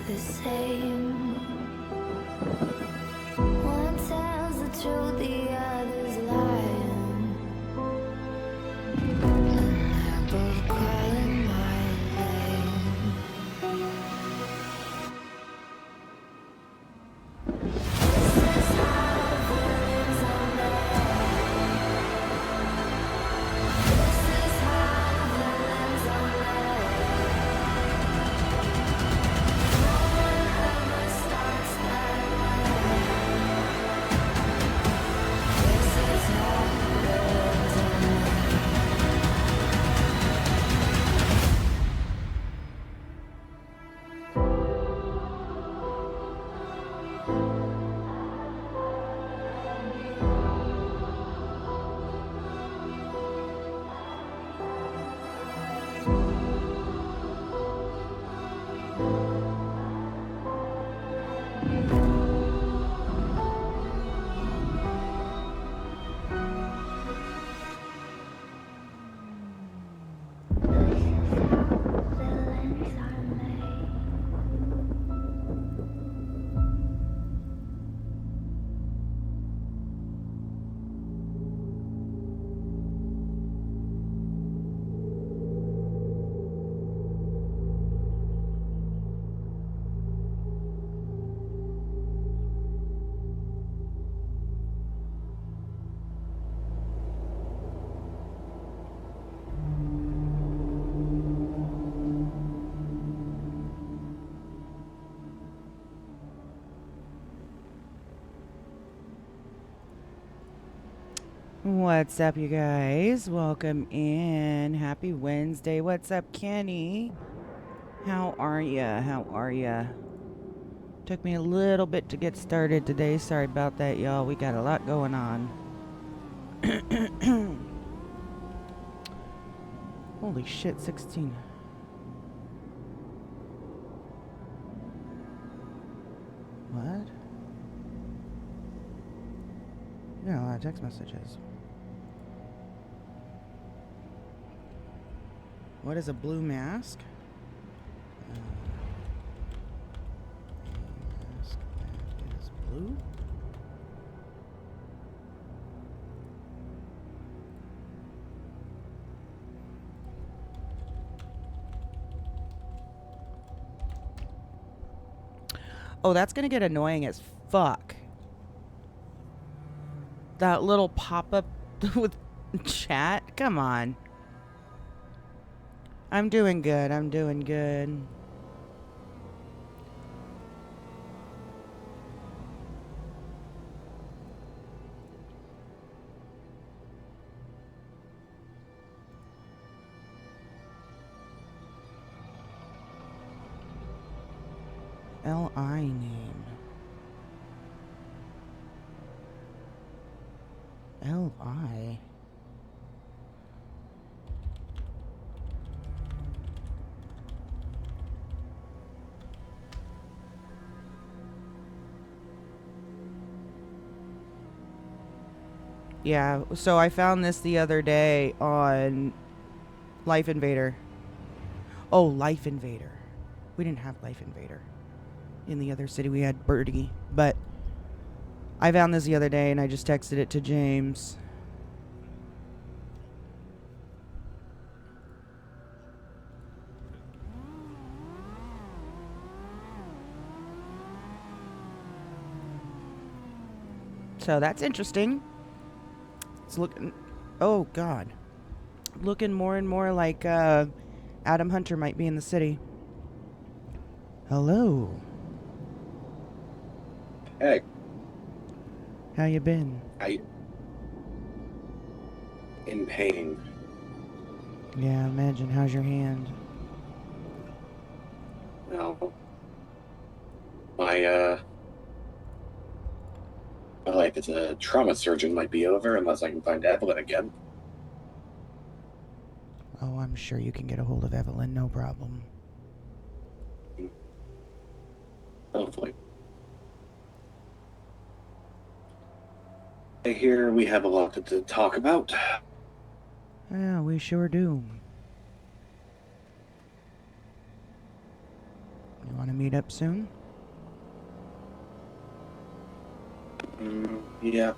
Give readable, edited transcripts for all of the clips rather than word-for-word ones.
the same. One tells the truth, the other's lying. And they're both calling my name. This is how villains are made. This is how villains are made. No one ever starts that way. This is how villains are made. This is how villains are made. What's up, you guys? Welcome in. Happy Wednesday. What's up, Kenny? How are ya? How are ya? Took me a little bit to get started today. Sorry about that, y'all. We got a lot going on. Holy shit, 16. What? Yeah, a lot of text messages. What is a blue mask? A mask that is blue? Oh, that's gonna get annoying as fuck. That little pop-up with chat? Come on. I'm doing good. I'm doing good. LI name. LI. Yeah, so I found this the other day on Life Invader. Oh, Life Invader. We didn't have Life Invader. In the other city we had Birdie, but I found this the other day and I just texted it to James. So that's interesting. It's looking, oh God, looking more and more like Adam Hunter might be in the city. Hello. Hey, How you been? in pain. Yeah, imagine. How's your hand? Well, my life as a trauma surgeon might be over unless I can find Evelyn again. Oh, I'm sure you can get a hold of Evelyn, no problem. Hopefully. I hear we have a lot to talk about. Yeah, we sure do. You want to meet up soon? Yeah.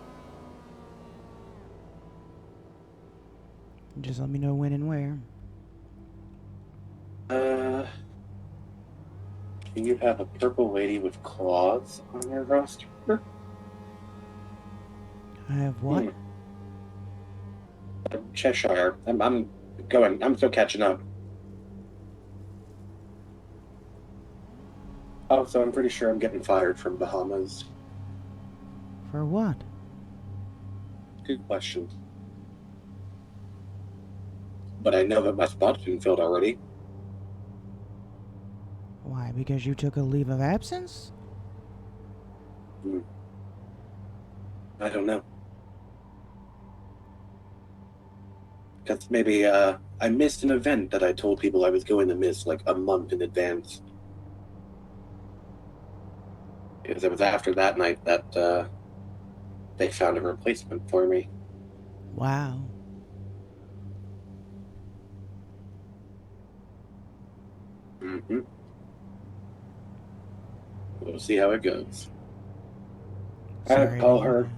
Just let me know when and where. Do you have a purple lady with claws on your roster? I have what? Cheshire. I'm going. I'm still catching up. Oh, so I'm pretty sure I'm getting fired from Bahamas. For what? Good question. But I know that my spot's been filled already. Why? Because you took a leave of absence? I don't know. Because maybe I missed an event that I told people I was going to miss like a month in advance. Because it was after that night that they found a replacement for me. Wow. We'll see how it goes. Sorry. I call her.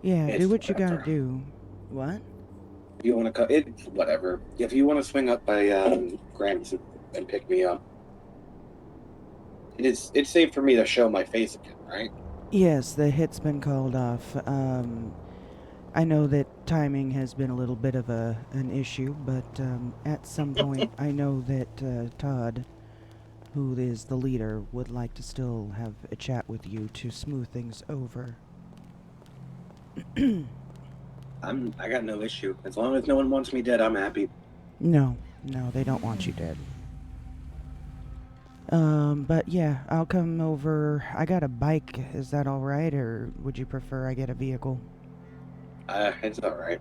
Yeah, It's do what you gotta whatever. do. What? If you want to cut it, whatever. If you want to swing up by Grant's and pick me up, it's safe for me to show my face again, right? Yes, the hit's been called off. I know that timing has been a little bit of an issue, but at some point, I know that Todd, who is the leader, would like to still have a chat with you to smooth things over. I got no issue. As long as no one wants me dead, I'm happy. No, they don't want you dead. But yeah, I'll come over. I got a bike. Is that all right, or would you prefer I get a vehicle? It's all right.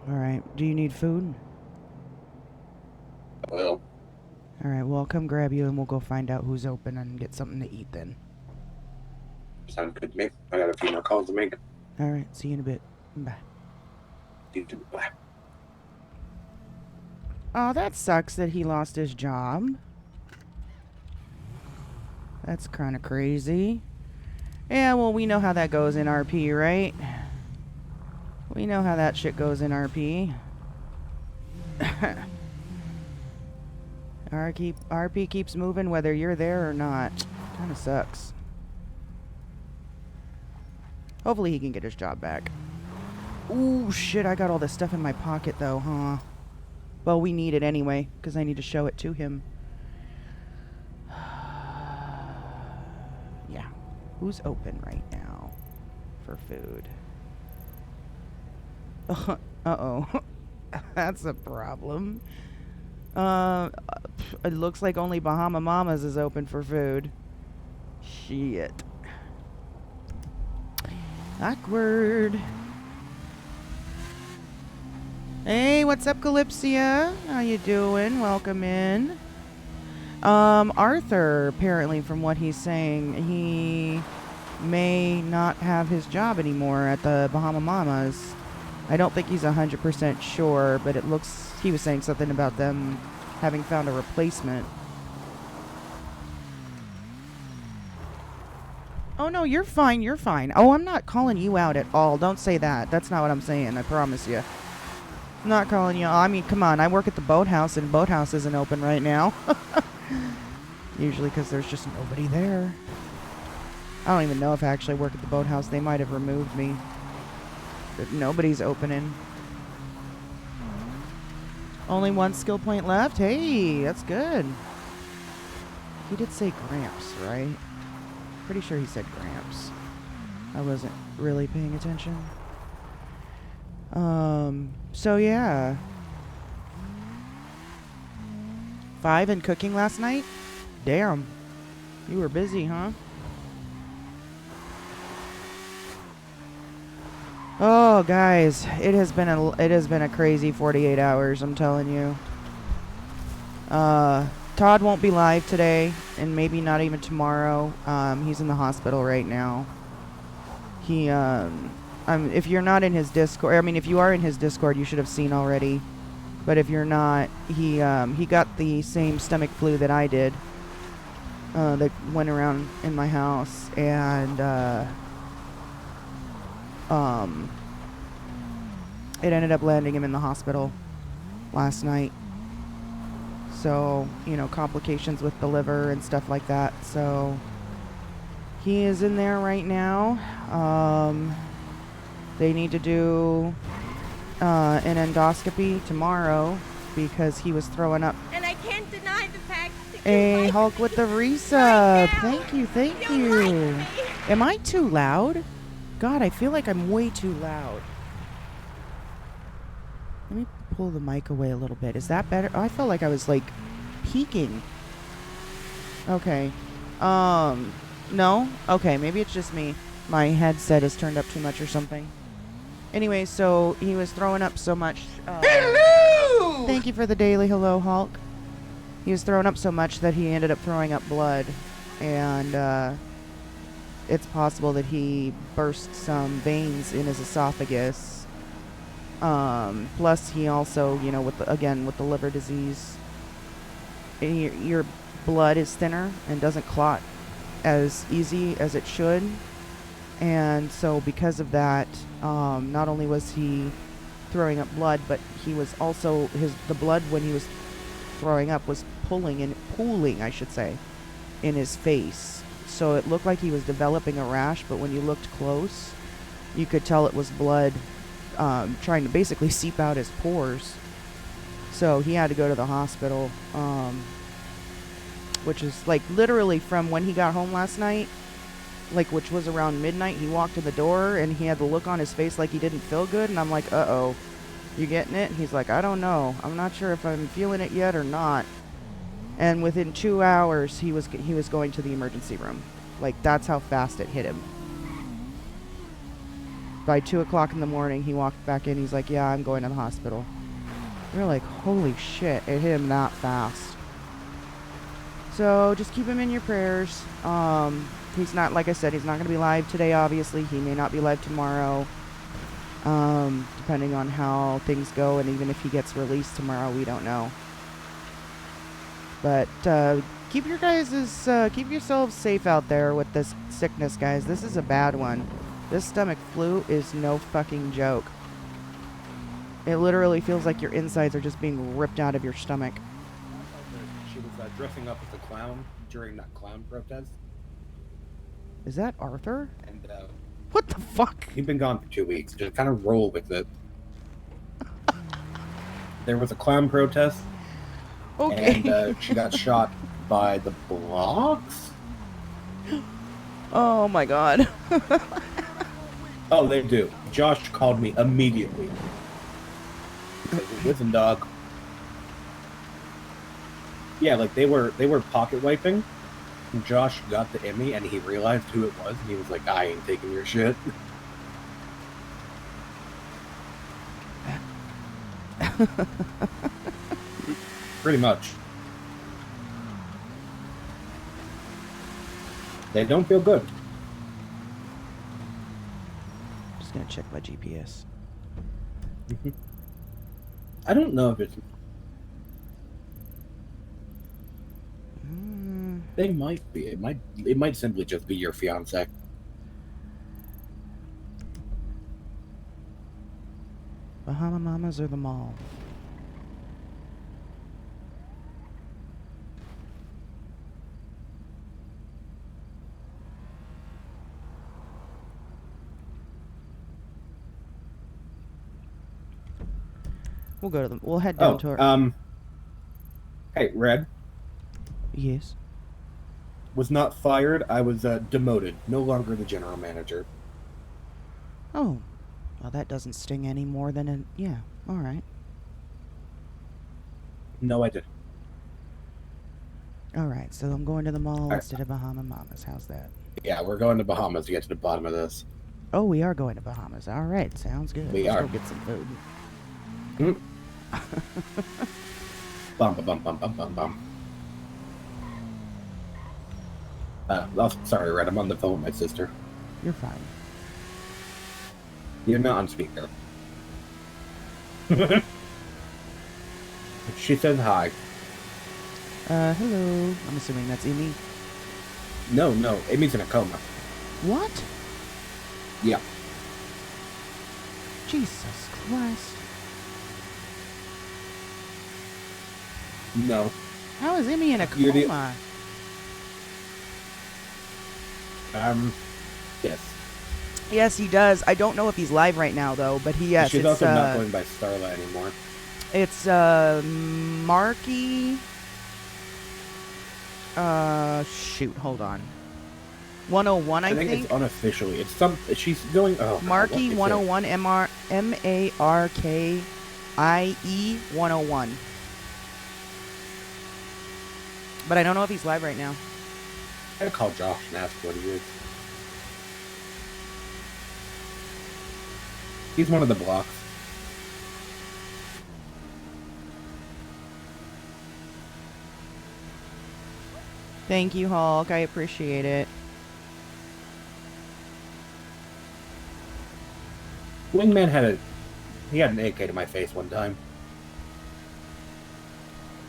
All right. Do you need food? Well, All right. Well, I'll come grab you, and we'll go find out who's open and get something to eat then. sounds good to me. I got a few more calls to make. All right. See you in a bit. Bye. Bye. Oh, that sucks that he lost his job. That's kind of crazy. Yeah, well, we know how that goes in RP, right? We know how that shit goes in RP. RP keeps moving whether you're there or not. Kind of sucks. Hopefully he can get his job back. Ooh, shit, I got all this stuff in my pocket, though, huh? Well, we need it anyway, because I need to show it to him. Yeah. Who's open right now for food? Uh-oh. That's a problem. It looks like only Bahama Mamas is open for food. Shit. Awkward. Hey, what's up, Calypsia? How you doing? Welcome in. Arthur, apparently, from what he's saying, he may not have his job anymore at the Bahama Mamas. I don't think he's 100% sure, but it looks... He was saying something about them having found a replacement. Oh, no, you're fine, you're fine. Oh, I'm not calling you out at all. Don't say that. That's not what I'm saying, I promise you. I'm not calling you... I mean, come on, I work at the boathouse, and boathouse isn't open right now. Usually because there's just nobody there. I don't even know if I actually work at the boathouse. They might have removed me. But nobody's opening. Only one skill point left? Hey, that's good. He did say Gramps, right? Pretty sure he said Gramps. I wasn't really paying attention. So yeah. 5 in cooking last night? Damn. You were busy, huh? Oh, guys, it has been a crazy 48 hours, I'm telling you. Todd won't be live today, and maybe not even tomorrow. He's in the hospital right now. He, if you're not in his Discord, I mean, if you are in his Discord, you should have seen already. But if you're not, he got the same stomach flu that I did. that went around in my house, and it ended up landing him in the hospital last night. So, you know, complications with the liver and stuff like that. So he is in there right now. They need to do an endoscopy tomorrow because he was throwing up. And I can't deny the fact that Hey, Hulk with the resub. Thank you, thank you. Am I too loud? God, I feel like I'm way too loud. Let me pull the mic away a little bit. Is that better? Oh, I felt like I was like peaking. Okay. No? Okay, maybe it's just me. My headset is turned up too much or something. Anyway, so he was throwing up so much. Hello! Thank you for the daily hello, Hulk. He was throwing up so much that he ended up throwing up blood. And it's possible that he burst some veins in his esophagus. Plus he also, you know, with the liver disease, your blood is thinner and doesn't clot as easy as it should. And so because of that, not only was he throwing up blood, but he was also, the blood when he was throwing up was pooling, I should say, in his face. So it looked like he was developing a rash, but when you looked close, you could tell it was blood trying to basically seep out his pores. So he had to go to the hospital, which is like literally from when he got home last night, like which was around midnight. He walked to the door and he had the look on his face like he didn't feel good, and I'm like, uh-oh, you getting it? And he's like, I don't know, I'm not sure if I'm feeling it yet or not. And within 2 hours he was going to the emergency room. Like, that's how fast it hit him. By 2 o'clock in the morning he walked back in. He's like, yeah, I'm going to the hospital. We're like, holy shit, it hit him that fast. So just keep him in your prayers. He's not, like I said, he's not going to be live today, obviously. He may not be live tomorrow, depending on how things go. And even if he gets released tomorrow, we don't know. But keep yourselves safe out there with this sickness, guys. This is a bad one. This stomach flu is no fucking joke. It literally feels like your insides are just being ripped out of your stomach. She was dressing up as a clown during that clown protest. Is that Arthur? And what the fuck? he'd been gone for 2 weeks. Just kind of roll with it. There was a clown protest. Okay. And she got shot by the blocks. Oh my god. Oh, they do. Josh called me immediately. Listen, dog. Yeah, like they were pocket wiping. And Josh got the Emmy and he realized who it was, and he was like, I ain't taking your shit. Pretty much. They don't feel good. Just gonna check my GPS. I don't know if it's... They might be. It might simply just be your fiance. Bahama Mamas or the mall? We'll go to them. We'll head down to our... Hey, Red. Yes. Was not fired. I was demoted. No longer the general manager. Oh. Well, that doesn't sting any more than a... Yeah, alright. No, I didn't. Alright, so I'm going to the mall instead of Bahama Mamas. How's that? Yeah, we're going to Bahamas to get to the bottom of this. Oh, we are going to Bahamas. Alright, sounds good. We Let's are. go get some food. Bum, bum, bum, bum, bum, bum. Sorry, Red. I'm on the phone with my sister. You're fine. You're not on speaker. She says hi. Hello. I'm assuming that's Amy. No, Amy's in a coma. What? Yeah. Jesus Christ. No. How is Emmy in a You're the- coma? Yes. Yes, he does. I don't know if he's live right now, though, but yes, She's it's, also not going by Starla anymore. it's, Marky... shoot, hold on. 101, I think? It's unofficially. It's some... She's going... Oh, Marky God, what is it? 101, M-A-R-K-I-E 101. But I don't know if he's live right now. I gotta call Josh and ask what he is. He's one of the blocks. Thank you, Hulk. I appreciate it. Wingman had an AK to my face one time.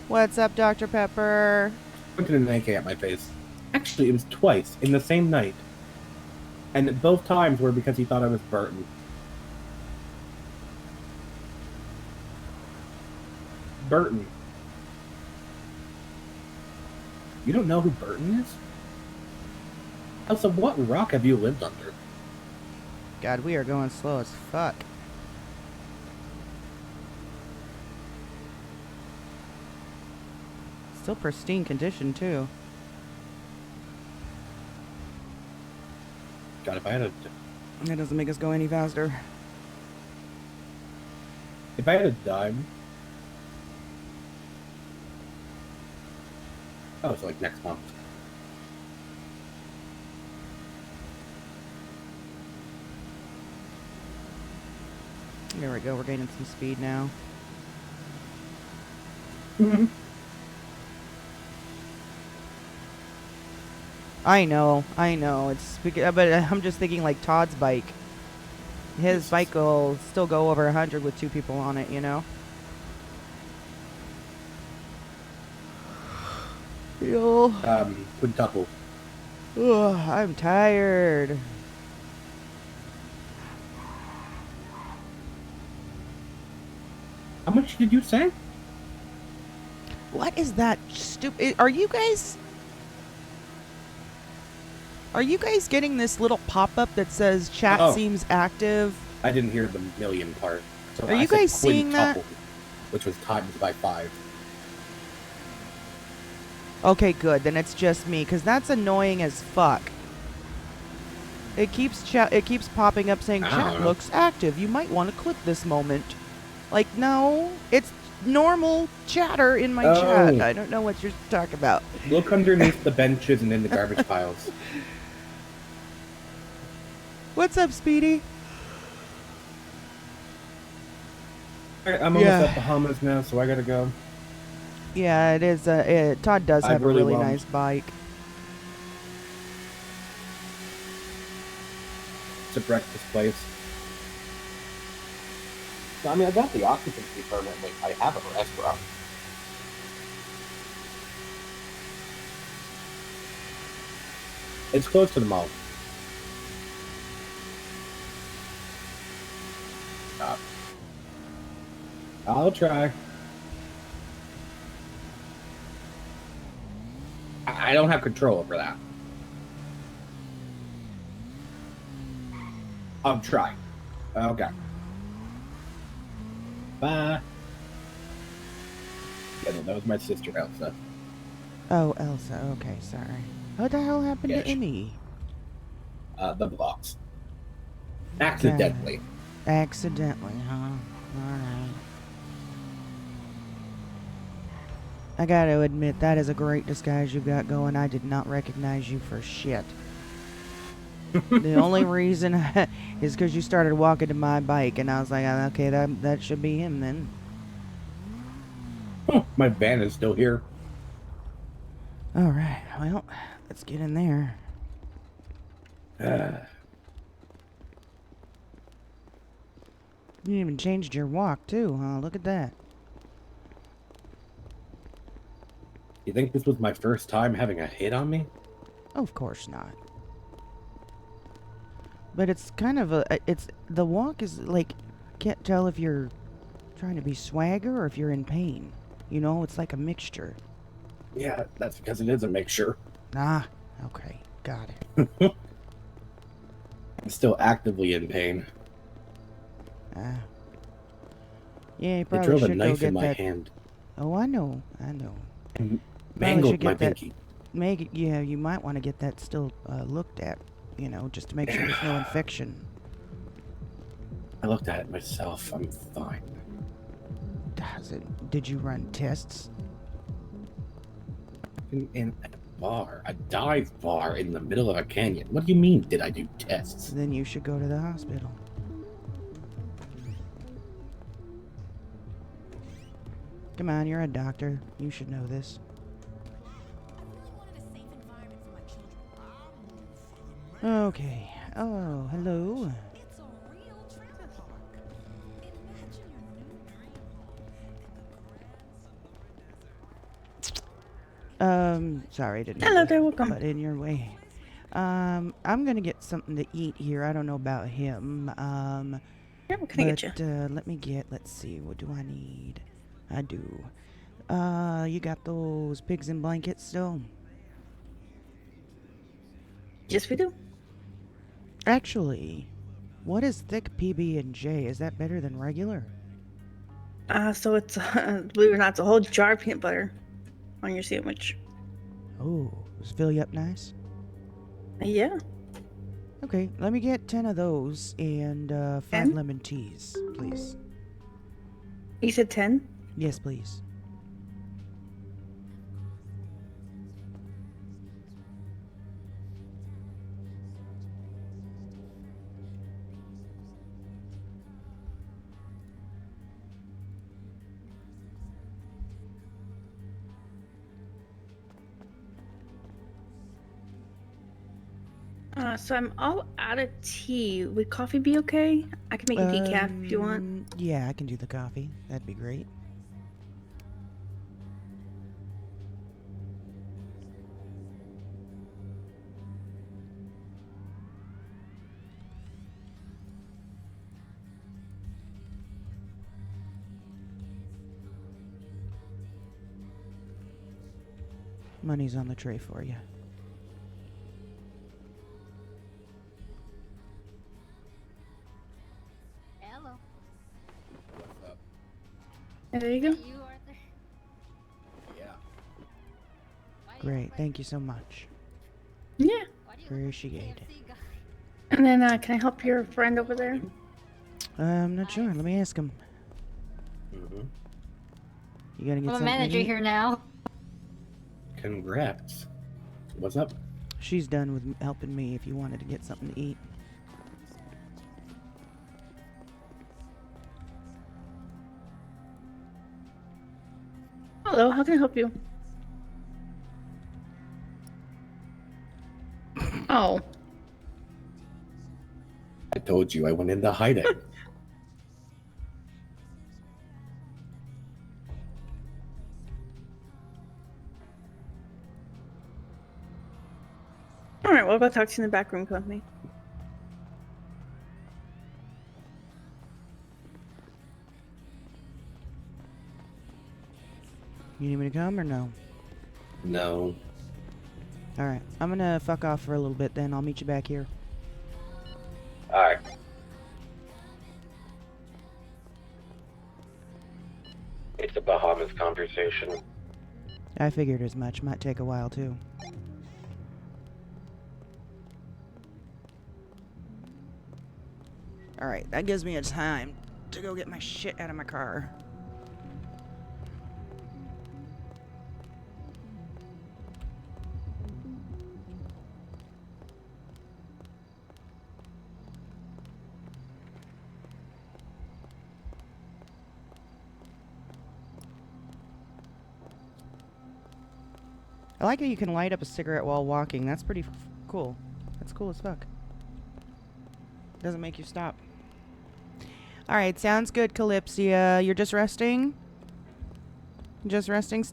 What's up, Dr. Pepper? Pointed an AK at my face. Actually, it was twice in the same night. And both times were because he thought I was Burton. Burton. You don't know who Burton is? Also, what rock have you lived under? God, we are going slow as fuck. Still pristine condition, too. God, if I had a... That doesn't make us go any faster. If I had a dime... Oh, it's like next month. There we go, we're gaining some speed now. I know. It's but I'm just thinking like Todd's bike. His bike will still go over 100 with 2 people on it, you know? Yo. Quintuple. Ugh, I'm tired. How much did you say? What is that stupid? Are you guys getting this little pop-up that says chat Oh. seems active? I didn't hear the million part. So Are you I said guys seeing that? quintuple, which was times by 5. Okay, good. Then it's just me, because that's annoying as fuck. It keeps popping up saying I chat don't know. looks active. You might want to click this moment. Like, no, it's normal chatter in my chat. Oh. I don't know what you're talking about. Look underneath the benches and in the garbage piles. What's up, Speedy? Alright, I'm almost Yeah. at Bahamas now, so I gotta go. Yeah, it is. Todd does I've have a really really bummed. nice bike. It's a breakfast place. I mean, I got the occupancy permit. Like, I have a restaurant. It's close to the mall. I'll try. I don't have control over that. I'll try. Okay. Bye. Yeah, no, that was my sister, Elsa. Oh, Elsa. Okay, sorry. What the hell happened Yeah, to Emmy? The blocks. Accidentally. Accidentally, huh? Alright. I gotta admit, that is a great disguise you've got going. I did not recognize you for shit. The only reason is because you started walking to my bike, and I was like, okay, that should be him then. Oh, my van is still here. Alright, well, let's get in there. You even changed your walk, too, huh? Look at that. You think this was my first time having a hit on me? Of course not. But it's kind of it's the walk is like, can't tell if you're trying to be swagger or if you're in pain. You know, it's like a mixture. Yeah, that's because it is a mixture. Ah, okay, got it. I'm still actively in pain. Ah. Yeah, you They probably drove a should go knife in get my that. hand Oh, I know. and Probably mangled should my get that. pinky. Yeah, you might want to get that still looked at, you know, just to make sure there's no infection. I looked at it myself. I'm fine. Did you run tests? In a bar, a dive bar in the middle of a canyon. What do you mean, did I do tests? Then you should go to the hospital. Come on, you're a doctor. You should know this. Okay. Oh, hello. It's a real trailer park. Imagine your new dream home in the grand desert. Sorry, didn't Hello mean to there, welcome. butt in your way. I'm gonna get something to eat here. I don't know about him. Yeah, what can I get you? Let's see, what do I need? I do. You got those pigs in blankets still? Yes, we do. Actually, what is thick PB&J? Is that better than regular? So it's, believe it or not, it's a whole jar of peanut butter on your sandwich. Oh, does it fill you up nice? Yeah. Okay, let me get 10 of those and 5 10? lemon teas, please. You said 10? Yes, please. So I'm all out of tea. Would coffee be okay? I can make you decaf if you want. Yeah, I can do the coffee. That'd be great. Money's on the tray for you. Hello. What's up? There you go. You Arthur? Yeah. Why you Great, like- thank you so much. Yeah. why do you look like a Appreciate it. KFC guy? And then can I help your friend over there? I'm not sure. Let me ask him. Mm-hmm. You gotta get I'm a something to manager eat? here now. Congrats. What's up? She's done with helping me if you wanted to get something to eat. Hello, how can I help you? Oh. I told you I went into hiding. Alright, we'll go talk to you in the back room company. You need me to come or no? No. Alright, I'm gonna fuck off for a little bit then. I'll meet you back here. Alright. It's a Bahamas conversation. I figured as much. Might take a while too. Alright, that gives me a time to go get my shit out of my car. I like how you can light up a cigarette while walking. That's pretty cool. That's cool as fuck. Doesn't make you stop. Alright, sounds good, Calypsia. You're just resting? Just resting,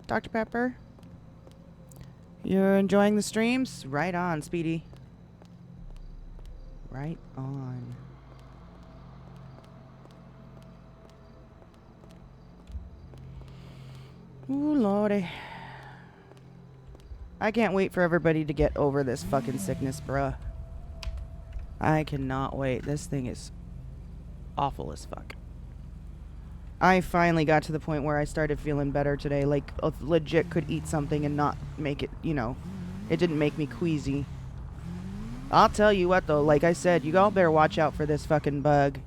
Dr. Pepper? You're enjoying the streams? Right on, Speedy. Right on. Ooh, lordy. I can't wait for everybody to get over this fucking sickness, bruh. I cannot wait. This thing is awful as fuck. I finally got to the point where I started feeling better today. Like, legit could eat something and not make it, you know, it didn't make me queasy. I'll tell you what, though, like I said, you all better watch out for this fucking bug.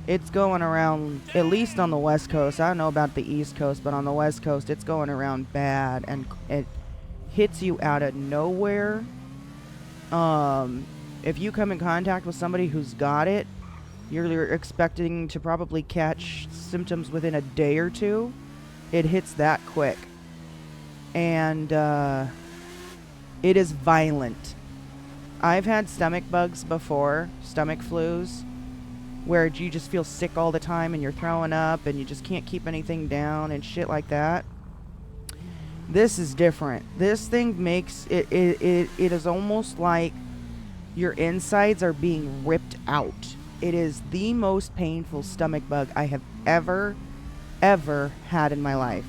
It's going around, at least on the West Coast. I don't know about the East Coast, but on the West Coast, it's going around bad, and it hits you out of nowhere. If you come in contact with somebody who's got it, you're expecting to probably catch symptoms within a day or two. It hits that quick. And it is violent. I've had stomach bugs before, stomach flus, where you just feel sick all the time and you're throwing up and you just can't keep anything down and shit like that. This is different. This thing makes it is almost like your insides are being ripped out. It is the most painful stomach bug I have ever had in my life.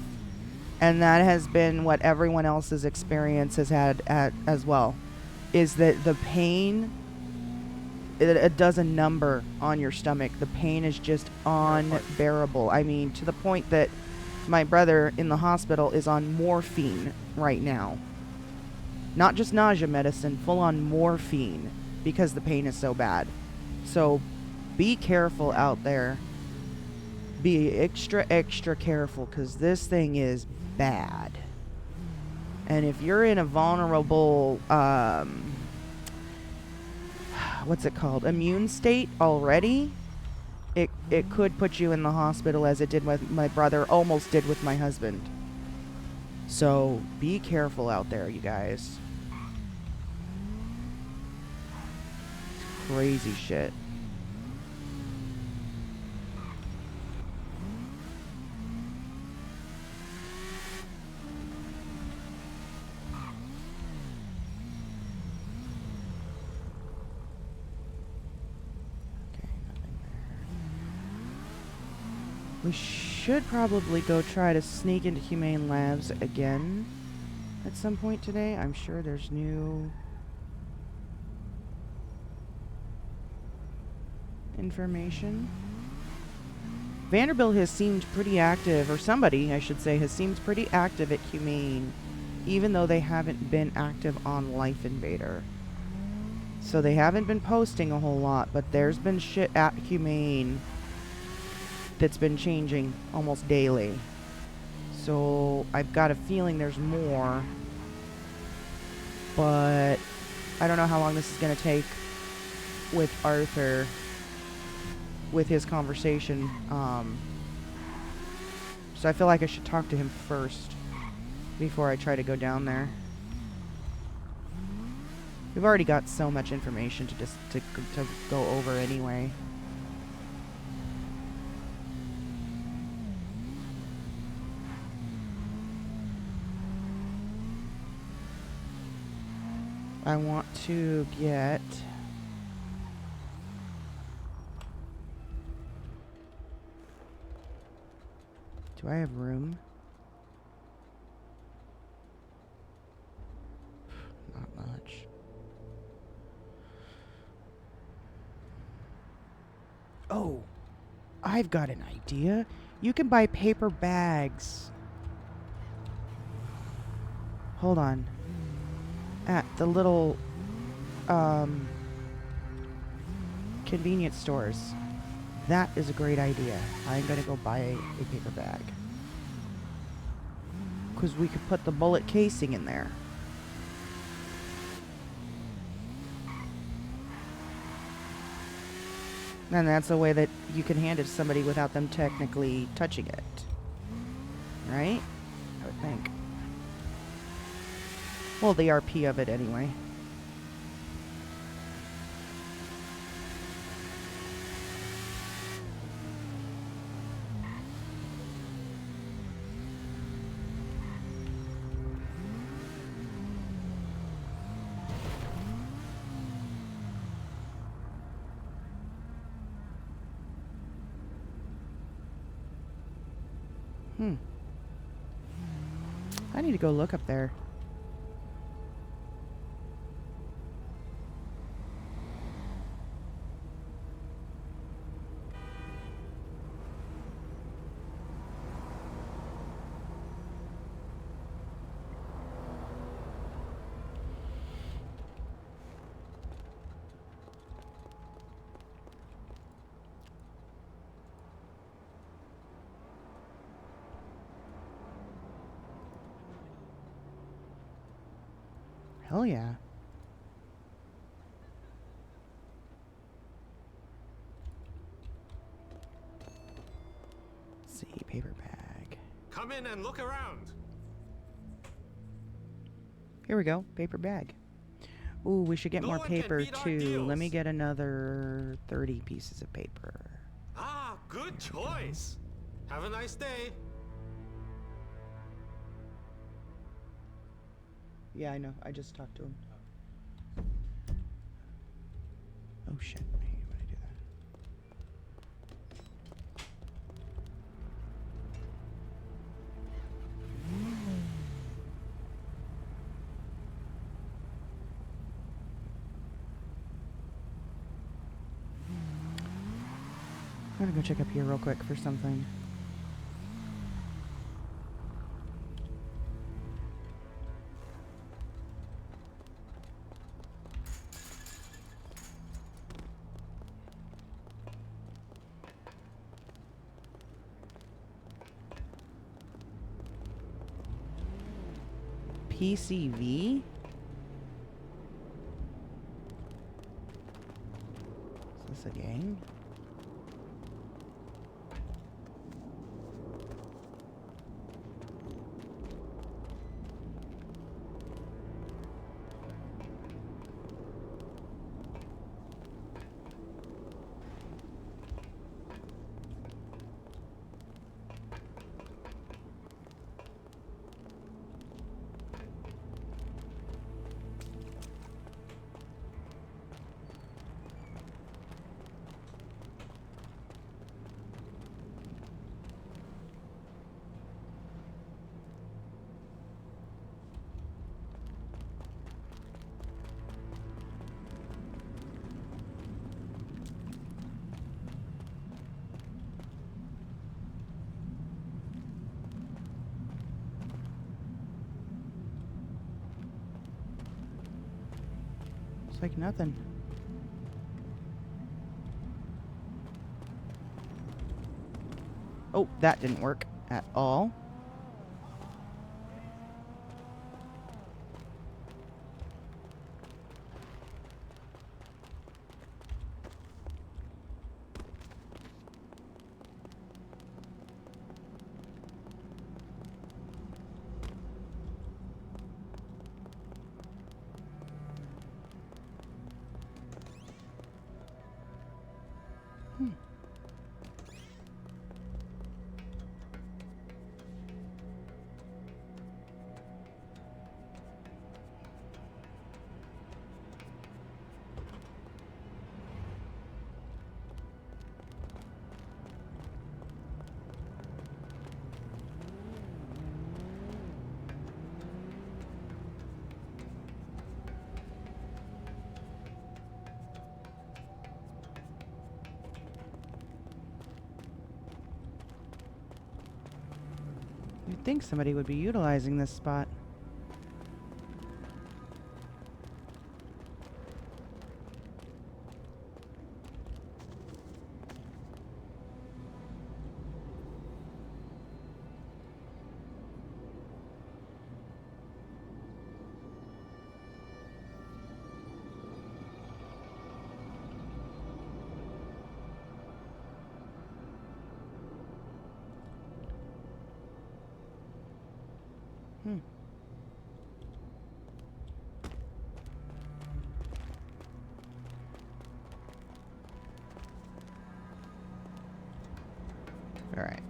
And that has been what everyone else's experience has had as well. Is that the pain, it does a number on your stomach. The pain is just unbearable. I mean, to the point that my brother in the hospital is on morphine right now. Not just nausea medicine, full on morphine, because the pain is so bad. So be careful out there. Be extra careful, because this thing is bad. And if you're in a vulnerable, what's it called, immune state already, it could put you in the hospital, as it did with my brother, almost did with my husband. So be careful out there, you guys. Crazy shit. We should probably go try to sneak into Humane Labs again at some point today. I'm sure there's new information. Vanderbilt has seemed pretty active, or somebody, I should say, has seemed pretty active at Humane, even though they haven't been active on Life Invader. So they haven't been posting a whole lot, but there's been shit at Humane that's been changing almost daily. So I've got a feeling there's more, but I don't know how long this is going to take with Arthur, with his conversation. So I feel like I should talk to him first before I try to go down there. We've already got so much information to go over anyway. I want to get... Do I have room? Not much. Oh, I've got an idea. You can buy paper bags. Hold on. At the little convenience stores. That is a great idea. I'm gonna go buy a paper bag. Because we could put the bullet casing in there. And that's a way that you can hand it to somebody without them technically touching it. Right? I would think. Well, the RP of it anyway. I need to go look up there. Hell yeah. Let's see, paper bag. Come in and look around. Here we go, paper bag. Ooh, we should get No more one can paper beat our too. Let me deals. get another 30 pieces of paper. Ah, good choice. Have a nice day. Yeah, I know. I just talked to him. Oh shit. I hate when I do that. I'm gonna go check up here real quick for something. PCV? Is this a gang? It's like nothing. Oh, that didn't work at all. You'd think somebody would be utilizing this spot. All right.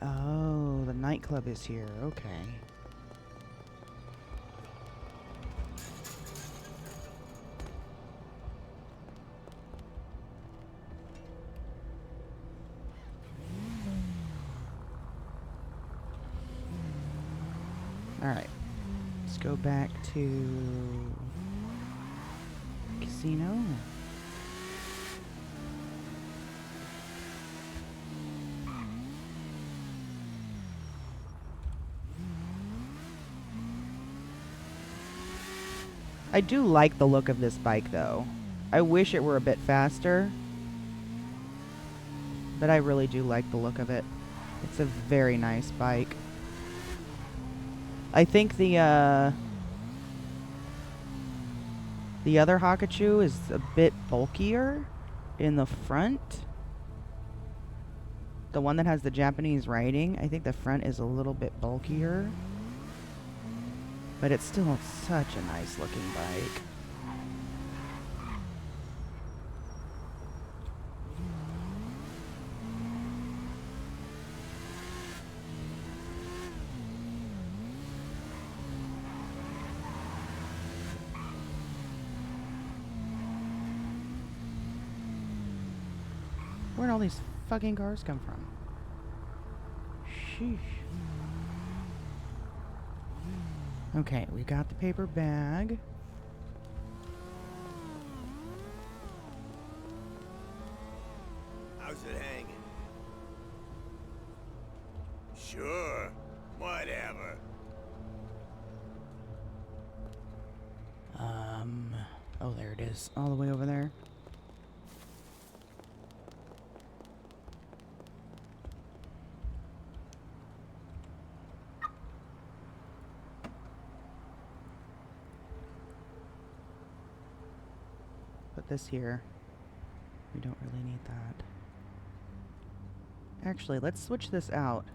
Oh, the nightclub is here. Okay. Alright. Let's go back to casino. I do like the look of this bike though. I wish it were a bit faster, but I really do like the look of it. It's a very nice bike. I think the other Hakachu is a bit bulkier in the front. The one that has the Japanese writing, I think the front is a little bit bulkier. But it's still such a nice looking bike. Where'd all these fucking cars come from? Sheesh. Okay, we got the paper bag. How's it hanging? Sure, whatever. Oh, there it is. All the way over there. Put this here. We don't really need that. Actually, let's switch this out.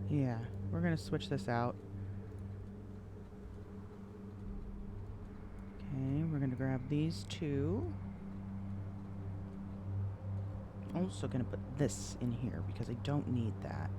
Yeah, we're gonna switch this out. Okay, we're gonna grab these two. Also gonna put this in here because I don't need that.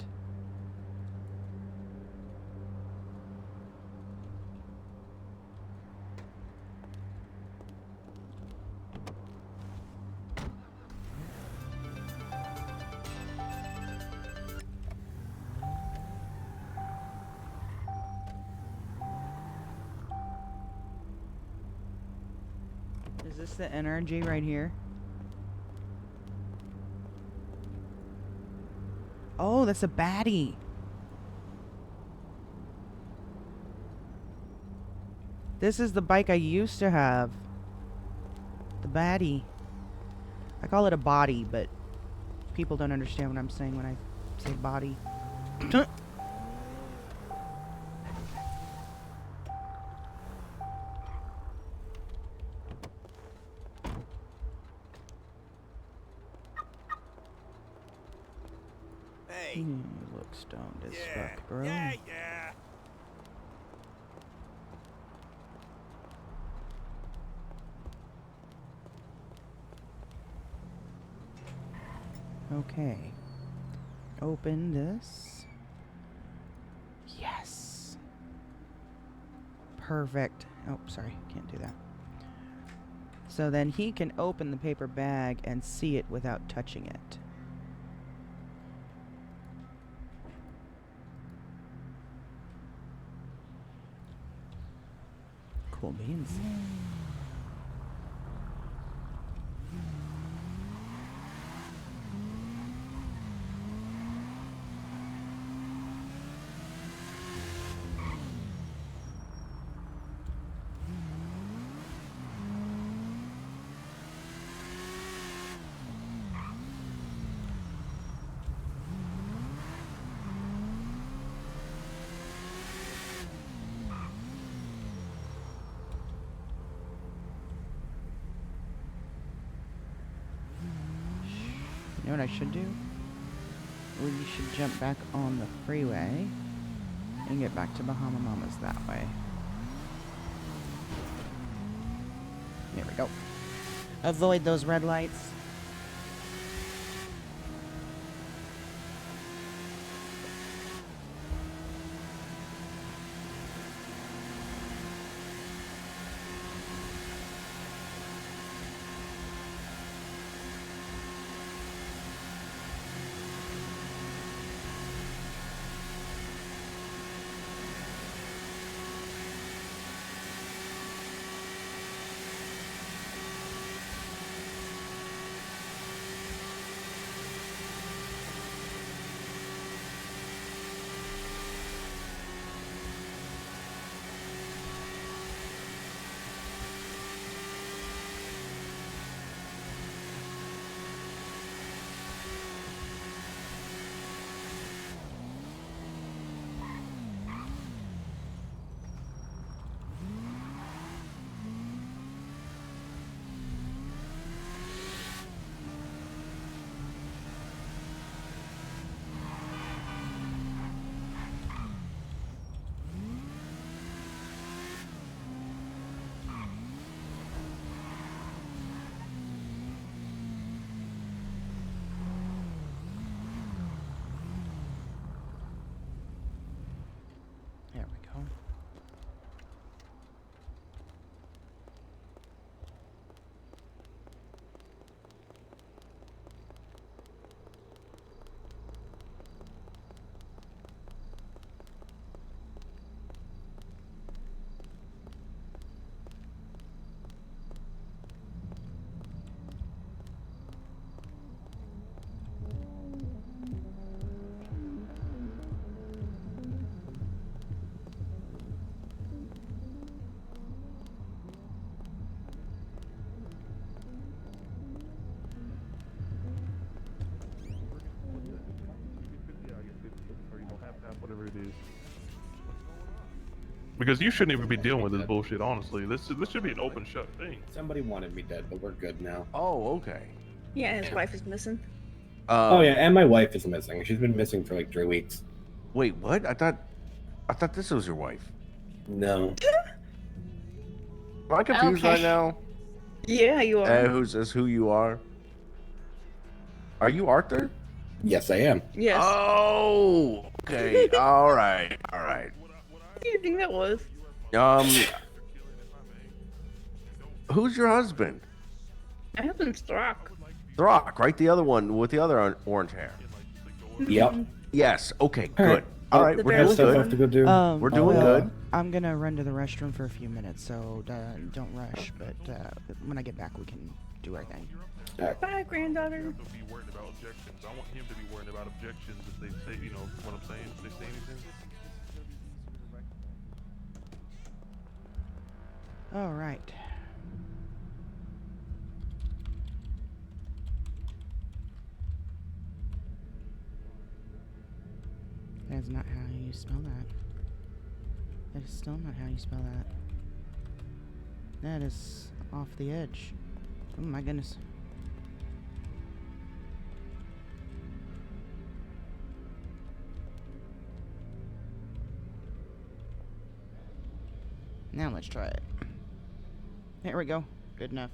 Is this the energy right here? Oh, that's a baddie. This is the bike I used to have. The baddie. I call it a body, but people don't understand what I'm saying when I say body. Hey. You look stoned as Yeah. fuck, bro. Yeah. Okay. Open this. Yes. Perfect. Oh, sorry. Can't do that. So then he can open the paper bag and see it without touching it. Cool beans. You know what I should do? We should jump back on the freeway. and get back to Bahama Mamas that way. There we go. Avoid those red lights. There we go. Whatever it is. Because you shouldn't even be dealing with this bullshit, honestly. This should be an open shut thing. Somebody wanted me dead, but we're good now. Oh, okay. Yeah, his wife is missing. Oh yeah, and my wife is missing. She's been missing for like 3 weeks. Wait, what? I thought this was your wife. No. Am I confused right Okay. now? Yeah, you are. Is who you are? Are you Arthur? Yes, I am. Yes. Oh, okay. All right. What do you think that was? Who's your husband? I have been struck. Throck, right? The other one with the other orange hair. Yep. Yes. Okay. All right. Good. All right. The We're I have doing stuff I good. have to go do. We're doing good. I'm gonna run to the restroom for a few minutes, so don't rush. But when I get back, we can do our thing. Bye, granddaughter. To be worried about objections. I want him to be worried about objections if they say, you know what I'm saying? If they say anything. All right. That's not how you spell that. That is still not how you spell that. That is off the edge. Oh my goodness. Now let's try it. There we go. Good enough.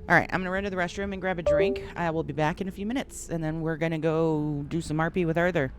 Alright, I'm gonna run to the restroom and grab a drink. I will be back in a few minutes, and then we're gonna go do some RP with Arthur.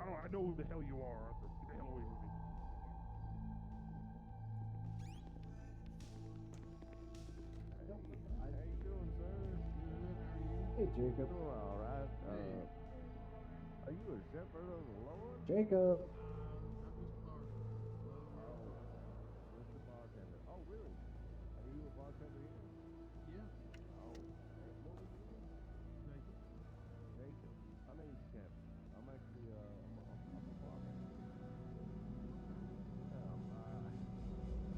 I know who the hell you are, Arthur. Get the hell away from me. How you doing, sir? Hey, Jacob. Doing all right. Are you a shepherd of the Lord? Jacob. Mr. Bartender. Oh, really? Are you a bartender here? Yeah. Oh, hey, what was your name? Jacob. Jacob. My name's Kevin. I'm actually, I'm a bartender. Yeah,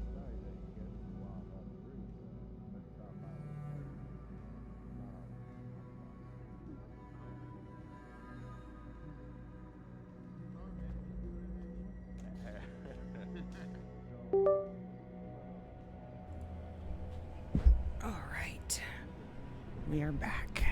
sorry that you guys are wild off the street. Let's stop by with the place. All right. We are back.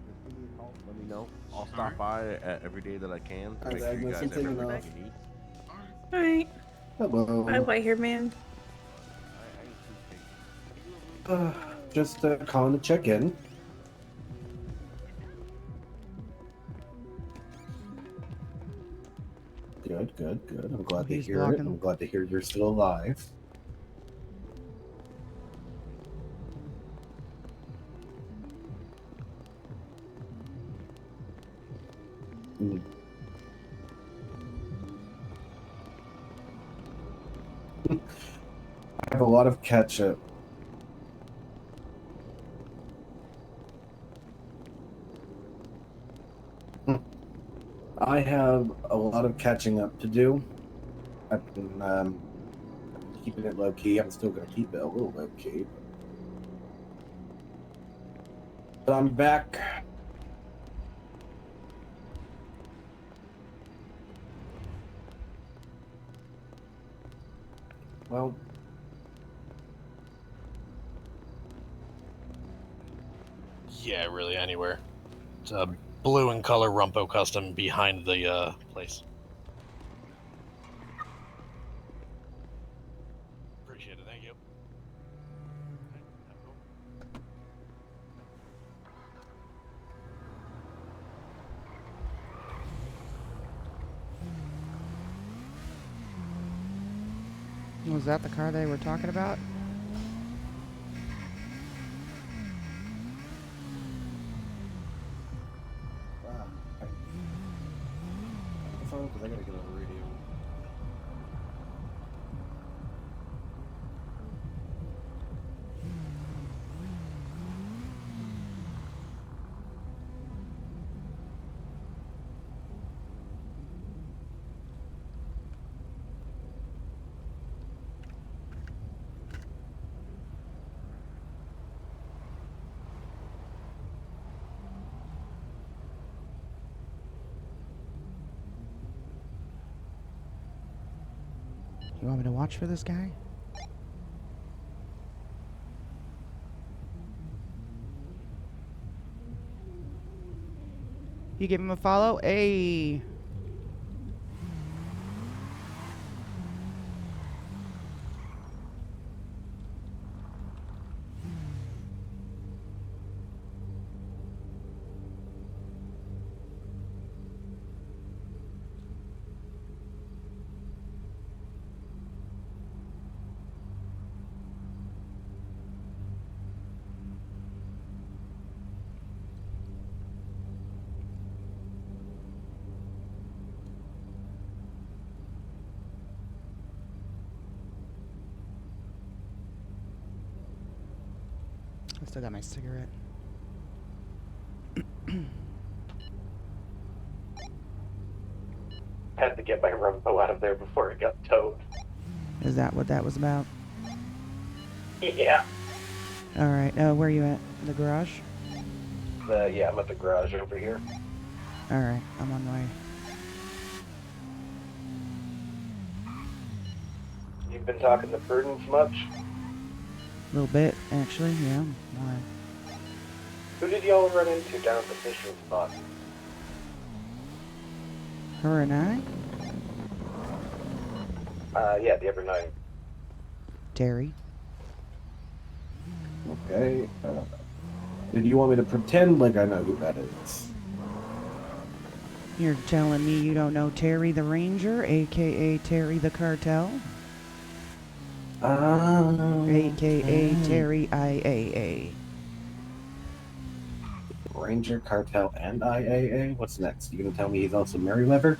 Just give me a call. Let me know. I'll stop by every day that I can to Hi, make sure you Agnes. guys I'm have taking everything off. you need. Alright. Hello. Bye, white haired man. I ain't too big. Just calling to check in. Good, good, good. I'm glad to He's hear it. blocking. I'm glad to hear you're still alive. Mm. I have a lot of ketchup. I have a lot of catching up to do. I've been keeping it low key. I'm still going to keep it a little low key. But I'm back. Well, yeah, really anywhere. It's a blue and color Rumpo custom behind the place. Appreciate it, thank you. Was that the car they were talking about? because I gotta get on the radio. You want me to watch for this guy? You give him a follow? Hey. I still got my cigarette. Had to get my Rumpo out of there before it got towed. Is that what that was about? Yeah. All right. Where are you at? The garage? Yeah, I'm at the garage over here. All right. I'm on my way. You've been talking to Prudence much? A little bit, actually. Yeah. Why? Who did y'all run into down at the fishing spot? Her and I? Yeah, the other night. Terry. Okay. Did you want me to pretend like I know who that is? You're telling me you don't know Terry the Ranger, aka Terry the Cartel, aka Terry IAA? Ranger, Cartel, and IAA? What's next? You gonna tell me he's also Merryweather?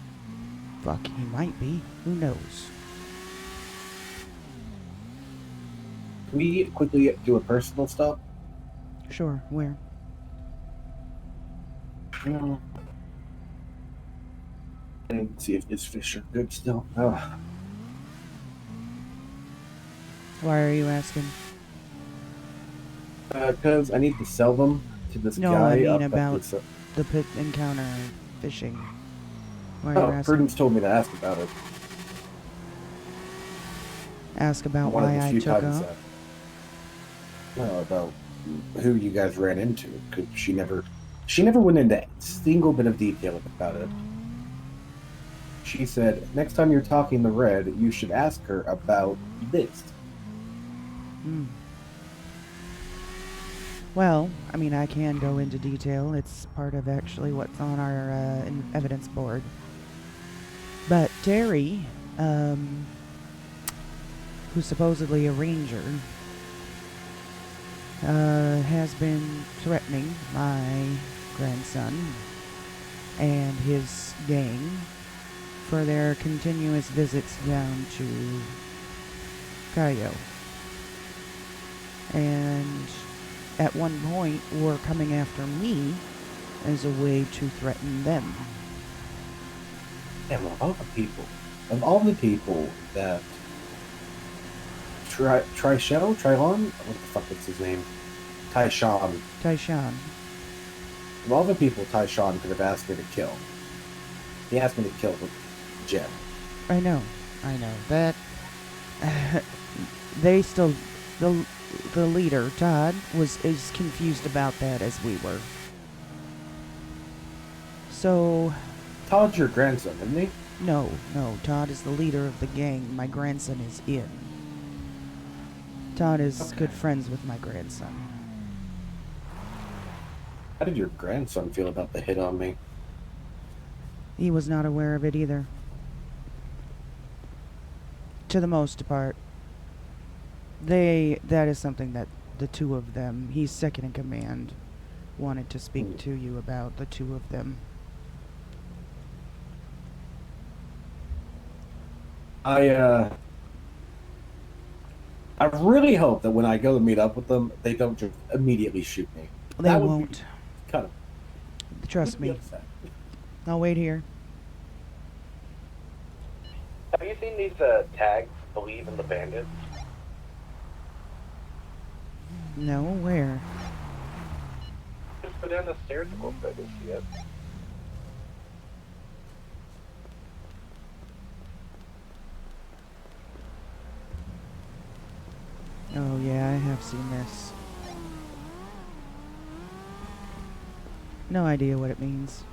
Fuck, he might be. Who knows? Can we quickly do a personal stop? Sure, where? And see if his fish are good still. Oh. Why are you asking? Because I need to sell them to this No, guy I mean up at about this. the pit encounter fishing. Why are you Oh, asking? Prudence told me to ask about it. Ask about One of why the I few took times off? no, about who you guys ran into. Because she never went into a single bit of detail about it. She said, next time you're talking to Red, you should ask her about this. Hmm. Well, I mean, I can go into detail. It's part of actually what's on our evidence board. But Terry, who's supposedly a ranger, has been threatening my grandson and his gang for their continuous visits down to Cayo. And at one point were coming after me as a way to threaten them. And of all the people that Trilon, what the fuck is his name? Tyshawn. Of all the people Tyshawn could have asked me to kill, he asked me to kill Jen. I know. That they still the leader, Todd, is confused about that as we were. So Todd's your grandson, isn't he? No, Todd is the leader of the gang. My grandson is in. Todd is good friends with my grandson. How did your grandson feel about the hit on me? He was not aware of it either. To the most part. That is something that the two of them, he's second in command, wanted to speak to you about, the two of them. I really hope that when I go to meet up with them, they don't just immediately shoot me. They won't. Kind of. Trust me. I'll wait here. Have you seen these tags, Believe in the Bandits? No, where? Just go down the stairs a little bit and see it. Oh yeah, I have seen this. No idea what it means.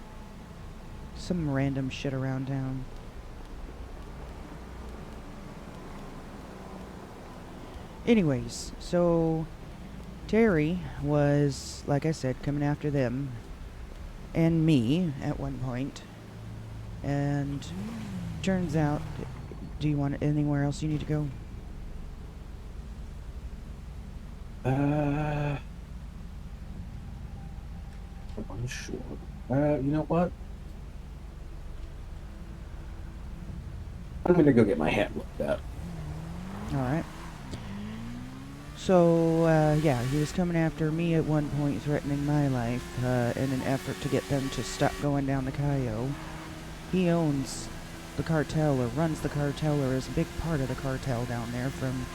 Some random shit around town. Anyways, so Terry was, like I said, coming after them and me at one point. And turns out, do you want anywhere else you need to go? I'm unsure. You know what? I'm gonna go get my hand looked at. Alright. So, yeah, he was coming after me at one point, threatening my life, in an effort to get them to stop going down the Cayo. He owns the cartel, or runs the cartel, or is a big part of the cartel down there from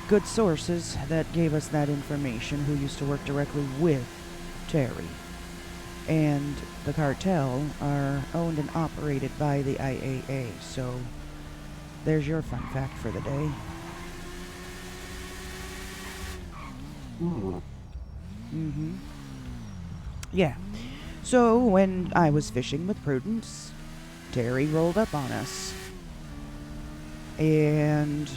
good sources that gave us that information, who used to work directly with Terry. And the cartel are owned and operated by the IAA, so there's your fun fact for the day. Mm-hmm. Yeah. So when I was fishing with Prudence, Terry rolled up on us. And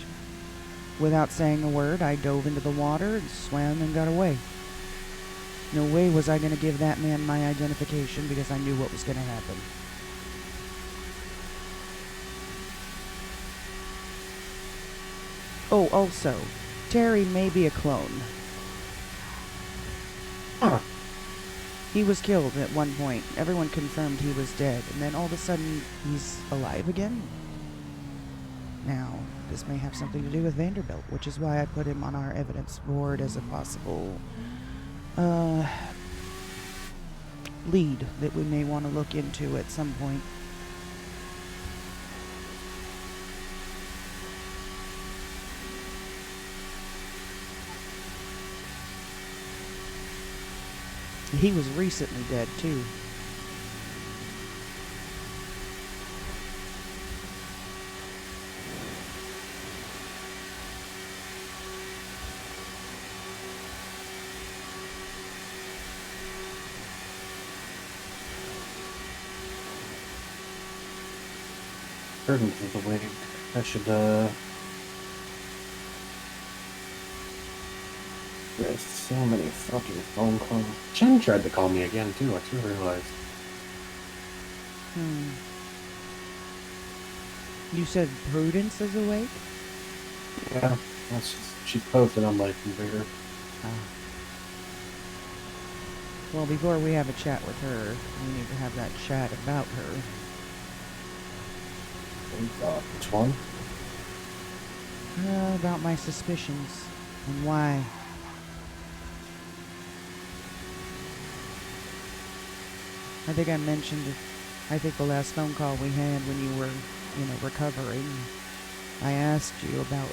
Without saying a word, I dove into the water and swam and got away. No way was I going to give that man my identification because I knew what was going to happen. Oh, also, Terry may be a clone. Huh. He was killed at one point. Everyone confirmed he was dead, and then all of a sudden, he's alive again. Now, this may have something to do with Vanderbilt, which is why I put him on our evidence board as a possible lead that we may want to look into at some point. He was recently dead, too. Curtains is awake. I should, There's so many fucking phone calls. Jen tried to call me again, too. I just realized. You said Prudence is awake? Yeah. She's posted on my computer. Well, before we have a chat with her, we need to have that chat about her. Which one? About my suspicions and why. I think I mentioned it. I think the last phone call we had when you were, recovering, I asked you about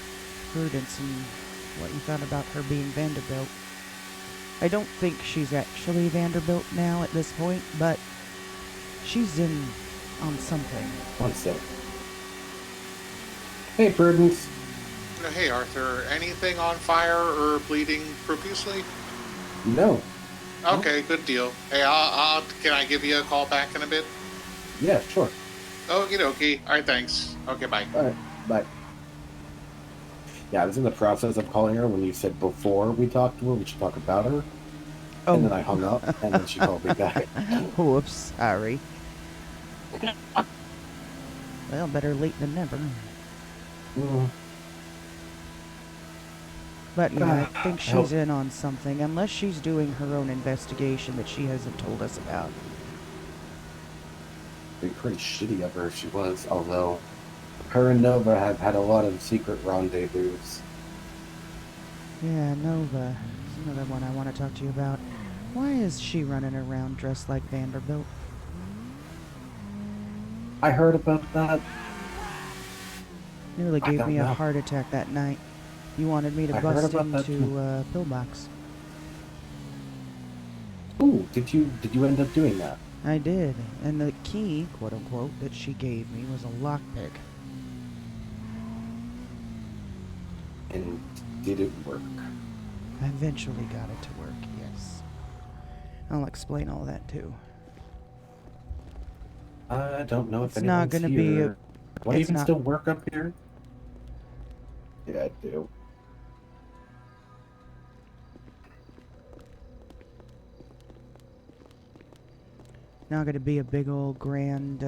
Prudence and what you thought about her being Vanderbilt. I don't think she's actually Vanderbilt now at this point, but she's in on something. One sec. Hey, Prudence. Hey, Arthur. Anything on fire or bleeding profusely? No. Okay, good deal. Hey, can I give you a call back in a bit? Yeah, sure. Okie dokie. All right, thanks. Okay, bye. All right, bye. Yeah, I was in the process of calling her when you said before we talked to her, we should talk about her. Oh. And then I hung up, and then she called me back. Whoops, sorry. Well, better late than never. But yeah, I think she's in on something, unless she's doing her own investigation that she hasn't told us about. It'd be pretty shitty of her if she was, although her and Nova have had a lot of secret rendezvous. Yeah, Nova. That's another one I want to talk to you about. Why is she running around dressed like Vanderbilt? I heard about that. Nearly gave me a heart attack that night. You wanted me to bust into Pillbox. Ooh, did you end up doing that? I did, and the key, quote unquote, that she gave me was a lockpick. And did it work? I eventually got it to work, yes. I'll explain all that too. I don't know if it's not going to be a. What, even still work up here? Yeah, I do. Not going to be a big old grand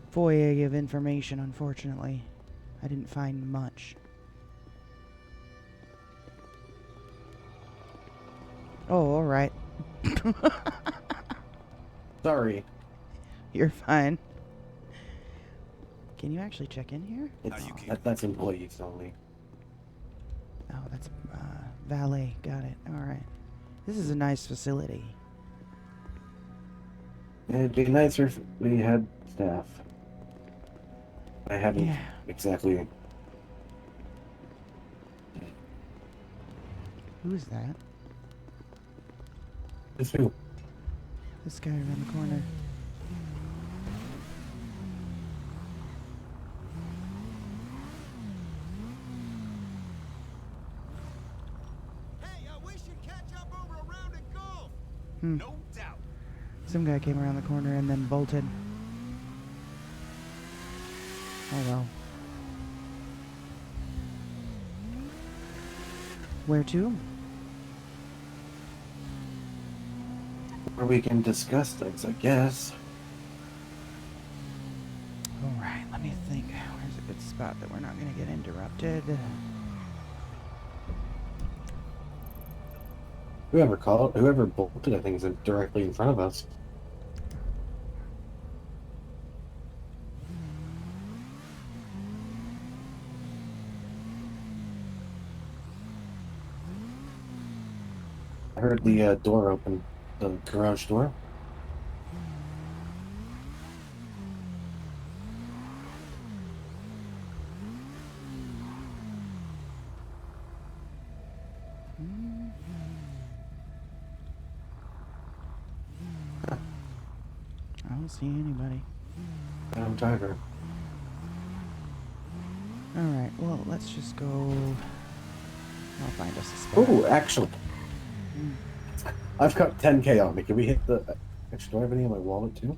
foyer of information, unfortunately. I didn't find much. Oh, alright. Sorry. You're fine. Can you actually check in here? That's employees only. Oh, that's valet. Got it. Alright. This is a nice facility. It'd be nicer if we had staff. I haven't exactly. Who is that? It's who? This guy around the corner. Hey, we should catch up over a round of golf. No doubt. Some guy came around the corner and then bolted. Oh well. Where to? Where we can discuss things, I guess. Alright, let me think. Where's a good spot that we're not going to get interrupted? Whoever bolted, I think, is directly in front of us. I heard the door open, the garage door. I don't see anybody. I'm tiger. Alright, well, let's just go. I'll find us a spot. Oh, actually, I've got 10K on me. Can we hit the? Actually, do I have any in my wallet too?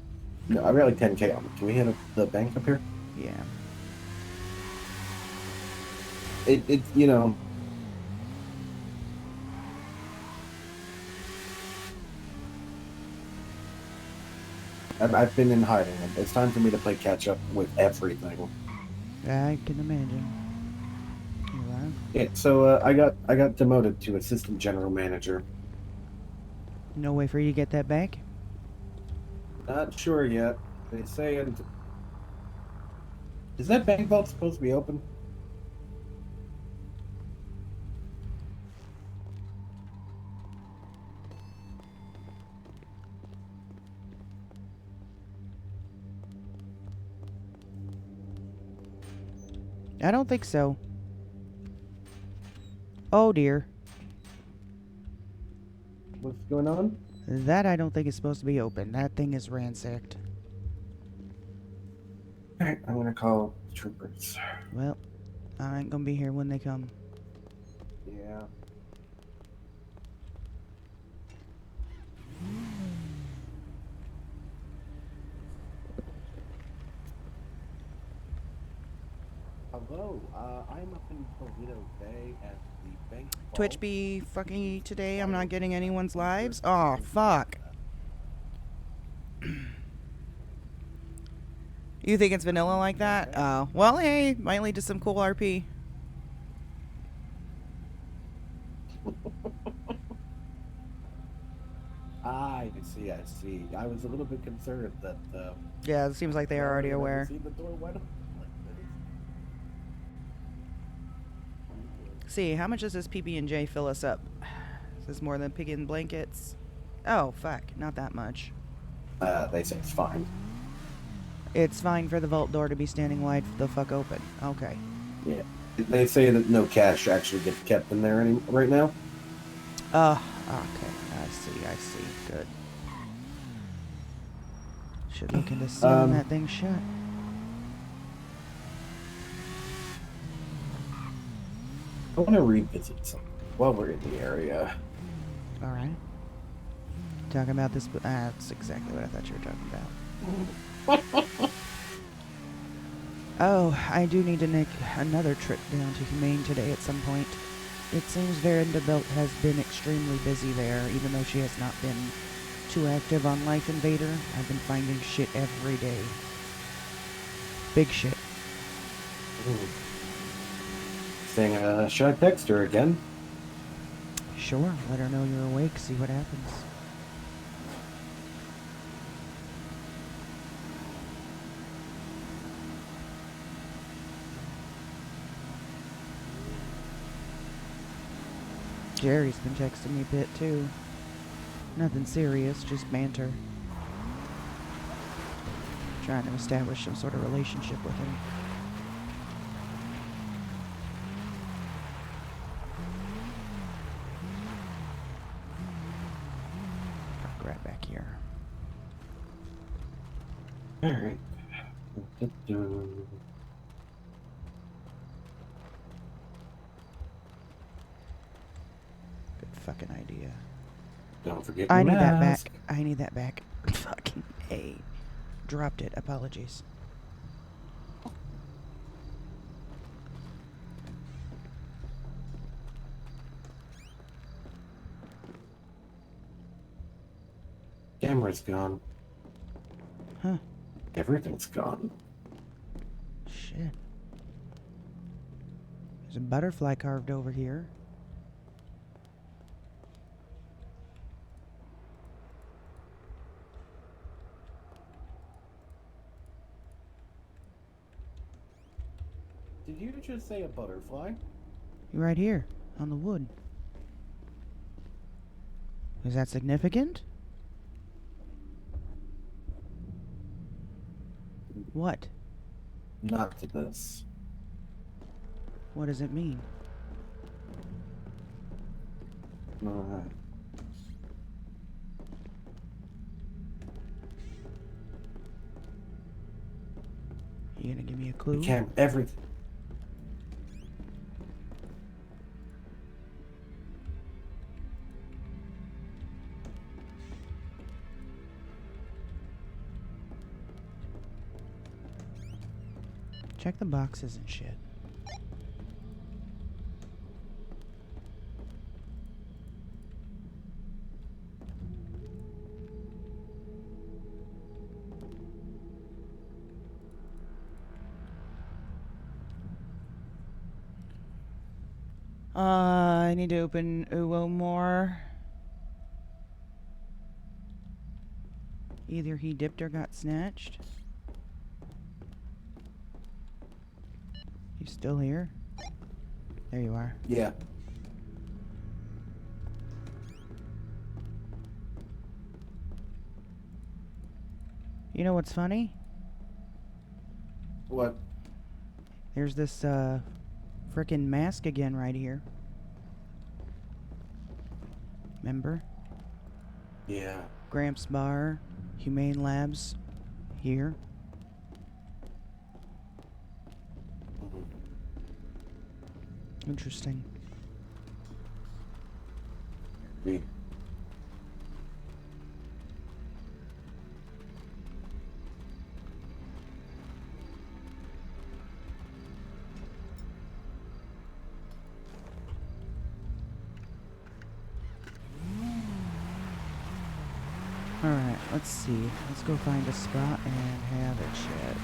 No, I've got like 10K on me. Can we hit the bank up here? Yeah. It you know. I've been in hiding. It's time for me to play catch up with everything. I can imagine. You are? Yeah, so I got demoted to assistant general manager. No way for you to get that back? Not sure yet. They say is that bank vault supposed to be open? I don't think so. Oh dear. What's going on? That I don't think is supposed to be open. That thing is ransacked. Alright, I'm gonna call the troopers. Well, I ain't gonna be here when they come. Yeah. Hello, I'm up in Toledo Bay at the bank. Twitch be fucking today. I'm not getting anyone's lives. Oh fuck. You think it's vanilla like that? Oh, well, hey, might lead to some cool RP. I see. I was a little bit concerned that. Yeah, it seems like they are already aware. See the door went open like this. See, how much does this PB&J fill us up? Is this more than pig in blankets? Oh, fuck, not that much. They say it's fine. It's fine for the vault door to be standing wide the fuck open. Okay. Yeah. They say that no cash actually gets kept in there right now. Okay. I see. Good. Should look into sealing that thing shut. I want to revisit something while we're in the area. Alright. Talking about this, that's exactly what I thought you were talking about. Oh, I do need to make another trip down to Humane today at some point. It seems Vanderbilt has been extremely busy there, even though she has not been too active on Life Invader. I've been finding shit every day. Big shit. Should I text her again? Sure, let her know you're awake, see what happens. Jerry's been texting me a bit too. Nothing serious, just banter. Trying to establish some sort of relationship with him. I'll grab back here. Alright. Good fucking idea. Don't forget I your need that mask. back. I need that back. Fucking A. Dropped it. Apologies. Camera's gone. Huh. Everything's gone. Shit. There's a butterfly carved over here. Did you just say a butterfly? Right here, on the wood. Is that significant? What? Not to this. What does it mean? Alright. You gonna give me a clue? Everything. Check the boxes and shit. I need to open Uwo more. Either he dipped or got snatched. You still here? There you are. Yeah. You know what's funny? What? There's this frickin' mask again right here. Remember? Yeah. Gramps Bar, Humane Labs, here. Interesting. Me. Alright, let's see. Let's go find a spot and have a chat.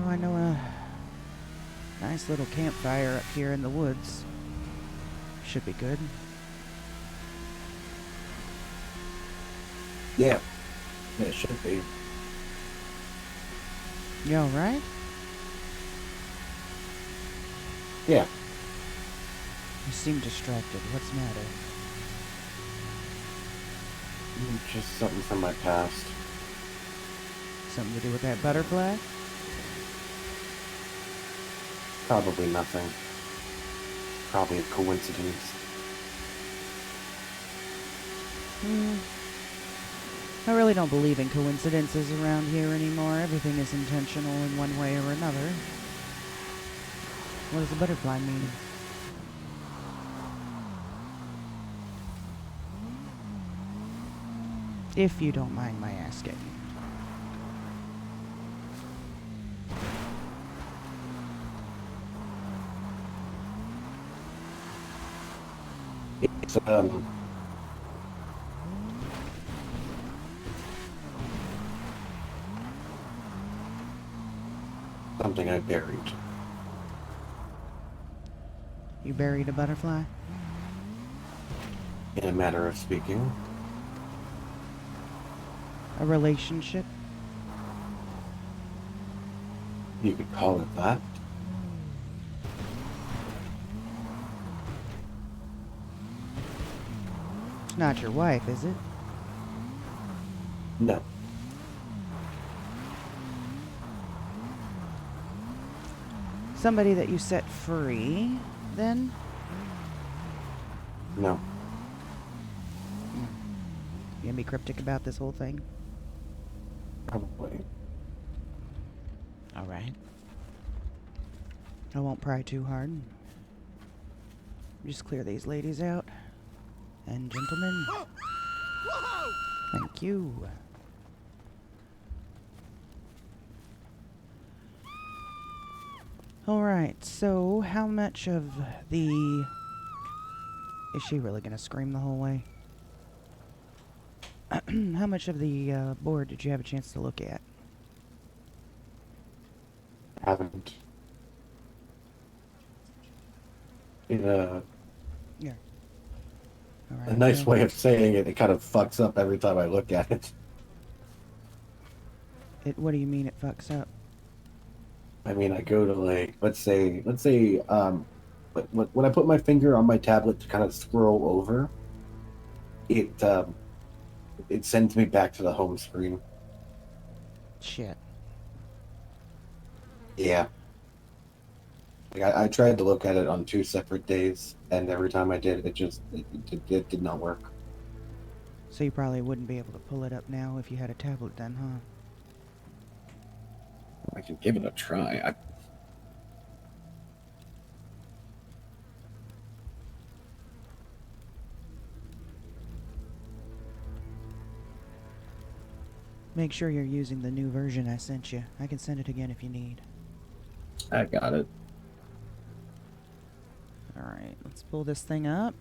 I know a nice little campfire up here in the woods. Should be good. Yeah. Yeah, it should be. You alright? Yeah. You seem distracted. What's the matter? Just something from my past. Something to do with that butterfly? Probably nothing. Probably a coincidence. I really don't believe in coincidences around here anymore. Everything is intentional in one way or another. What does the butterfly mean? If you don't mind my asking. It's, something I buried. You buried a butterfly? In a matter of speaking. A relationship? You could call it that. It's not your wife, is it? No. Somebody that you set free, then? No. You gonna be cryptic about this whole thing? Probably. Alright. I won't pry too hard. Just clear these ladies out. And gentlemen. Thank you. Alright, so how much of the Is she really gonna scream the whole way? How much of the board did you have a chance to look at? Haven't. Yeah. All A right. nice well, way of saying it. It kind of fucks up every time I look at it. What do you mean it fucks up? I mean, I go to like, let's say, when I put my finger on my tablet to kind of scroll over, it sends me back to the home screen. Shit. Yeah. Like I tried to look at it on 2 separate days, and every time I did, it did not work. So you probably wouldn't be able to pull it up now if you had a tablet then, huh? I can give it a try. Make sure you're using the new version I sent you. I can send it again if you need. I got it. Alright, let's pull this thing up.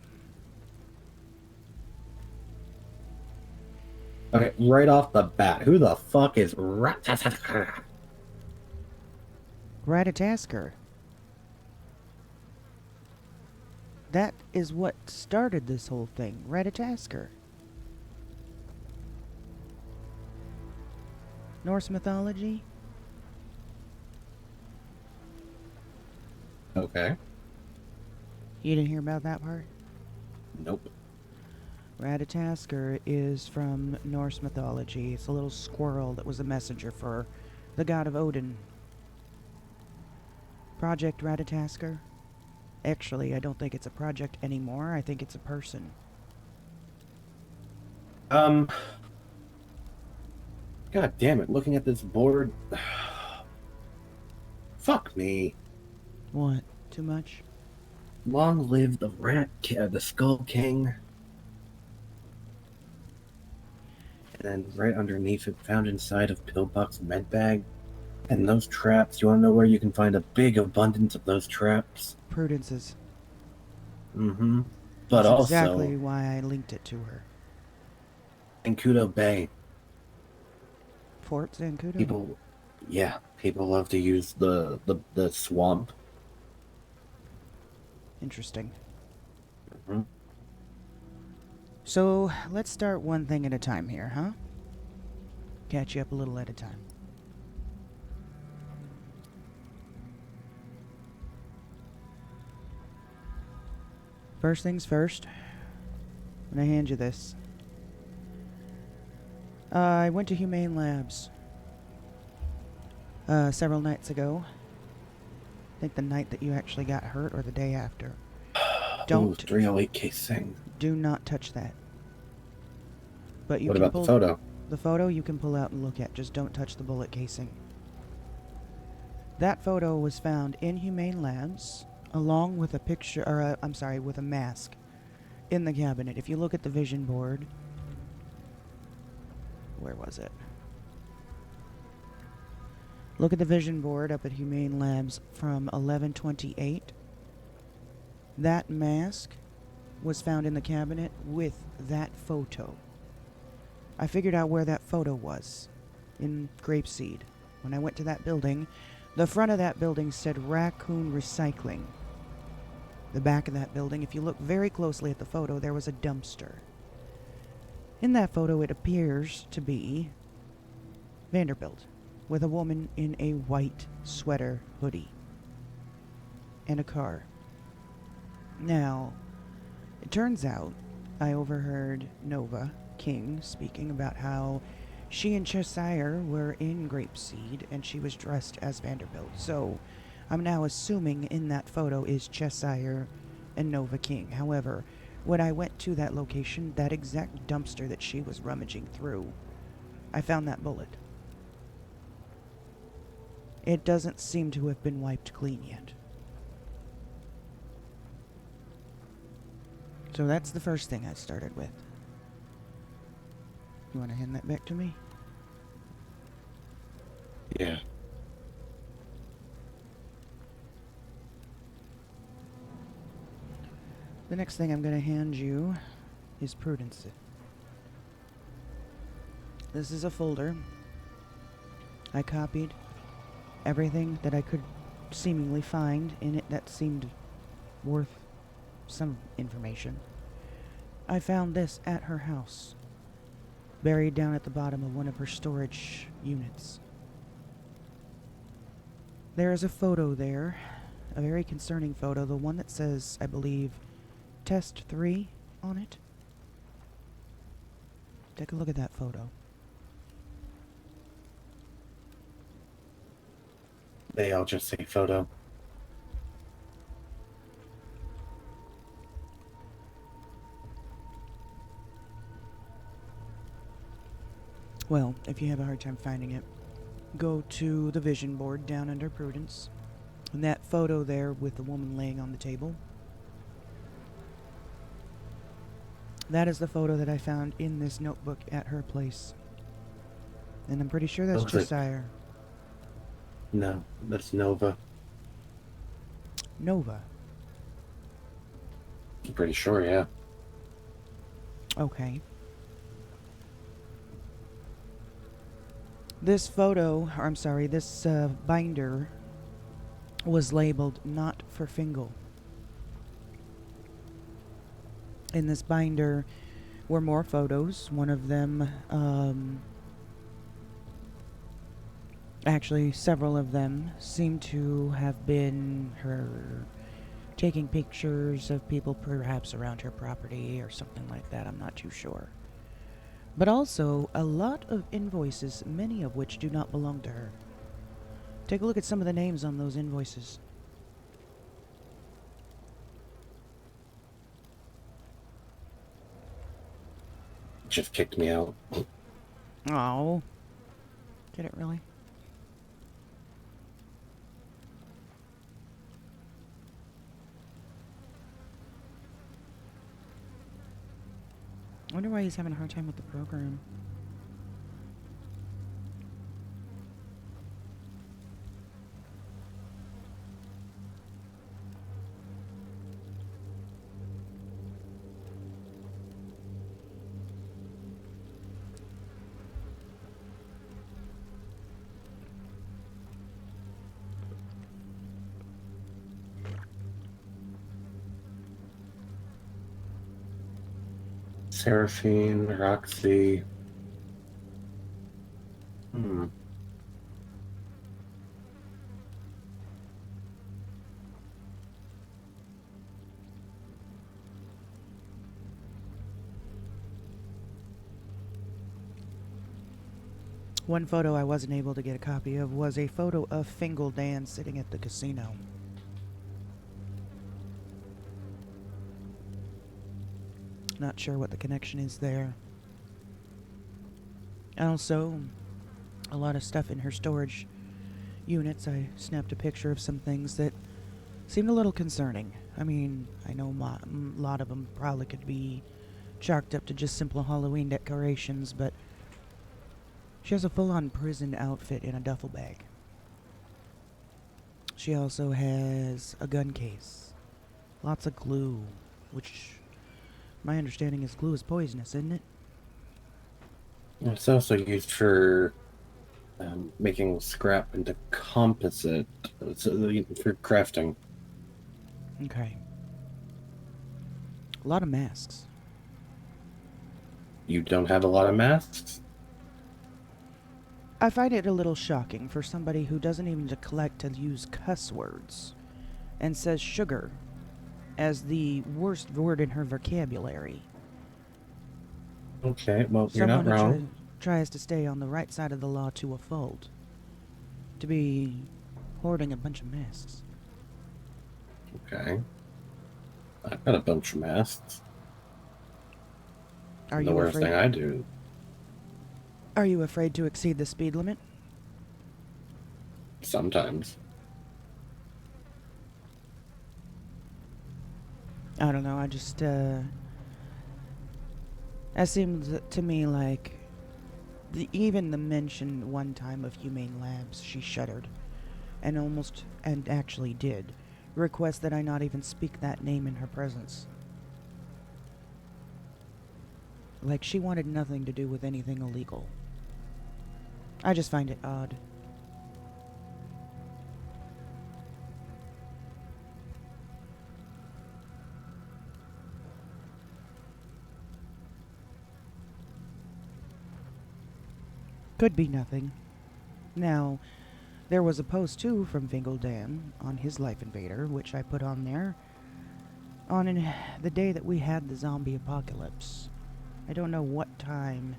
Okay, right off the bat, who the fuck is Ratatasker. That is what started this whole thing. Ratatasker. Norse mythology? Okay. You didn't hear about that part? Nope. Ratatasker is from Norse mythology. It's a little squirrel that was a messenger for the god of Odin. Project Ratatasker? Actually, I don't think it's a project anymore. I think it's a person. God damn it, looking at this board. Fuck me. What? Too much? Long live the the Skull King. And then right underneath it, found inside of Pillbuck's med bag. And those traps, you wanna know where you can find a big abundance of those traps? Prudence's. Mm-hmm. But That's also exactly why I linked it to her. Zancudo Bay. Fort Zancudo? People love to use the swamp. Interesting. Mm-hmm. So, let's start one thing at a time here, huh? Catch you up a little at a time. First things first, I'm gonna hand you this. I went to Humane Labs several nights ago. I think the night that you actually got hurt or the day after. Don't. Ooh, 308 casing. Do not touch that. But you What can about pull the photo? The photo you can pull out and look at. Just don't touch the bullet casing. That photo was found in Humane Labs, along with a picture, or with a mask in the cabinet. If you look at the vision board, where was it? Look at the vision board up at Humane Labs from 11/28. That mask was found in the cabinet with that photo. I figured out where that photo was, in Grapeseed. When I went to that building, the front of that building said Raccoon Recycling. The back of that building, if you look very closely at the photo, there was a dumpster. In that photo, it appears to be Vanderbilt, with a woman in a white sweater hoodie and a car. Now, it turns out I overheard Nova King speaking about how she and Cheshire were in Grapeseed and she was dressed as Vanderbilt. So I'm now assuming in that photo is Cheshire and Nova King. However, when I went to that location, that exact dumpster that she was rummaging through, I found that bullet. It doesn't seem to have been wiped clean yet. So that's the first thing I started with. You want to hand that back to me? Yeah. The next thing I'm going to hand you is Prudence. This is a folder. I copied everything that I could seemingly find in it that seemed worth some information. I found this at her house, buried down at the bottom of one of her storage units. There is a photo there, a very concerning photo, the one that says, I believe, Test 3 on it. Take a look at that photo. They all just say photo. Well, if you have a hard time finding it, go to the vision board down under Prudence. And that photo there with the woman laying on the table, that is the photo that I found in this notebook at her place. And I'm pretty sure that's Looks like- Josiah. No, that's Nova. Nova. I'm pretty sure, yeah. Okay. This photo, or I'm sorry, this binder was labeled not for Fingal. In this binder were more photos. One of them, actually several of them, seem to have been her taking pictures of people perhaps around her property or something like that. I'm not too sure. But also a lot of invoices, many of which do not belong to her. Take a look at some of the names on those invoices. Just kicked me out. Oh. Did it really? I wonder why he's having a hard time with the program. Seraphine, Roxy. One photo I wasn't able to get a copy of was a photo of Fingal Dan sitting at the casino. Not sure what the connection is there. Also, a lot of stuff in her storage units. I snapped a picture of some things that seemed a little concerning. I mean, I know a lot of them probably could be chalked up to just simple Halloween decorations, but she has a full-on prison outfit in a duffel bag. She also has a gun case. Lots of glue, which my understanding is glue is poisonous, isn't it? It's also used for making scrap into composite for crafting. Okay. A lot of masks. You don't have a lot of masks? I find it a little shocking for somebody who doesn't even collect to use cuss words and says sugar as the worst word in her vocabulary. Okay, well, you're Someone not who wrong. tries to stay on the right side of the law to a fault. To be hoarding a bunch of masks. Okay. I've got a bunch of masks. Are The you worst thing afraid? I do. Are you afraid to exceed the speed limit? Sometimes. I don't know, I just, that seems to me like even the mention one time of Humane Labs, she shuddered, and actually did, request that I not even speak that name in her presence. Like she wanted nothing to do with anything illegal. I just find it odd. Could be nothing. Now, there was a post too from Vingeldan on his Life Invader, which I put on there on the day that we had the zombie apocalypse. I don't know what time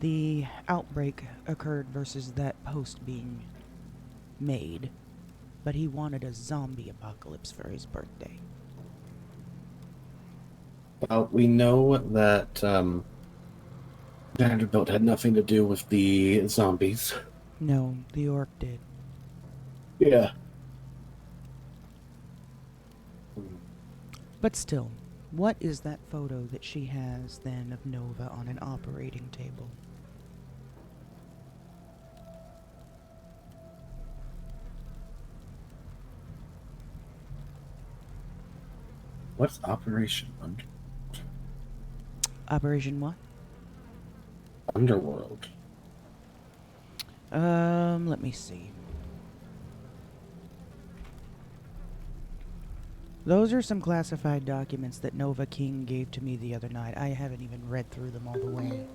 the outbreak occurred versus that post being made, but he wanted a zombie apocalypse for his birthday. Well, we know that Vanderbilt had nothing to do with the zombies. No, the orc did. Yeah. But still, what is that photo that she has then of Nova on an operating table? What's Operation Operation what? Underworld? Let me see. Those are some classified documents that Nova King gave to me the other night. I haven't even read through them all the way.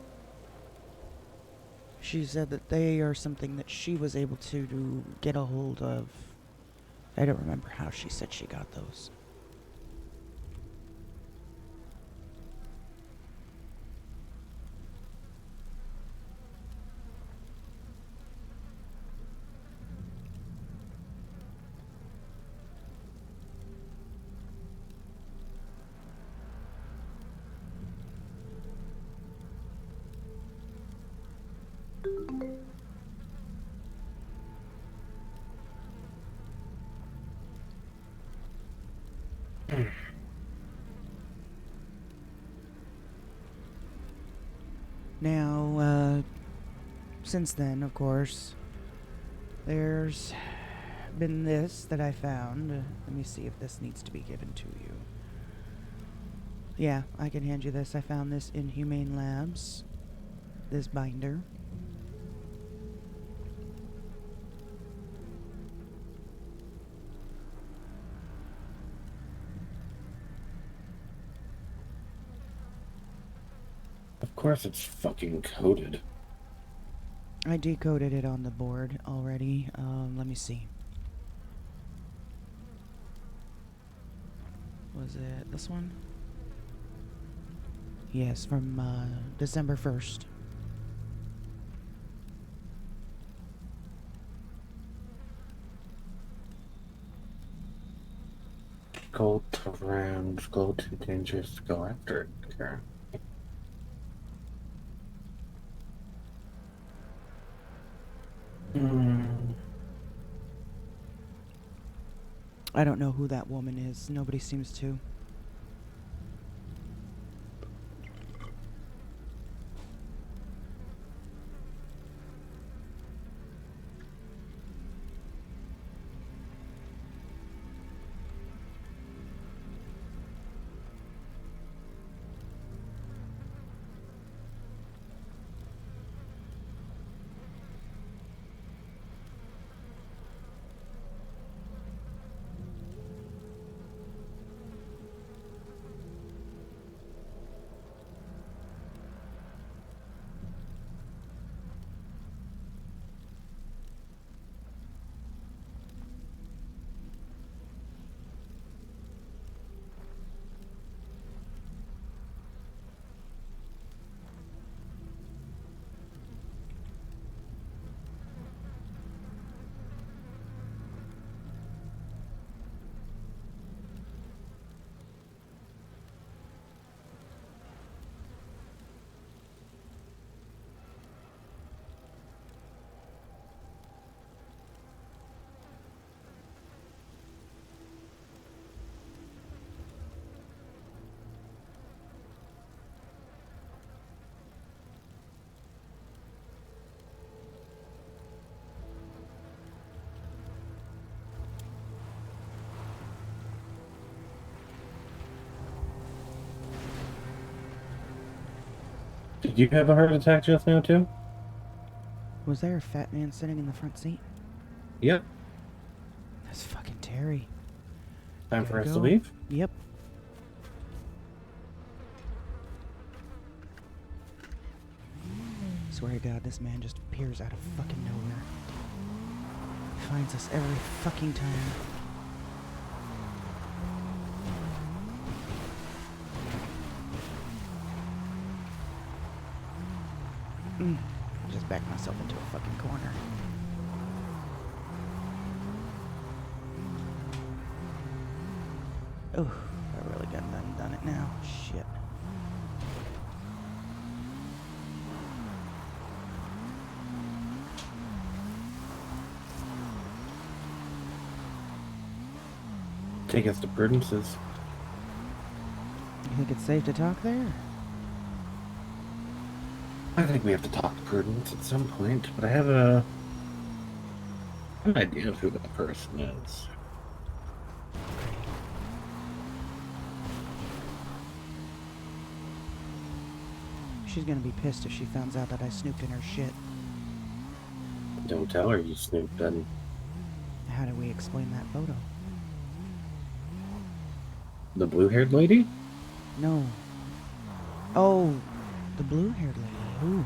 She said that they are something that she was able to get a hold of. I don't remember how she said she got those. Now, since then, of course, there's been this that I found. Let me see if this needs to be given to you. Yeah, I can hand you this. I found this in Humane Labs. This binder. Of course it's fucking coded. I decoded it on the board already. Let me see. Was it this one? Yes, from December 1st. Go around, go too dangerous to go after it. Kara. I don't know who that woman is. Nobody seems to. Did you have a heart attack just now, too? Was there a fat man sitting in the front seat? Yep. That's fucking Terry. Time for Gotta us to go. leave? Yep. Swear to God, this man just appears out of fucking nowhere. Finds us every fucking time. Just backed myself into a fucking corner. Oh, I really got done it now. Shit. Take us to Prudence's. You think it's safe to talk there? I think we have to talk to Prudence at some point, but I have an idea of who that person is. She's gonna be pissed if she finds out that I snooped in her shit. Don't tell her you snooped in. How do we explain that photo? The blue-haired lady? No. Oh, the blue-haired lady. Ooh.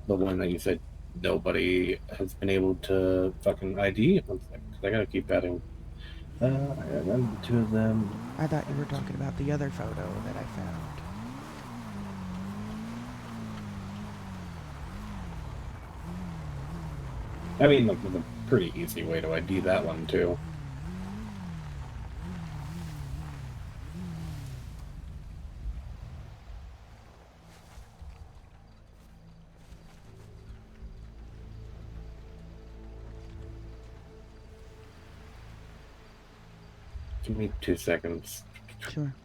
The one that you said nobody has been able to fucking ID? One second, 'cause I gotta keep adding. I remember the two of them. I thought you were talking about the other photo that I found. I mean, like, there's a pretty easy way to ID that one, too. Give me 2 seconds. Sure.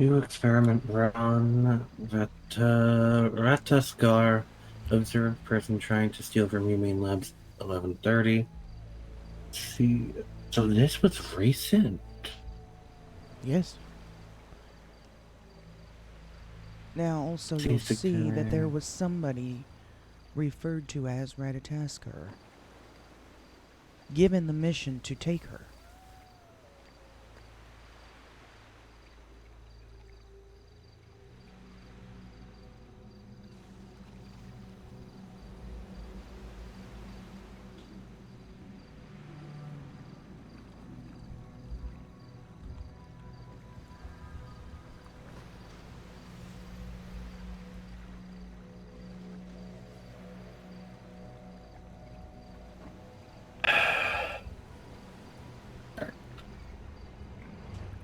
New experiment run. Rataskar. Observed person trying to steal from Humane Labs 11:30. See, so this was recent. Yes. Now, also, you'll see that there was somebody referred to as Ratatasker given the mission to take her.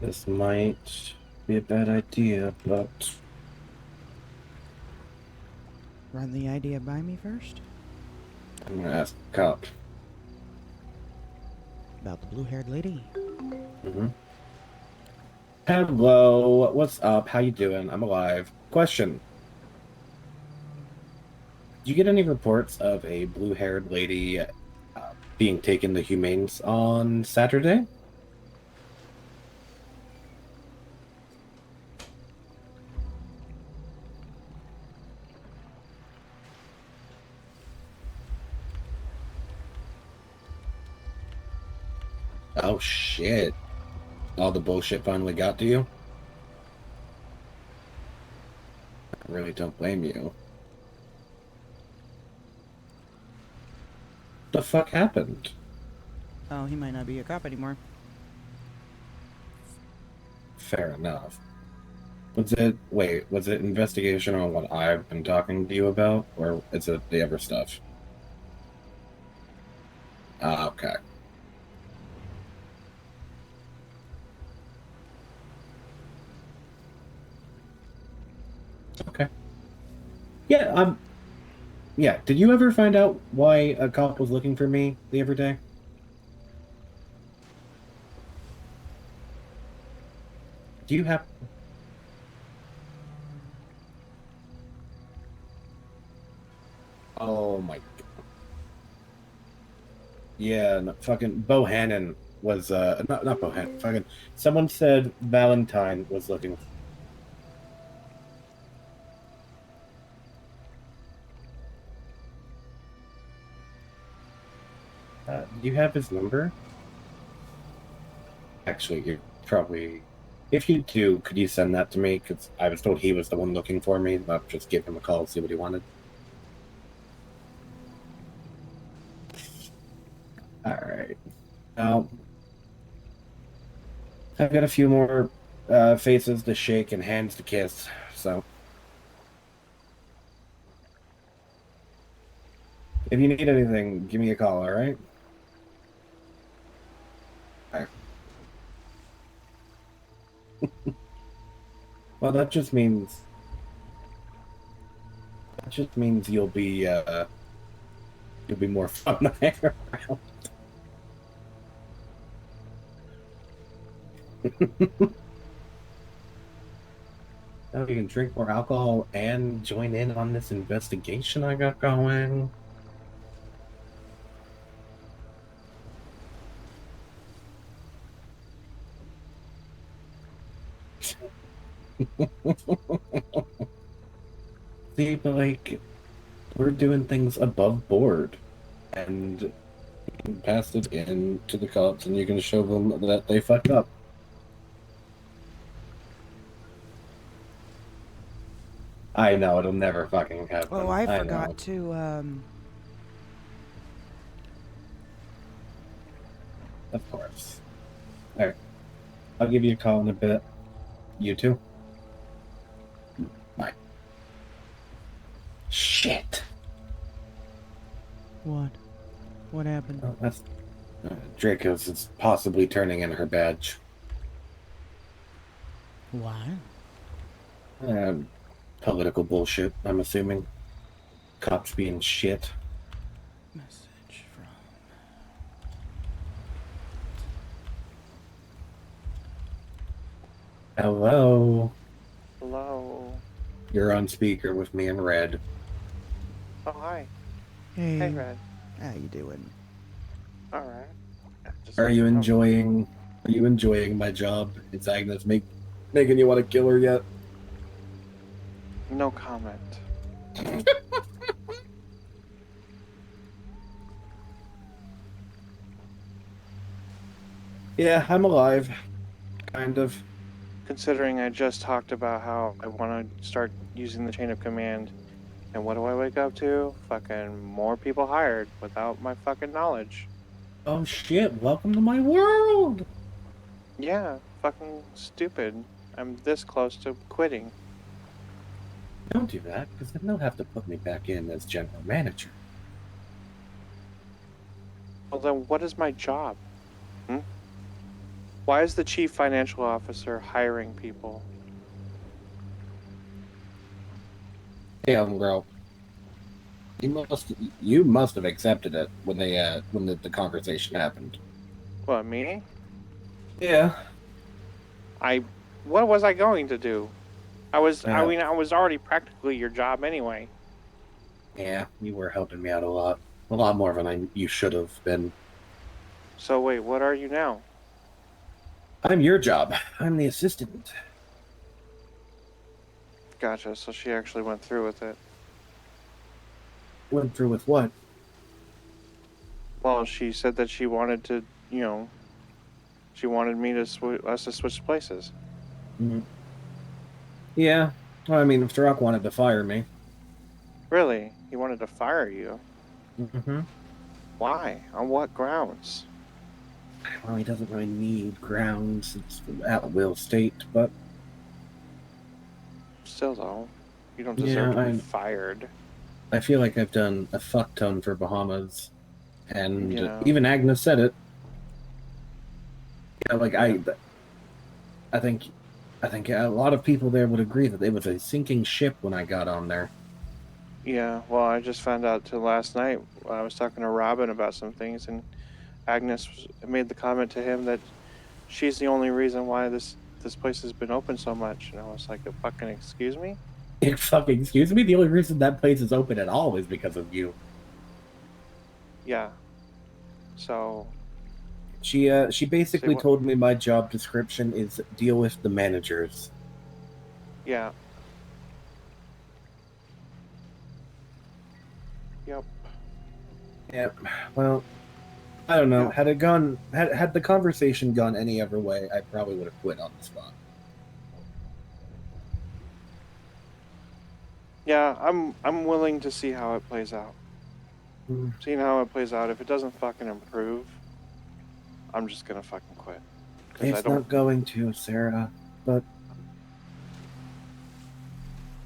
This might be a bad idea, but Run the idea by me first? I'm gonna ask the cop. About the blue-haired lady. Mm-hmm. Hello, what's up? How you doing? I'm alive. Question. Did you get any reports of a blue-haired lady being taken to Humanes on Saturday? Oh shit. All the bullshit finally got to you? I really don't blame you. The fuck happened? Oh, he might not be a cop anymore. Fair enough. Was it investigation on what I've been talking to you about? Or is it the other stuff? Ah, okay. Okay. Yeah, yeah, did you ever find out why a cop was looking for me the other day? Do you have... Oh my... Yeah, no, fucking Bohannon was, not Bohannon, fucking... Someone said Valentine was looking... Do you have his number? Actually, you probably... If you do, could you send that to me? Because I was told he was the one looking for me. I'll just give him a call, see what he wanted. Alright. I've got a few more faces to shake and hands to kiss, so... If you need anything, give me a call, alright? Alright. Well, that just means... That just means you'll be more fun to hang around. Now you can drink more alcohol and join in on this investigation I got going. See, but like, we're doing things above board, and you can pass it in to the cops, and you can show them that they fucked up. I know, it'll never fucking happen. Oh, I know. forgot to, Of course. Alright. I'll give you a call in a bit. You too? Bye. Shit. What? What happened? Oh, that's... Draco's is possibly turning in her badge. What? Political bullshit, I'm assuming. Cops being shit. Message from... Hello. Hello. You're on speaker with me and Red. Oh, hi. Hey. Hey, Red. How you doing? All right. Are you enjoying my job? Is Agnes making you want to kill her yet? No comment. Yeah, I'm alive. Kind of. Considering I just talked about how I want to start using the chain of command, and what do I wake up to? Fucking more people hired without my fucking knowledge. Oh shit, welcome to my world! Yeah, fucking stupid. I'm this close to quitting. Don't do that, because then they'll have to put me back in as general manager. Well, then what is my job? Why is the chief financial officer hiring people? Hey, homegirl. You must have accepted it when the conversation happened. What, me? Yeah. What was I going to do? I was already practically your job anyway. Yeah, you were helping me out a lot more than you should have been. So wait, what are you now? I'm your job. I'm the assistant. Gotcha, so she actually went through with it. Went through with what? Well, she said that she wanted to, She wanted me to us to switch places. Mm-hmm. Yeah. Well, I mean, if Turok wanted to fire me. Really? He wanted to fire you? Mm-hmm. Why? On what grounds? Well, he doesn't really need grounds. It's at will state, but Still though, you don't deserve to be fired. I feel like I've done a fuck ton for Bahamas, and Yeah. even Agnes said it. Yeah, like Yeah. I think a lot of people there would agree that it was a sinking ship when I got on there. Yeah, well, I just found out till last night. I was talking to Robin about some things, and Agnes made the comment to him that she's the only reason why this place has been open so much. And I was like, fucking excuse me? Fucking excuse me? The only reason that place is open at all is because of you. Yeah. So She basically told me my job description is deal with the managers. yeah. Yep. Yep. Well, I don't know. Yeah. Had the conversation gone any other way, I probably would have quit on the spot. Yeah, I'm willing to see how it plays out. Seeing how it plays out, if it doesn't fucking improve, I'm just gonna fucking quit. It's not going to, Sarah. But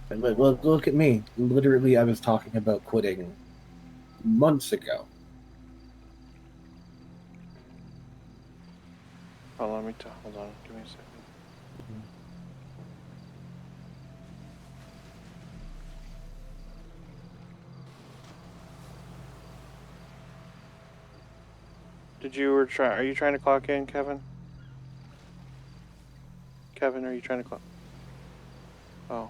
look at me. Literally, I was talking about quitting months ago. Oh, let me hold on. Give me a second. Are you trying to clock in, Kevin? Kevin, are you trying to clock? Oh.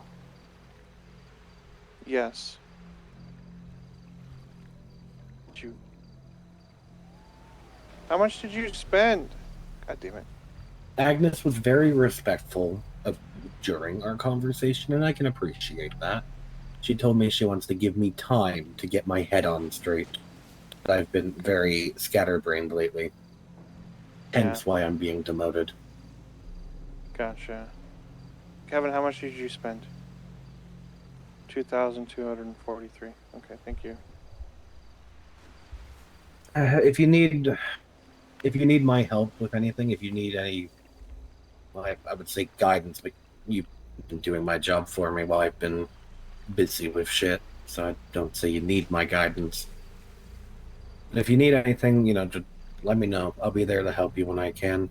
Yes. How much did you spend? God damn it. Agnes was very respectful during our conversation, and I can appreciate that. She told me she wants to give me time to get my head on straight. I've been very scatterbrained lately. Hence why I'm being demoted. Gotcha. Kevin, how much did you spend? 2,243. Okay, thank you. If you need my help with anything, if you need any, well, I would say guidance, but you've been doing my job for me while I've been busy with shit, so I don't say you need my guidance. But if you need anything, just let me know. I'll be there to help you when I can.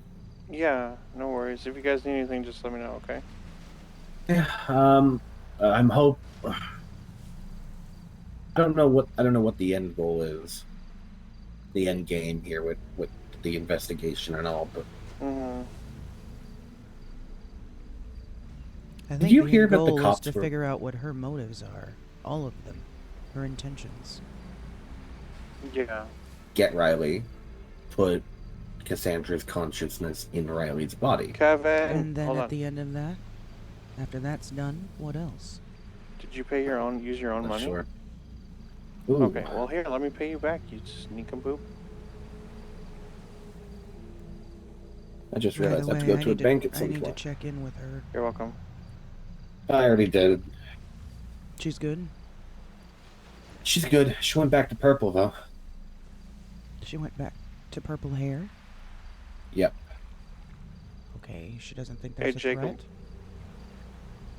Yeah, no worries. If you guys need anything, just let me know, okay? Yeah, I don't know what the end goal is. The end game here with the investigation and all, but I think did you the hear end about the goal cops is to were... figure out what her motives are. All of them. Her intentions. Yeah. Get Riley, put Cassandra's consciousness in Riley's body. Kevin, and then hold at on. the end of that, after that's done, what else? Did you pay use your own money? Sure. Ooh. Okay, well here, let me pay you back, you sneak-a-boop. I just By the realized I have to way, go to a bank at some I need to point. check in with her. You're welcome. I already did. She's good? She's good. She went back to purple, though. She went back to purple hair? Yep. Okay, she doesn't think there's a Jacob. threat?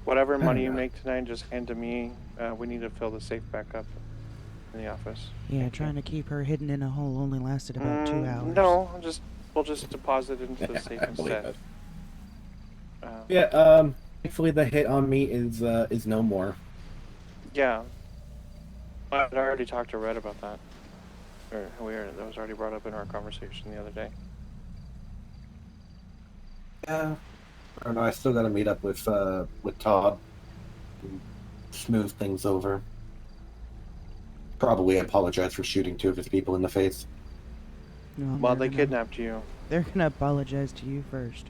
Whatever I don't money you know. make tonight, just hand to me. We need to fill the safe back up in the office. Yeah, trying to keep her hidden in a hole only lasted about 2 hours. No, we'll just deposit it into the safe I believe instead. it. Thankfully the hit on me is no more. Yeah. I already talked to Red about that. That was already brought up in our conversation the other day. Yeah. I don't know. I still got to meet up with Todd and smooth things over. Probably apologize for shooting 2 of his people in the face. No, Well, they kidnapped you. They're gonna apologize to you first.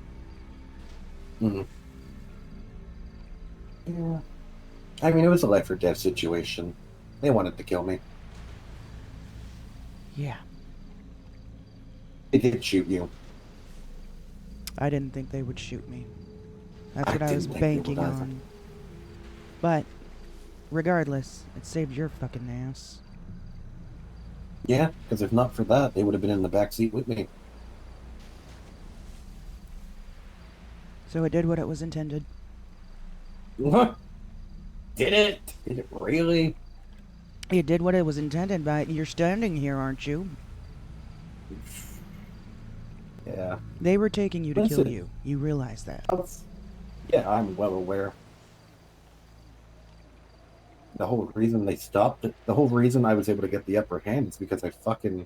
Mm-hmm. Yeah. I mean, it was a life or death situation. They wanted to kill me. Yeah. They did shoot you. I didn't think they would shoot me. That's I what I was didn't think they would banking either. on. But, regardless, it saved your fucking ass. Yeah, because if not for that, they would have been in the back seat with me. So it did what it was intended. What? Did it? Did it really? It did what it was intended by. You're standing here, aren't you? Yeah. They were taking you to kill Listen. you. You realize that. Yeah, I'm well aware. The whole reason they stopped it, the whole reason I was able to get the upper hand is because I fucking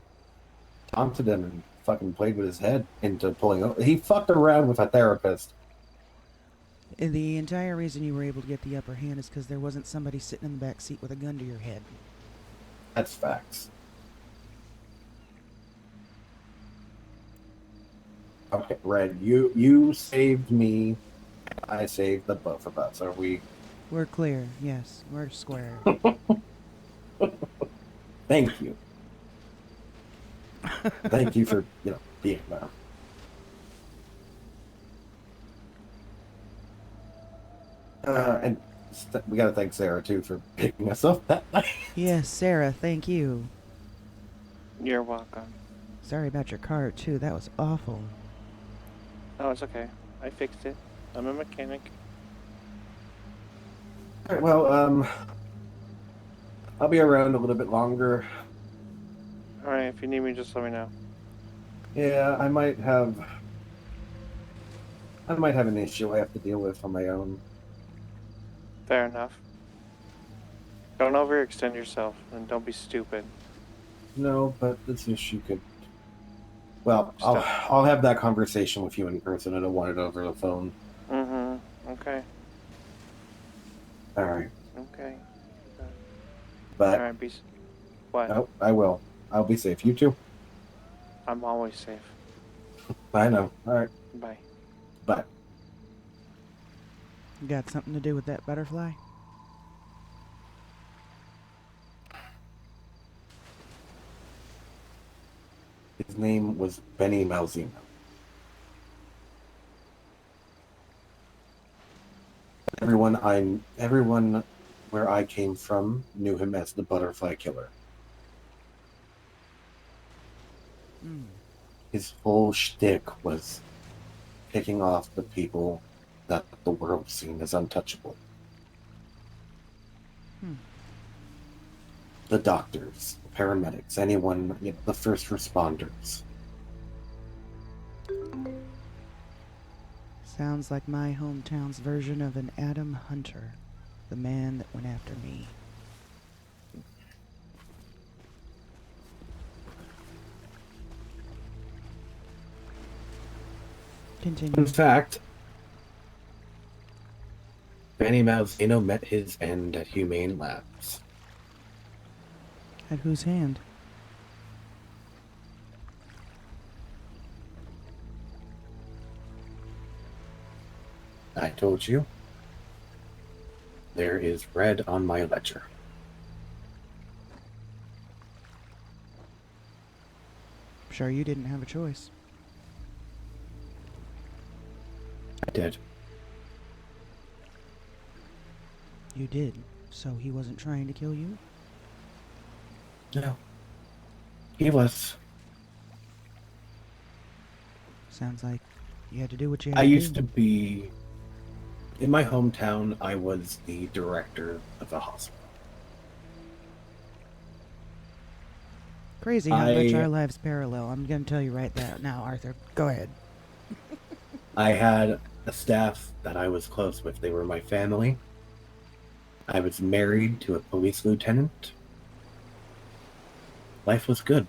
taunted him and fucking played with his head into pulling over. He fucked around with a therapist. The entire reason you were able to get the upper hand is because there wasn't somebody sitting in the back seat with a gun to your head. That's facts. Okay, Red, you saved me. I saved the both of us. Are we? We're clear. Yes, we're square. Thank you. Thank you for being there. And we gotta thank Sarah too for picking us up that night. Yes, Sarah, thank you. You're welcome. Sorry about your car, too. That was awful. Oh, it's okay. I fixed it. I'm a mechanic. All right, well, I'll be around a little bit longer. Alright, if you need me, just let me know. Yeah, I might have an issue I have to deal with on my own. Fair enough. Don't overextend yourself, and don't be stupid. No, but this issue could. Well, I'll have that conversation with you in person. I don't want it over the phone. Mm-hmm. Okay. All right. Okay. But Alright, what? no, I will. I'll be safe. You too. I'm always safe. I know. All right. Bye. Bye. Got something to do with that butterfly? His name was Benny Malzino. Everyone where I came from knew him as the Butterfly Killer. His whole shtick was picking off the people that the world seen as untouchable. The doctors, the paramedics, anyone, the first responders. Sounds like my hometown's version of an Adam Hunter, the man that went after me. Continue. In fact, Benny Malzino met his end at Humane Labs. At whose hand? I told you. There is red on my ledger. I'm sure you didn't have a choice. I did. You did. So he wasn't trying to kill you? No. He was. Sounds like you had to do what you had I to used do. to be... In my hometown, I was the director of the hospital. Crazy how much our lives parallel. I'm going to tell you right now, Arthur. Go ahead. I had a staff that I was close with. They were my family. I was married to a police lieutenant. Life was good.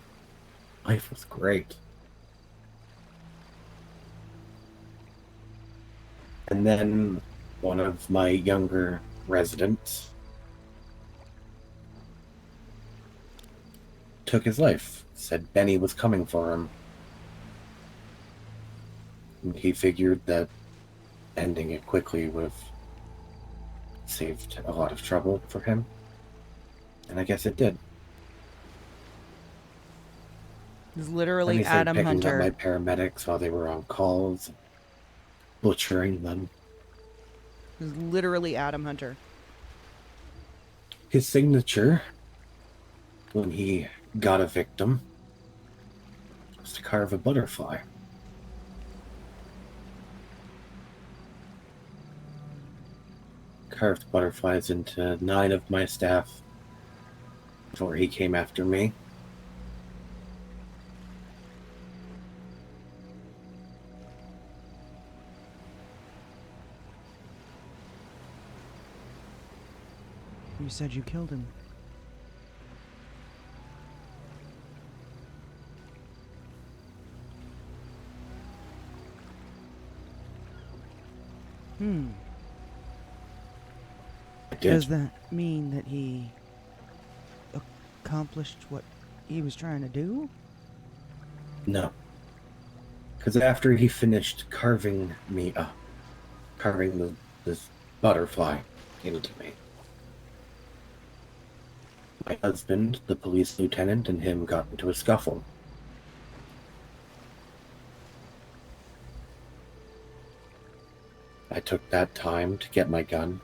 Life was great. And then one of my younger residents took his life. Said Benny was coming for him. And he figured that ending it quickly would have saved a lot of trouble for him. And I guess it did. It's And literally he started Adam picking Hunter. up my paramedics while they were on calls. butchering them. It was literally Adam Hunter. His signature, when he got a victim, was to carve a butterfly. Carved butterflies into 9 of my staff before he came after me. You said you killed him. I did. Does that mean that he accomplished what he was trying to do? No. Because after he finished carving me up, carving this butterfly into me, my husband, the police lieutenant, and him got into a scuffle. I took that time to get my gun,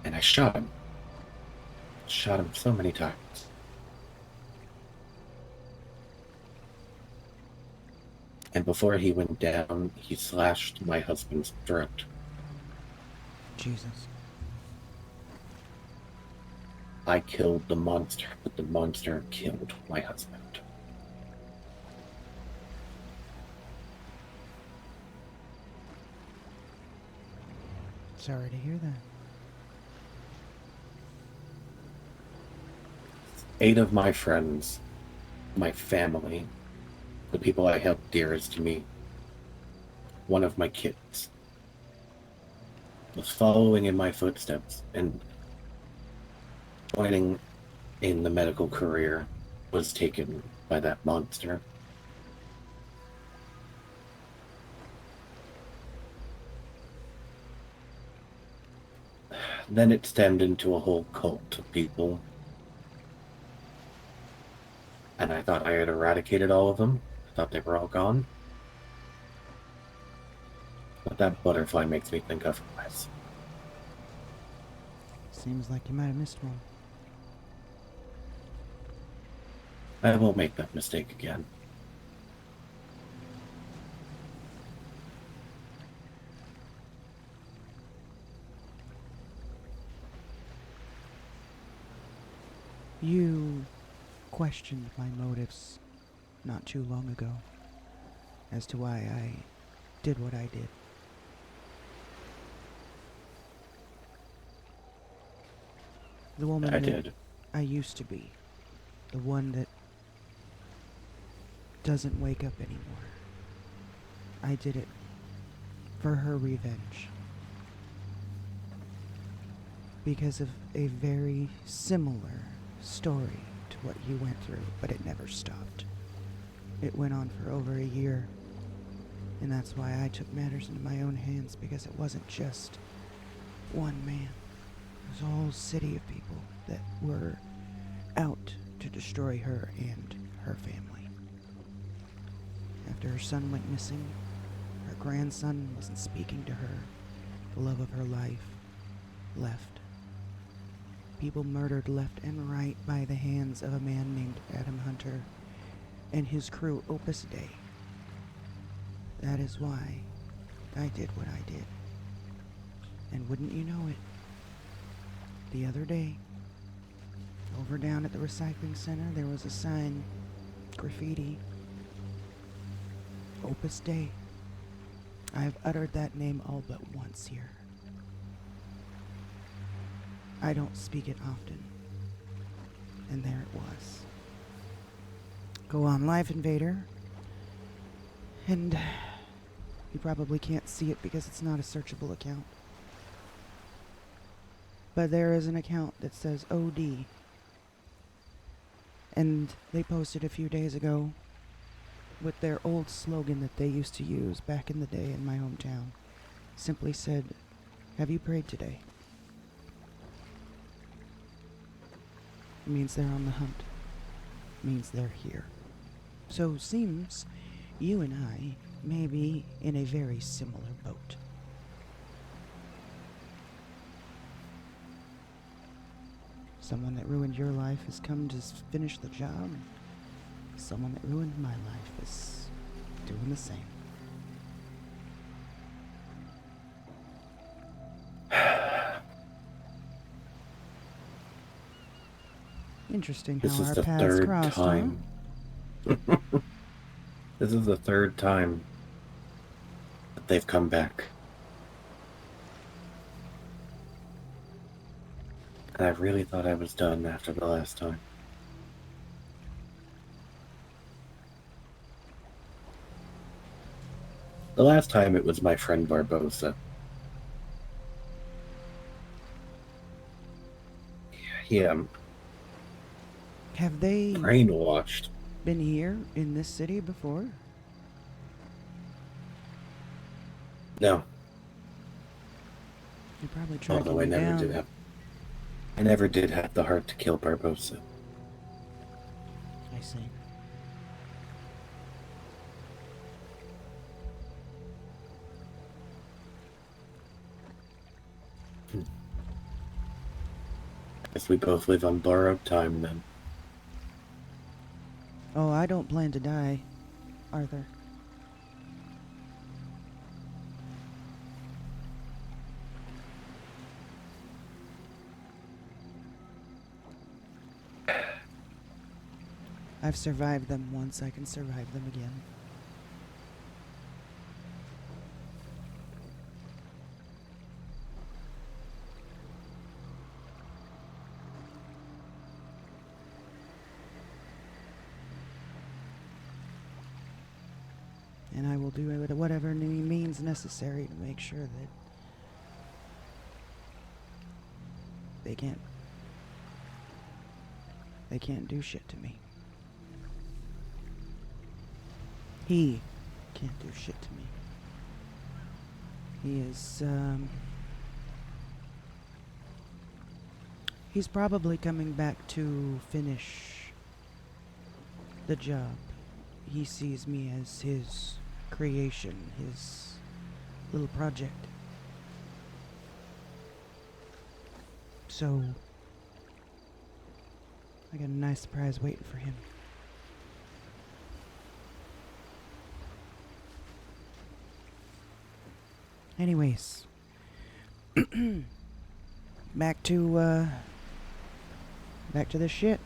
and I shot him. Shot him so many times. And before he went down, he slashed my husband's throat. Jesus. I killed the monster, but the monster killed my husband. Sorry to hear that. 8 of my friends, my family, the people I held dearest to me, one of my kids, was following in my footsteps and joining in the medical career, was taken by that monster. Then it stemmed into a whole cult of people. And I thought I had eradicated all of them. I thought they were all gone. But that butterfly makes me think otherwise. Seems like you might have missed one. I won't make that mistake again. You questioned my motives not too long ago as to why I did what I did. The woman I that did. I used to be. The one that doesn't wake up anymore. I did it for her revenge. Because of a very similar story to what you went through, but it never stopped. It went on for over a year, and that's why I took matters into my own hands, because it wasn't just one man. It was a whole city of people that were out to destroy her and her family. After her son went missing, her grandson wasn't speaking to her, the love of her life left. People murdered left and right by the hands of a man named Adam Hunter and his crew Opus Dei. That is why I did what I did. And wouldn't you know it, the other day, over down at the recycling center, there was a sign, graffiti, Opus Dei. I've uttered that name all but once here. I don't speak it often. And there it was. Go on Life Invader. And you probably can't see it because it's not a searchable account. But there is an account that says OD. And they posted a few days ago with their old slogan that they used to use back in the day in my hometown. Simply said, "Have you prayed today?" It means they're on the hunt. It means they're here. So seems you and I may be in a very similar boat. Someone that ruined your life has come to finish the job. Someone that ruined my life is doing the same. Interesting This how is our the paths third crossed, time. This is the third time that they've come back. And I really thought I was done after the last time. The last time it was my friend Barbosa. He Have they brainwashed. been here in this city before? No, You're probably tracking although I me never down. did have. I never did have the heart to kill Barbosa. I see. Guess we both live on borrowed time then. Oh, I don't plan to die, Arthur. I've survived them once, I can survive them again. And I will do whatever means necessary to make sure that they can't do shit to me. He can't do shit to me. He is, he's probably coming back to finish the job. He sees me as his creation, his little project. So, I got a nice surprise waiting for him. Anyways, back to this shit.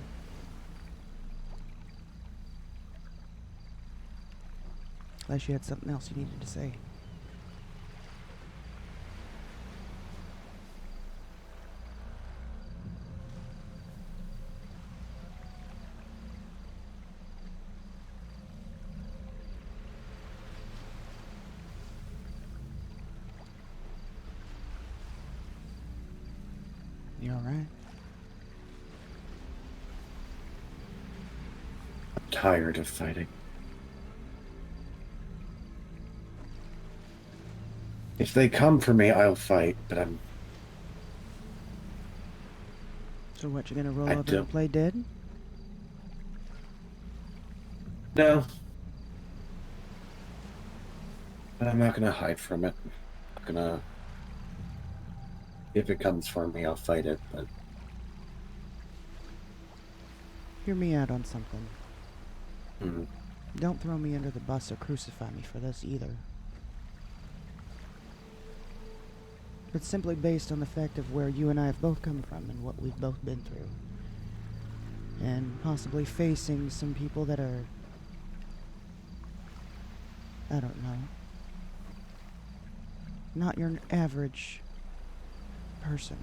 Unless you had something else you needed to say. You alright? I'm tired of fighting. If they come for me, I'll fight, but I'm... So what, you gonna roll I up don't- and play dead? No. But I'm not gonna hide from it. I'm gonna... If it comes for me, I'll fight it, but... Hear me out on something. Mm, Don't throw me under the bus or crucify me for this either. It's simply based on the fact of where you and I have both come from and what we've both been through. And possibly facing some people that are... I don't know. Not your average person.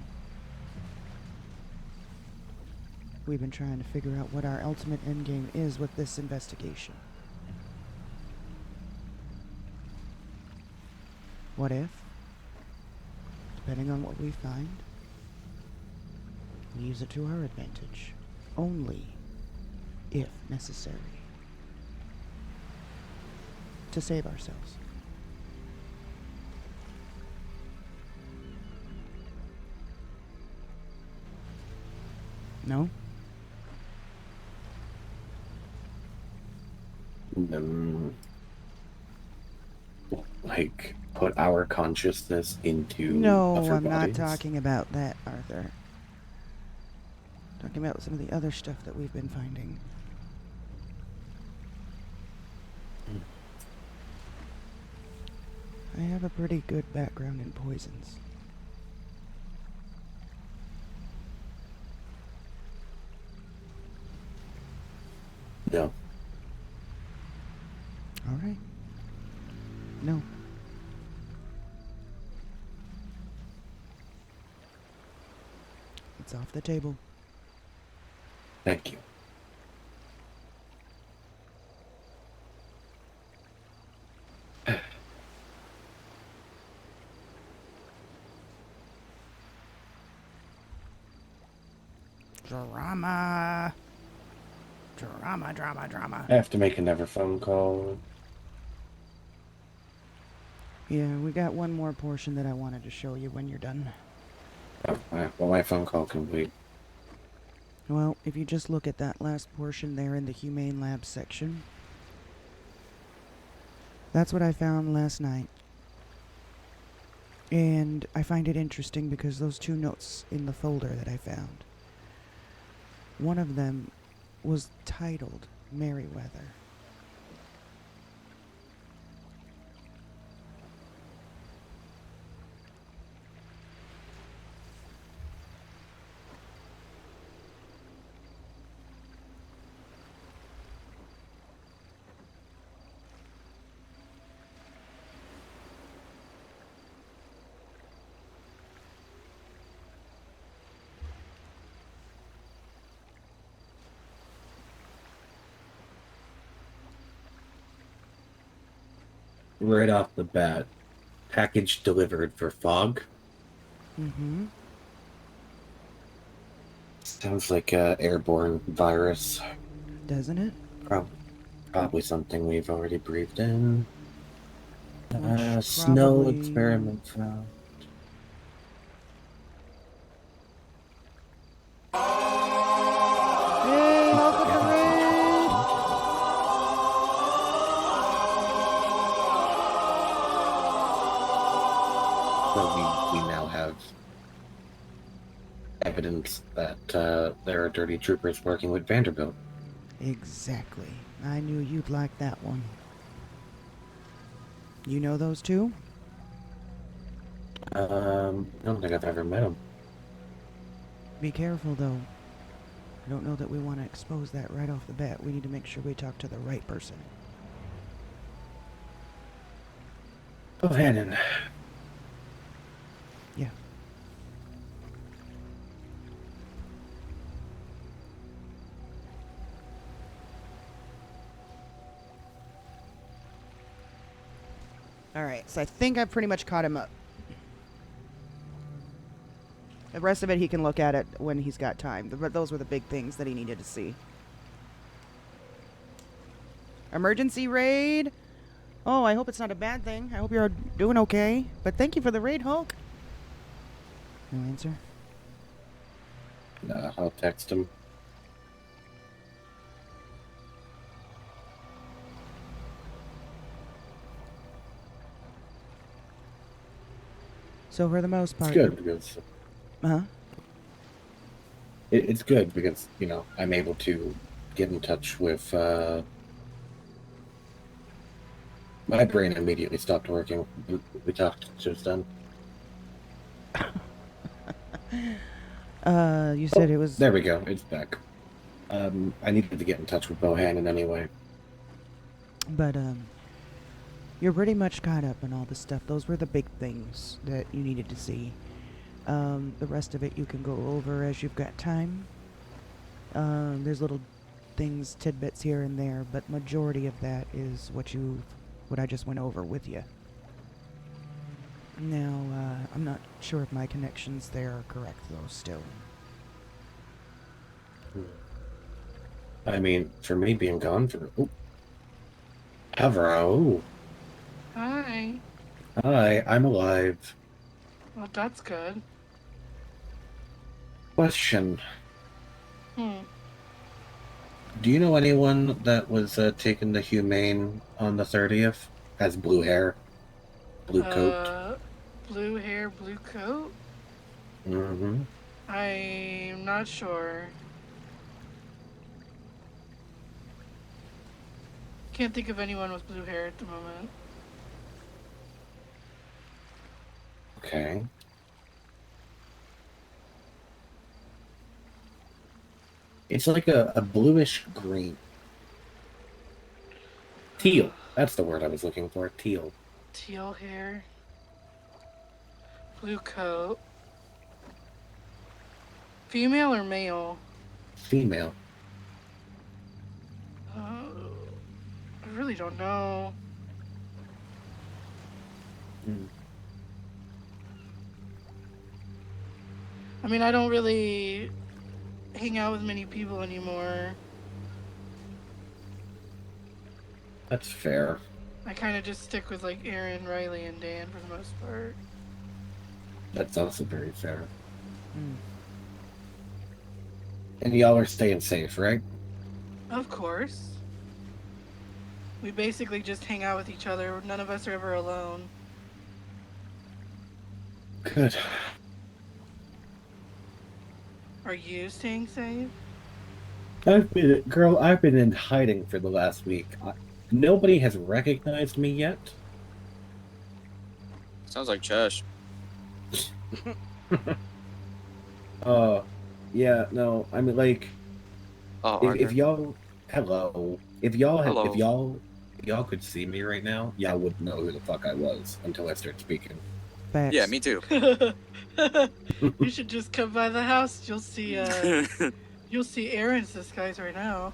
We've been trying to figure out what our ultimate endgame is with this investigation. What if, depending on what we find, we use it to our advantage, only if necessary, to save ourselves? No? like put our consciousness into No, other I'm not bodies? talking about that, Arthur. Talking about some of the other stuff that we've been finding. I have a pretty good background in poisons. No. All right. No. It's off the table. Thank you. Drama. Drama, drama, drama. I have to make another phone call. Yeah, we got one more portion that I wanted to show you when you're done. Oh, my phone call can wait. Well, if you just look at that last portion there in the Humane Lab section, that's what I found last night. And I find it interesting because those two notes in the folder that I found, one of them was titled Merriweather. Right off the bat, package delivered for fog. Mm-hmm. Sounds like a airborne virus. Doesn't it? Probably something we've already breathed in. Which Snow probably- experiment found. Hey, welcome to Raid! So we now have evidence that there are dirty troopers working with Vanderbilt. Exactly. I knew you'd like that one. You know those two? I don't think I've ever met them. Be careful, though. I don't know that we want to expose that right off the bat. We need to make sure we talk to the right person. Oh, Hannon. Yeah. Alright, so I think I pretty much caught him up. The rest of it he can look at it when he's got time. But those were the big things that he needed to see. Emergency raid? Oh, I hope it's not a bad thing. I hope you're doing okay. But thank you for the raid, Hulk. No answer? I'll text him. So for the most It's part... good because Huh? it's good because, you know, I'm able to get in touch with my brain immediately stopped working. We talked, so it's done. You said it was... There we go, it's back. I needed to get in touch with Bohannon anyway. But, you're pretty much caught up on all the stuff. Those were the big things that you needed to see. The rest of it you can go over as you've got time. There's little things, tidbits here and there, but majority of that is what I just went over with you. Now, I'm not sure if my connections there are correct, though, still. I mean, for me being gone for... Oh. Havro. Hi. Hi, I'm alive. Well, that's good. Question. Hmm. Do you know anyone that was taken to Humane on the 30th? Has blue hair? Blue coat. Blue hair, blue coat? Mm-hmm. I'm not sure. Can't think of anyone with blue hair at the moment. Okay. It's like a bluish green. Teal. That's the word I was looking for. Teal. Teal hair. Blue coat. Female or male? Female. I really don't know. Mm. I mean, I don't really hang out with many people anymore. That's fair. I kind of just stick with like Aaron, Riley, and Dan for the most part. That's also very fair. Mm. And y'all are staying safe, right? Of course. We basically just hang out with each other. None of us are ever alone. Good. Are you staying safe? I've been in hiding for the last week. Nobody has recognized me yet. Sounds like Chesh. Yeah, no, I mean, like, if y'all, hello, if y'all could see me right now, y'all wouldn't know who the fuck I was until I start speaking. Facts. Yeah, me too. You should just come by the house. You'll see. You'll see Aaron's disguise right now.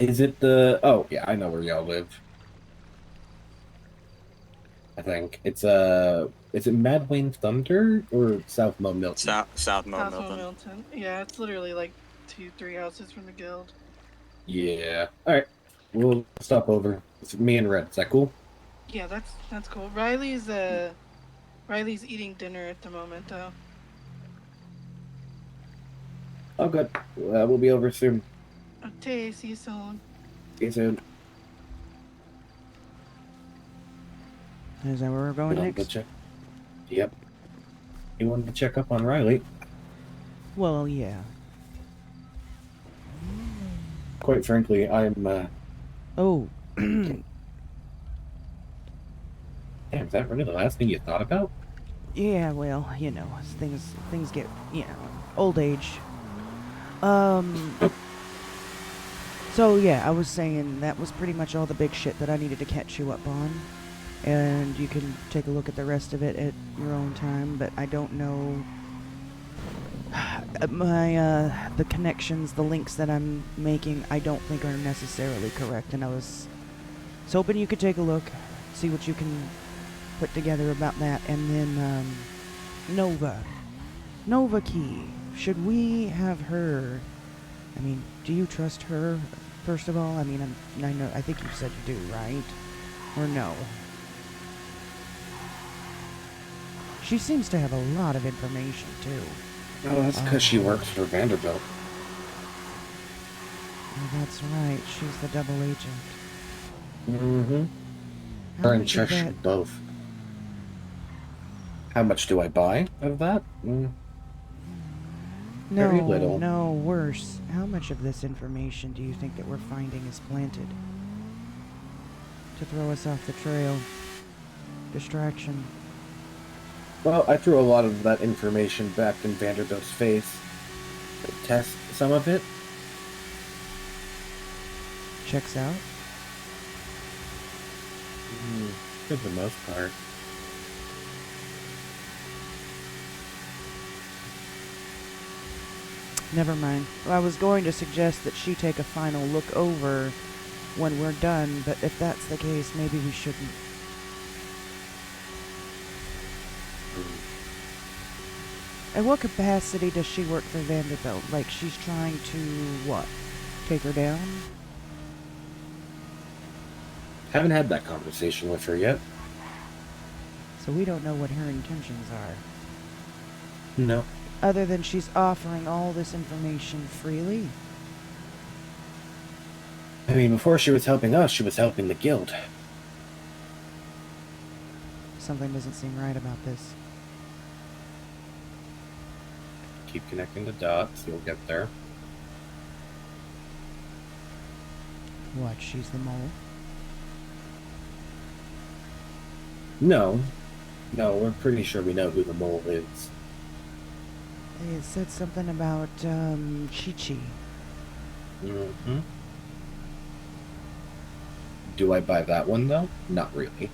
Is it the? Oh yeah, I know where y'all live. I think it's is it Mad Wayne Thunder or South Mo Milton? South Mo South Milton. Milton. Yeah, it's literally like 2-3 houses from the guild. Yeah. All right, we'll stop over. It's me and Red. Is that cool? Yeah, that's cool. Riley's eating dinner at the moment though. Oh, good. We'll be over soon. Okay, see you soon. See you soon. Is that where we're going next? Yep. You wanted to check up on Riley? Well, yeah. Quite frankly, I'm. Oh. Damn, is that really the last thing you thought about? Yeah, well, you know, things get, you know, old age. So yeah, I was saying that was pretty much all the big shit that I needed to catch you up on. And you can take a look at the rest of it at your own time, but I don't know the connections, the links that I'm making, I don't think are necessarily correct, and I was hoping you could take a look, see what you can put together about that, and then Nova Key. Should we have her? I mean, do you trust her? First of all, I mean, I think you said you do, right? Or no? She seems to have a lot of information too. Oh, that's because she works for Vanderbilt. Oh, that's right. She's the double agent. Mm-hmm. How Her and much of Chesh that- both. How much do I buy of that? Very little. No, worse. How much of this information do you think that we're finding is planted? To throw us off the trail. Distraction. Well, I threw a lot of that information back in Vanderbilt's face. To test some of it. Checks out? For the most part. Never mind. Well, I was going to suggest that she take a final look over when we're done, but if that's the case, maybe we shouldn't. At what capacity does she work for Vanderbilt? Like, she's trying to, what? Take her down? Haven't had that conversation with her yet. So we don't know what her intentions are. No. Other than she's offering all this information freely. I mean, before she was helping us, she was helping the guild. Something doesn't seem right about this. Keep connecting the dots. You'll get there. What, she's the mole? No. No, we're pretty sure we know who the mole is. It said something about, Chi-Chi. Mm-hmm. Do I buy that one, though? Not really.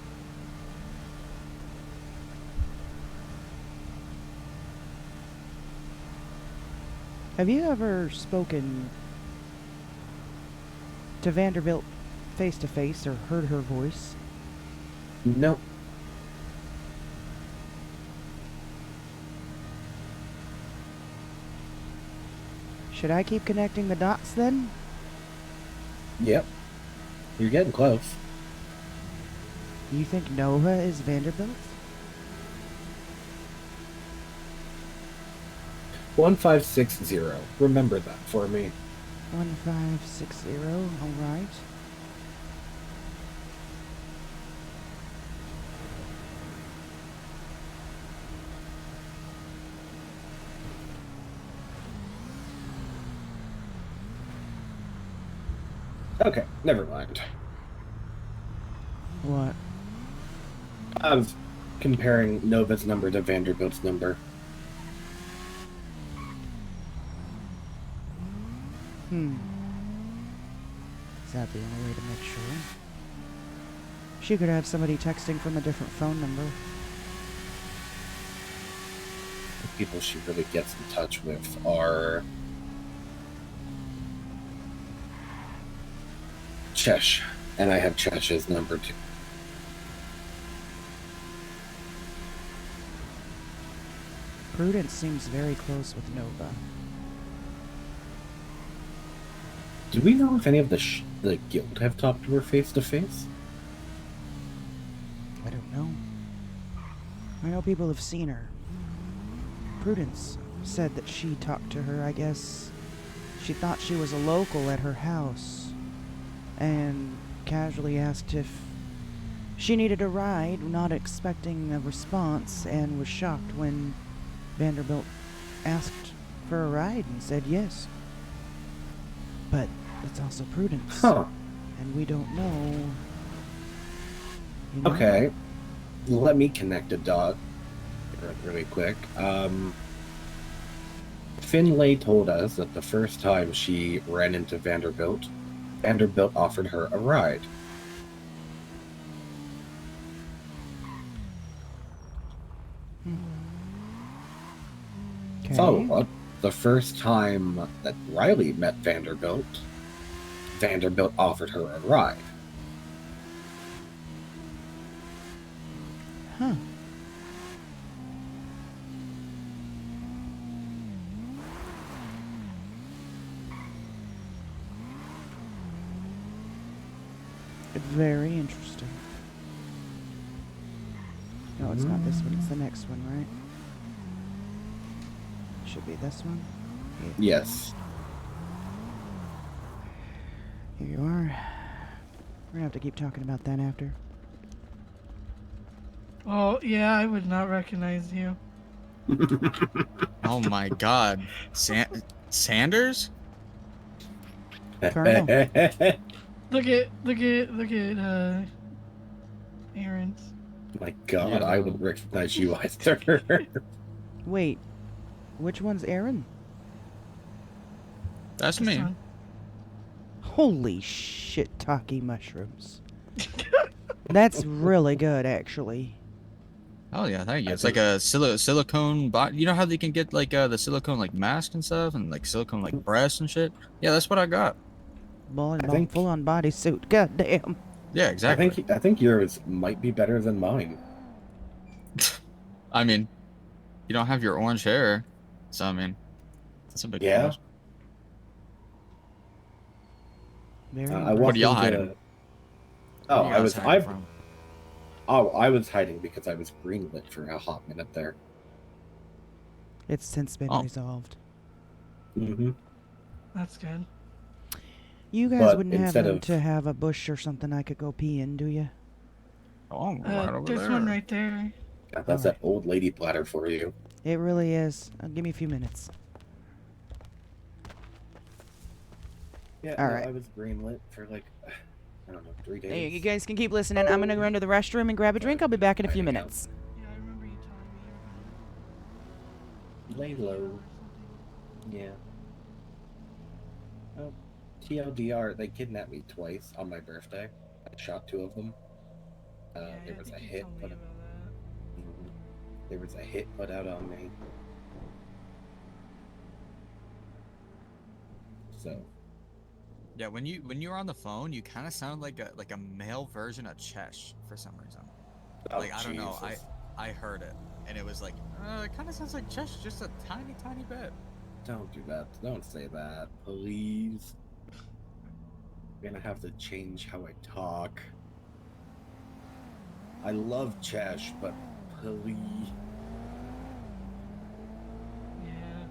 Have you ever spoken to Vanderbilt face to face or heard her voice? Nope. Should I keep connecting the dots then? Yep. You're getting close. You think Nova is Vanderbilt? 1560. Remember that for me. 1560, alright. Okay, never mind. What? I was comparing Nova's number to Vanderbilt's number. Is that the only way to make sure? She could have somebody texting from a different phone number. The people she really gets in touch with are Chesh, and I have Chesh's number too. Prudence seems very close with Nova. Do we know if any of the guild have talked to her face to face? I don't know. I know people have seen her. Prudence said that she talked to her, I guess. She thought she was a local at her house and casually asked if she needed a ride, not expecting a response, and was shocked when Vanderbilt asked for a ride and said yes. But it's also Prudence. Huh. And we don't know. You know? Okay. Let me connect a dot really quick. Finlay told us that the first time she ran into Vanderbilt, Vanderbilt offered her a ride. Okay. Follow-up, the first time that Riley met Vanderbilt, Vanderbilt offered her a ride. Huh. Very interesting. No, it's not this one. It's the next one, right? Should be this one. Yeah. Yes. Here you are. We're gonna have to keep talking about that after. Oh, yeah, I would not recognize you. Oh my god. Sanders? Colonel. Look at Aaron's. My god, Yeah. I wouldn't recognize you either. Wait, which one's Aaron? That's This me. one. Holy shit, Taki mushrooms. That's really good, actually. Oh yeah, thank you. It's like a silicone body. You know how they can get like the silicone like mask and stuff, and like silicone like breasts and shit. Yeah, that's what I got. Full on bodysuit. God damn. Yeah, exactly. I think yours might be better than mine. I mean, you don't have your orange hair, so I mean, that's a big Yeah. plus. Very I impressive. What walked are y'all into- hiding? Oh, Where you guys hiding from? I was hiding because I was greenlit for a hot minute there. It's since been Oh. resolved. Mm-hmm. That's good. You guys But wouldn't have instead room of- to have a bush or something I could go pee in, do you? Oh, right over There's there. one right there. God, that's that old lady bladder for you. It really is. Give me a few minutes. Yeah, All no, right. I was greenlit for like, I don't know, 3 days. Hey, you guys can keep listening. I'm gonna run to the restroom and grab a drink. I'll be back in a few Hiding out. minutes. Yeah, I remember you telling me you were Lay gonna low. or something. Yeah. Oh, TLDR, they kidnapped me twice on my birthday. I shot 2 of them. There was a hit put out. There was a hit put out on me. So. Yeah, when you were on the phone, you kind of sound like a male version of Chesh for some reason. Oh, like I don't know, Jesus. I heard it, and it was like, it kind of sounds like Chesh, just a tiny bit. Don't do that. Don't say that, please. I'm gonna have to change how I talk. I love Chesh, but please. Yeah.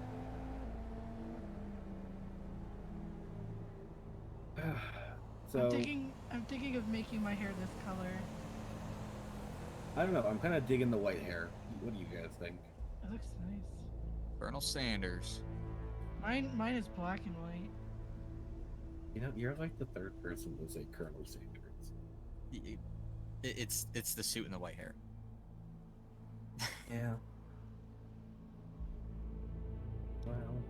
So I'm thinking of making my hair this color. I don't know. I'm kind of digging the white hair. What do you guys think? It looks nice. Colonel Sanders. Mine is black and white. You know, you're like the 3rd person to say Colonel Sanders. It's the suit and the white hair. Yeah. Well.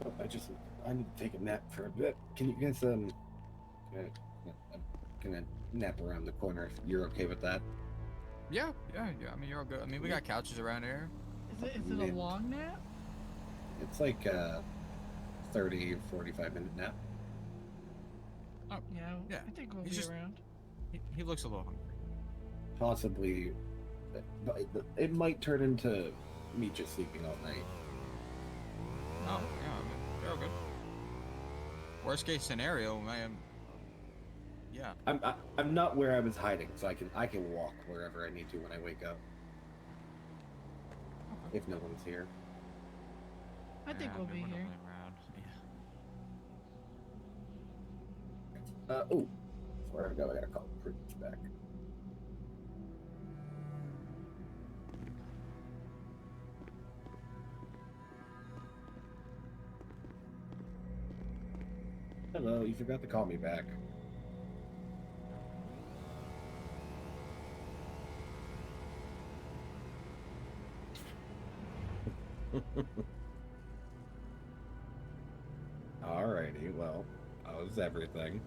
Oh, I need to take a nap for a bit. Can you guys I'm gonna nap around the corner if you're okay with that. Yeah. I mean, you're all good. I mean, we got couches around here. Is it a long nap? It's like a 30, 45-minute nap. Oh, yeah. I think we'll be around. He looks a little hungry. Possibly, but it might turn into me just sleeping all night. Oh, yeah, I mean, you're all good. Worst case scenario, man. Yeah. I'm not where I was hiding, so I can walk wherever I need to when I wake up. Okay. If no one's here. I think we'll be here. Oh, before I go, I gotta call the privilege back. Hello, you forgot to call me back. Alrighty, well, how's everything?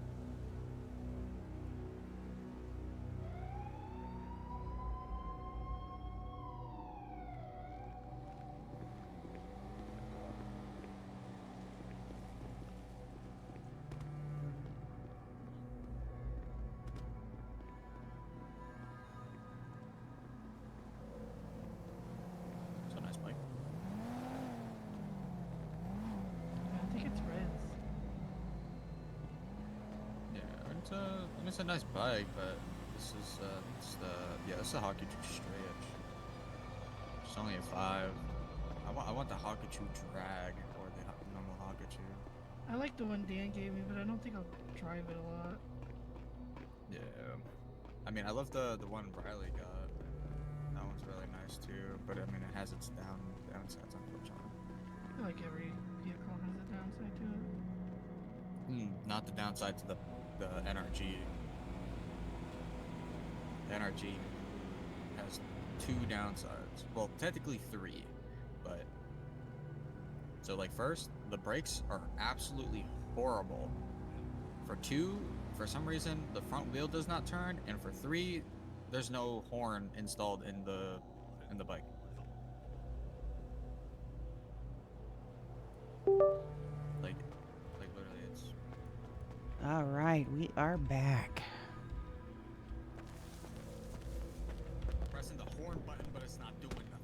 It's a nice bike. I think it's Red's. Yeah, it's a nice bike, but this is it's a Hockey 2 stretch. It's only a 5. I want the Hockey 2 drag or the normal Hockey 2. I like the one Dan gave me, but I don't think I'll drive it a lot. Yeah, I mean, I love the one Riley got. That one's really nice too, but I mean, it has its downsides, unfortunately. I feel like every vehicle has a downside to it. Not the downside to the NRG. The NRG has 2 downsides. Well, technically 3, but so like first, the brakes are absolutely horrible. For 2, for some reason, the front wheel does not turn, and for 3, there's no horn installed in the bike. Like literally, it's. All right, we are back. Pressing the horn button, but it's not doing nothing.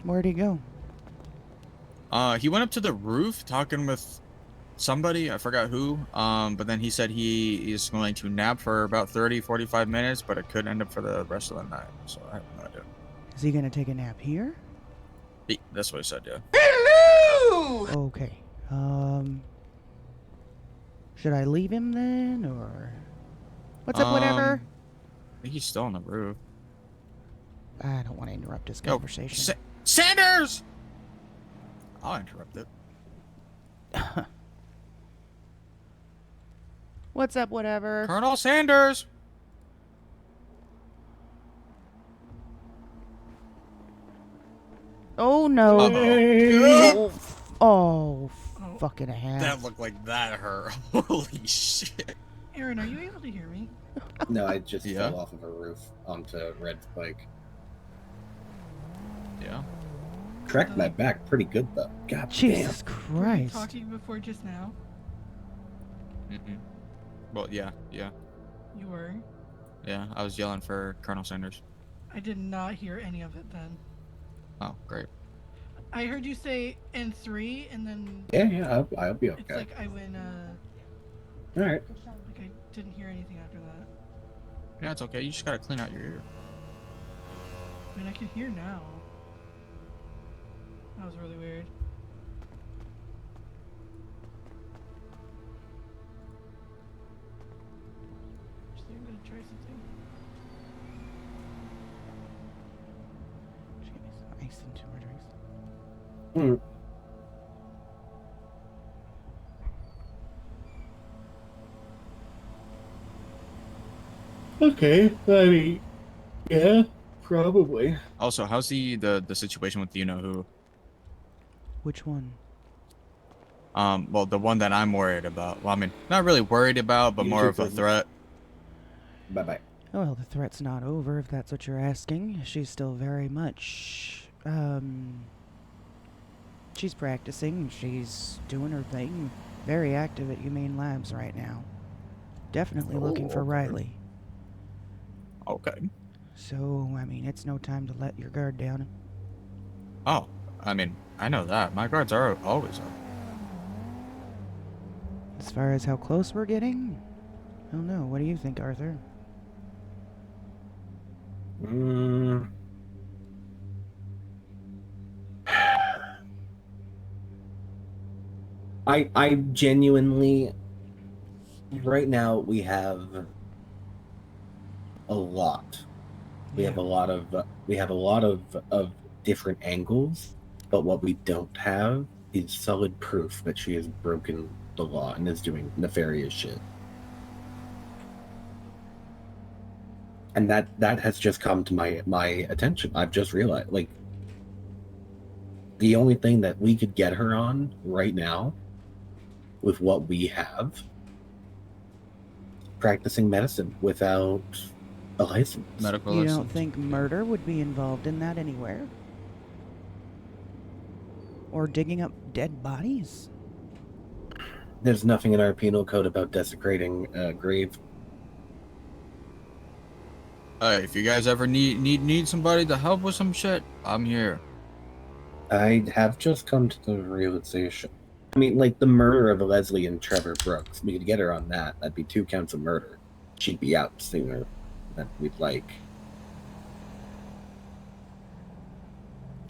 Where'd he go? He went up to the roof talking with somebody, I forgot who. But then he said he is going to nap for about 30-45 minutes, but it could end up for the rest of the night. So I have no idea. Is he gonna take a nap here? That's what I said, yeah. Okay. Should I leave him then, or what's up? Whatever. I think he's still on the roof. I don't want to interrupt this Yo, conversation. Sanders! I'll interrupt it. What's up? Whatever. Colonel Sanders! Oh no! Uh-oh. Oh, fucking hell! That looked like that hurt. Holy shit! Aaron, are you able to hear me? No, I just fell off of a roof onto Red's bike. Yeah. Cracked my back pretty good though. God Jesus damn. Were you Christ! talking before just now? Well, yeah. You were? Yeah, I was yelling for Colonel Sanders. I did not hear any of it then. Oh, great. I heard you say N3 and then... Yeah, I'll be okay. It's like I went, Alright. like I didn't hear anything after that. Yeah, it's okay. You just gotta clean out your ear. I mean, I can hear now. That was really weird. Actually, I'm gonna try something. Just give me some ice and 2 more drinks. Okay, I mean, yeah, probably. Also, how's the situation with the you-know-who? Which one? Well, the one that I'm worried about. Well, I mean, not really worried about, but more of a threat. Bye-bye. Well, the threat's not over, if that's what you're asking. She's still very much, she's practicing. She's doing her thing. Very active at Humane Labs right now. Definitely looking for Riley. Okay. So, I mean, it's no time to let your guard down. Oh, I mean, I know that. My guards are always up. As far as how close we're getting, I don't know. What do you think, Arthur? I genuinely, right now we have a lot. We have a lot of different angles, but what we don't have is solid proof that she has broken the law and is doing nefarious shit. And that has just come to my attention. I've just realized, like, the only thing that we could get her on right now, with what we have, practicing medicine without a license. Medical You license. don't think murder would be involved in that anywhere? Or digging up dead bodies? There's nothing in our penal code about desecrating a grave. If you guys ever need somebody to help with some shit, I'm here. I have just come to the realization. I mean, like, the murder of Leslie and Trevor Brooks, we could get her on that. That'd be 2 counts of murder. She'd be out sooner than we'd like.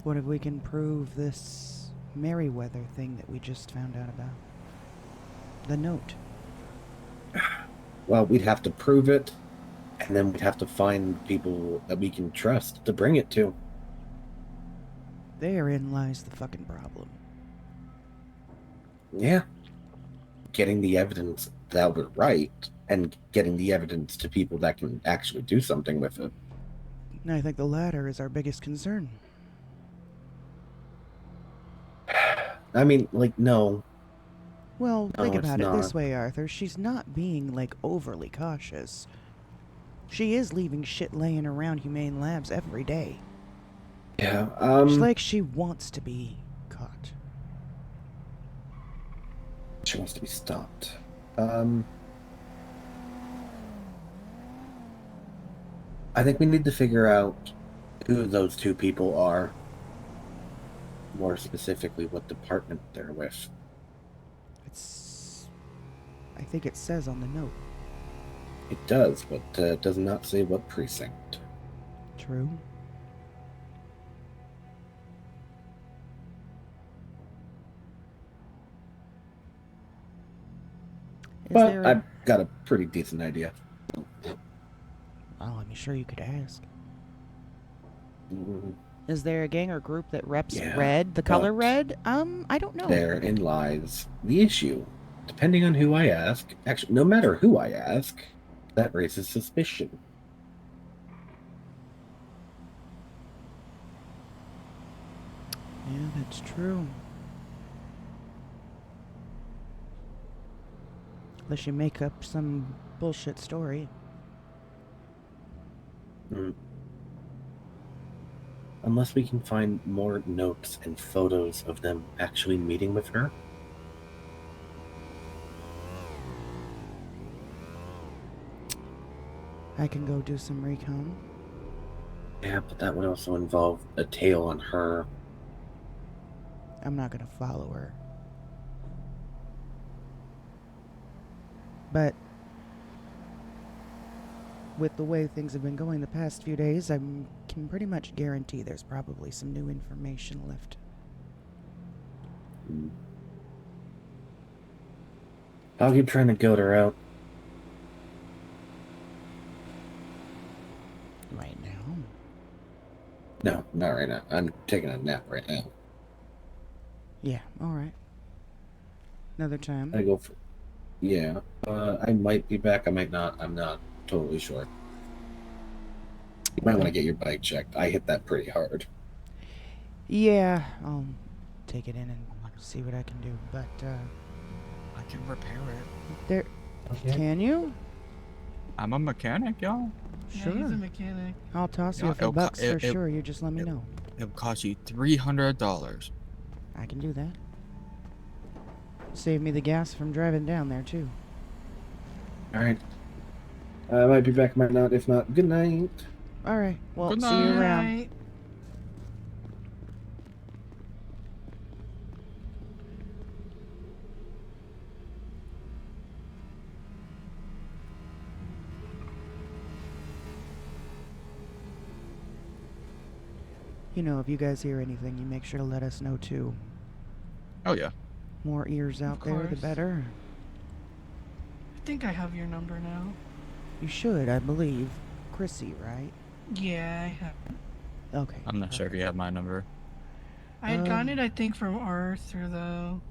What if we can prove this Merriweather thing that we just found out about? The note. Well, we'd have to prove it, and then we'd have to find people that we can trust to bring it to. Therein lies the fucking problem. Yeah. Getting the evidence that we're right, and getting the evidence to people that can actually do something with it. I think the latter is our biggest concern. I mean, like, no. Well, No, think it's about it this not. way, Arthur. She's not being, like, overly cautious. She is leaving shit laying around Humane Labs every day. Yeah, It's like she wants to be caught. She wants to be stopped. I think we need to figure out who those 2 people are. More specifically, what department they're with. I think it says on the note. It does, but it does not say what precinct. True. But there I've got a pretty decent idea. Oh, I'm sure you could ask. Mhm. Is there a gang or group that reps Yeah, red, the color but red? I don't know. therein lies the issue. Depending on who I ask, actually, no matter who I ask, that raises suspicion. Yeah, that's true. Unless you make up some bullshit story. Unless we can find more notes and photos of them actually meeting with her. I can go do some recon. Yeah, but that would also involve a tail on her. I'm not gonna follow her. But with the way things have been going the past few days, I can pretty much guarantee there's probably some new information left. I'll keep trying to goat her out. Right now? No, not right now. I'm taking a nap right now. Yeah, alright. Another time. I go for... Yeah. I might be back. I might not. I'm not totally sure. You might want to get your bike checked. I hit that pretty hard. Yeah, I'll take it in and see what I can do. But, I can repair it. There... Okay. Can you? I'm a mechanic, y'all. Sure. Yeah, he's a mechanic. I'll toss you Yeah, a few bucks for sure. You just let me know. It'll cost you $300. I can do that. Save me the gas from driving down there, too. Alright. I might be back, might not. If not, good night. Alright, well, Good see you night. around. You know, if you guys hear anything, you make sure to let us know, too. Oh, yeah. More ears out there, the course. better. I think I have your number now. You should, I believe. Chrissy, right? Yeah, I have. Okay. I'm not sure if you have my number. I had gotten it, I think, from Arthur, though.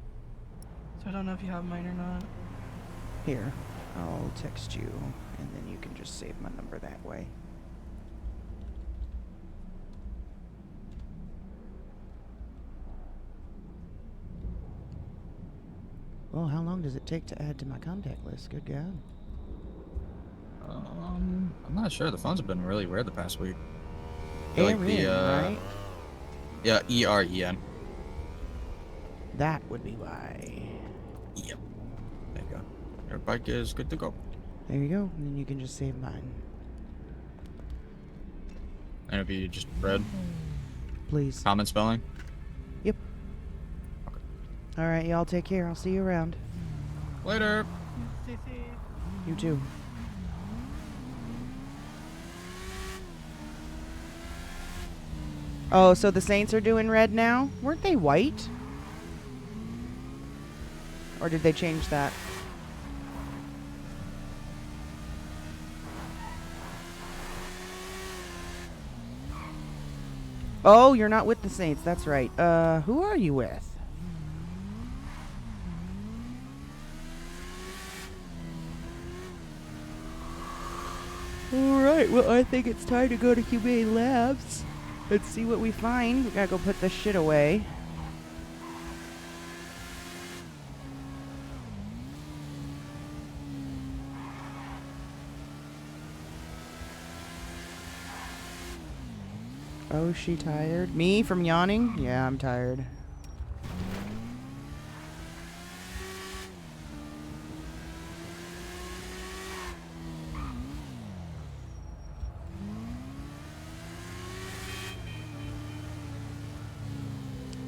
So I don't know if you have mine or not. Here, I'll text you, and then you can just save my number that way. Well, how long does it take to add to my contact list? Good God. I'm not sure. The phones have been really weird the past week. I feel Aren, right? Yeah, EREN. That would be why. Yep. There you go. Your bike is good to go. There you go, and then you can just save mine. And if you just read Please. common spelling. Yep. Alright, y'all take care. I'll see you around. Later. Stay safe. You too. Oh, so the Saints are doing red now? Weren't they white? Or did they change that? Oh, you're not with the Saints. That's right. Who are you with? Alright, well, I think it's time to go to Humane Labs. Let's see what we find. We gotta go put this shit away. Oh, she tired? Me from yawning? Yeah, I'm tired.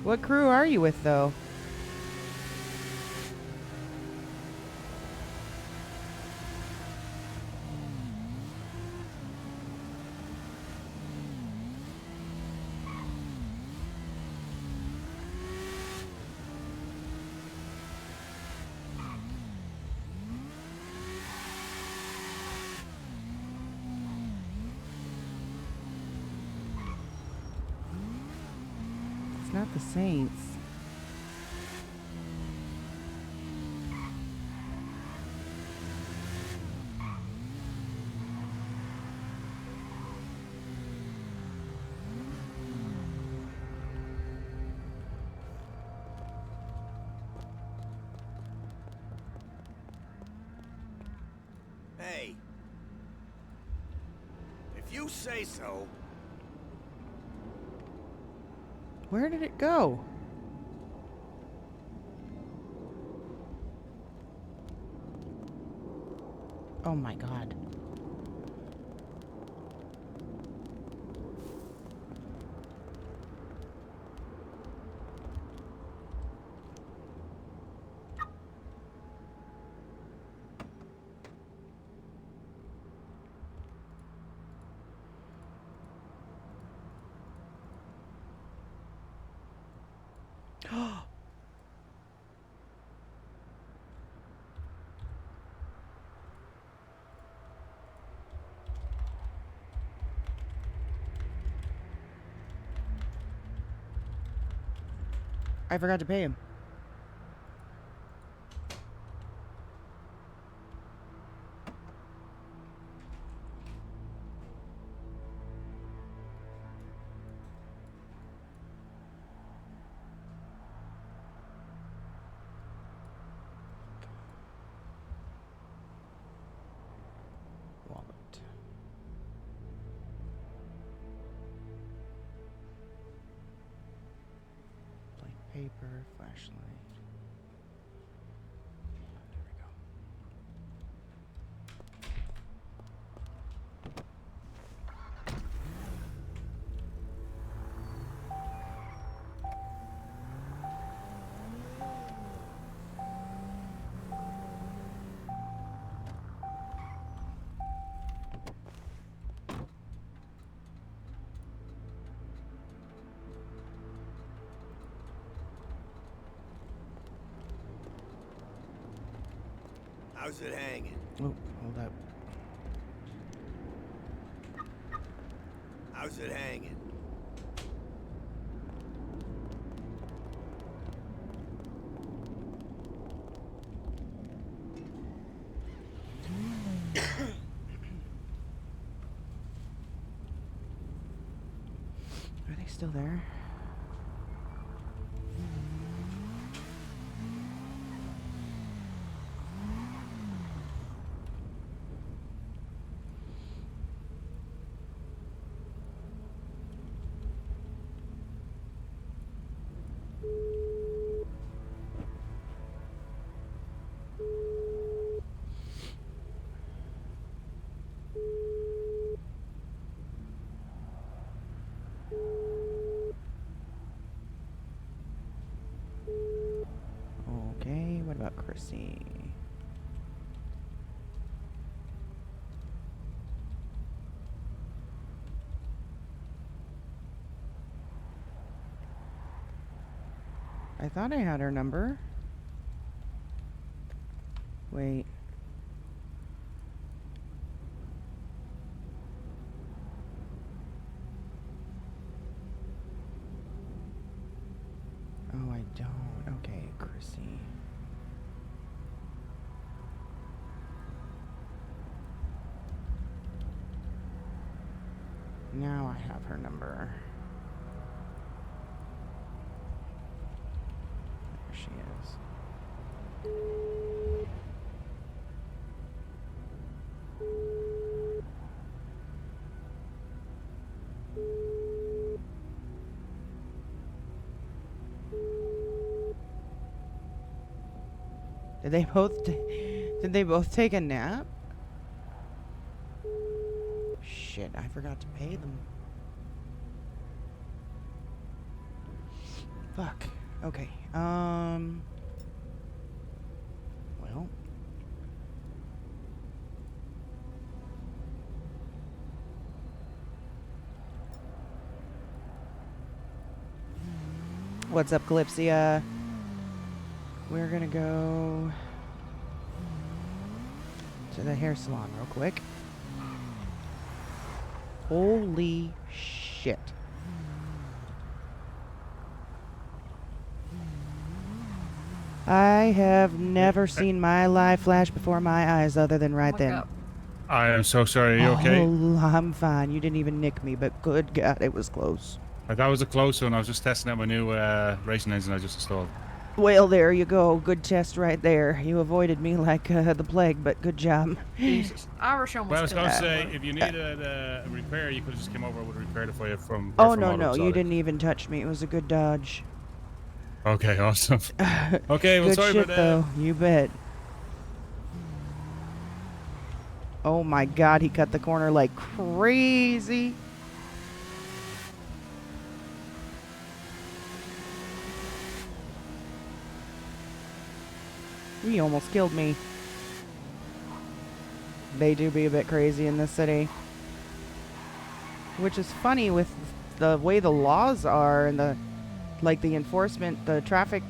What crew are you with, though? Not the Saints. Hey. If you say so. Where did it go? Oh my god. I forgot to pay him. Wallet. Blank paper, flashlight. There we go. How's it hanging? Oh, hold up. How's it hanging? Are they still there? Okay, what about Chrissy? I thought I had her number. Wait. Oh, I don't. Okay, Chrissy. Now I have her number. There she is. Did they both take a nap? Shit, I forgot to pay them. Fuck. Okay. Well. What's up, Calypsia? We're gonna go to the hair salon real quick. Holy shit. I have never seen my life flash before my eyes other than right then. I am so sorry. Are you okay? Oh, I'm fine. You didn't even nick me, but good God, it was close. That was a close one. I was just testing out my new racing engine I just installed. Well, there you go. Good test right there. You avoided me like the plague, but good job. Jesus. Irish almost Well, I was going to killed say, me. if you needed a repair, you could have just came over and would have repaired it for you from. Oh, from no, Auto no. You Exotic. didn't even touch me. It was a good dodge. Okay, awesome. Okay, well, good sorry shit, about that. though. You bet. Oh, my God. He cut the corner like crazy. He almost killed me. They do be a bit crazy in this city. Which is funny with the way the laws are and the enforcement, the traffic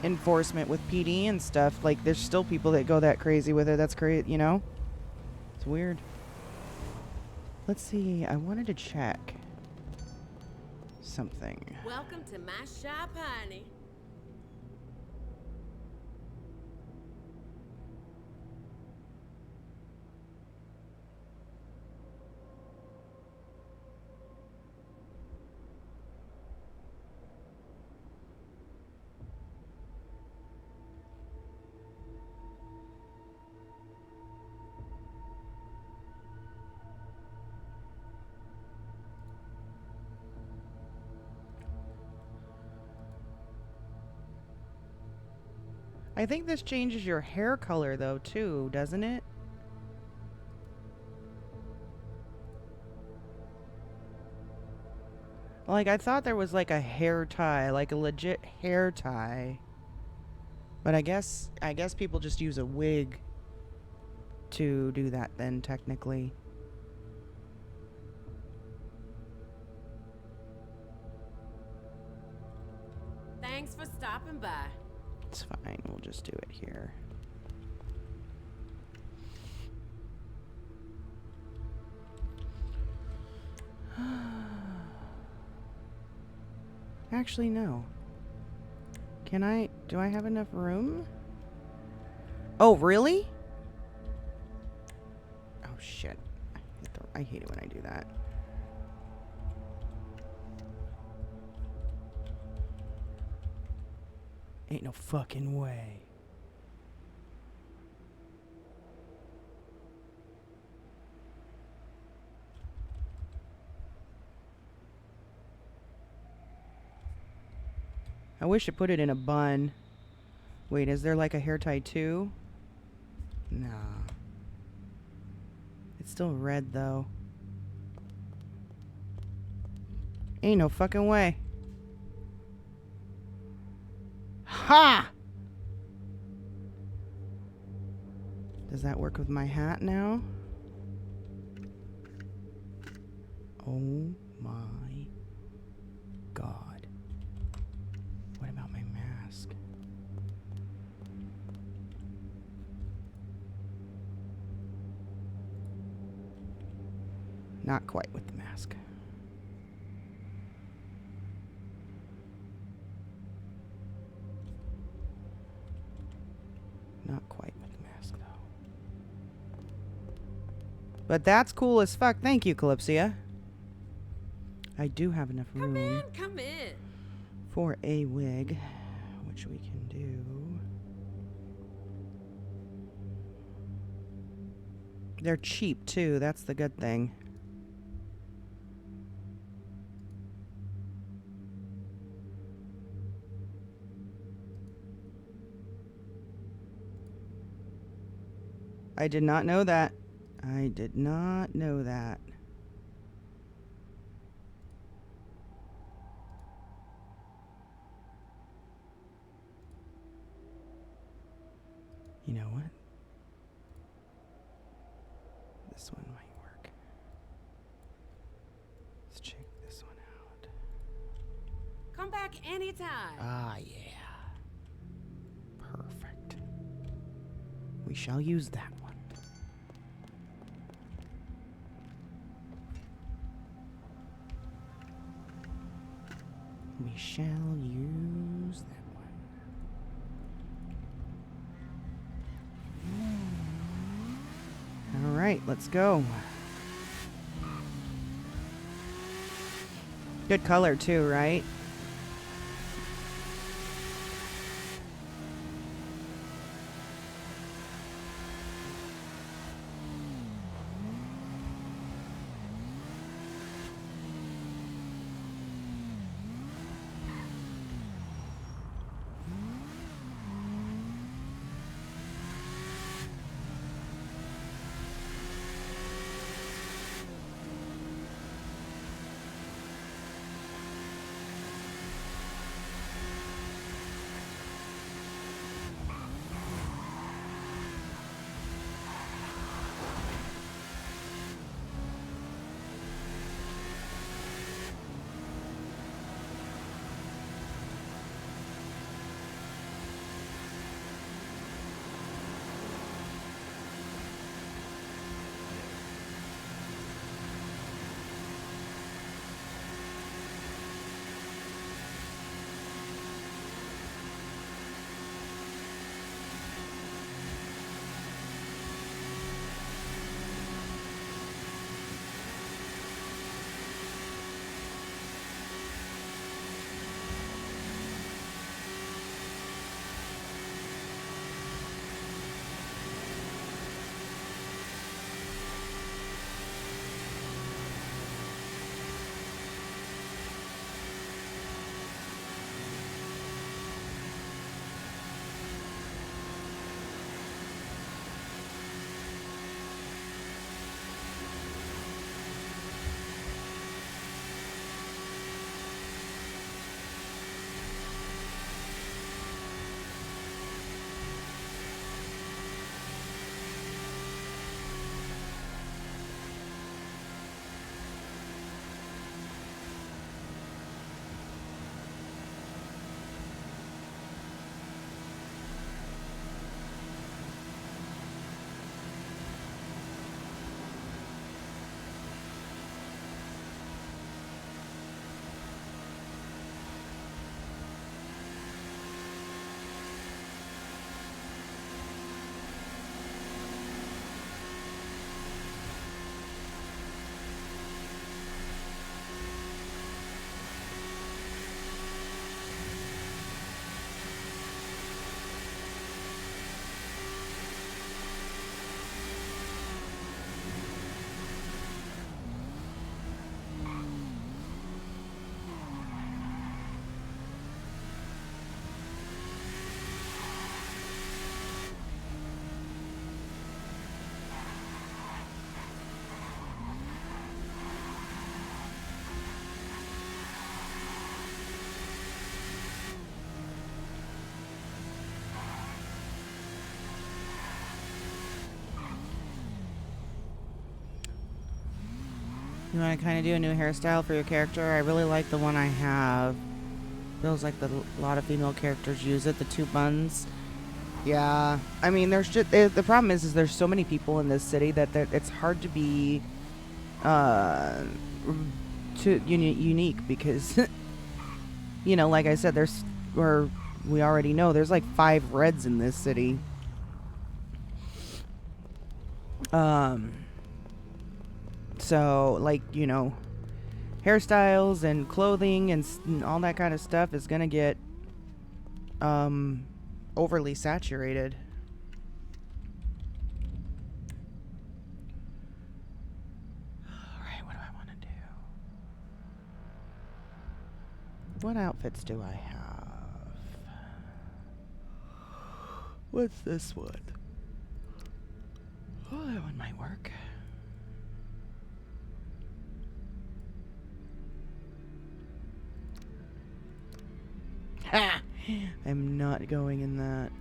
enforcement with PD and stuff. Like, there's still people that go that crazy with it. That's great, you know? It's weird. Let's see. I wanted to check something. Welcome to my shop, honey. I think this changes your hair color, though, too, doesn't it? Like, I thought there was, like, a hair tie, like a legit hair tie. But I guess people just use a wig to do that then, technically. Thanks for stopping by. It's fine. We'll just do it here. Actually, no. Do I have enough room? Oh, really? Oh, shit. I hate it when I do that. Ain't no fucking way. I wish it put it in a bun. Wait, is there like a hair tie too? Nah. It's still red though. Ain't no fucking way. Ha! Does that work with my hat now? Oh my God. What about my mask? Not quite with the mask. Not quite with the mask, though. But that's cool as fuck. Thank you, Calypsia. I do have enough room Come in. for a wig, which we can do. They're cheap, too. That's the good thing. I did not know that. I did not know that. You know what? This one might work. Let's check this one out. Come back anytime. Ah, yeah. Perfect. We shall use that one. We shall use that one. let's go. Good color too, right? You want to kind of do a new hairstyle for your character? I really like the one I have. Feels like a lot of female characters use it. The two buns. Yeah, I mean, there's just the problem is there's so many people in this city that it's hard to be unique because you know, like I said, we already know there's like 5 reds in this city. So like, you know, hairstyles and clothing and all that kind of stuff is gonna get overly saturated. Alright, what do I want to do? What outfits do I have? What's this one? Oh, that one might work. Ha! I'm not going in that.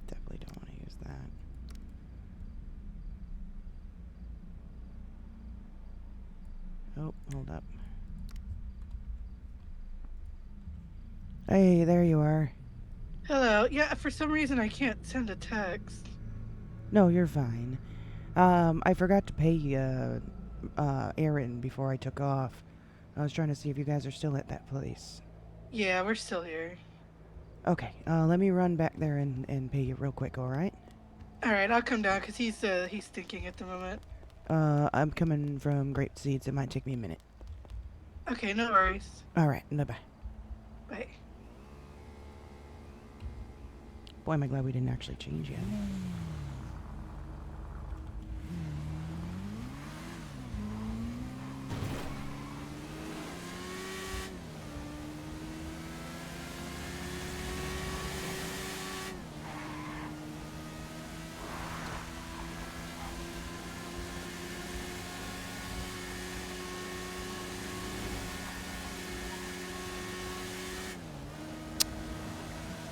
Definitely don't want to use that. Oh, hold up. Hey, there you are. Hello. Yeah, for some reason I can't send a text. No, you're fine. I forgot to pay Aaron before I took off. I was trying to see if you guys are still at that place. Yeah, we're still here. Okay, let me run back there and pay you real quick, alright? All right, I'll come down because he's thinking at the moment. I'm coming from Grape Seeds. It might take me a minute. Okay, no worries. Alright, bye-bye. Bye. Boy, am I glad we didn't actually change yet.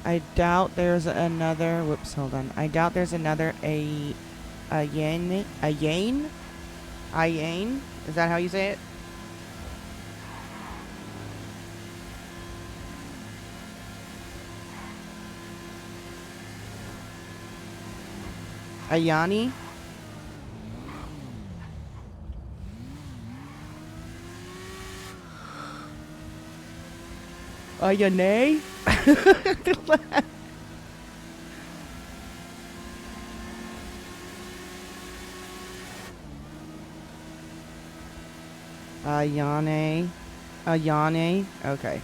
I doubt there's another. Whoops, hold on. I doubt there's another Ayane. Is that how you say it? Ayani? Ayane? Ayane. Ayane. Okay.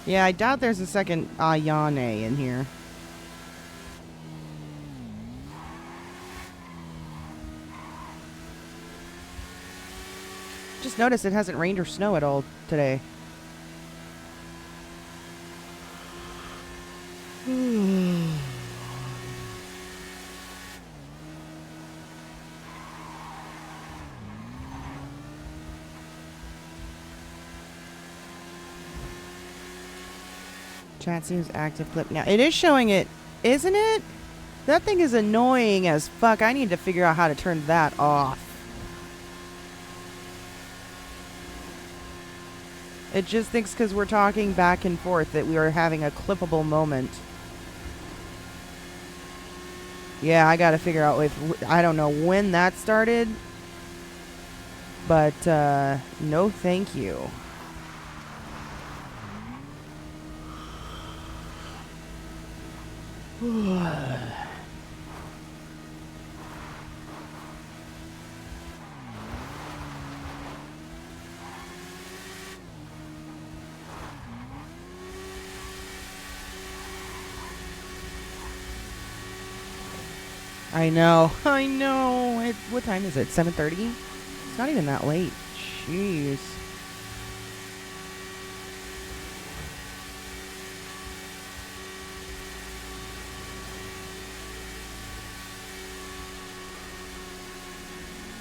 Yeah, I doubt there's a second Ayane in here. Just notice it hasn't rained or snowed at all today. Chat seems active clip now. It is showing it, isn't it? That thing is annoying as fuck. I need to figure out how to turn that off. It just thinks because we're talking back and forth that we are having a clippable moment. Yeah, I gotta figure out if... I don't know when that started. But, no thank you. I know. I know. What time is it? 7:30? It's not even that late. Jeez.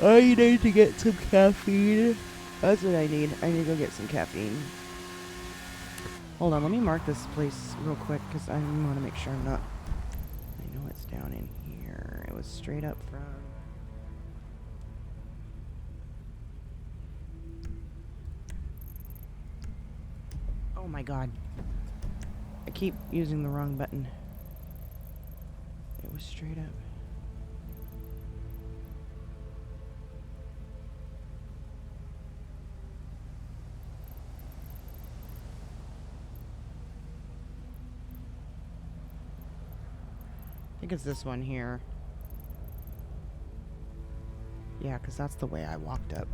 I need to get some caffeine. That's what I need. I need to go get some caffeine. Hold on, let me mark this place real quick because I want to make sure I'm not... I know it's down in here. It was straight up from... Oh my god. I keep using the wrong button. It was straight up. I think it's this one here. Yeah, because that's the way I walked up.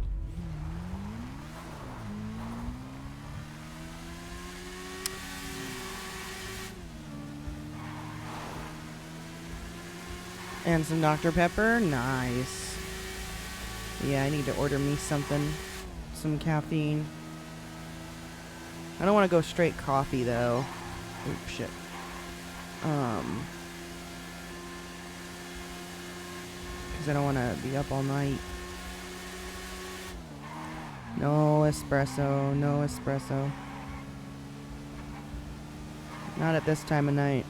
And some Dr. Pepper. Nice. Yeah, I need to order me something. Some caffeine. I don't want to go straight coffee, though. Oop, shit. Because I don't want to be up all night. No espresso. No espresso. Not at this time of night.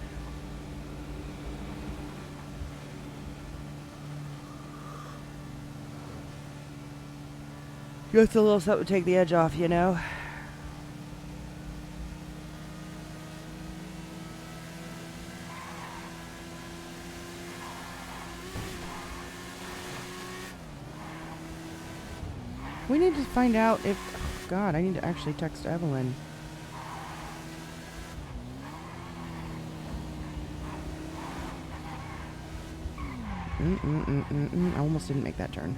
Just a little something to take the edge off, you know? We need to find out if... Oh God, I need to actually text Evelyn. I almost didn't make that turn.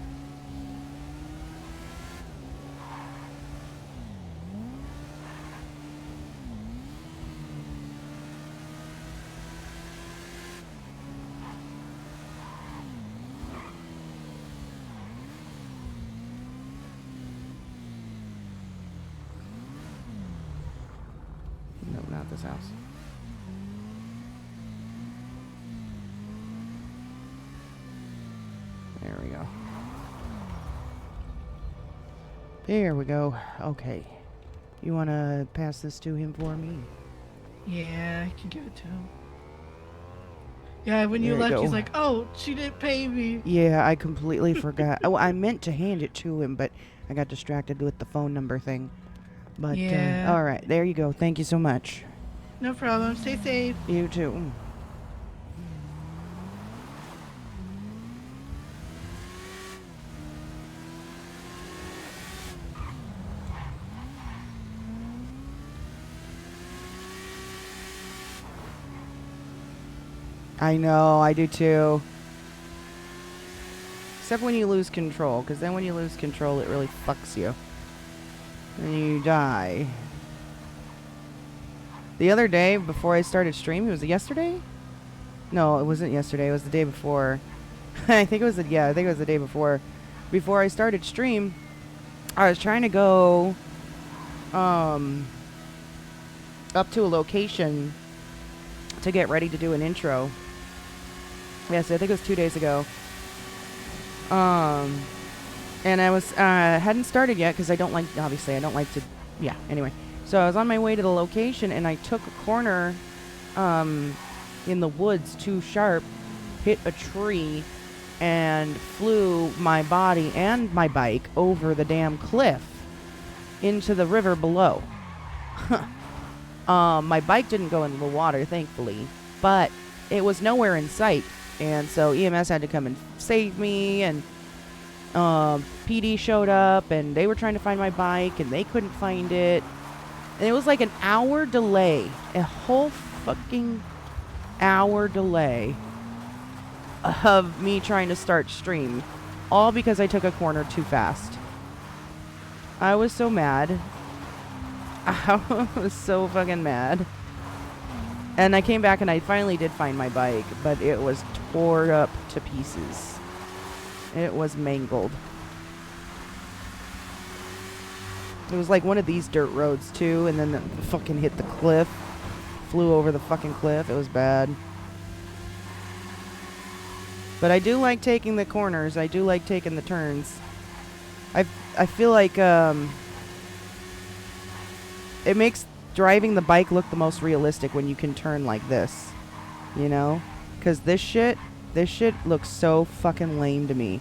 No, not this house. There we go. There we go. Okay. You want to pass this to him for me? Yeah, I can give it to him. Yeah, when you There you left, go. he's like, "Oh, she didn't pay me." Yeah, I completely forgot. Oh, I meant to hand it to him, but I got distracted with the phone number thing. But, Yeah. all right. There you go. Thank you so much. No problem. Stay safe. You too. I know, I do too. Except when you lose control, because then when you lose control, it really fucks you. And you die. The other day, before I started streaming, was it yesterday? No, it wasn't yesterday. It was the day before. I think it was the day before. Before I started stream, I was trying to go up to a location to get ready to do an intro. Yes, I think it was 2 days ago. And I was hadn't started yet because I don't like to. Yeah. Anyway, so I was on my way to the location and I took a corner in the woods too sharp, hit a tree, and flew my body and my bike over the damn cliff into the river below. My bike didn't go into the water, thankfully, but it was nowhere in sight. And so EMS had to come and save me, and PD showed up, and they were trying to find my bike, and they couldn't find it. And it was like an hour delay, a whole fucking hour delay of me trying to start stream, all because I took a corner too fast. I was so mad. I was so fucking mad. And I came back and I finally did find my bike, but it was tore up to pieces. It was mangled. It was like one of these dirt roads too, and then the fucking hit the cliff. Flew over the fucking cliff. It was bad. But I do like taking the corners. I do like taking the turns. I feel like it makes driving the bike look the most realistic when you can turn like this, you know? Because this shit looks so fucking lame to me.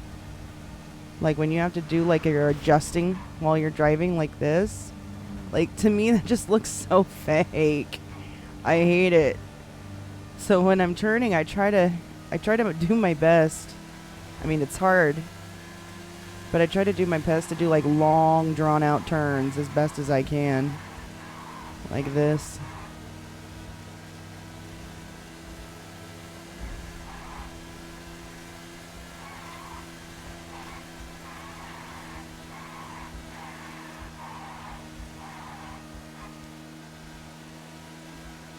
Like when you have to do like you're adjusting while you're driving like this, like to me that just looks so fake. I hate it. So when I'm turning, I try to do my best. I mean, it's hard, but I try to do my best to do like long drawn out turns as best as I can. Like this.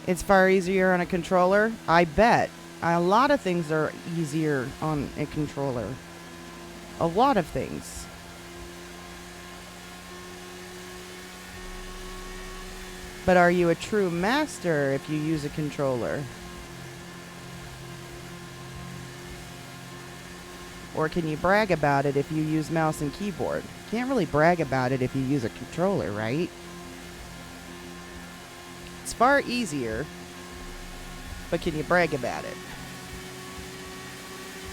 It's far easier on a controller. I bet. A lot of things are easier on a controller. A lot of things. But are you a true master if you use a controller? Or can you brag about it if you use mouse and keyboard? Can't really brag about it if you use a controller, right? It's far easier, but can you brag about it?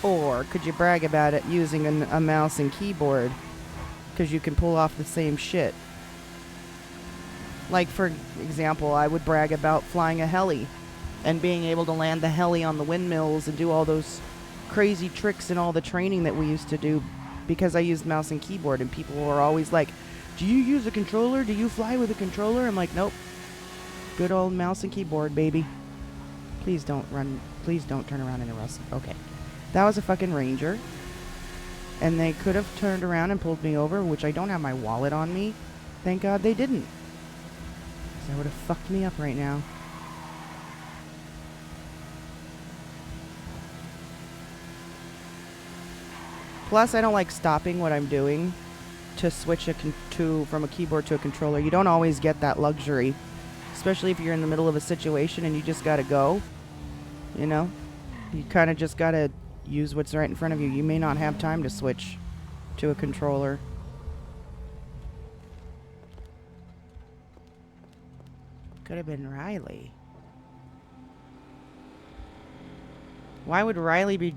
Or could you brag about it using a mouse and keyboard because you can pull off the same shit. Like, for example, I would brag about flying a heli and being able to land the heli on the windmills and do all those crazy tricks and all the training that we used to do because I used mouse and keyboard, and people were always like, do you use a controller? Do you fly with a controller? I'm like, nope. Good old mouse and keyboard, baby. Please don't turn around into Russ. Okay. That was a fucking Ranger. And they could have turned around and pulled me over, which I don't have my wallet on me. Thank God they didn't. Because that would have fucked me up right now. Plus, I don't like stopping what I'm doing to switch from a keyboard to a controller. You don't always get that luxury. Especially if you're in the middle of a situation and you just gotta go. You know? You kind of just gotta use what's right in front of you. You may not have time to switch to a controller. Could have been Riley. Why would Riley be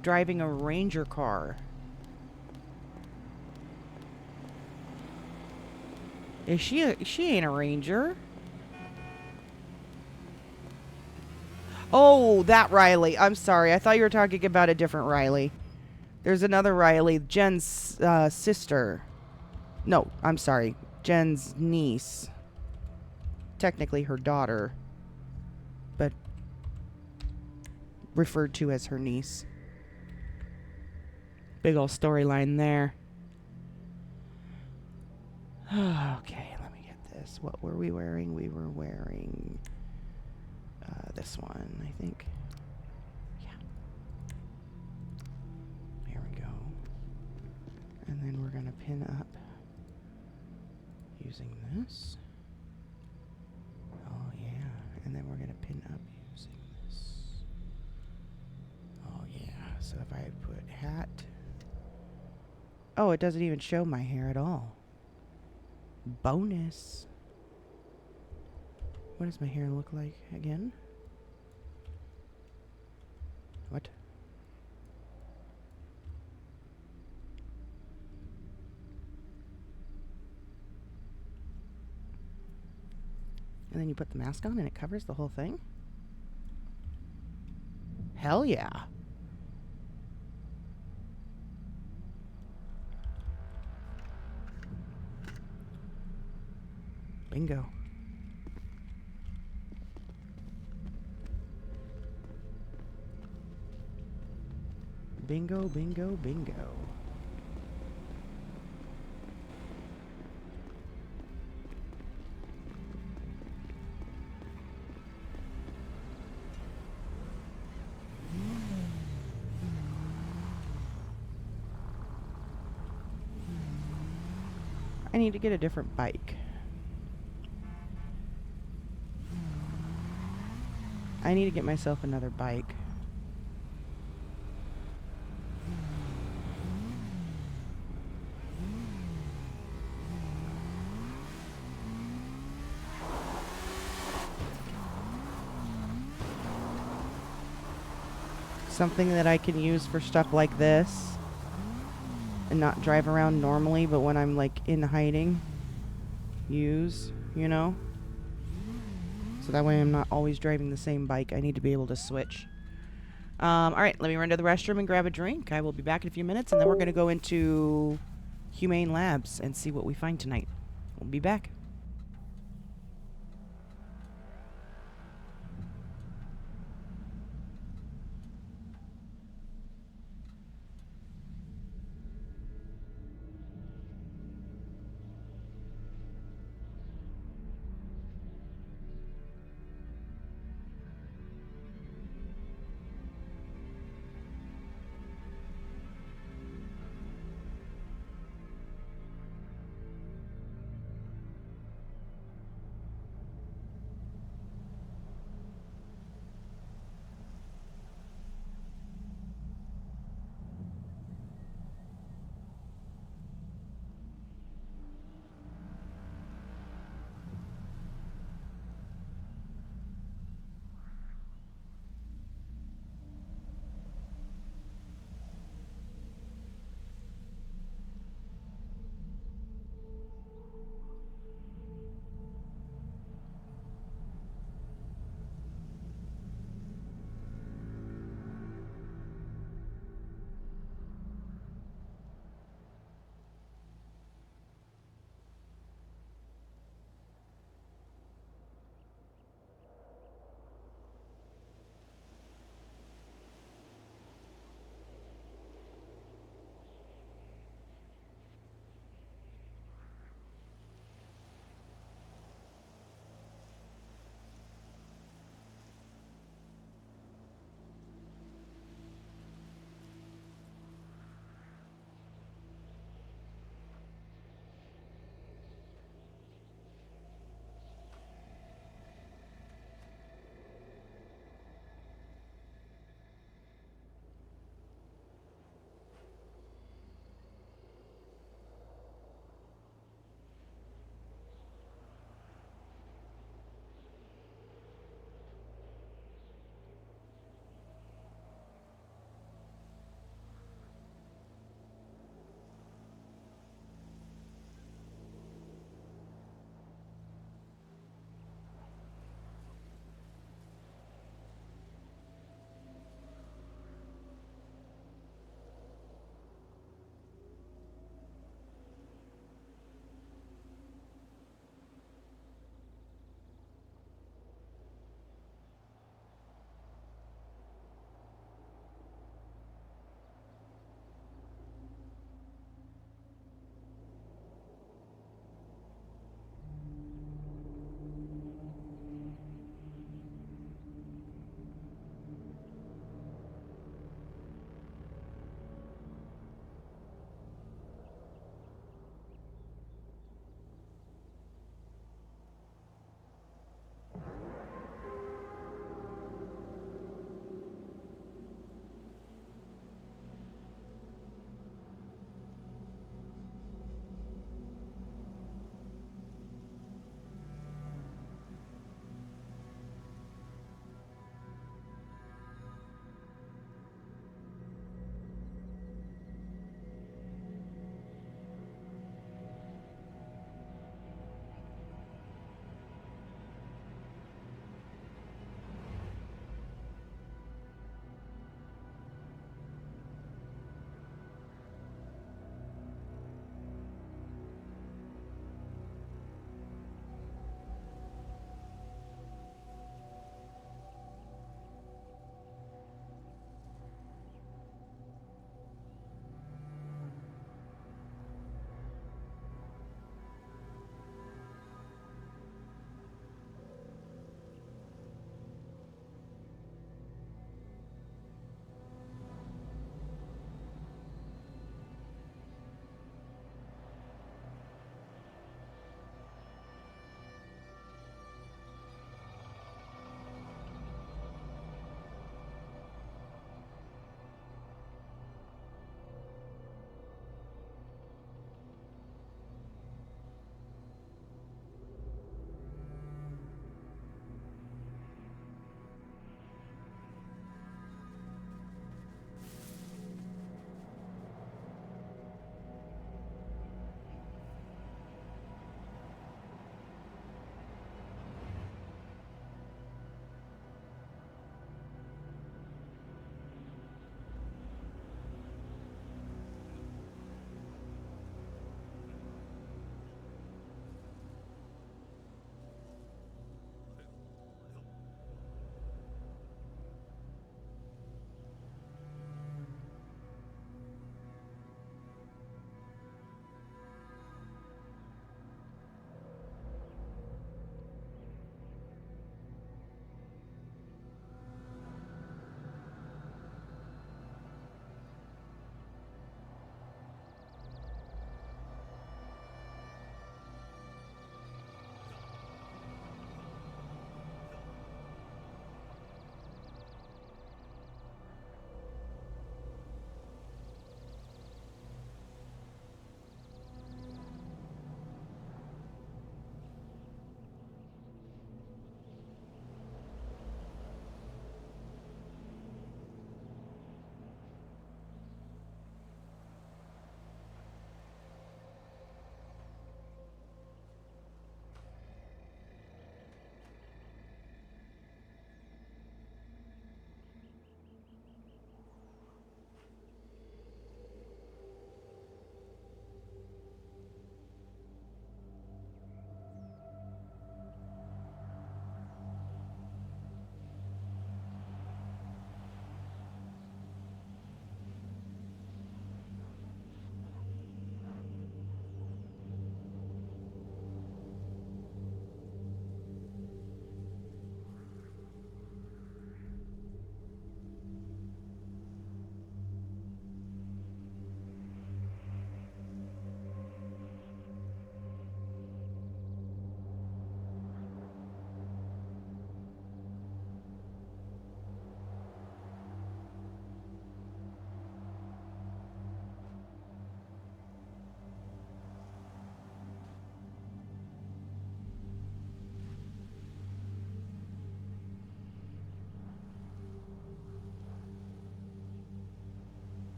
driving a Ranger car? She ain't a Ranger. Oh, that Riley. I'm sorry. I thought you were talking about a different Riley. There's another Riley, Jen's sister. No, I'm sorry. Jen's niece. Technically her daughter, but referred to as her niece. Big ol' storyline there. Okay, let me get this. What were we wearing? We were wearing this one, I think. Yeah. Here we go. And then we're going to pin up using this. Oh, yeah. And then we're going to pin up using this. Oh, yeah. So if I put hat. Oh, it doesn't even show my hair at all. Bonus. What does my hair look like again? What? And then you put the mask on and it covers the whole thing? Hell yeah. Bingo. Bingo, bingo, bingo. I need to get a different bike. I need to get myself another bike. Something that I can use for stuff like this. And not drive around normally, but when I'm like in hiding, use, you know? So that way I'm not always driving the same bike. I need to be able to switch. Alright, let me run to the restroom and grab a drink. I will be back in a few minutes, and then we're going to go into Humane Labs and see what we find tonight. We'll be back.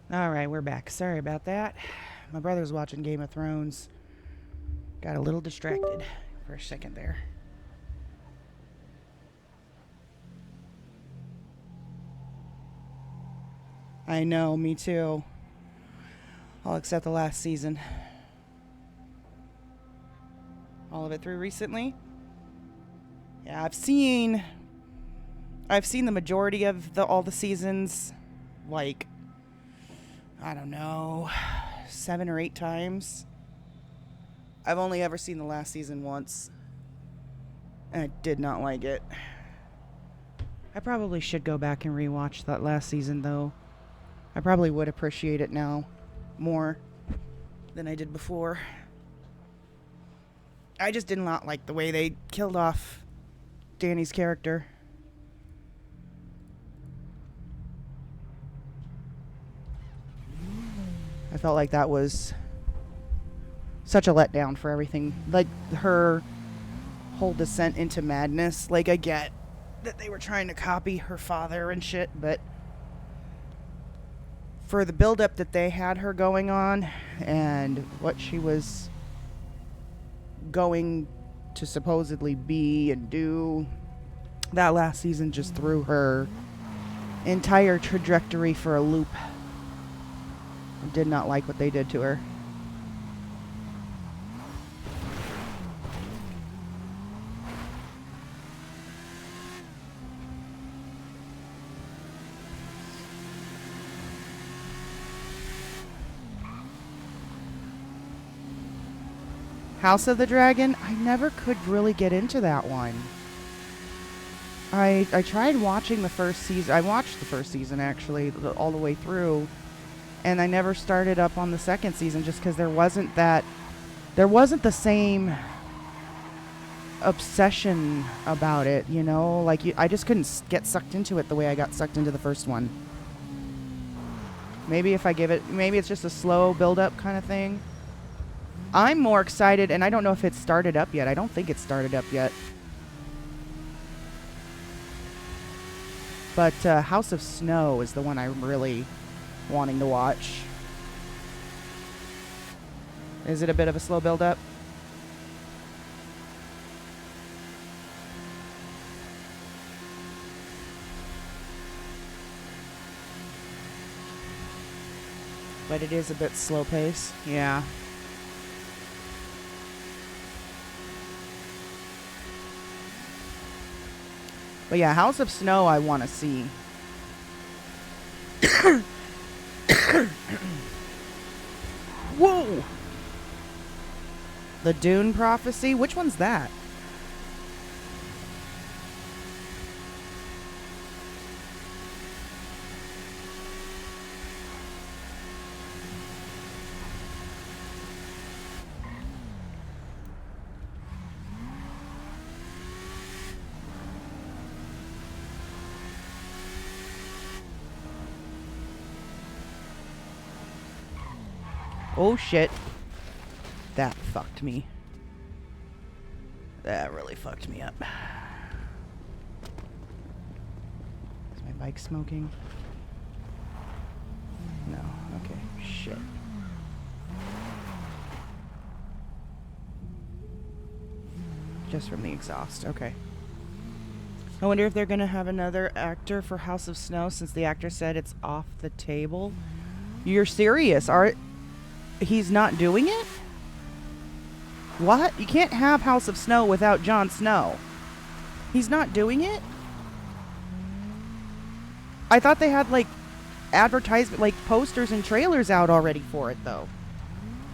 All right, we're back. Sorry about that. My brother's watching Game of Thrones. Got a little distracted for a second there. I know, me too. All except the last season. All of it through recently. Yeah, I've seen the majority of all the seasons, like, I don't know, 7 or 8 times. I've only ever seen the last season once, and I did not like it. I probably should go back and rewatch that last season, though. I probably would appreciate it now more than I did before. I just did not like the way they killed off Danny's character. I felt like that was such a letdown for everything. Like, her whole descent into madness. Like, I get that they were trying to copy her father and shit, but for the build-up that they had her going on and what she was going to supposedly be and do, that last season just threw her entire trajectory for a loop. I did not like what they did to her. House of the Dragon, I never could really get into that one. I tried watching the first season. I watched the first season, actually, all the way through. And I never started up on the second season just because there wasn't the same obsession about it, you know? Like, I just couldn't get sucked into it the way I got sucked into the first one. Maybe if I give it, maybe it's just a slow build-up kind of thing. I'm more excited, and I don't know if it's started up yet. I don't think it's started up yet. But House of Snow is the one I'm really wanting to watch. Is it a bit of a slow build-up? But it is a bit slow pace. Yeah. But yeah, House of Snow I want to see. Whoa! The Dune Prophecy? Which one's that? Oh shit. That fucked me. That really fucked me up. Is my bike smoking? No. Okay. Shit. Just from the exhaust. Okay. I wonder if they're gonna have another actor for House of Snow since the actor said it's off the table. You're serious? He's not doing it? What? You can't have House of Snow without Jon Snow. He's not doing it? I thought they had, like, advertisement, like, posters and trailers out already for it, though.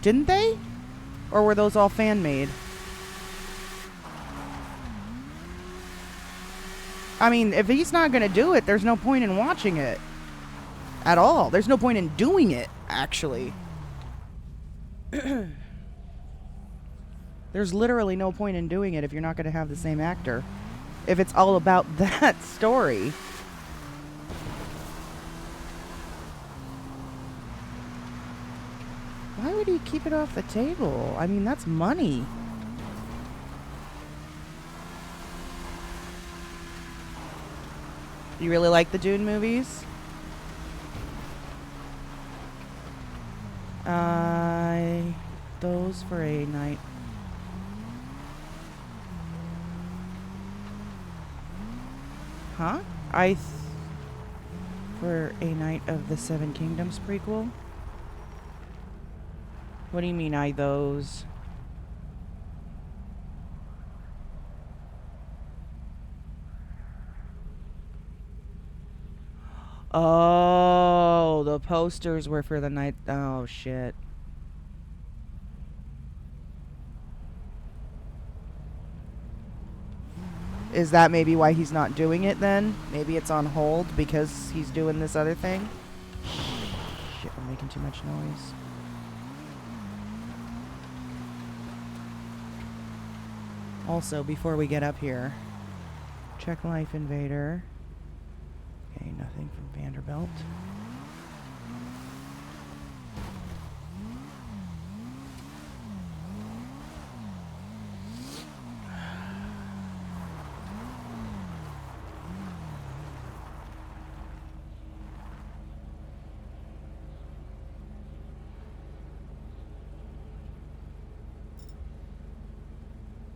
Didn't they? Or were those all fan-made? I mean, if he's not gonna do it, there's no point in watching it. At all. There's no point in doing it, actually. There's literally no point in doing it if you're not going to have the same actor. If it's all about that story. Why would he keep it off the table? I mean, that's money. You really like the Dune movies? Those for a night. Huh? For a night of the Seven Kingdoms prequel? What do you mean, those? Oh, the posters were for the night. Oh, shit. Is that maybe why he's not doing it then? Maybe it's on hold because he's doing this other thing? Shit, we're making too much noise. Also, before we get up here, check Life Invader. Okay, nothing from Vanderbilt.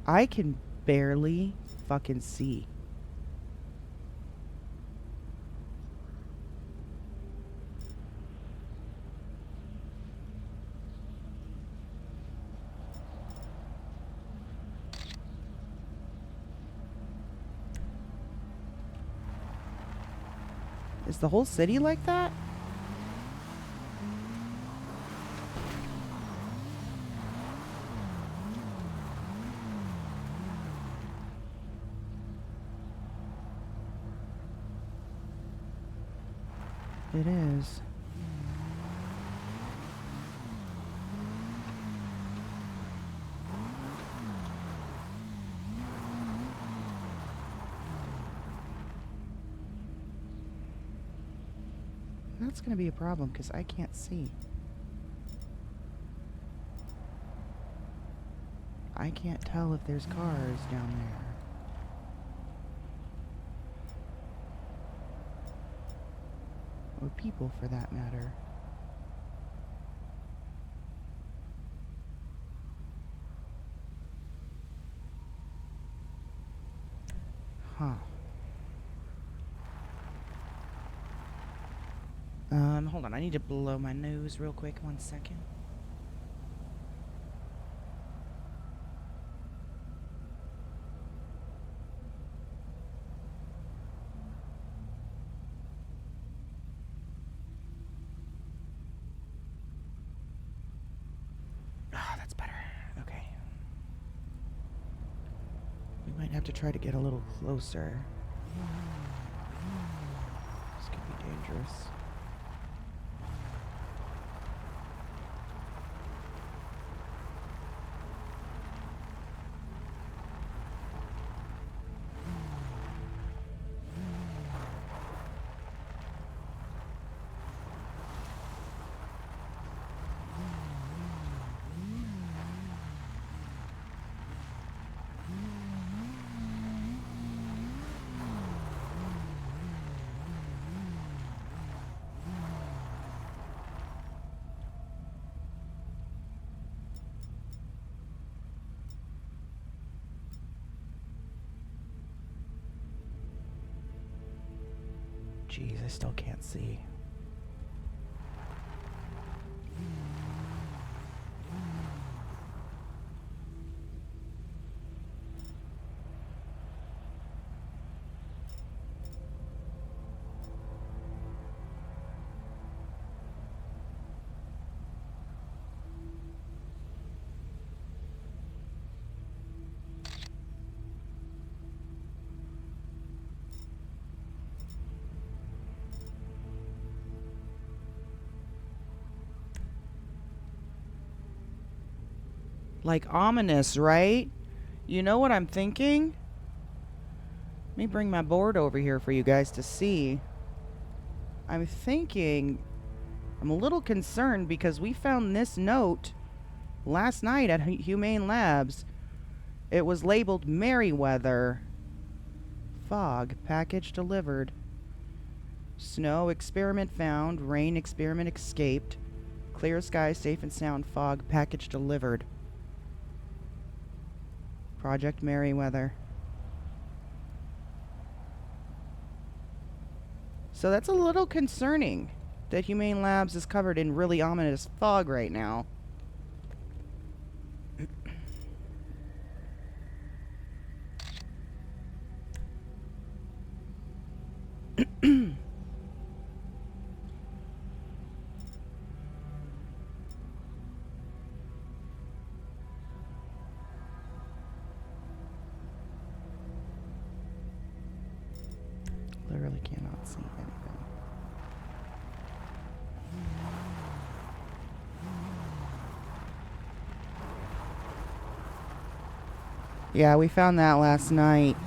I can barely fucking see. Is the whole city like that? It is. That's going to be a problem because I can't see. I can't tell if there's cars down there. Or people, for that matter. Huh. Hold on. I need to blow my nose real quick. 1 second. Ah, that's better. Okay. We might have to try to get a little closer. This could be dangerous. Jeez, I still can't see. Like ominous, right? You know what I'm thinking? Let me bring my board over here for you guys to see. I'm thinking, I'm a little concerned because we found this note last night at Humane Labs. It was labeled Merryweather. Fog, package delivered. Snow, experiment found. Rain, experiment escaped. Clear sky, safe and sound, fog, package delivered. Project Merryweather. So that's a little concerning that Humane Labs is covered in really ominous fog right now. Literally cannot see anything. Yeah, we found that last night.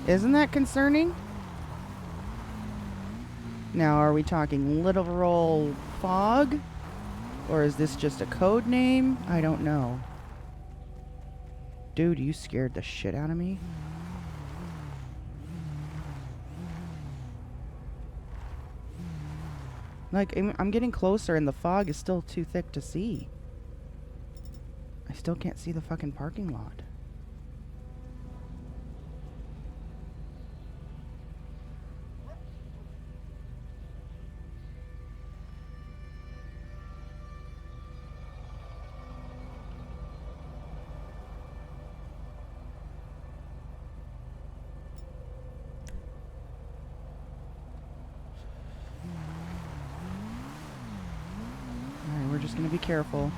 Isn't that concerning? Now, are we talking literal fog? Or is this just a code name? I don't know. Dude, you scared the shit out of me. Like, I'm getting closer and the fog is still too thick to see. I still can't see the fucking parking lot. Alright, we're just gonna be careful.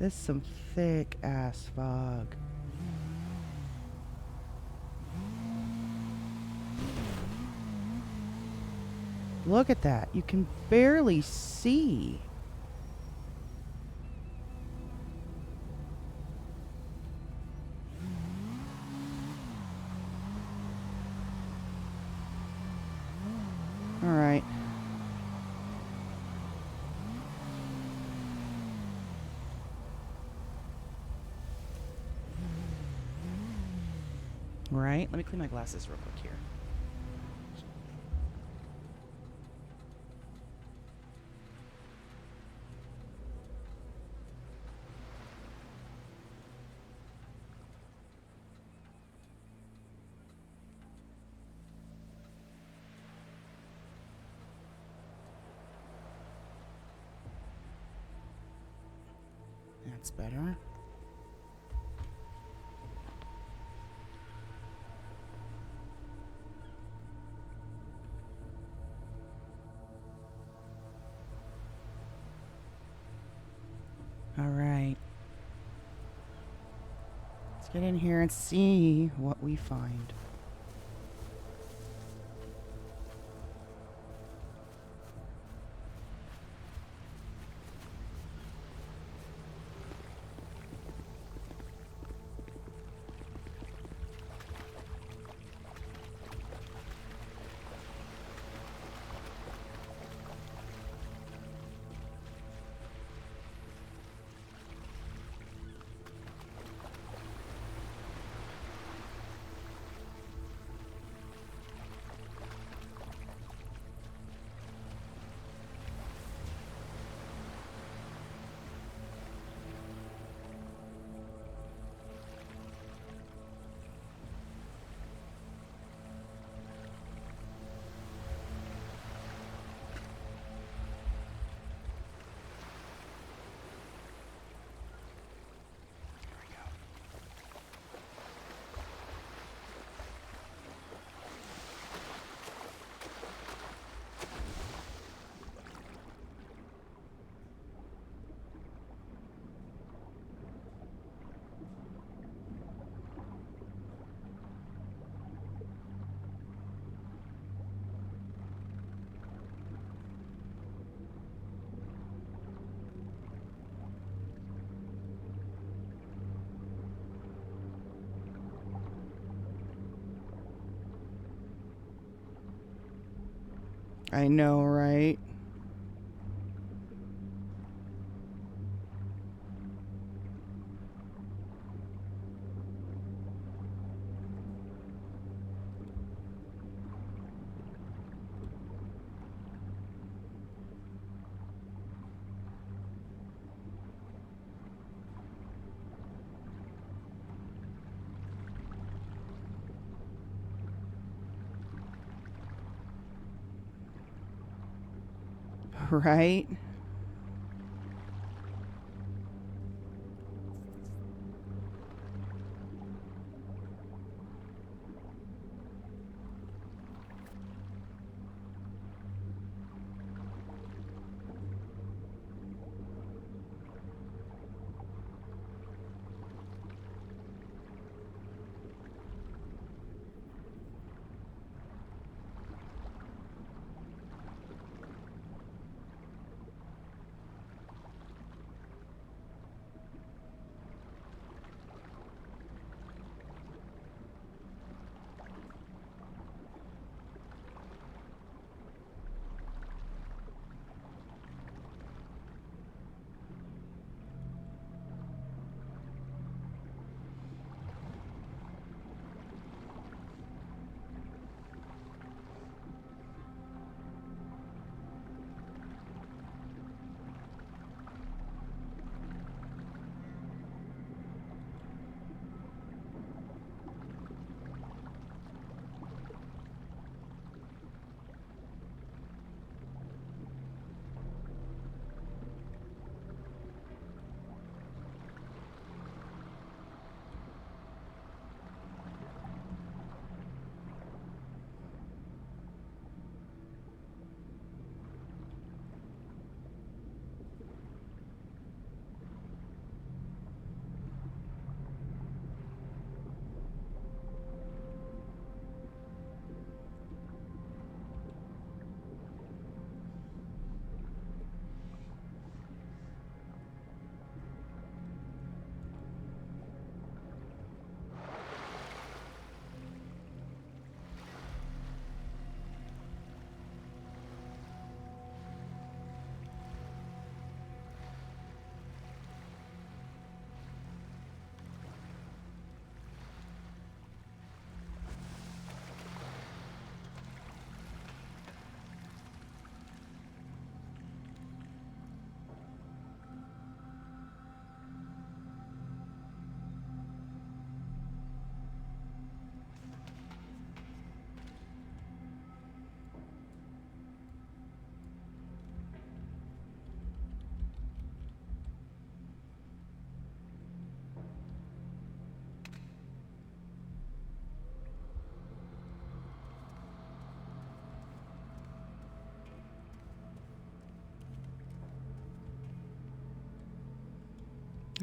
This is some thick ass fog. Look at that. You can barely see. All right. Right. Let me clean my glasses real quick here. That's better. All right. Let's get in here and see what we find. I know, right? Right?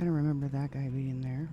I don't remember that guy being there.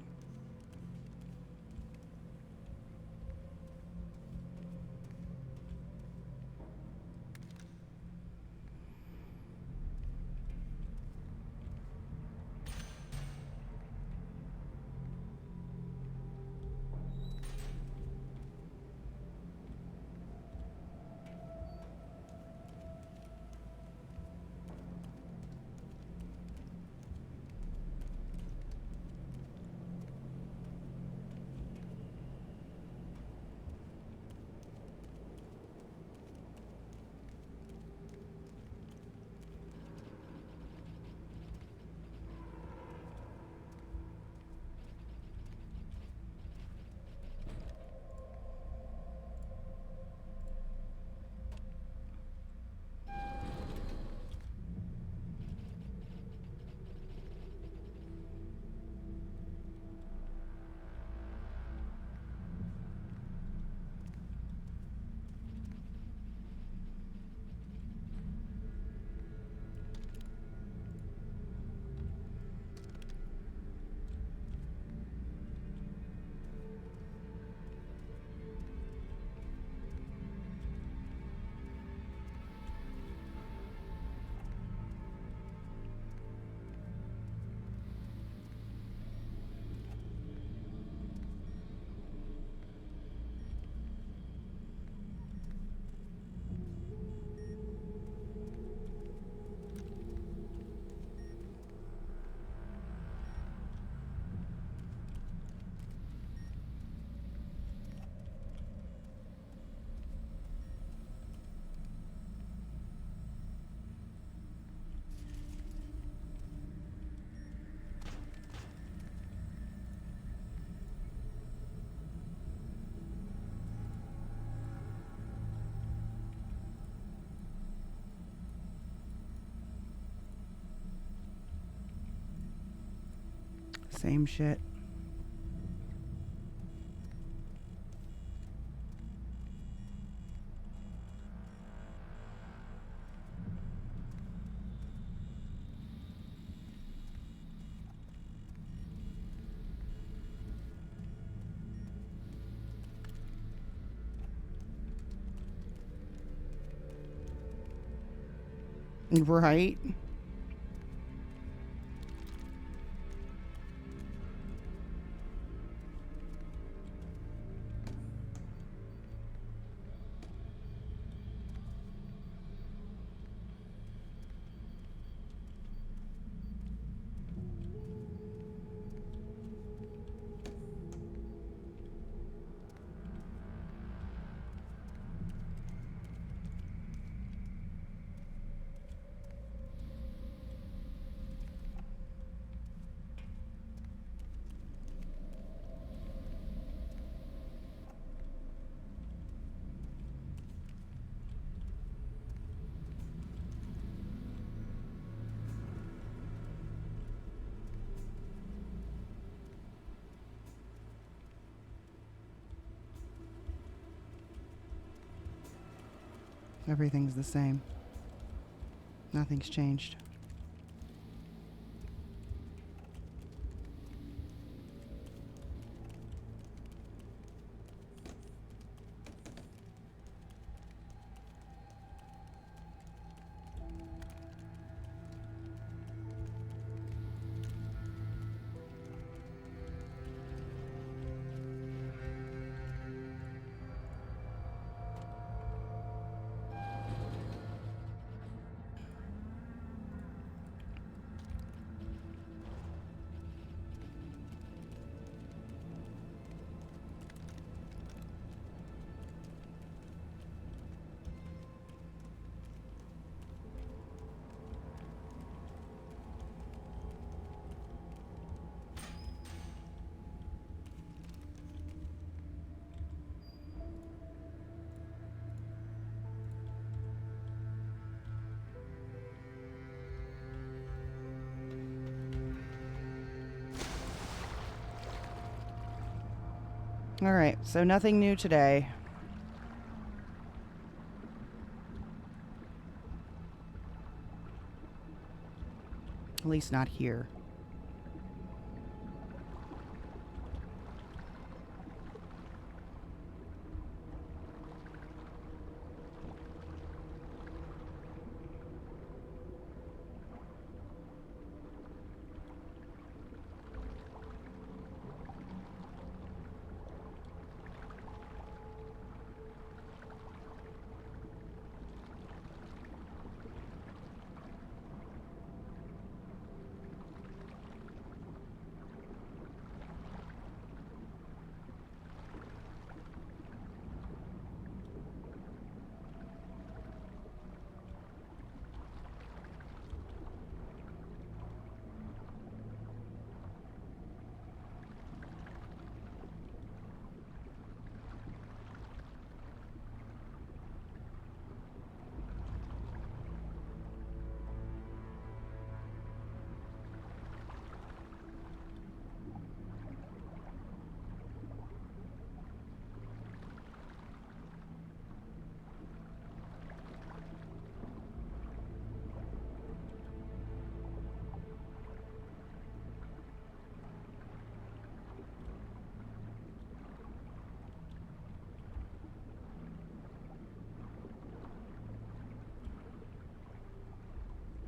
Same shit. Right? Everything's the same. Nothing's changed. Alright, so nothing new today. At least not here.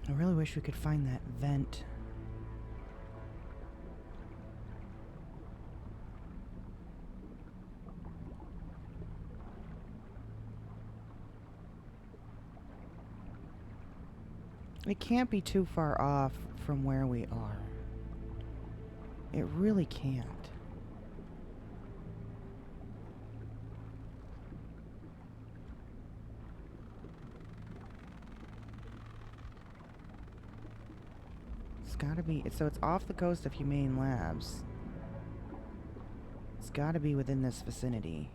I really wish we could find that vent. It can't be too far off from where we are. It really can't. It's gotta be, so it's off the coast of Humane Labs. It's gotta be within this vicinity.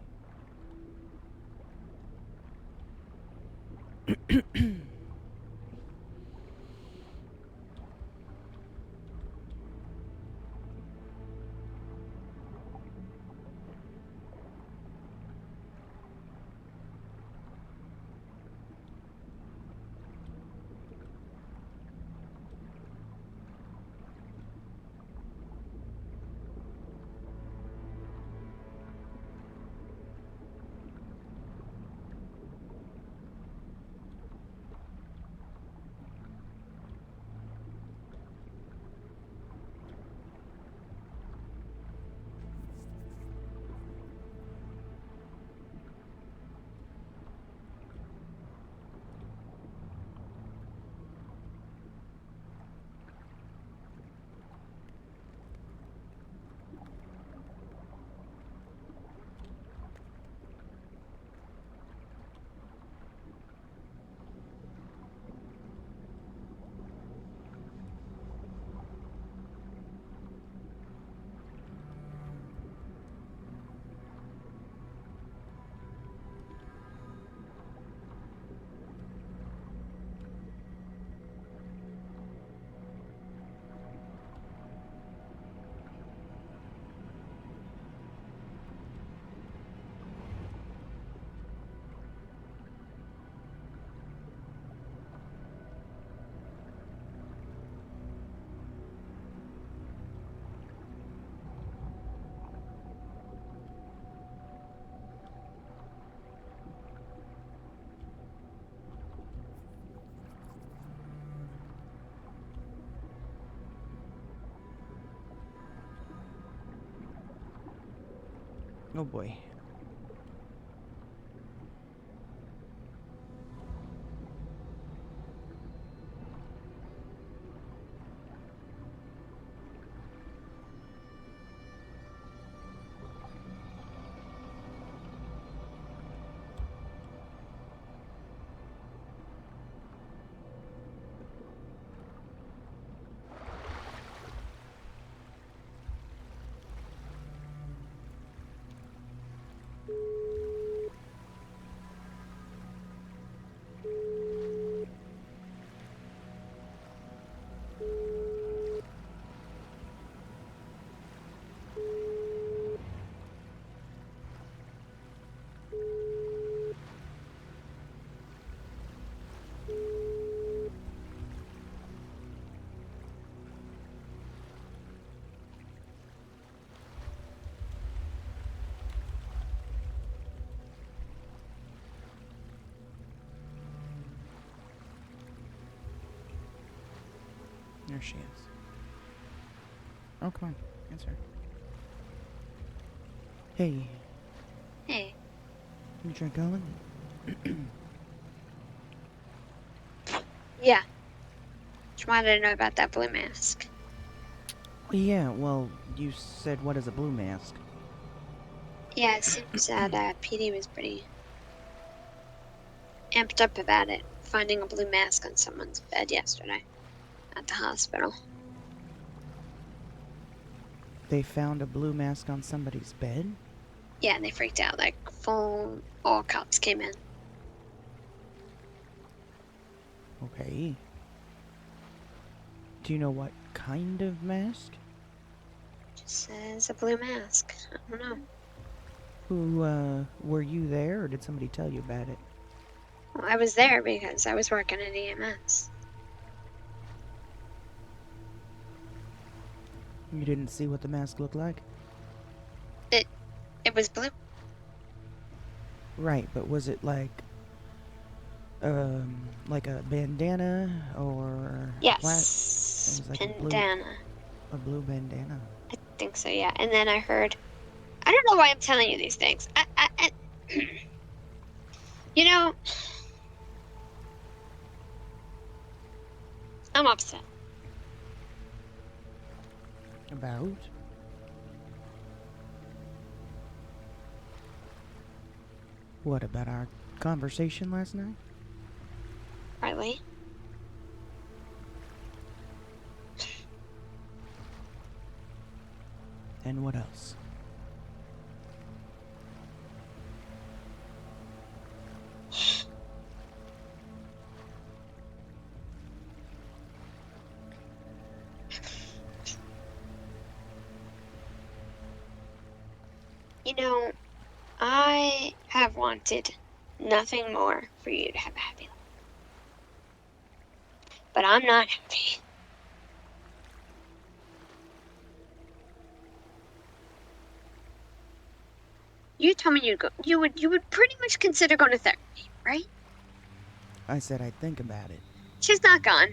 Oh boy. There she is. Oh, come on. Answer. Hey. Hey. You try calling? Yeah. Just wanted to know about that blue mask. Yeah, well, you said what is a blue mask? Yeah, it seems that PD was pretty amped up about it, finding a blue mask on someone's bed yesterday at the hospital. They found a blue mask on somebody's bed? Yeah, and they freaked out. Like, all cops came in. Okay. Do you know what kind of mask? Just says a blue mask. I don't know. Were you there, or did somebody tell you about it? Well, I was there because I was working at EMS. You didn't see what the mask looked like? It was blue. Right, but was it like a bandana or Yes, it was like bandana. A blue bandana. I think so, yeah. And then I heard, I don't know why I'm telling you these things. You know, I'm upset. About? What, about our conversation last night? Partly. And what else? You know, I have wanted nothing more for you to have a happy life. But I'm not happy. You told me you would pretty much consider going to therapy, right? I said I'd think about it. She's not gone.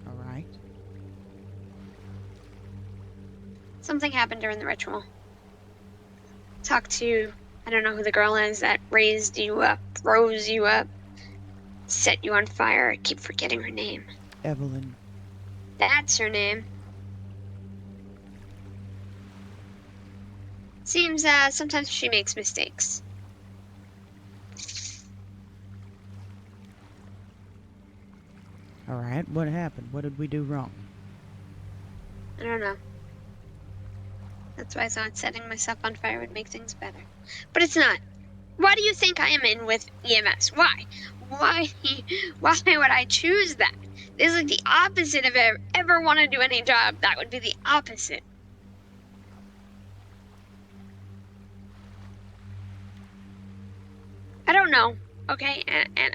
All right. Something happened during the ritual. Talked to, I don't know who the girl is that raised you up, rose you up, set you on fire. I keep forgetting her name. Evelyn. That's her name. Seems sometimes she makes mistakes. All right, what happened? What did we do wrong? I don't know. That's why I thought setting myself on fire would make things better. But it's not. Why do you think I am in with EMS? Why? Why would I choose that? This is like the opposite of ever want to do any job. That would be the opposite. I don't know, okay? And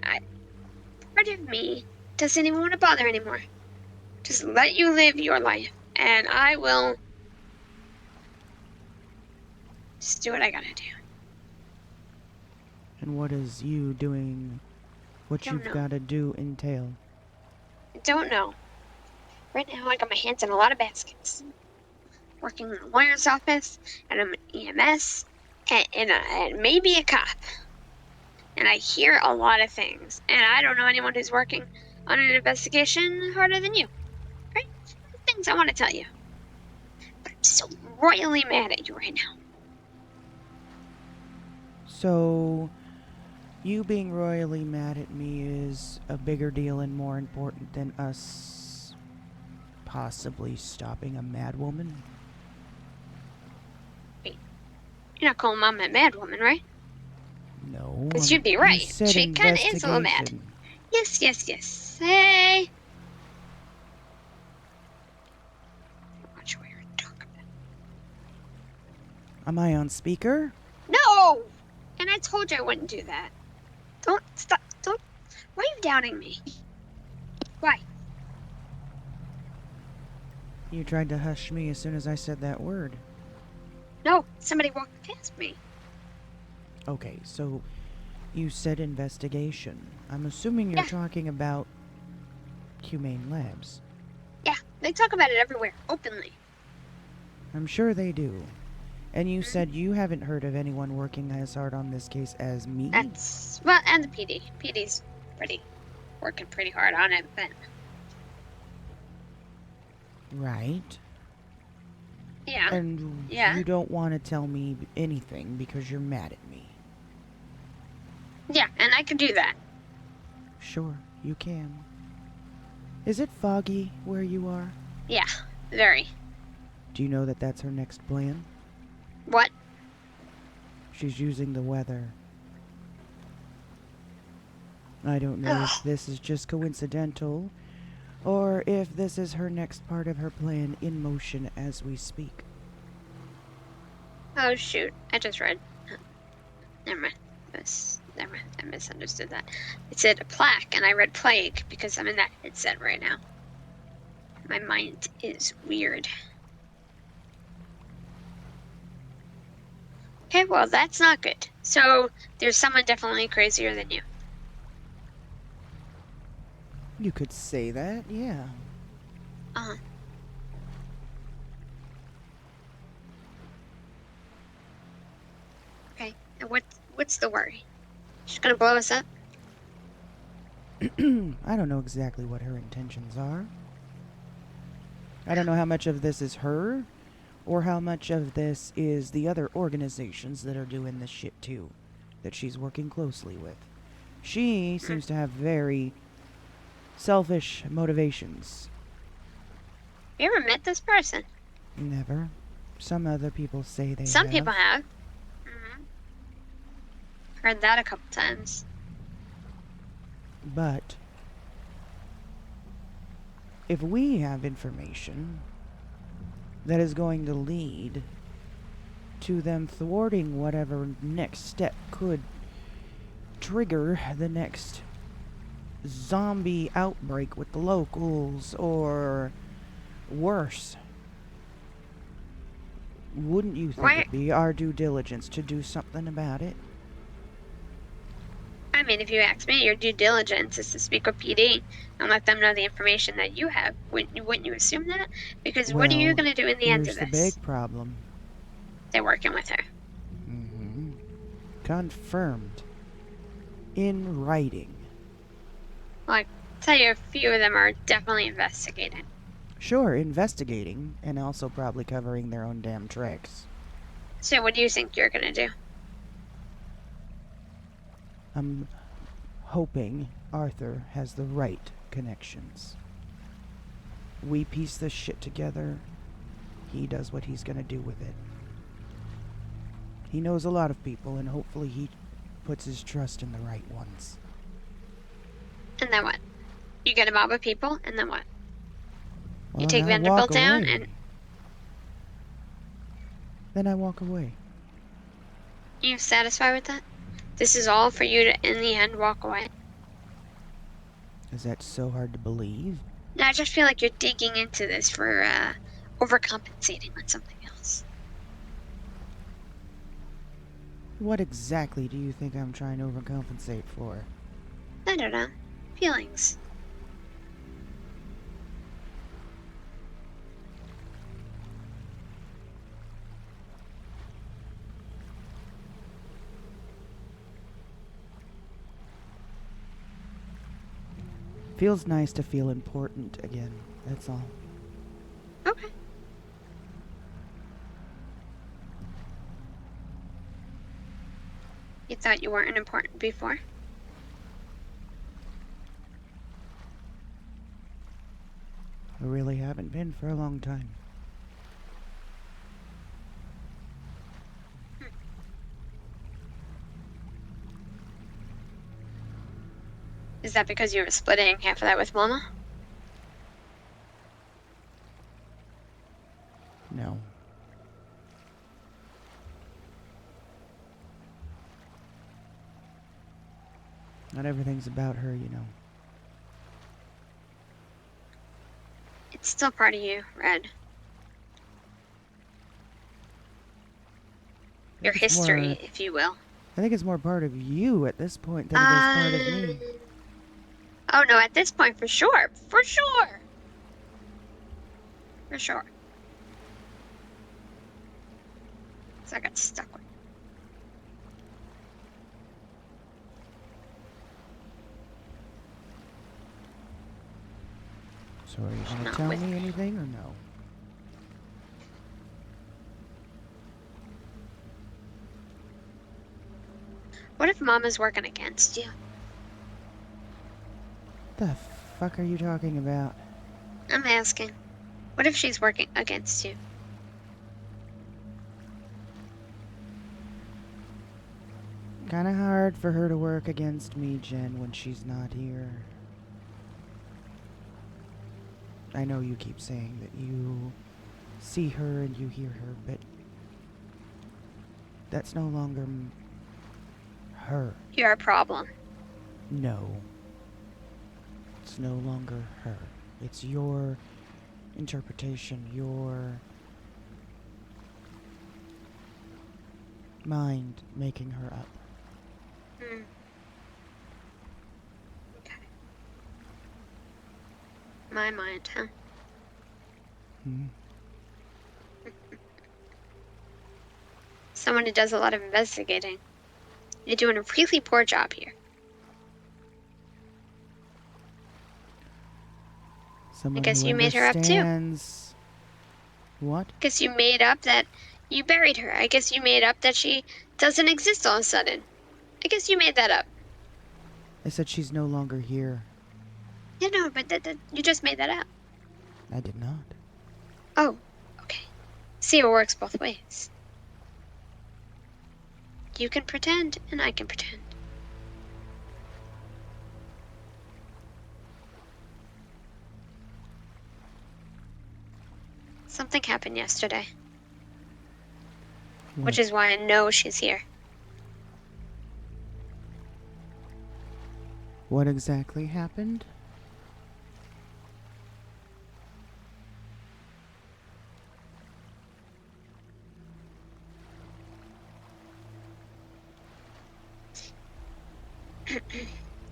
part of me doesn't even want to bother anymore. Just let you live your life, and I will just do what I gotta do. And what is you doing what Don't you've know. got to do entail. I don't know. Right now, I got my hands in a lot of baskets. Working in a lawyer's office, and I'm an EMS, and maybe a cop. And I hear a lot of things, and I don't know anyone who's working on an investigation harder than you. Right? Things I want to tell you. But I'm so royally mad at you right now. So, you being royally mad at me is a bigger deal and more important than us possibly stopping a mad woman? Wait, you're not calling Mom a mad woman, right? No. Because you'd be You right. said She kind of is a little mad. investigation. Yes, yes, yes. Hey. Watch where you're talking about. Am I on speaker? No! And I told you I wouldn't do that. Don't stop. Don't. Why are you doubting me? Why? You tried to hush me as soon as I said that word. No, somebody walked past me. Okay, so you said investigation. I'm assuming you're talking about Humane Labs. Yeah, they talk about it everywhere, openly. I'm sure they do. And you said you haven't heard of anyone working as hard on this case as me? That's, well, and the PD. PD's working pretty hard on it, but... Right. Yeah. And Yeah. you don't want to tell me anything because you're mad at me. Yeah, and I can do that. Sure, you can. Is it foggy where you are? Yeah, very. Do you know that that's her next plan? What? She's using the weather. I don't know if this is just coincidental, or if this is her next part of her plan in motion as we speak. Oh, shoot. I just read. Never mind. Never mind. I misunderstood that. It said a plaque, and I read plague because I'm in that headset right now. My mind is weird. Okay, well, that's not good. So, there's someone definitely crazier than you. You could say that, yeah. Uh-huh. Okay, and what's the worry? She's gonna blow us up? I don't know exactly what her intentions are. I don't know how much of this is her, or how much of this is the other organizations that are doing this shit too, that she's working closely with. She seems to have very selfish motivations. You ever met this person? Never. Some other people say they Some have. people have. Heard that a couple times. But if we have information that is going to lead to them thwarting whatever next step could trigger the next zombie outbreak with the locals, or worse, wouldn't you think it'd be our due diligence to do something about it? I mean, if you ask me, your due diligence is to speak with PD and let them know the information that you have. Wouldn't you assume that? Because what are you going to do in the end of Here's the this? big problem. They're working with her. Mm-hmm. Confirmed. In writing. Well, I tell you, a few of them are definitely investigating. Sure, investigating, and also probably covering their own damn tracks. So what do you think you're going to do? I'm hoping Arthur has the right connections. We piece this shit together. He does what he's gonna do with it. He knows a lot of people, and hopefully he puts his trust in the right ones. And then what? You get a mob of people, and then what? Well, You take then I Vanderbilt walk down, away. and Then I walk away. you're satisfied with that? This is all for you to, in the end, walk away? Is that so hard to believe? No, I just feel like you're digging into this for overcompensating on something else. What exactly do you think I'm trying to overcompensate for? I don't know. Feelings. Feels nice to feel important again. That's all. Okay. You thought you weren't important before? I really haven't been for a long time. Is that because you were splitting half of that with Mama? No. Not everything's about her, you know. It's still part of you, Red. Your It's history, more- if you will. I think it's more part of you at this point than it is part of me. Oh no, at this point, for sure. For sure. For sure. So I got stuck with. So are you going to Not tell with me anything or no? What if Mama's working against you? The fuck are you talking about? I'm asking. What if she's working against you? Kinda hard for her to work against me, Jen, when she's not here. I know you keep saying that you see her and you hear her, but that's no longer her. You're a problem. No. It's no longer her. It's your interpretation, your mind making her up. Hmm. Okay. My mind, huh? Hmm. Someone who does a lot of investigating. You're doing a really poor job here. Someone guess who you made her up too. understands. What? I guess you made up that you buried her. I guess you made up that she doesn't exist all of a sudden. I guess you made that up. I said she's no longer here. Yeah, no, but you just made that up. I did not. Oh, okay. See, it works both ways. You can pretend, and I can pretend. Something happened yesterday. Which is why I know she's here. What exactly happened?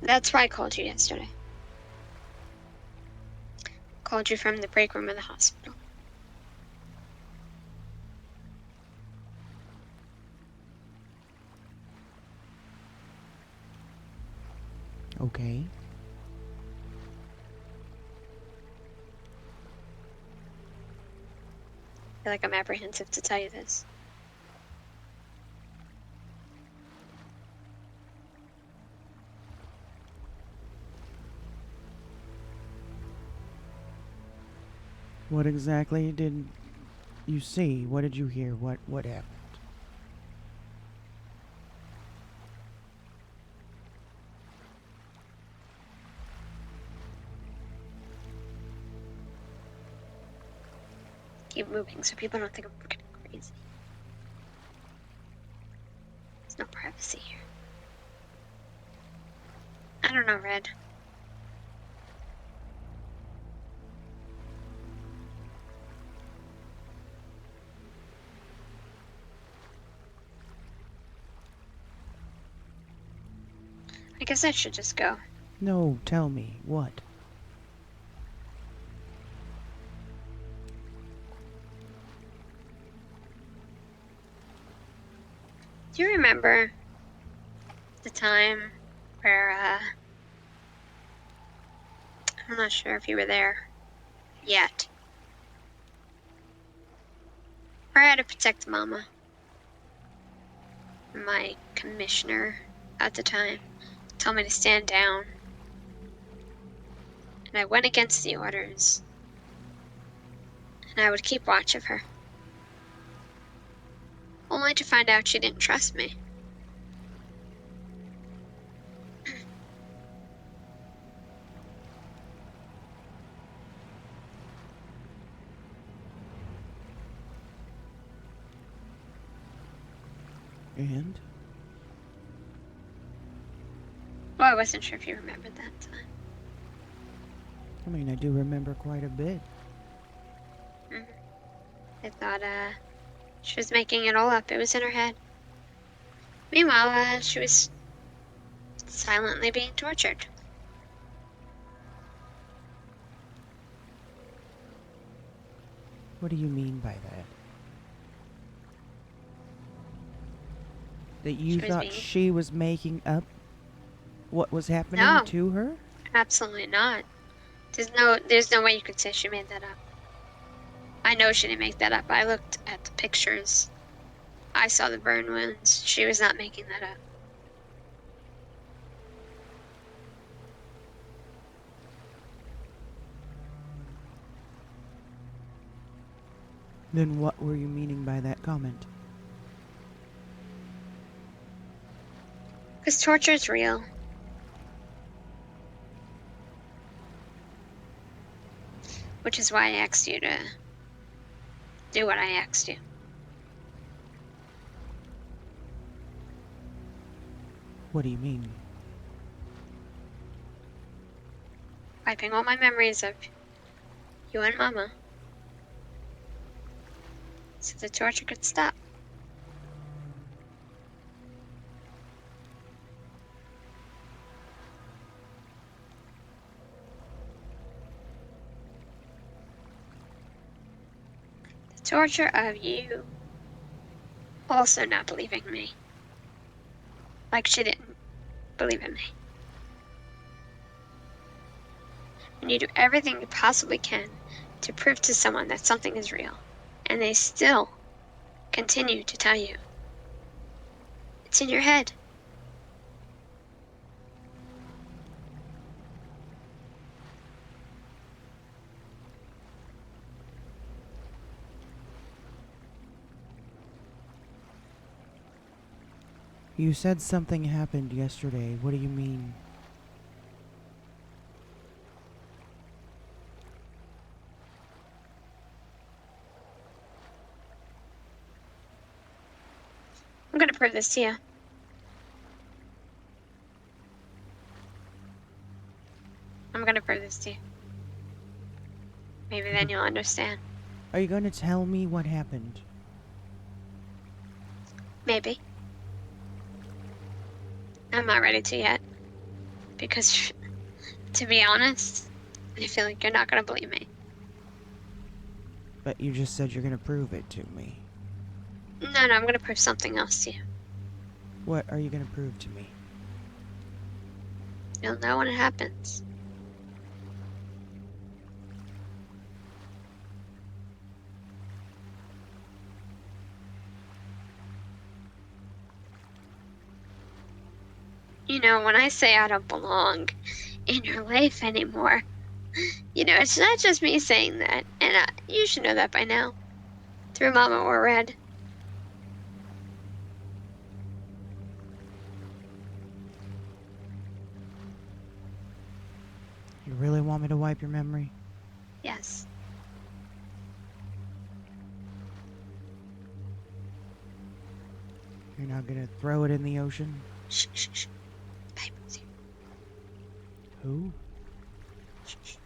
That's why I called you yesterday. Called you from the break room of the hospital. Okay. I feel like I'm apprehensive to tell you this. What exactly did you see? What did you hear? What happened? Keep moving so people don't think I'm freaking crazy. There's no privacy here. I don't know, Red. I guess I should just go. No, tell me. What? Do you remember the time where, I'm not sure if you were there yet, where I had to protect Mama? My commissioner at the time told me to stand down, and I went against the orders, and I would keep watch of her, only to find out she didn't trust me. And? Well, I wasn't sure if you remembered that time. I mean, I do remember quite a bit. I thought, she was making it all up. It was in her head. Meanwhile, she was silently being tortured. What do you mean by that? That you She was thought being- she was making up what was happening No. to her? Absolutely not. There's no way you could say she made that up. I know she didn't make that up. I looked at the pictures. I saw the burn wounds. She was not making that up. Then what were you meaning by that comment? Because torture is real. Which is why I asked you to do what I asked you. What do you mean? Wiping all my memories of you and Mama. So the torture could stop. The torture of you also not believing me. Like she didn't believe in me. And you do everything you possibly can to prove to someone that something is real. And they still continue to tell you it's in your head. You said something happened yesterday. What do you mean? I'm gonna prove this to you. I'm gonna prove this to you. Maybe then you'll understand. Are you going to tell me what happened? Maybe. I'm not ready to yet. Because, to be honest, I feel like you're not gonna believe me. But you just said you're going to prove it to me. No, I'm gonna prove something else to you. What are you going to prove to me? You'll know when it happens. You know, when I say I don't belong in your life anymore, you know, it's not just me saying that. And you should know that by now. Through Mama or Red. You really want me to wipe your memory? Yes. You're not going to throw it in the ocean? Shh, shh, shh. Piper's here. Who? Shh, shh.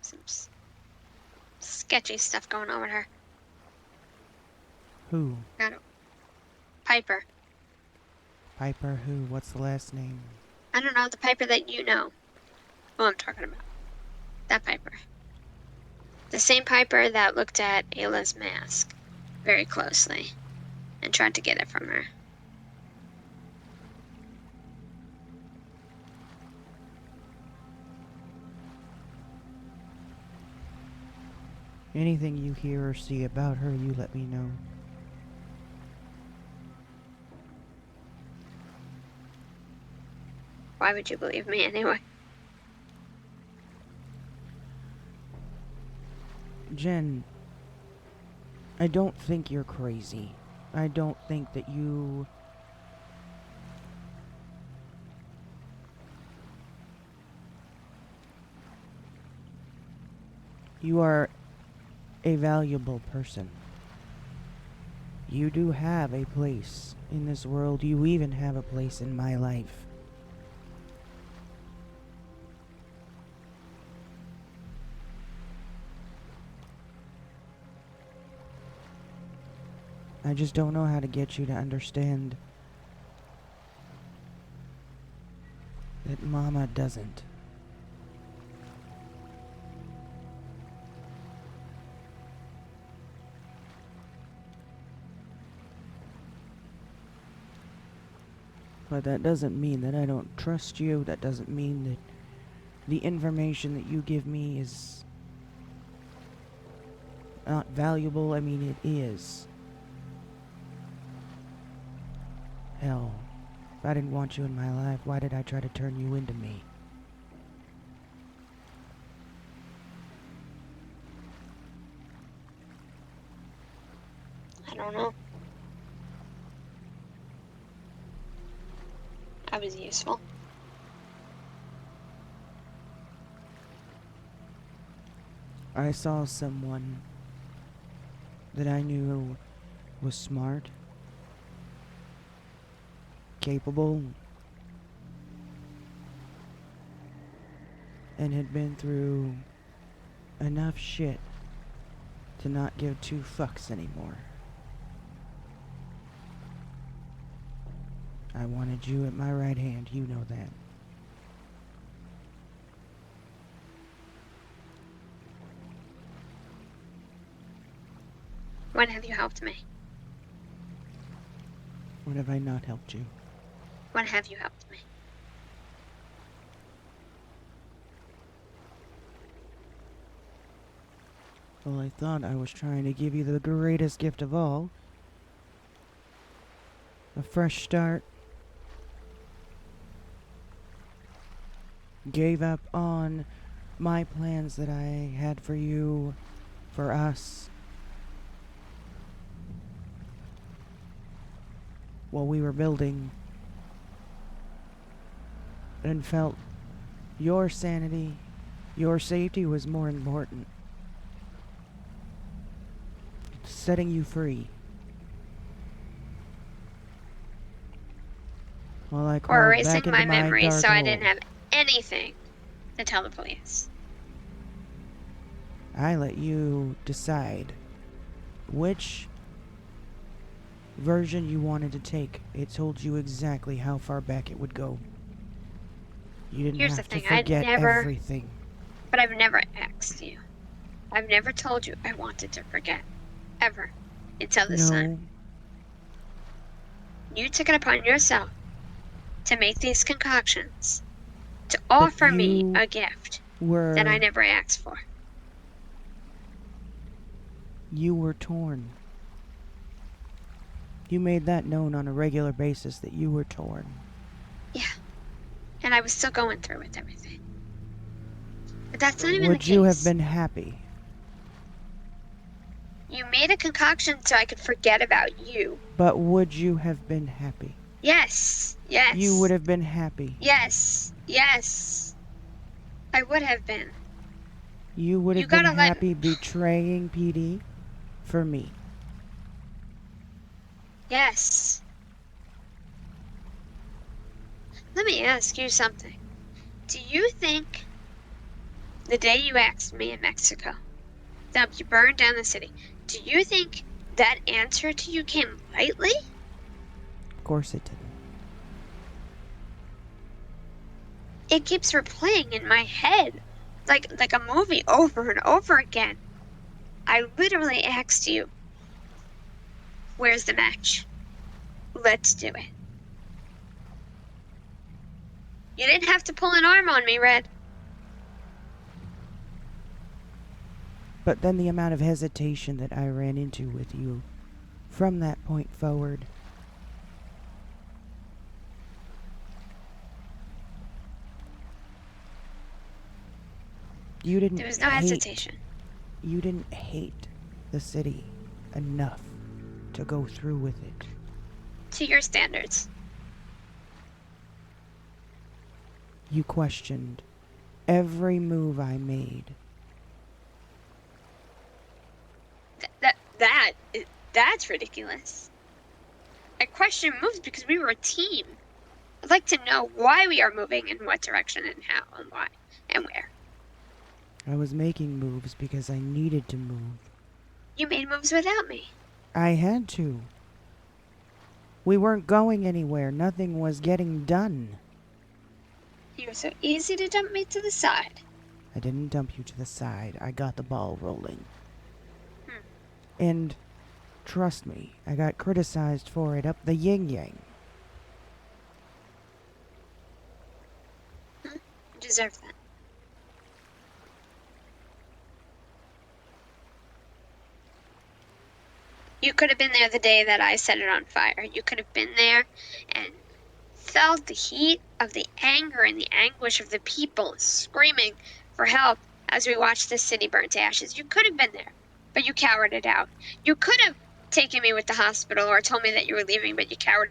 Some sketchy stuff going on with her. Who? Got it. Piper. Piper who? What's the last name? I don't know, the Piper that you know. Who I'm talking about. That Piper. The same Piper that looked at Ayla's mask very closely and tried to get it from her. Anything you hear or see about her, you let me know. Why would you believe me anyway? Jen, I don't think you're crazy. I don't think that you... You are a valuable person. You do have a place in this world. You even have a place in my life. I just don't know how to get you to understand that Mama doesn't. But that doesn't mean that I don't trust you. That doesn't mean that the information that you give me is not valuable. I mean, it is. Hell, if I didn't want you in my life, why did I try to turn you into me? I don't know. I was useful. I saw someone that I knew was smart, capable, and had been through enough shit to not give two fucks anymore. I wanted you at my right hand, you know that. When have you helped me? When have I not helped you? When have you helped me? Well, I thought I was trying to give you the greatest gift of all. A fresh start. Gave up on my plans that I had for you, for us, while we were building, and felt your sanity, your safety was more important. Setting you free. While I Or crawled erasing back into my my memories dark so I hole. didn't have anything to tell the police. I let you decide which version you wanted to take. It told you exactly how far back it would go. You didn't Here's the have to thing, forget everything. But I've never asked you. I've never told you I wanted to forget. Ever. Until this time. You took it upon yourself to make these concoctions. To offer me a gift that I never asked for. You were torn. You made that known on a regular basis that you were torn. Yeah. And I was still going through with everything. But that's not even the Would case. you have been happy? You made a concoction so I could forget about you. But would you have been happy? Yes. Yes. You would have been happy. Yes. Yes. I would have been. You would have been happy betraying PD for me. Yes. Let me ask you something. Do you think the day you asked me in Mexico that you burned down the city, do you think that answer to you came lightly? Of course it didn't. It keeps replaying in my head like a movie over and over again. I literally asked you, where's the match? Let's do it. You didn't have to pull an arm on me, Red. But then the amount of hesitation that I ran into with you from that point forward. You didn't There was no hesitation. You didn't hate the city enough to go through with it. To your standards. You questioned every move I made. That's ridiculous. I question moves because we were a team. I'd like to know why we are moving, in what direction, and how, and why, and where. I was making moves because I needed to move. You made moves without me. I had to. We weren't going anywhere. Nothing was getting done. You were so easy to dump me to the side. I didn't dump you to the side. I got the ball rolling. And trust me, I got criticized for it up the yin-yang. You deserve that. You could have been there the day that I set it on fire. You could have been there and felt the heat of the anger and the anguish of the people screaming for help as we watched the city burn to ashes. You could have been there, but you cowered it out. You could have taken me with the hospital or told me that you were leaving, but you cowered.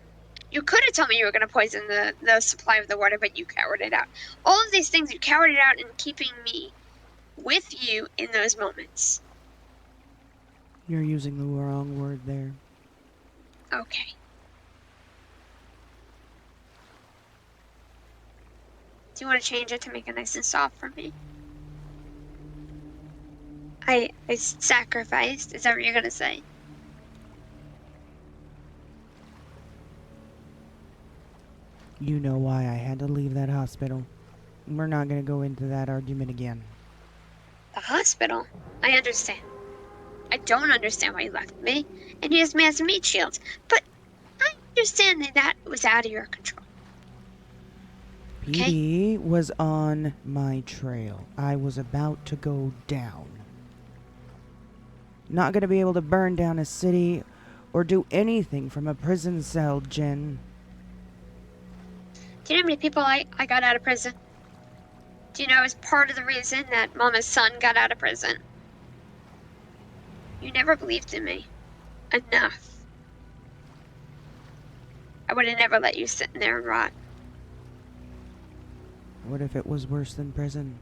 You could have told me you were going to poison the supply of the water, but you cowered it out. All of these things, you cowered it out in keeping me with you in those moments. You're using the wrong word there. Okay. Do you want to change it to make it nice and soft for me? I sacrificed. Is that what you're going to say? You know why I had to leave that hospital. We're not going to go into that argument again. The hospital? I understand. I don't understand why you left me and used me as a meat shield, but I understand that was out of your control. PD was on my trail. I was about to go down. Not going to be able to burn down a city or do anything from a prison cell, Jen. Do you know how many people I got out of prison? Do you know I was part of the reason that Mama's son got out of prison? You never believed in me. Enough. I would have never let you sit in there and rot. What if it was worse than prison?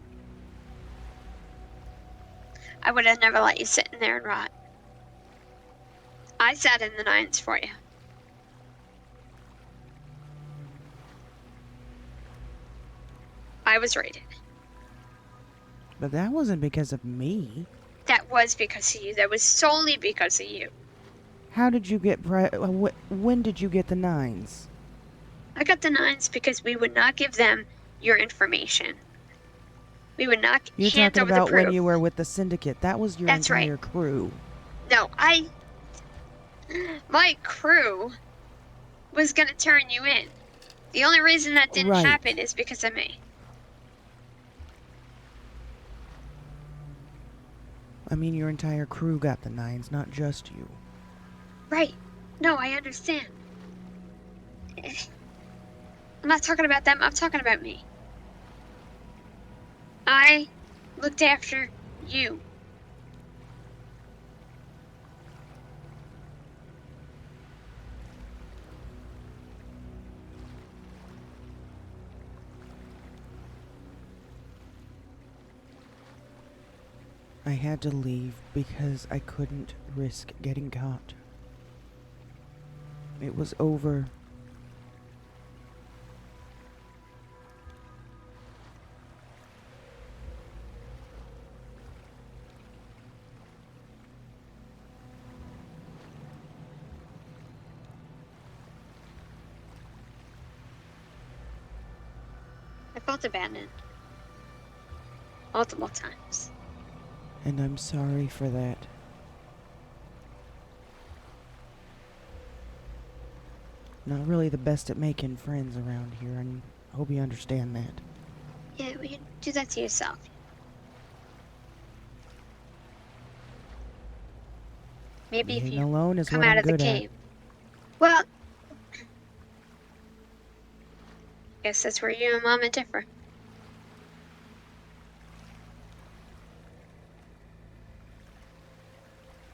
I would have never let you sit in there and rot. I sat in the nines for you. I was rated. But that wasn't because of me. That was because of you. That was solely because of you. How did you get... when did you get the nines? I got the nines because we would not give them your information. We would not You're hand talking over about the proof. when you were with the syndicate. That was your That's entire right. crew. No, my crew was going to turn you in. The only reason that didn't Right. happen is because of me. I mean, your entire crew got the nines, not just you. Right. No, I understand. I'm not talking about them. I'm talking about me. I looked after you. I had to leave because I couldn't risk getting caught. It was over. I felt abandoned. Multiple times. And I'm sorry for that. Not really the best at making friends around here, and I hope you understand that. Yeah, well, you do that to yourself. Maybe if Being you alone is come what out I'm of the good at. cave. Well, guess that's where you and Mama differ.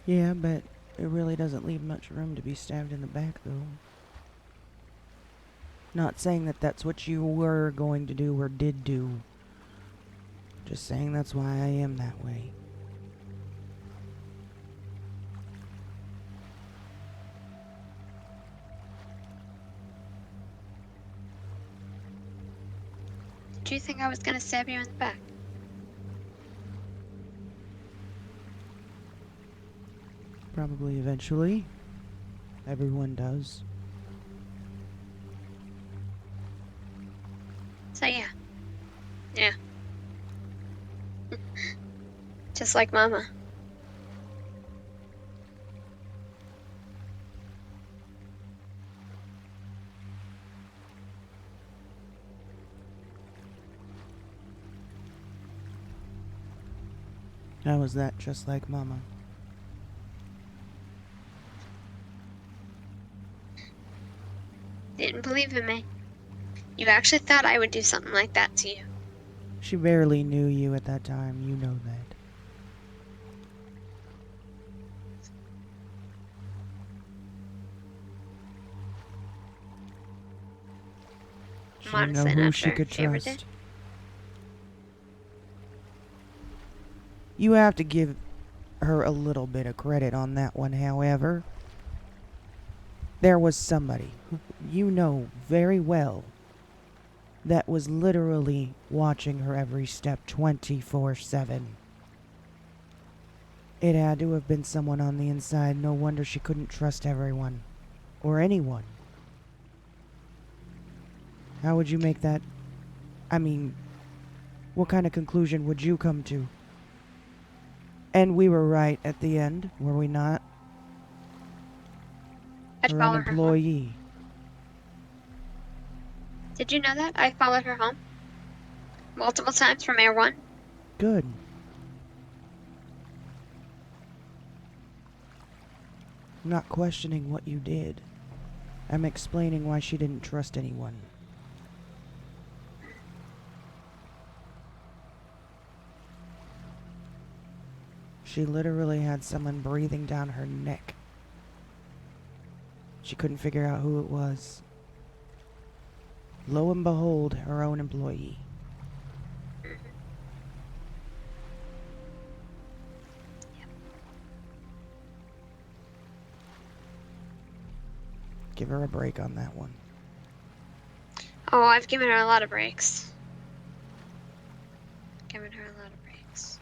Yeah, but it really doesn't leave much room to be stabbed in the back, though. Not saying that that's what you were going to do or did do. Just saying that's why I am that way. Did you think I was gonna stab you in the back? Probably eventually. Everyone does. So yeah. Yeah. Just like Mama. How was that just like Mama? Didn't believe in me. You actually thought I would do something like that to you. She barely knew you at that time, you know that. She didn't know Honestly, who not she sure could she ever did. trust. You have to give her a little bit of credit on that one, however. There was somebody, who you know very well, that was literally watching her every step 24/7. It had to have been someone on the inside. No wonder she couldn't trust everyone. Or anyone. How would you make that? I mean, what kind of conclusion would you come to? And we were right at the end, were we not? I'd Or an follow her home. employee. Did you know that? I followed her home. Multiple times from Air 1. Good. I'm not questioning what you did. I'm explaining why she didn't trust anyone. She literally had someone breathing down her neck. She couldn't figure out who it was. Lo and behold, her own employee. Give her a break on that one. Oh, I've given her a lot of breaks. Given her a lot of breaks.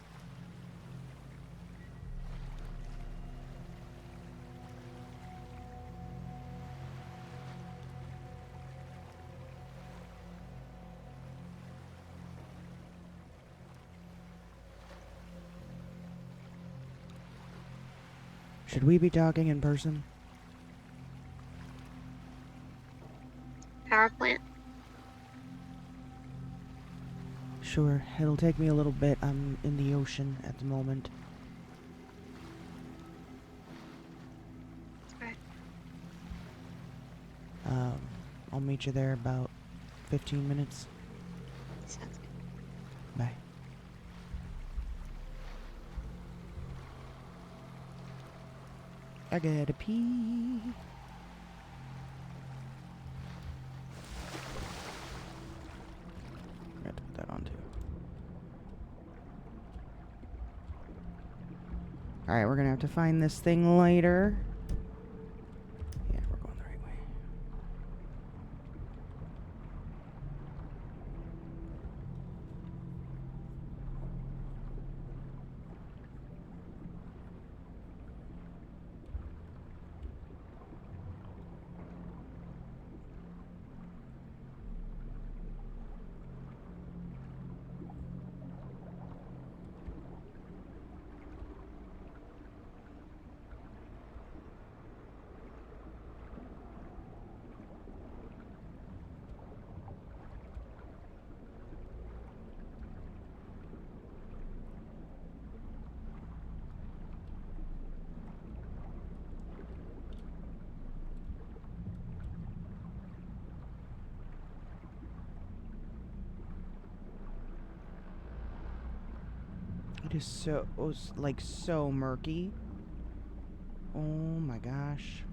Should we be talking in person? Power plant. Sure, it'll take me a little bit. I'm in the ocean at the moment. Right. I'll meet you there about 15 minutes. Sounds good. Bye. I gotta pee. I have to put that on too. Alright, we're gonna have to find this thing later. Yeah, we're going the right way. It is so, like, so murky. Oh my gosh.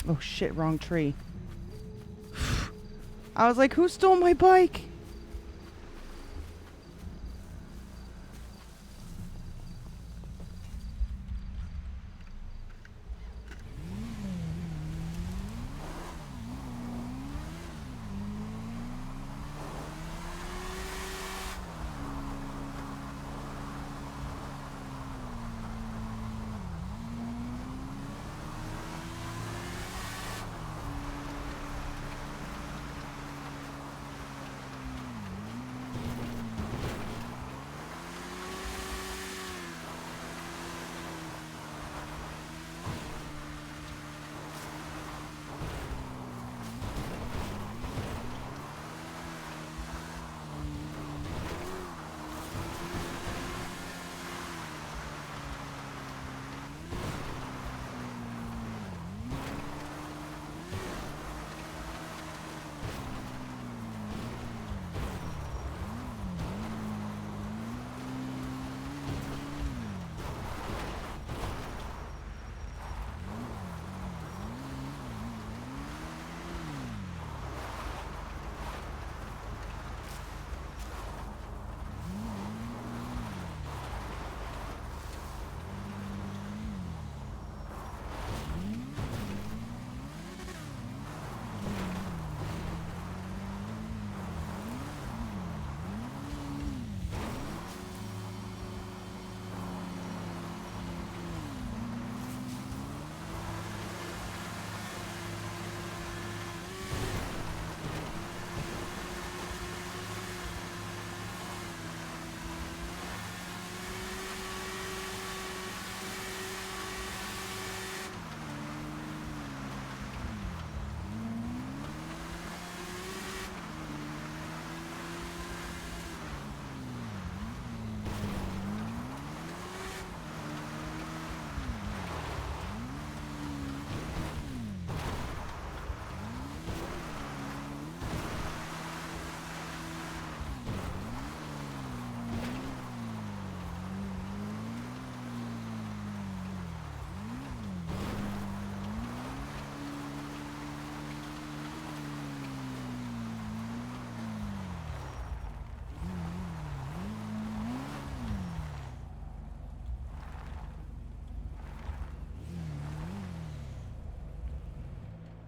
Oh shit, wrong tree. I was like, who stole my bike?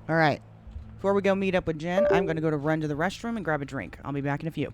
All right. Before we go meet up with Jen, I'm going to go to run to the restroom and grab a drink. I'll be back in a few.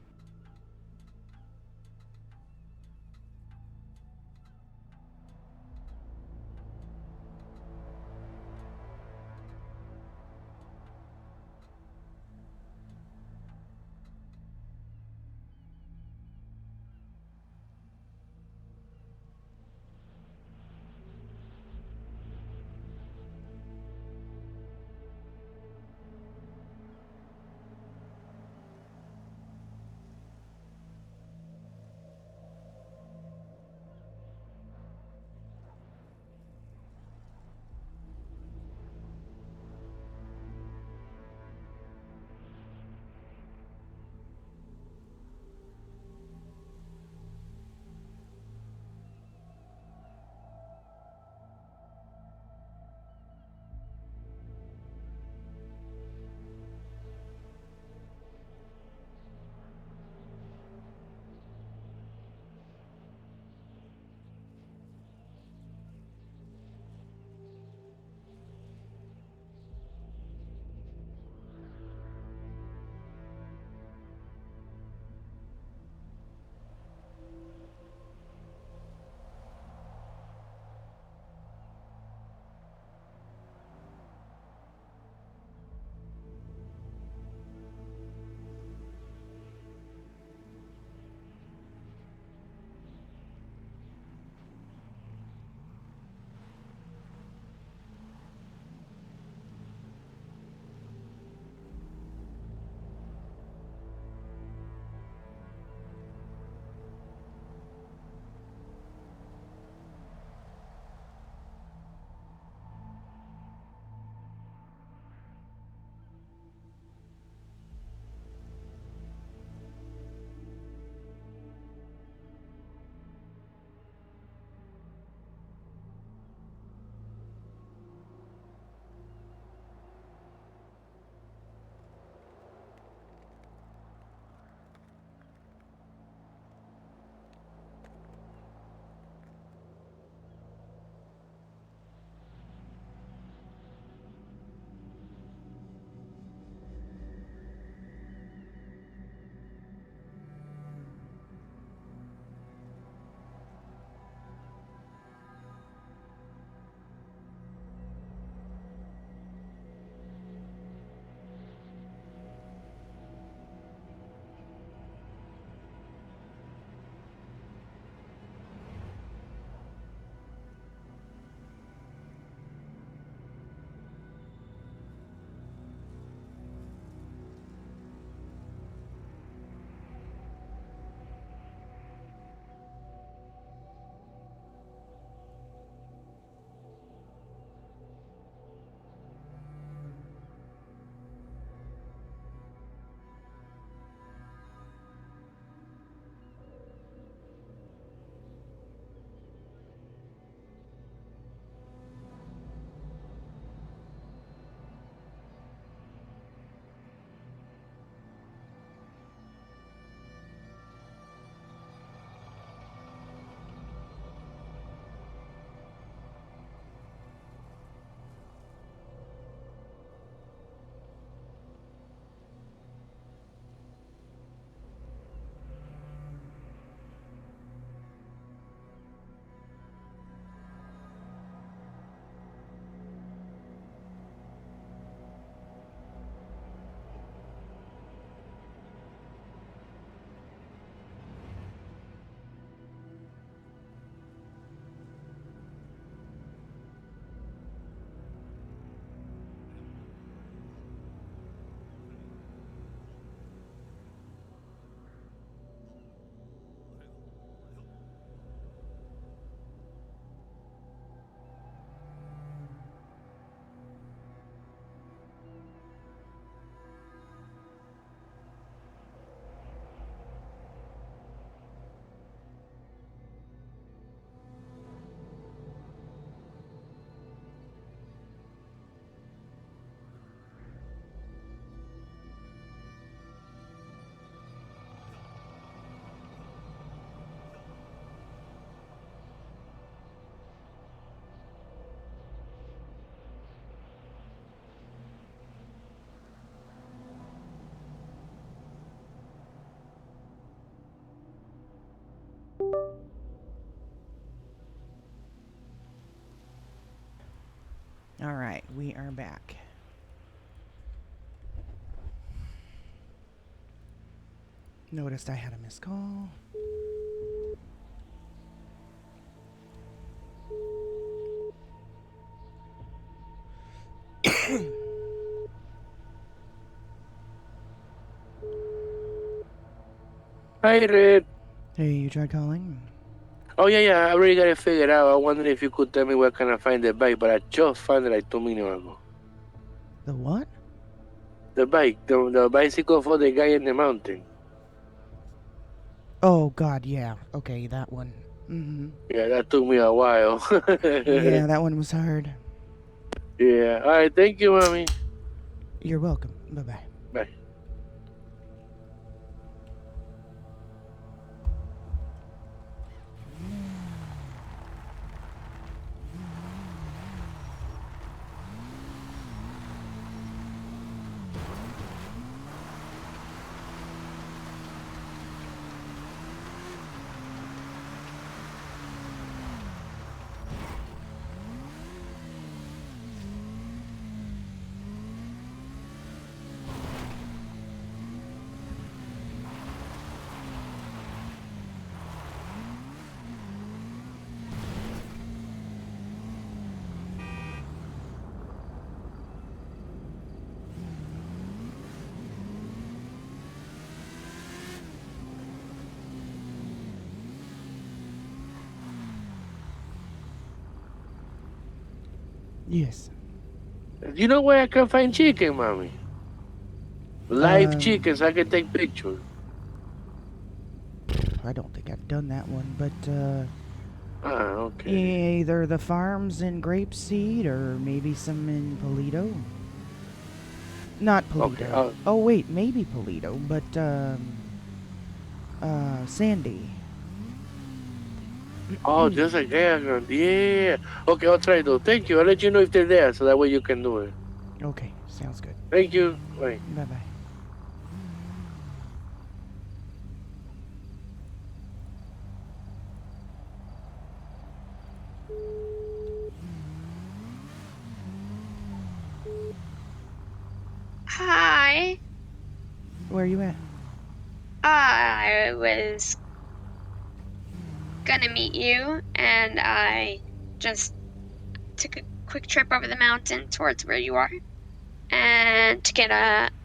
All right, we are back. Noticed I had a missed call. Hi, Red. Hey, you tried calling? Oh, yeah, I already got it figured out. I wondered if you could tell me where can I find the bike, but I just found it like 2 minutes ago. The what? The bike, the bicycle for the guy in the mountain. Oh, God, yeah. Okay, that one. Mm-hmm. Yeah, that took me a while. Yeah, that one was hard. Yeah. All right, thank you, Mommy. You're welcome. Bye-bye. Bye. Yes. You know where I can find chicken, Mommy? Live Um, chickens, I can take pictures. I don't think I've done that one, but, Okay. either the farms in Grapeseed or maybe some in Polito. Not Polito. Okay, Oh, wait, maybe Polito, but, Sandy. Oh, just like that. Yeah. Okay, I'll try though. Thank you. I'll let you know if they're there, so that way you can do it. Okay, sounds good. Thank you. Bye. Bye-bye. Hi. Where are you at? I was gonna meet you, and I just took a quick trip over the mountain towards where you are, and to get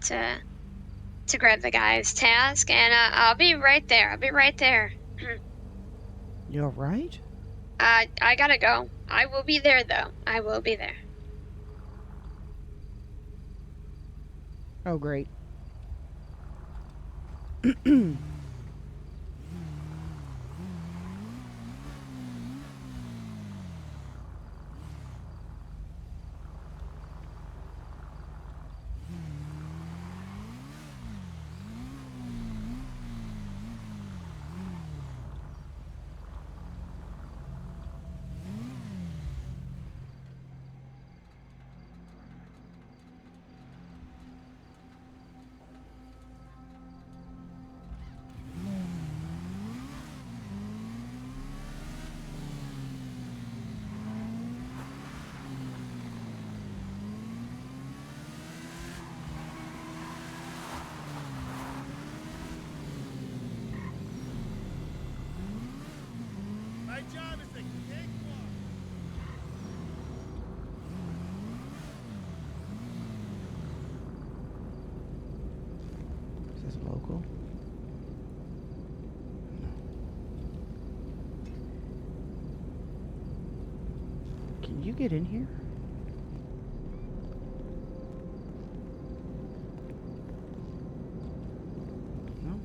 to grab the guy's task, and I'll be right there. I'll be right there. You all right? I gotta go. I will be there though. I will be there. Oh, great. My job is a cakewalk. Is this local? Can you get in here? No?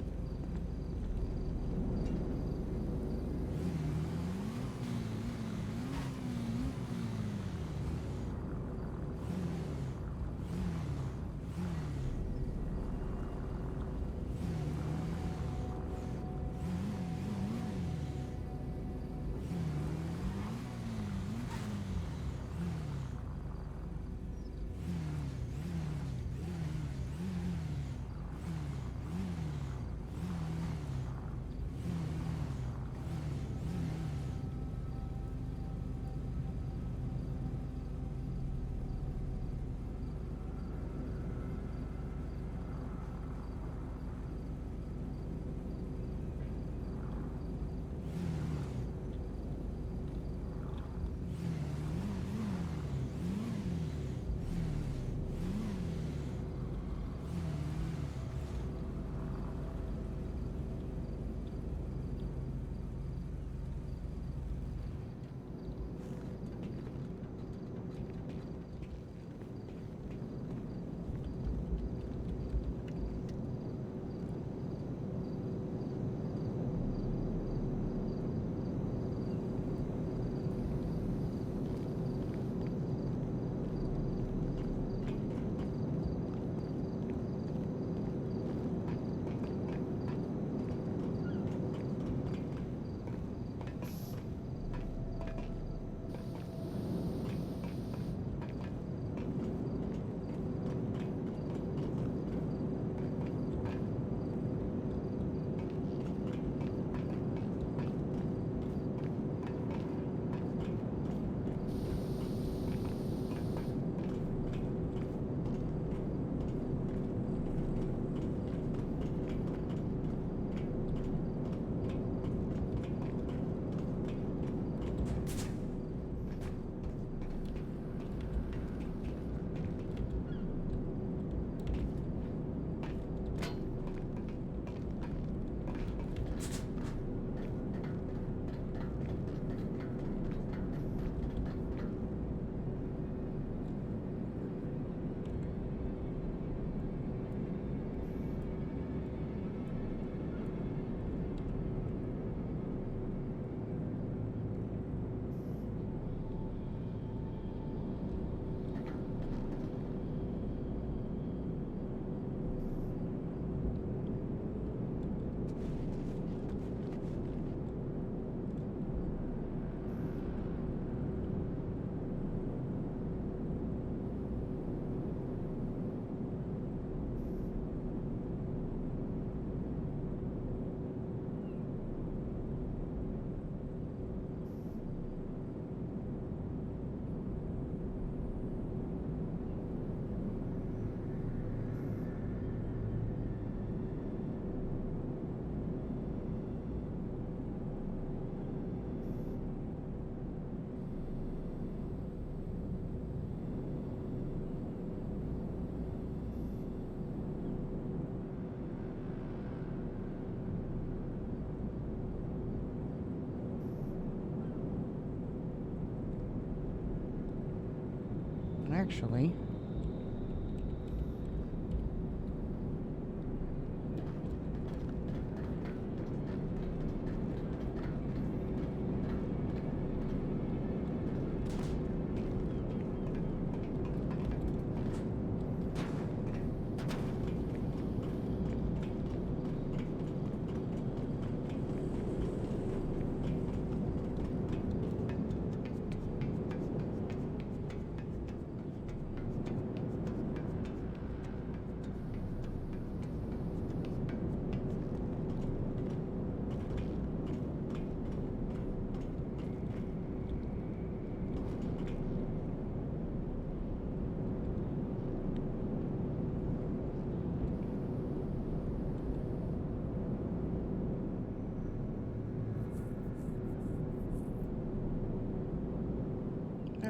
actually.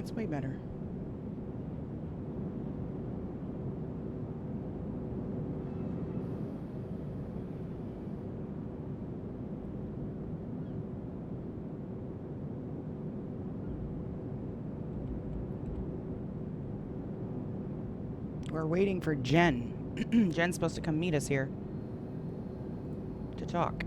That's way better. We're waiting for Jen. Jen's supposed to come meet us here to talk.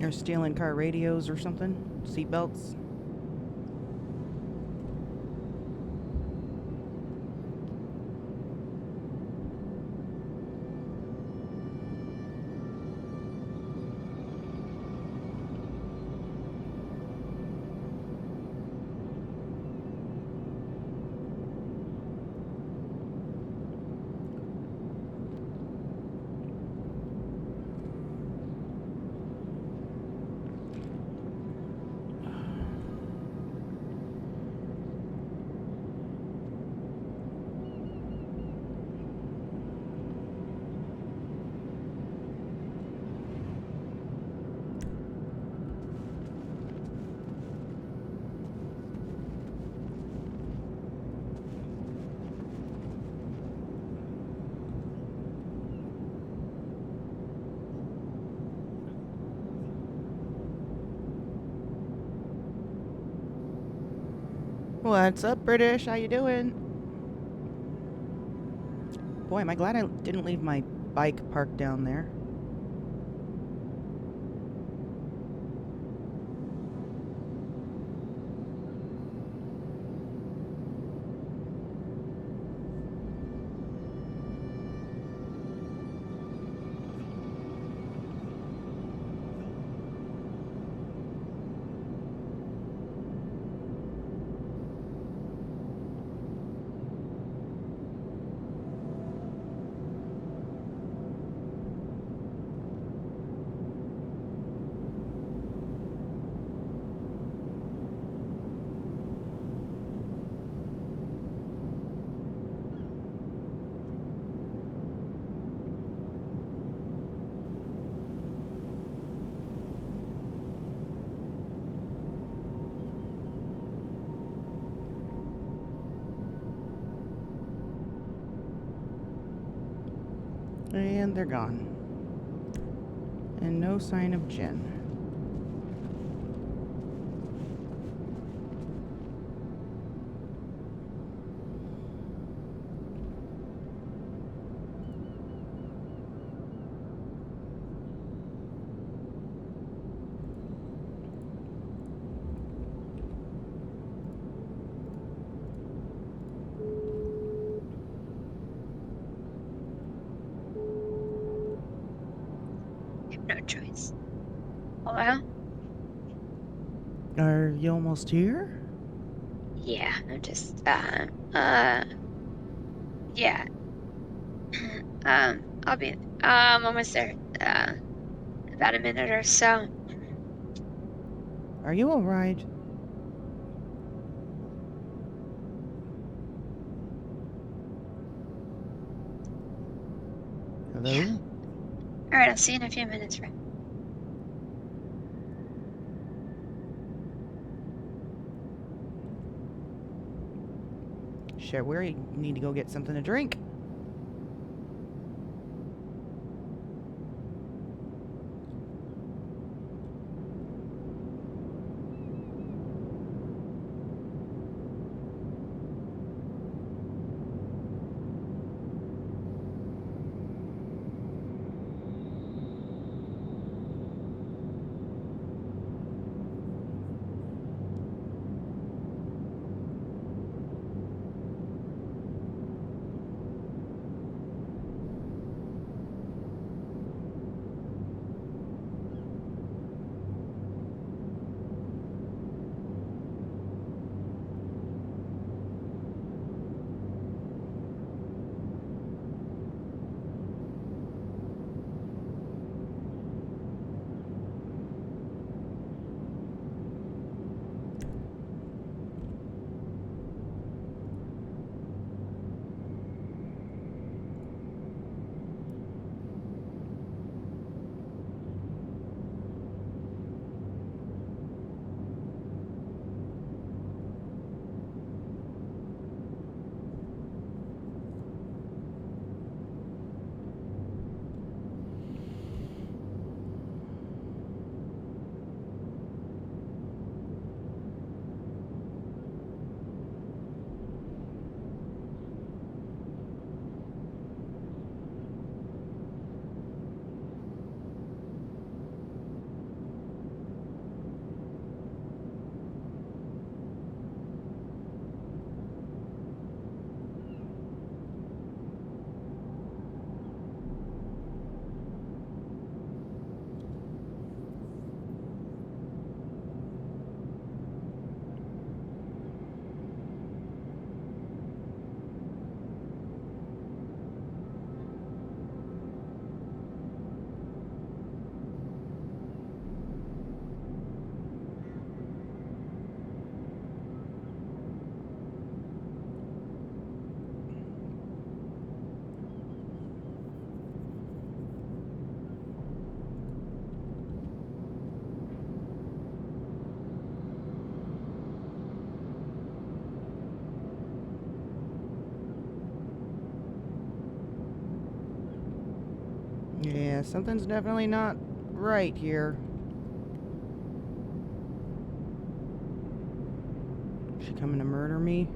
Or stealing car radios or something? Seatbelts? What's up, British? How you doing? Boy, am I glad I didn't leave my bike parked down there. And they're gone. And no sign of Jen. I have no choice. Hello? Are you almost here? Yeah, I'm just, yeah. I'll be, almost there. About a minute or so. Are you alright? Hello? Alright, I'll see you in a few minutes, friend. Sure, we need to go get something to drink. Yeah, something's definitely not right here. Is she coming to murder me?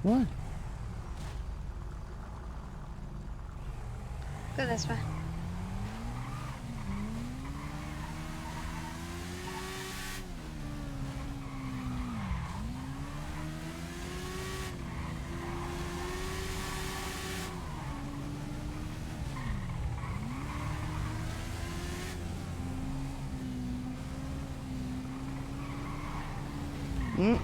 What? Go this way. Mm.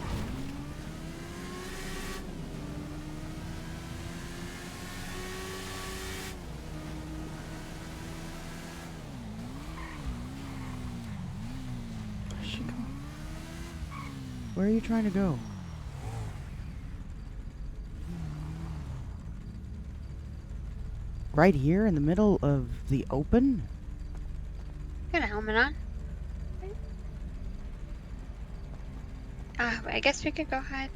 Where's she going? Where are you trying to go? Right here in the middle of the open? Got a helmet on. I guess we could go hide.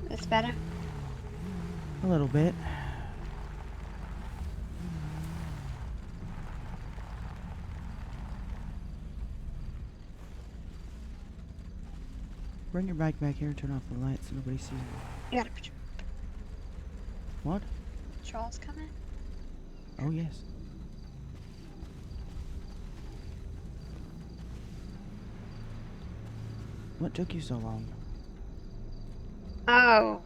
That's better. A little bit. Bring your bike back here and turn off the lights so nobody sees you. You got a What? patrol's coming. Oh, yes. What took you so long? Oh.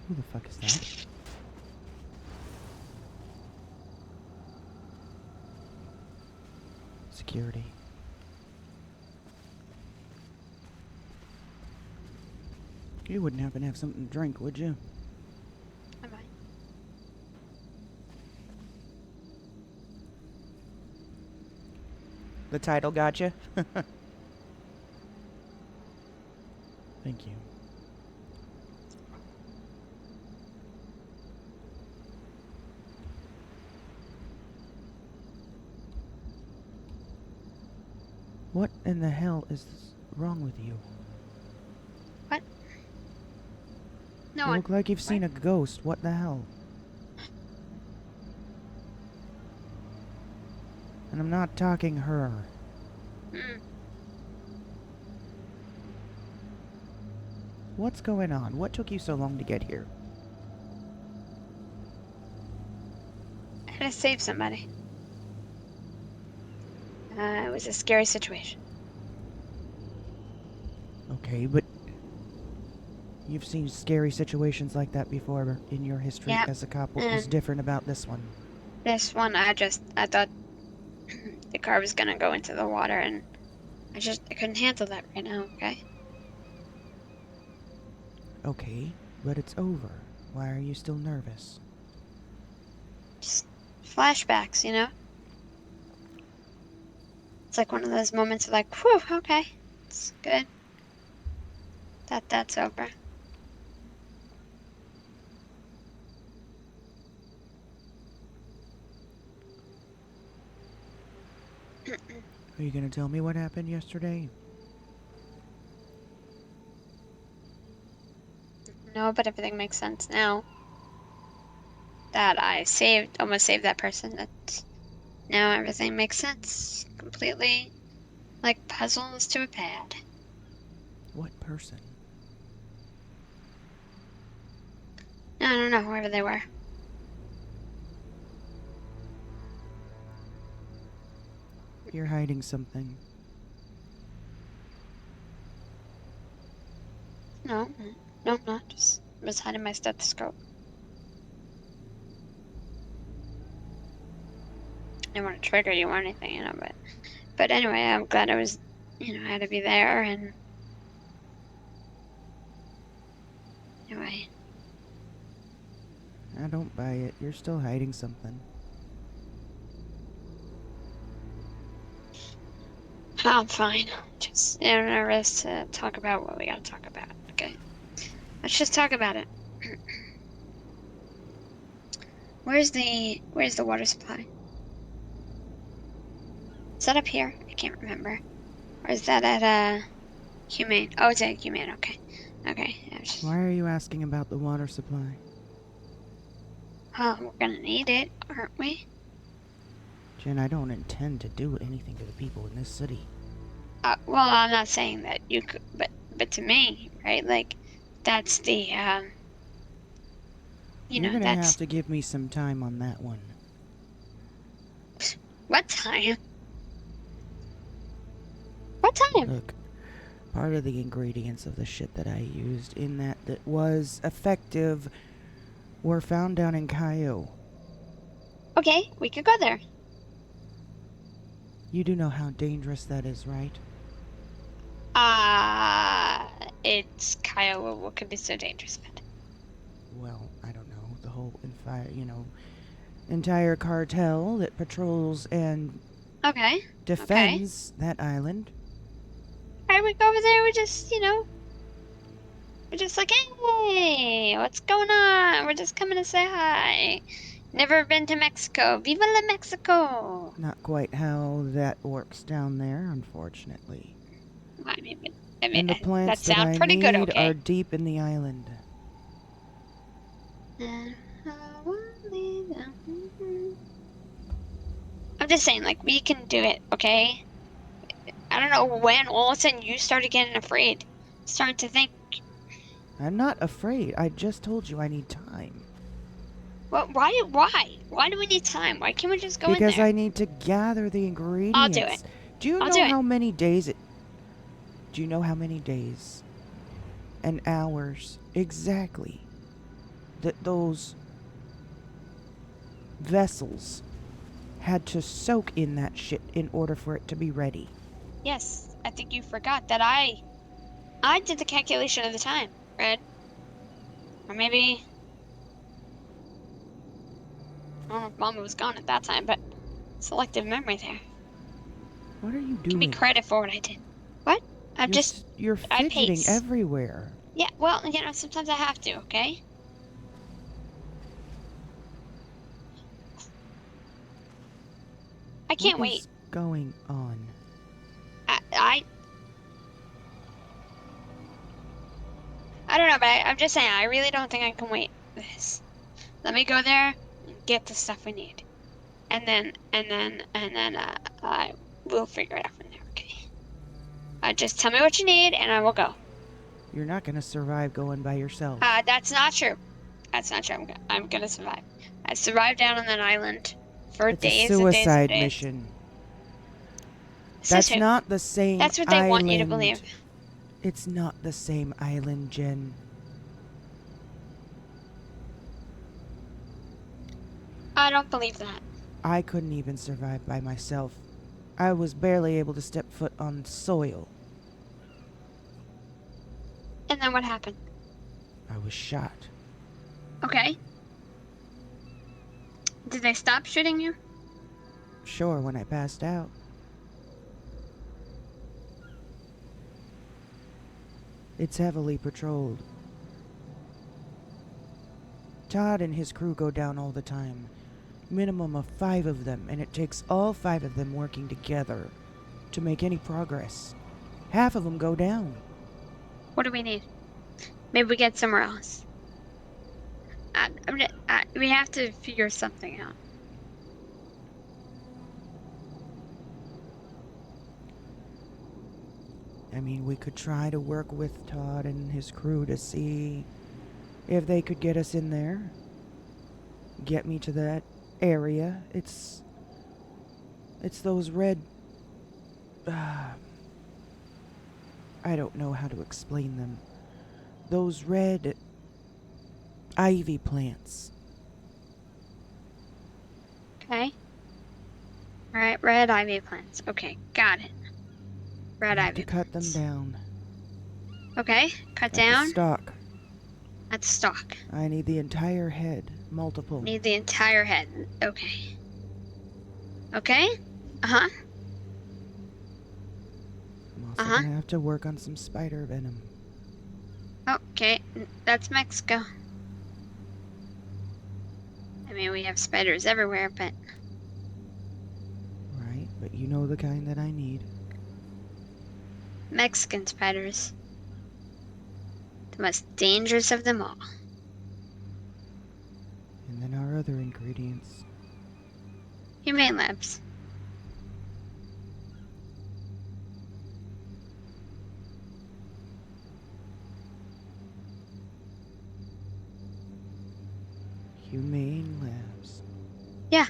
Who the fuck is that? security. You wouldn't happen to have something to drink, would you? I might. The title got you? Thank you. What in the hell is wrong with you? What? No You look like you've seen a ghost. What the hell? And I'm not talking her. Mm. What's going on? What took you so long to get here? I had to save somebody. It was a scary situation. Okay, but you've seen scary situations like that before in your history Yeah, as a cop. What was and different about this one? this one, I thought the car was gonna go into the water, and I couldn't handle that right now, okay? Okay, but it's over. Why are you still nervous? Just flashbacks, you know? It's like one of those moments of like, whew, okay, it's good. That's over. Are you gonna tell me what happened yesterday? No, but everything makes sense now. That I almost saved that person. That now everything makes sense. Completely like puzzles to a pad. What person? I don't know, whoever they were. You're hiding something. No, I'm not. Just was hiding my stethoscope. I didn't want to trigger you or anything, you know, but anyway, I'm glad I was, I had to be there, and anyway. I don't buy it. You're still hiding something. I'm fine. Just nervous to talk about what we gotta talk about, okay? Let's just talk about it. Where's the water supply? Is that up here? I can't remember. Or is that at Humane? Oh, it's at Humane, okay. Okay. Why are you asking about the water supply? Oh, we're gonna need it, aren't we? Jen, I don't intend to do anything to the people in this city. Well, I'm not saying that you could, but to me, right? Like, that's the, You're gonna that's... have to give me some time on that one. What time? What time? Look, part of the ingredients of the shit that I used in that was effective were found down in Cayo. Okay, we could go there. You do know how dangerous that is, right? It's Kyle. What could be so dangerous about it? Well, I don't know. The whole, entire cartel that patrols and defends that island. Alright, we go over there, we're just like, hey, what's going on? We're just coming to say hi. Never been to Mexico. Viva la Mexico! Not quite how that works down there, unfortunately. I mean, And the plants that sounds I pretty good, need okay? are deep in the island. I'm just saying, like, we can do it, okay? I don't know when all of a sudden you started getting afraid. Starting to think, I'm not afraid. I just told you I need time. well, why? Why do we need time? Why can't we just go in Because there? I need to gather the ingredients. I'll do it. Do you know how many days Do you know how many days and hours exactly that those vessels had to soak in that shit in order for it to be ready. Yes, I think you forgot that I did the calculation of the time, Red. Or maybe I don't know if Mama was gone at that time, but selective memory there. What are you Give me doing? credit for what I did. What? You're I fidgeting pace. everywhere. Yeah, well, you know, sometimes I have to, okay? I can't What wait. is going on? I don't know, but I'm just saying, I really don't think I can wait this. Let me go there and get the stuff we need. And then, I will figure it out from there, okay? Just tell me what you need and I will go. You're not gonna survive going by yourself. That's not true. That's not true. I'm gonna survive. I survived down on that island for It's days a and days and suicide days. mission. Says That's who? not the same That's what they island. want you to believe. It's not the same island, Jen. I don't believe that. I couldn't even survive by myself. I was barely able to step foot on soil. And then what happened? I was shot. Okay. Did they stop shooting you? Sure, when I passed out. It's heavily patrolled. Todd and his crew go down all the time. Minimum of 5 of them, and it takes all 5 of them working together to make any progress. Half of them go down. What do we need? Maybe we get somewhere else. We have to figure something out. I mean, we could try to work with Todd and his crew to see if they could get us in there. Get me to that area. It's those red... I don't know how to explain them. Those red ivy plants. Okay. Alright, red ivy plants. Okay, got it. Red ivy To cut them down. Okay, cut At down. the stalk. At the stalk. I need the entire head. Multiple. Need the entire head. Okay. Okay? Uh-huh. I'm also gonna have to work on some spider venom. Okay, that's Mexico. I mean, we have spiders everywhere, but... Right, but you know the kind that I need. Mexican spiders. The most dangerous of them all. And then our other ingredients. Humane labs. Humane labs. Yeah.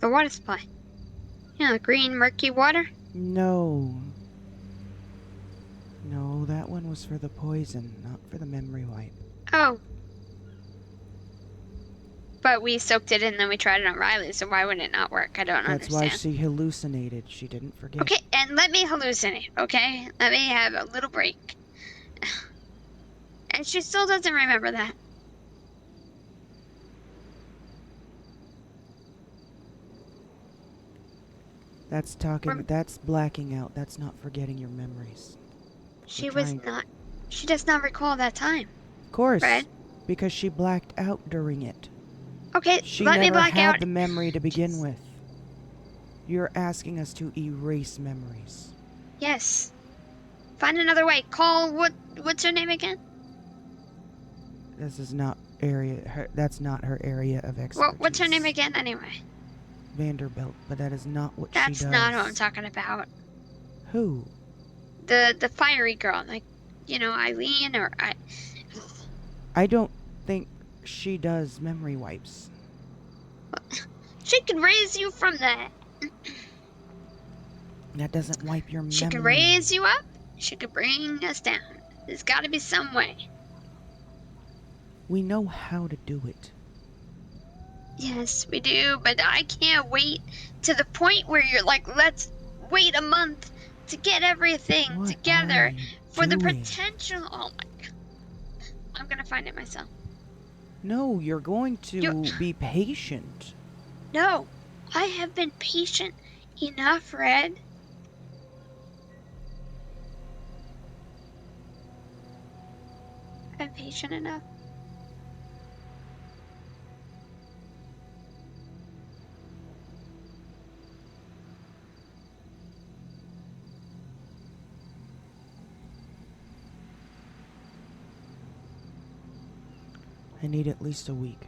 The water supply. You know, the green, murky water? No. No, that one was for the poison, not for the memory wipe. Oh. But we soaked it in and then we tried it on Riley, so why would it not work? I don't That's understand. why she hallucinated. She didn't forget. Okay, and let me hallucinate, okay? Let me have a little break. And she still doesn't remember that. That's talking. That's blacking out. That's not forgetting your memories. She was not. She does not recall that time. Of course. Right? Because she blacked out during it. Okay, She let me never black had out. the memory to begin with. You're asking us to erase memories. Yes. Find another way. Call what's her name again? This is not that's not her area of expertise. Well, what's her name again anyway? Vanderbilt, but that is not what she That's does. not who I'm talking about. Who? The fiery girl, like, you know, Eileen or I don't think she does memory wipes. She can raise you from that. That doesn't wipe your memory. She can raise you up. She could bring us down. There's got to be some way. We know how to do it. Yes, we do, but I can't wait to the point where you're like, let's wait a month to get everything What together are you for the doing? potential. Oh my god. I'm gonna find it myself. No, you're going to be patient. No, I have been patient enough, Red. I'm patient enough. I need at least a week.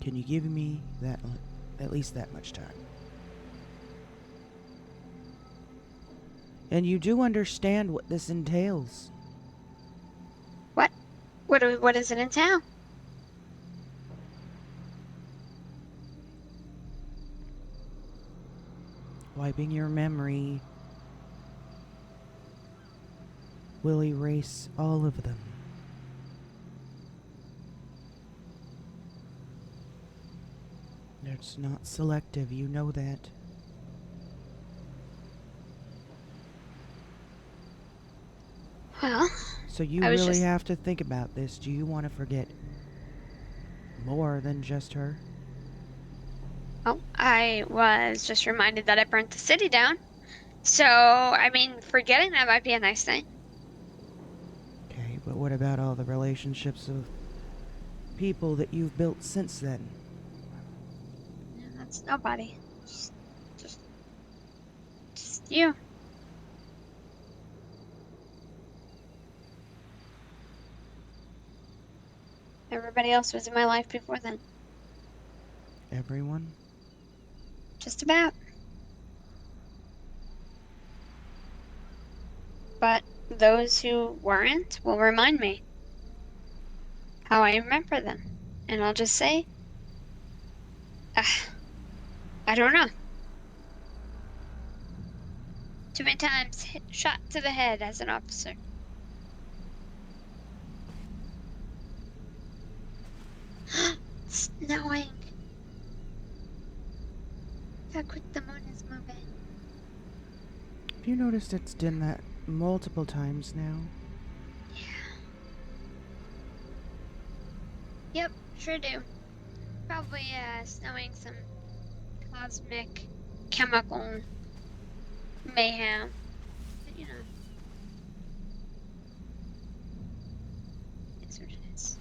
Can you give me that, at least that much time? And you do understand what this entails. What does it entail? Wiping your memory will erase all of them. It's not selective, you know that. Well, So you I was really just- have to think about this. Do you want to forget more than just her? Oh, I was just reminded that I burnt the city down. So, I mean, forgetting that might be a nice thing. Okay, but what about all the relationships of people that you've built since then? Yeah, that's nobody. Just you. Everybody else was in my life before then. Everyone? Just about. But those who weren't will remind me how I remember them. And I'll just say, I don't know. Too many times shot to the head as an officer. Snowing. How quick the moon is moving. Have you noticed it's done that multiple times now? Yep, sure do. Probably snowing some cosmic chemical mayhem. But, you know. It's what it is.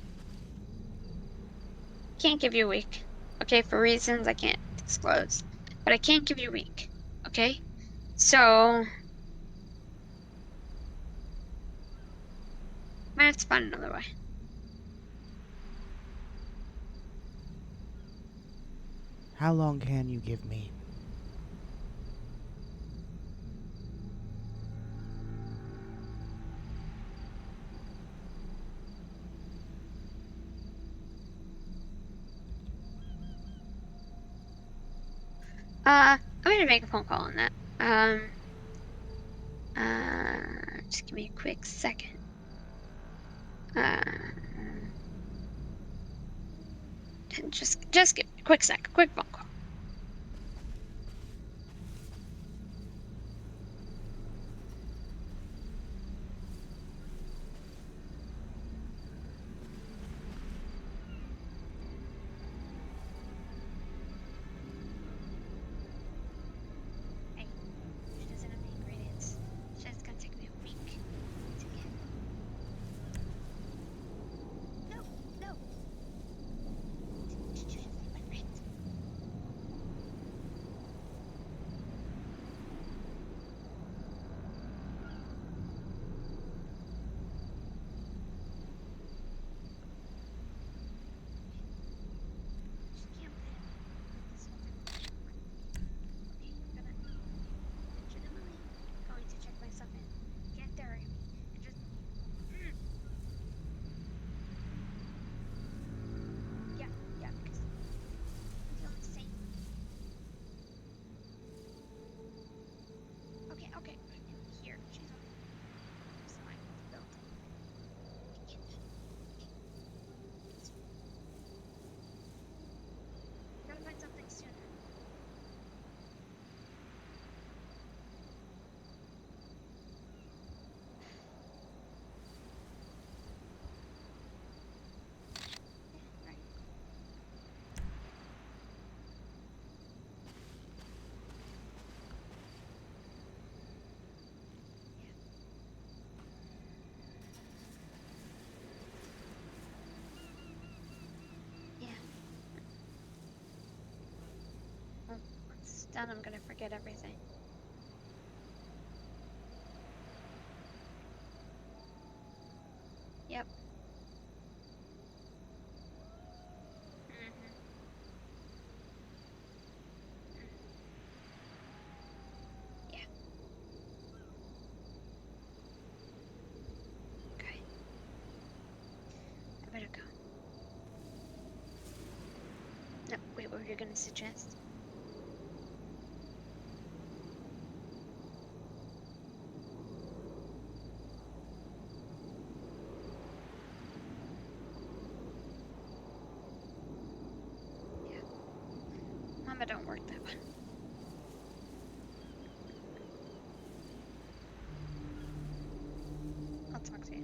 Can't give you a week. Okay, for reasons I can't disclose. But I can't give you a week. Okay? So might have to find another way. How long can you give me? I'm gonna make a phone call on that. Just give me a quick second. Just give me a quick second, quick phone call. Hey, she doesn't have the ingredients. It's gonna take me a week to get. No. done, I'm gonna forget everything. Yep. Yeah. Okay. I better go. No, wait, what were you gonna suggest? Mama don't work that one. I'll talk to you.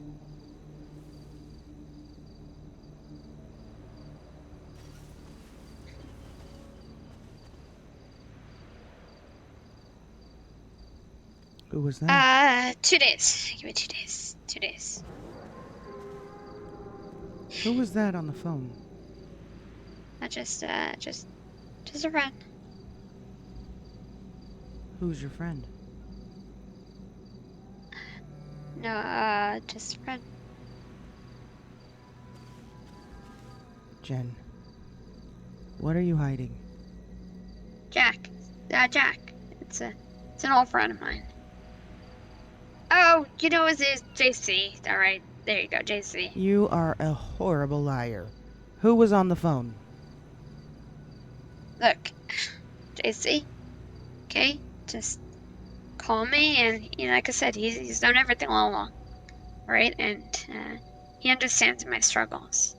Who was that? 2 days. Give me 2 days. 2 days. Who was that on the phone? Just a friend. Who's your friend? No, just a friend. Jen. What are you hiding? Jack. Jack. It's an old friend of mine. Oh, you know his is JC. All right, there you go, JC. You are a horrible liar. Who was on the phone? Look, JC. Okay, just call me, and like I said, he's done everything all along, right? And he understands my struggles.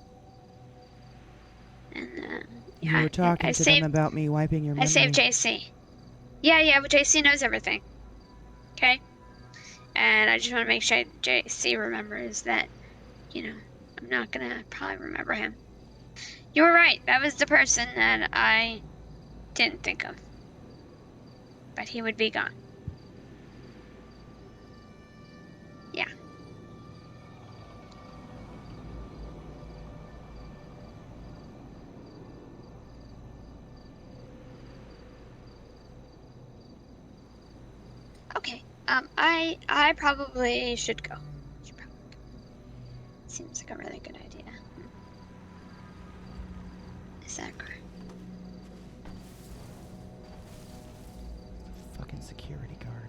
And You were talking to them about me wiping your memory. I saved JC. Yeah, but JC knows everything. Okay? And I just want to make sure JC remembers that, I'm not gonna probably remember him. You were right. That was the person that I didn't think of. But he would be gone. Yeah. Okay. I probably should go. Seems like a really good idea. Is that correct? Fucking security guard.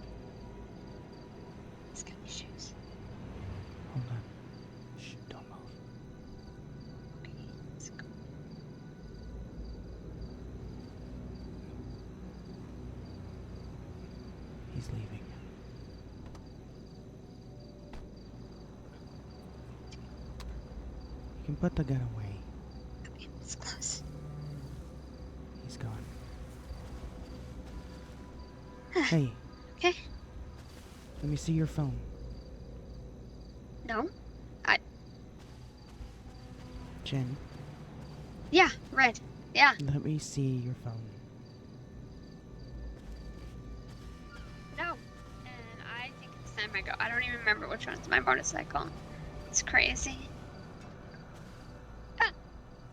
He's got his shoes. Hold on. Shh, don't move. Okay, let's go. He's leaving. You can put the gun away. Okay, it's close. He's gone. Hey. Okay. Let me see your phone. No. Jen. Yeah, red. Yeah. Let me see your phone. No. And I think it's time I go. I don't even remember which one's my motorcycle. It's crazy.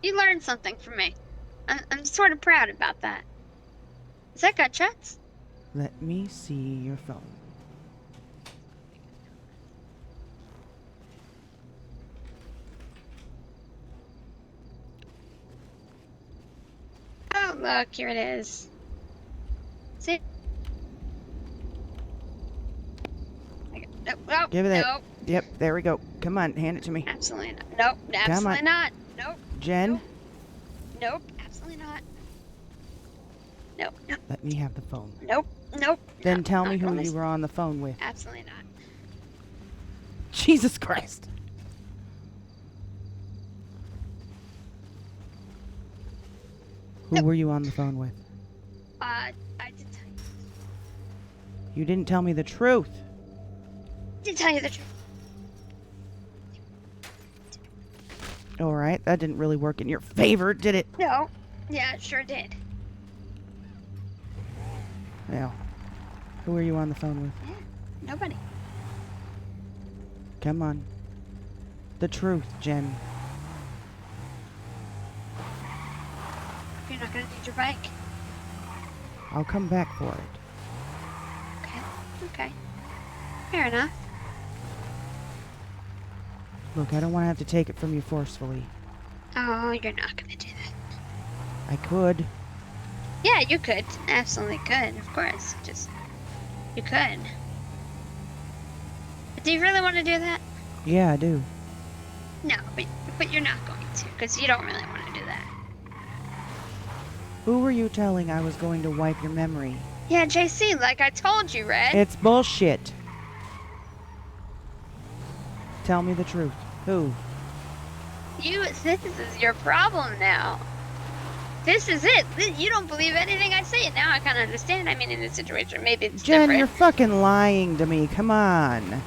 You learned something from me. I'm sort of proud about that. Is that gunshots? Let me see your phone. Oh, look, here it is. See? Nope, Give it that. nope. Yep, there we go. Come on, hand it to me. Absolutely not. Nope, absolutely not. Nope. Jen? Nope, absolutely not. Nope. Let me have the phone. Nope. Then tell me not who going you this- were on the phone with. Absolutely not. Jesus Christ. Who were you on the phone with? I did tell you. You didn't tell me the truth. I did tell you the truth. All right, that didn't really work in your favor, did it? No. Yeah, it sure did. Well, who were you on the phone with? Nobody. Come on. The truth, Jen. You're not gonna need your bike. I'll come back for it. Okay. Okay. Fair enough. Look, I don't want to have to take it from you forcefully. Oh, you're not gonna do that. I could. Yeah, you could. Absolutely could, of course. Just, you could. But do you really want to do that? Yeah, I do. No, but you're not going to, because you don't really want to do that. Who were you telling I was going to wipe your memory? Yeah, JC, like I told you, Red. It's bullshit. Tell me the truth. Who? This is your problem now. This is it. You don't believe anything I say, and now I kind of understand. I mean, in this situation, maybe it's Jen, different. you're fucking lying to me. Come on.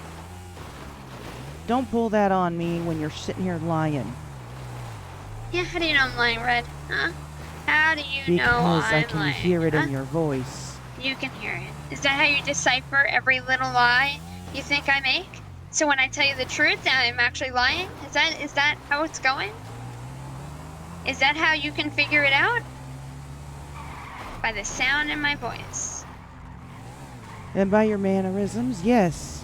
Don't pull that on me when you're sitting here lying. Yeah, how do you know I'm lying, Red? Huh? How do you know Because I'm I can lying? hear it huh? in your voice. You can hear it. Is that how you decipher every little lie you think I make? So when I tell you the truth, I'm actually lying? Is that how it's going? Is that how you can figure it out? By the sound in my voice. And by your mannerisms, yes.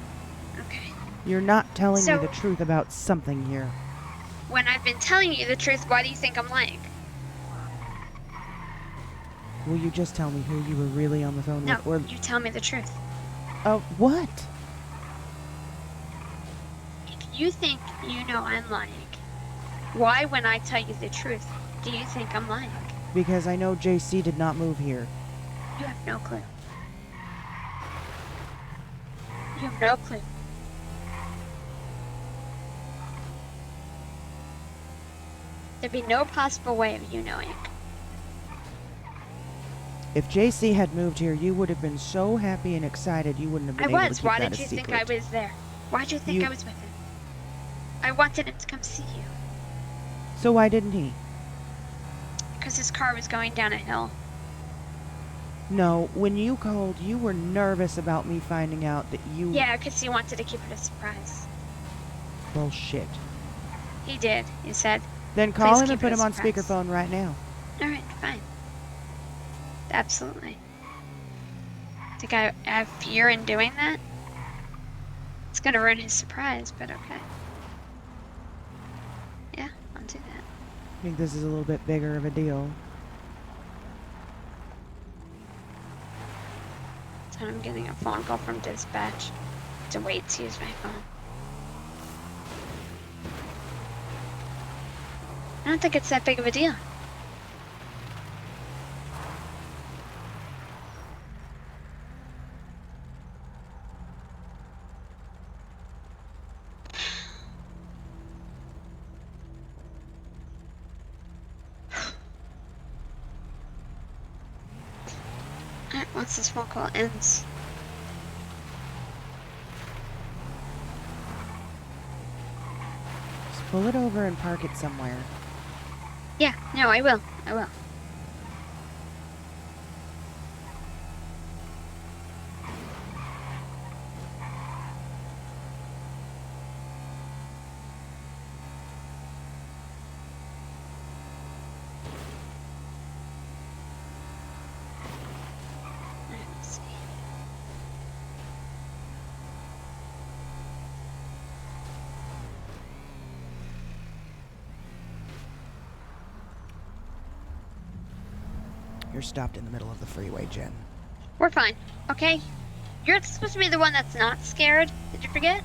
Okay. You're not telling So- me the truth about something here. When I've been telling you the truth, why do you think I'm lying? Will you just tell me who you were really on the phone No, with? Or, you tell me the truth. what? If you think you know I'm lying, why, when I tell you the truth, do you think I'm lying? Because I know JC did not move here. You have no clue. You have no clue. There'd be no possible way of you knowing. If JC had moved here, you would have been so happy and excited you wouldn't have been able to keep Why that did a you secret. think I was there? Why did you think I was with him? I wanted him to come see you. So why didn't he? Because his car was going down a hill. No, when you called, you were nervous about me finding out that you... Yeah, because he wanted to keep it a surprise. Bullshit. He did, he said. Then call "Please him and keep it put a him on surprise." speakerphone right now. Alright, fine. Absolutely. Think I have fear in doing that? It's gonna ruin his surprise, but okay. Yeah, I'll do that. I think this is a little bit bigger of a deal. So I'm getting a phone call from dispatch to wait to use my phone. I don't think it's that big of a deal. Alright, once this phone call ends. Just pull it over and park it somewhere. Yeah, no, I will. I will. Alright, let's see. You're stopped in the middle of the freeway, Jen. We're fine, okay? You're supposed to be the one that's not scared. Did you forget?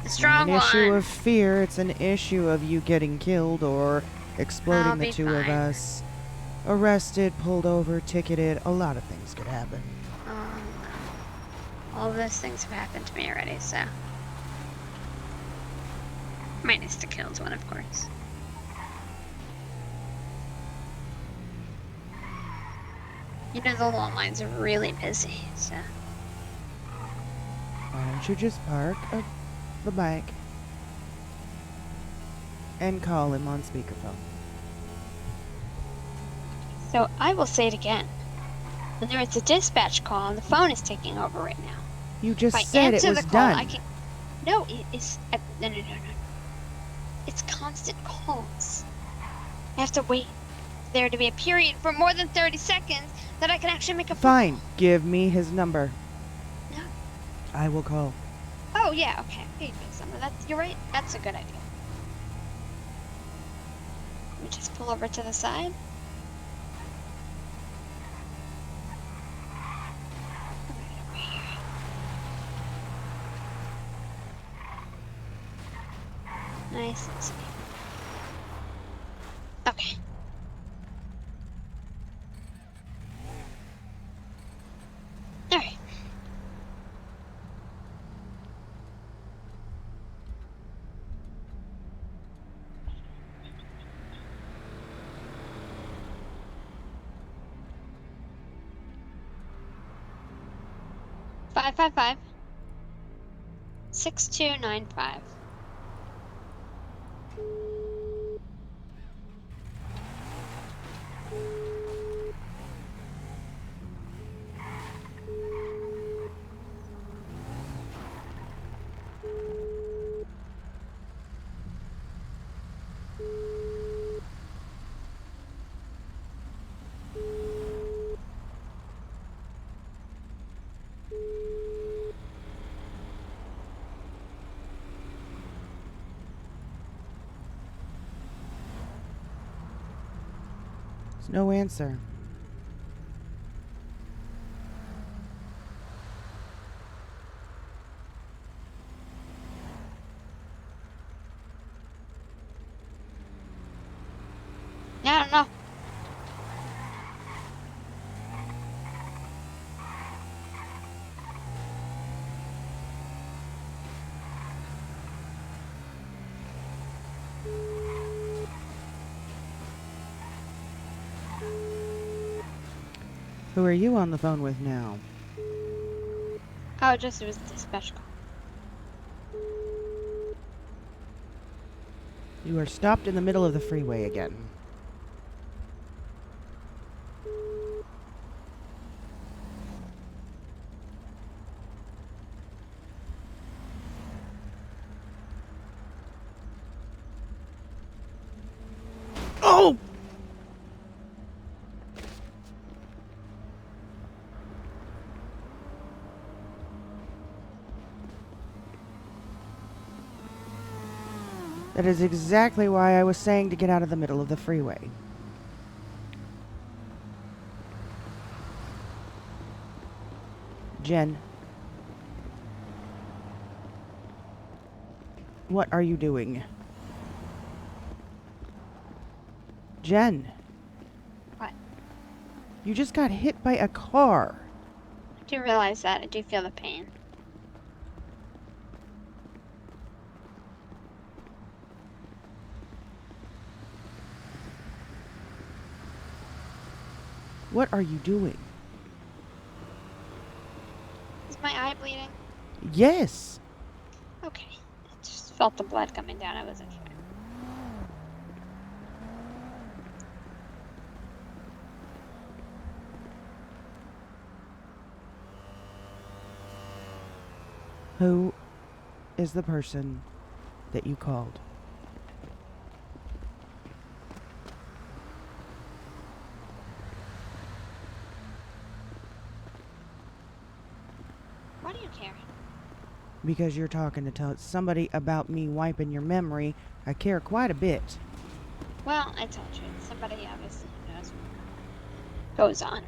The strong It's not an issue one. of fear, it's an issue of you getting killed or exploding I'll the be two of fine. us. Arrested, pulled over, ticketed, a lot of things could happen. All those things have happened to me already, so. Minus the killed one, of course. You know, the long lines are really busy, so. Why don't you just park the bike and call him on speakerphone? So I will say it again. When there is a dispatch call, the phone is taking over right now. You just If I said it answer was the call, done. I can. No, it is. No. It's constant calls. I have to wait for there to be a period for more than 30 seconds That I can actually make a phone Fine. Give me his number. No. I will call. Oh yeah, okay. Here you go, Summer. You're right. That's a good idea. Let me just pull over to the side. Right over here. Nice and safe. Okay. Alright. Five 6295. There's no answer. Yeah, I don't know. Who are you on the phone with now? Oh, it was a dispatch call. You are stopped in the middle of the freeway again. Oh! That is exactly why I was saying to get out of the middle of the freeway. Jen. What are you doing? Jen. What? You just got hit by a car. I do realize that. I do feel the pain. What are you doing? Is my eye bleeding? Yes. Okay. I just felt the blood coming down. I wasn't sure. Who is the person that you called? Why do you care? Because you're talking to tell somebody about me wiping your memory. I care quite a bit. Well, I told you. Somebody obviously knows what goes on.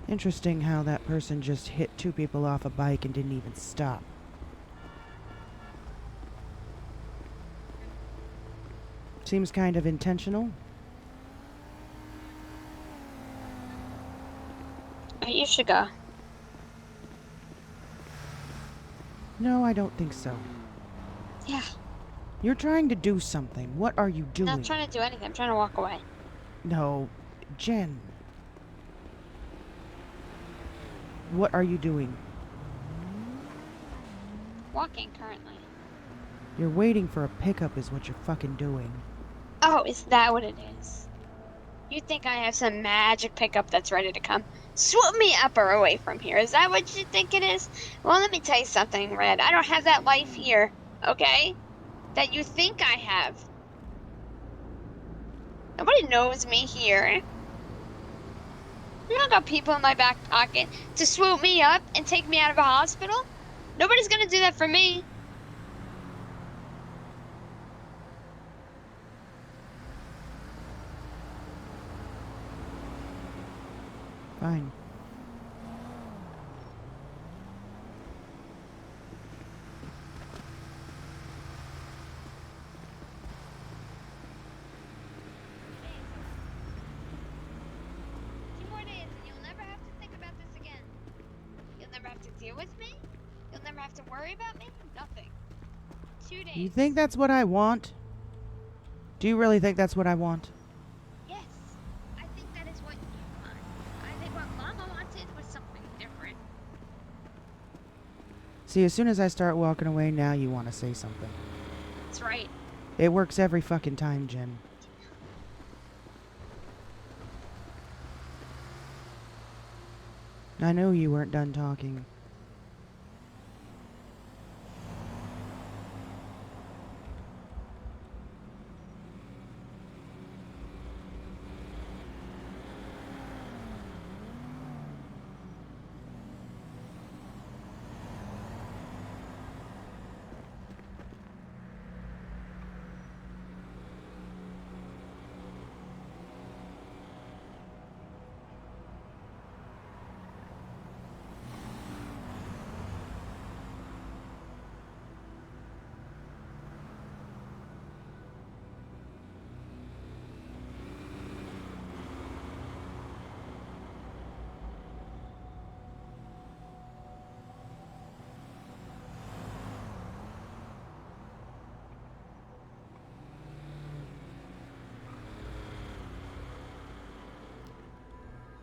Interesting how that person just hit two people off a bike and didn't even stop. Seems kind of intentional. You should go. No, I don't think so. Yeah. You're trying to do something. What are you doing? I'm not trying to do anything. I'm trying to walk away. No, Jen. What are you doing? Walking currently. You're waiting for a pickup is what you're fucking doing. Oh, is that what it is? You think I have some magic pickup that's ready to come swoop me up or away from here? Is that what you think it is? Well, let me tell you something, Red. I don't have that life here, okay? That you think I have. Nobody knows me here. I don't got people in my back pocket to swoop me up and take me out of a hospital. Nobody's gonna do that for me. Fine. You'll never have to deal with me. You'll never have to worry about me. Nothing. 2 days. You think that's what I want? Do you really think that's what I want? Yes. I think that is what you want. I think what Mama wanted was something different. See, as soon as I start walking away, now you want to say something. That's right. It works every fucking time, Jen. I know you weren't done talking.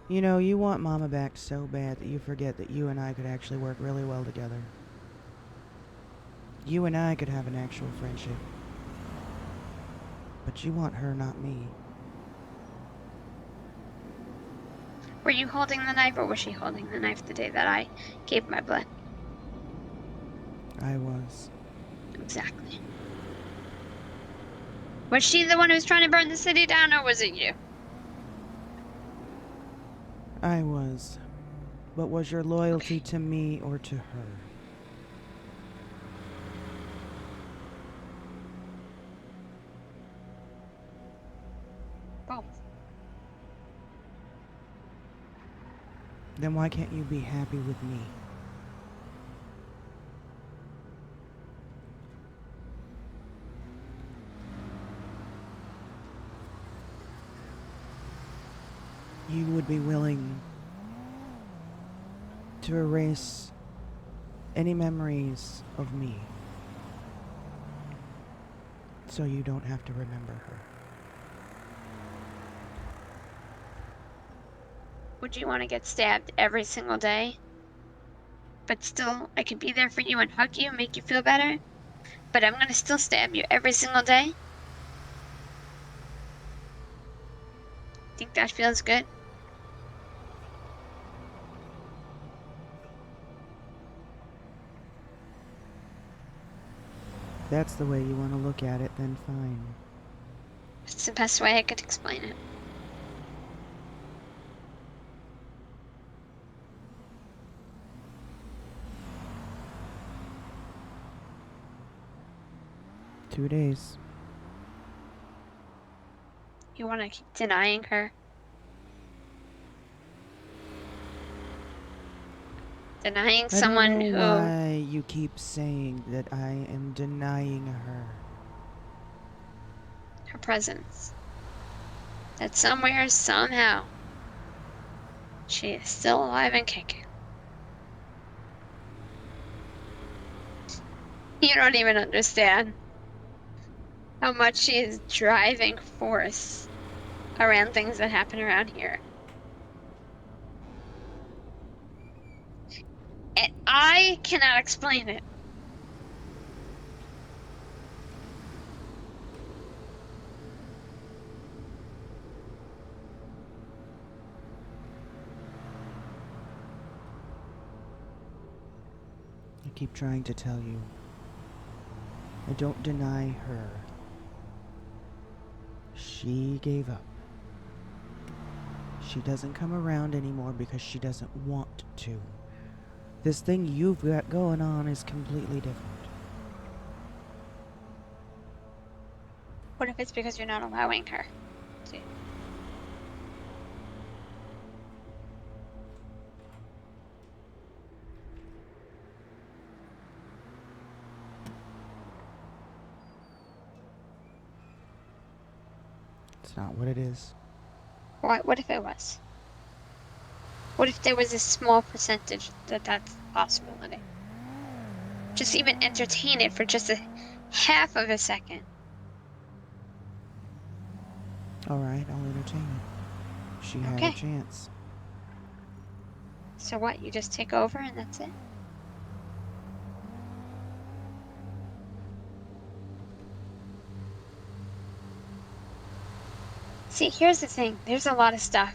You know, you want Mama back so bad that you forget that you and I could actually work really well together. You and I could have an actual friendship. But you want her, not me. Were you holding the knife or was she holding the knife the day that I gave my blood? I was. Exactly. Was she the one who was trying to burn the city down or was it you? I was. But was your loyalty to me or to her? Both. Then why can't you be happy with me? You would be willing to erase any memories of me so you don't have to remember her. Would you want to get stabbed every single day? But still, I could be there for you and hug you and make you feel better? But I'm gonna still stab you every single day? Think that feels good? If that's the way you want to look at it, then fine. It's the best way I could explain it. Two days. You want to keep denying her? Denying someone I don't know who... why you keep saying that I am denying her. Her presence. That somewhere, somehow, she is still alive and kicking. You don't even understand how much she is driving force around things that happen around here. And I cannot explain it. I keep trying to tell you. I don't deny her. She gave up. She doesn't come around anymore because she doesn't want to. This thing you've got going on is completely different. What if it's because you're not allowing her to? It's not what it is. What if it was? What if there was a small percentage that's a possibility? Just even entertain it for just a half of a second. Alright, I'll entertain it. She had Okay. a chance. So what? You just take over and that's it? See, here's the thing. There's a lot of stuff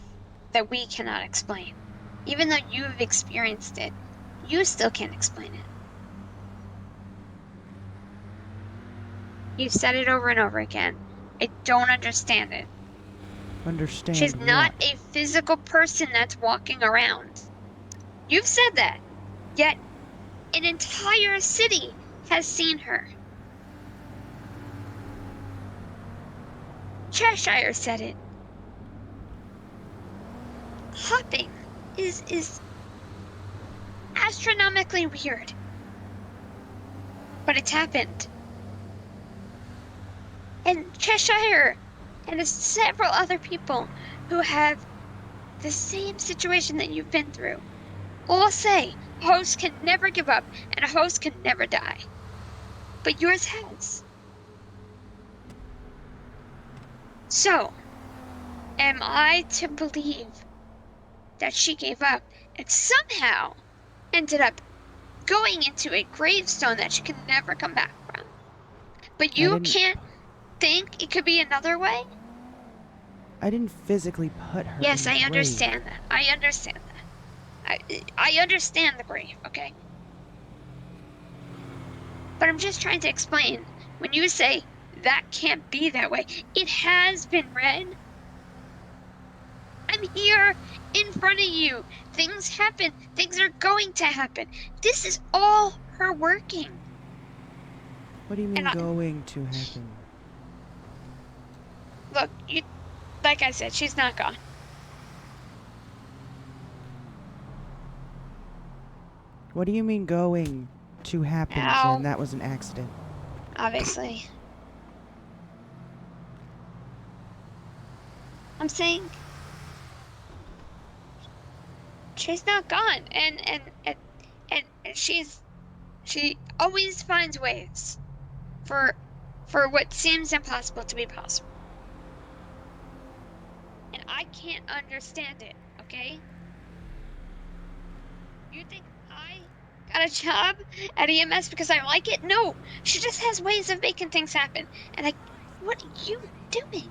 that we cannot explain. Even though you've experienced it, you still can't explain it. You've said it over and over again. I don't understand it. Understand She's not what? a physical person that's walking around. You've said that. Yet, an entire city has seen her. Cheshire said it. Hopping is astronomically weird. But it's happened. And Cheshire and several other people who have the same situation that you've been through all say a host can never give up and a host can never die. But yours has. So, am I to believe that she gave up and somehow ended up going into a gravestone that she can never come back from? But you can't think it could be another way? I didn't physically put her Yes, in I the grave. understand that. I understand that. I understand the grave, okay? But I'm just trying to explain. When you say that can't be that way, it has been read. I'm here in front of you. Things happen. Things are going to happen. This is all her working. What do you mean going to happen? Look, like I said, she's not gone. What do you mean going to happen, Ow. Jen? That was an accident. Obviously. I'm saying she's not gone, and she always finds ways for what seems impossible to be possible. And I can't understand it, okay? You think I got a job at EMS because I like it? No, she just has ways of making things happen. And what are you doing?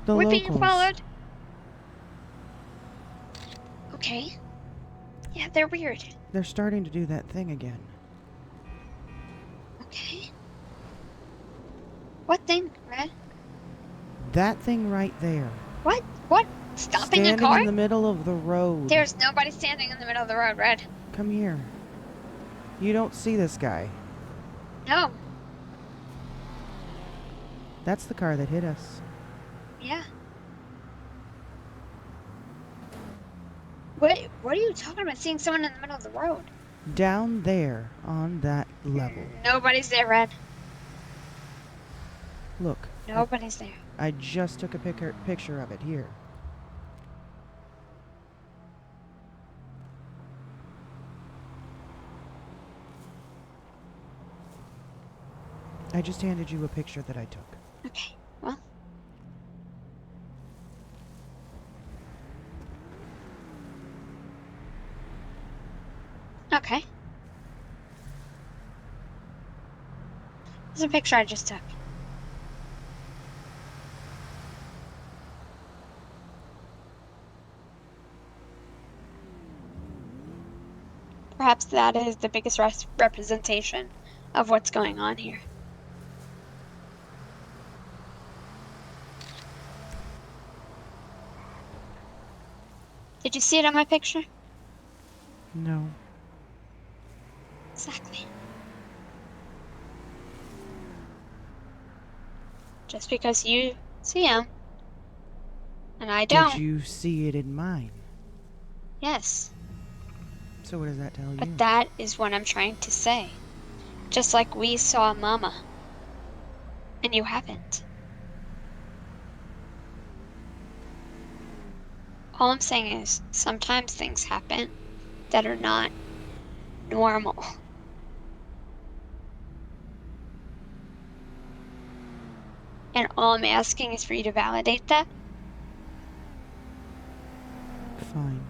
The We're locals. being followed. Okay. Yeah, they're weird. They're starting to do that thing again. Okay. What thing, Red? That thing right there. What? What? Stopping Standing a car? in the middle of the road. There's nobody standing in the middle of the road, Red. Come here. You don't see this guy. No. That's the car that hit us. Yeah. What are you talking about? Seeing someone in the middle of the road? Down there on that level. Nobody's there, Red. Look. Nobody's there. I just took a picture of it here. I just handed you a picture that I took. Okay, well. Okay. There's a picture I just took. Perhaps that is the biggest representation of what's going on here. Did you see it on my picture? No. Exactly. Just because you see him and I don't. Did you see it in mine? Yes. So what does that tell you? But that is what I'm trying to say. Just like we saw Mama. And you haven't. All I'm saying is, sometimes things happen that are not normal. And all I'm asking is for you to validate that. Fine.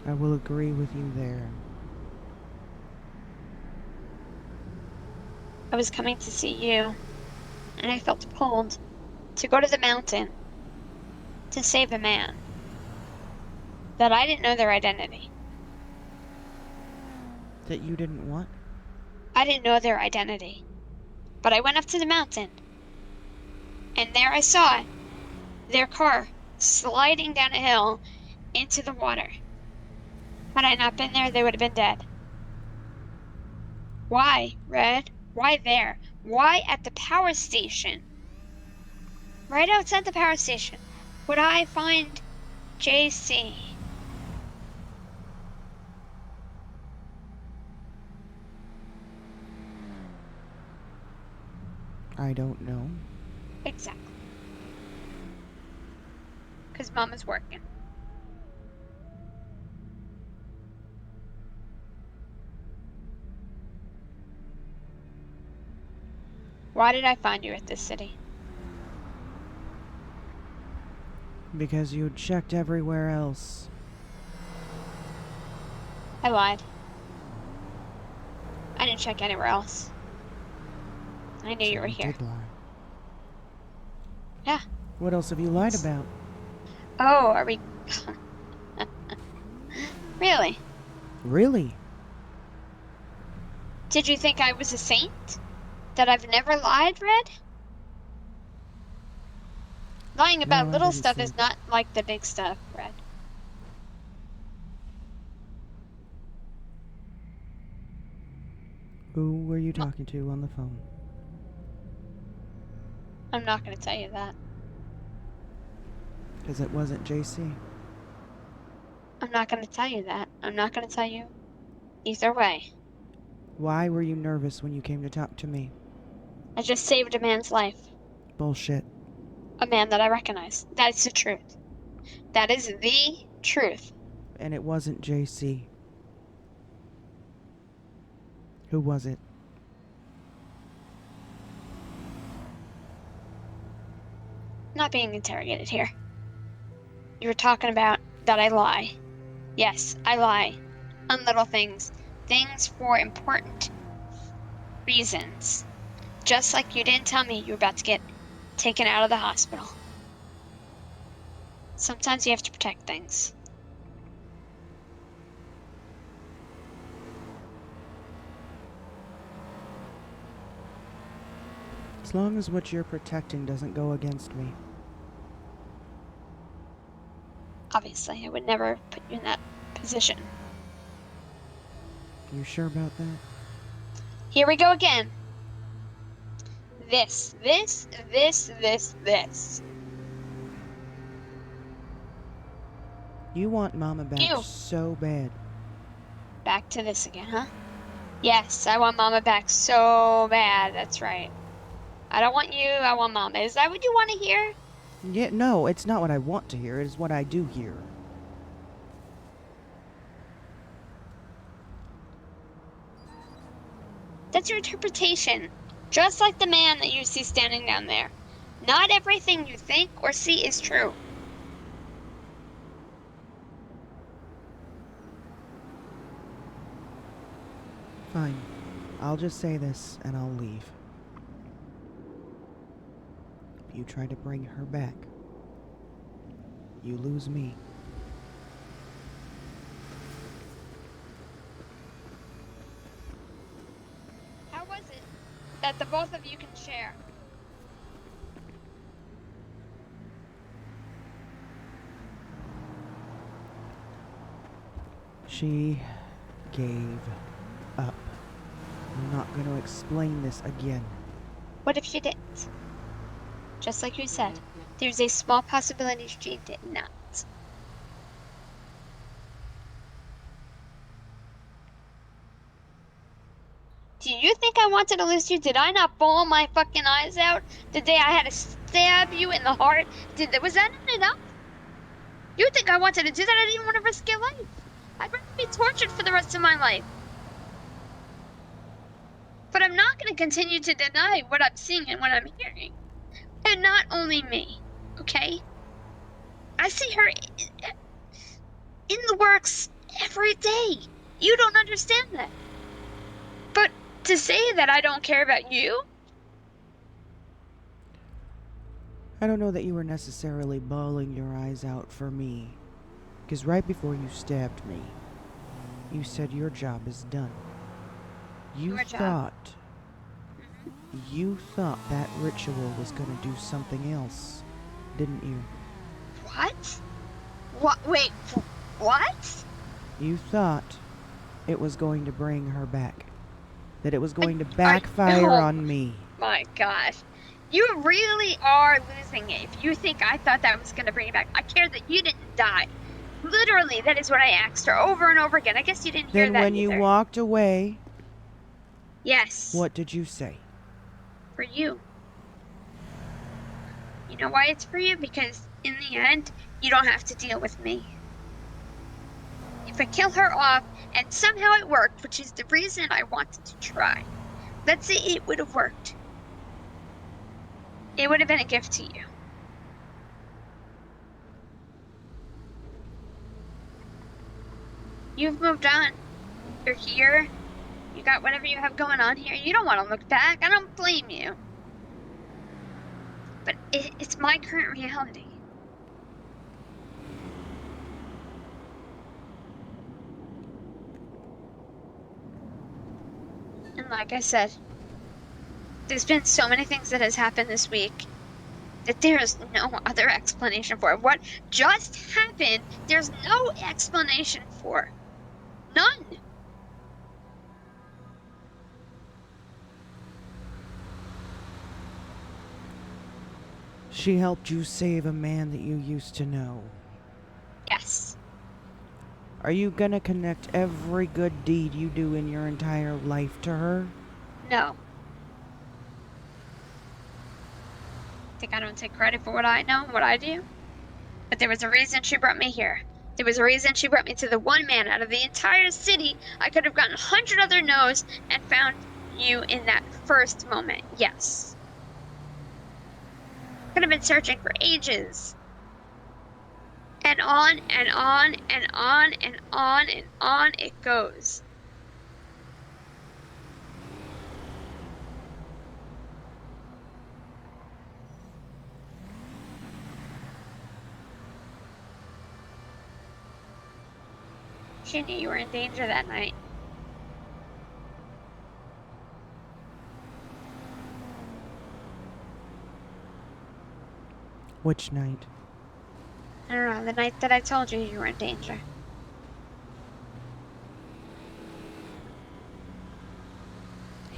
I will agree with you there. I was coming to see you, and I felt pulled to go to the mountain to save a man that I didn't know their identity. That you didn't want? I didn't know their identity. But I went up to the mountain, and there I saw their car sliding down a hill into the water. Had I not been there, they would have been dead. Why, Red? Why there? Why at the power station? Right outside the power station would I find JC? I don't know. Exactly. Because Mama's working. Why did I find you at this city? Because you checked everywhere else. I lied. I didn't check anywhere else. I knew So you were here. did lie. Yeah. What else have you lied about? Oh, are we... Really? Really? Did you think I was a saint? That I've never lied, Red? Lying about No, I little didn't stuff see. is not like the big stuff, Red. Who were you talking to on the phone? I'm not going to tell you that. Because it wasn't JC. I'm not going to tell you that. I'm not going to tell you either way. Why were you nervous when you came to talk to me? I just saved a man's life. Bullshit. A man that I recognize. That is the truth. That is the truth. And it wasn't JC. Who was it? Not being interrogated here. You were talking about that I lie. Yes, I lie. On little things. Things for important reasons. Just like you didn't tell me you were about to get taken out of the hospital. Sometimes you have to protect things. As long as what you're protecting doesn't go against me. Obviously, I would never put you in that position. You sure about that? Here we go again. This. You want Mama back You. so bad. Back to this again, huh? Yes, I want Mama back so bad. That's right. I don't want you, I want Mama. Is that what you want to hear? Yeah, no, it's not what I want to hear. It is what I do hear. That's your interpretation. Just like the man that you see standing down there. Not everything you think or see is true. Fine. I'll just say this and I'll leave. If you try to bring her back, you lose me. How was it that the both of you can share. She gave up. I'm not going to explain this again. What if she didn't? Just like you said, there's a small possibility she did not. Do you think I wanted to lose you? Did I not bawl my fucking eyes out the day I had to stab you in the heart? Was that not enough? You think I wanted to do that? I didn't even want to risk your life. I'd rather be tortured for the rest of my life. But I'm not going to continue to deny what I'm seeing and what I'm hearing. And not only me, okay? I see her in the works every day. You don't understand that. But to say that I don't care about you? I don't know that you were necessarily bawling your eyes out for me. Because right before you stabbed me, you said your job is done. You Your job. thought... You thought that ritual was going to do something else, didn't you? What? What? Wait, what? You thought it was going to bring her back. That it was going to backfire on me. My gosh. You really are losing it if you think I thought that was going to bring you back. I care that you didn't die. Literally, that is what I asked her over and over again. I guess you didn't hear Then that when either. you walked away, Yes. what did you say? For you. You know why it's for you? Because in the end, you don't have to deal with me. If I kill her off, and somehow it worked, which is the reason I wanted to try. Let's say it would have worked. It would have been a gift to you. You've moved on. You're here. You got whatever you have going on here. You don't want to look back. I don't blame you. But it's my current reality. And like I said, there's been so many things that has happened this week that there is no other explanation for it. What just happened, there's no explanation for. None. She helped you save a man that you used to know. Yes. Are you gonna connect every good deed you do in your entire life to her? No. Think I don't take credit for what I know and what I do? But there was a reason she brought me here. There was a reason she brought me to the one man out of the entire city. I could have gotten 100 other no's and found you in that first moment. Yes. Could have been searching for ages. And on and on and on and on and on it goes. She knew you were in danger that night. Which night? I don't know, the night that I told you you were in danger.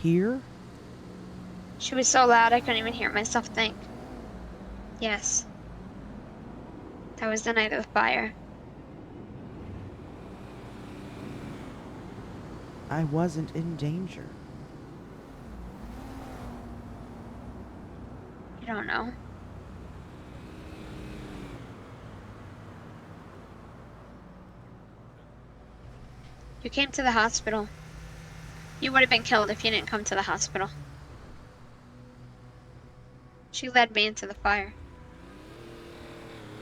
Here? She was so loud I couldn't even hear myself think. Yes. That was the night of the fire. I wasn't in danger. You don't know. You came to the hospital. You would have been killed if you didn't come to the hospital. She led me into the fire.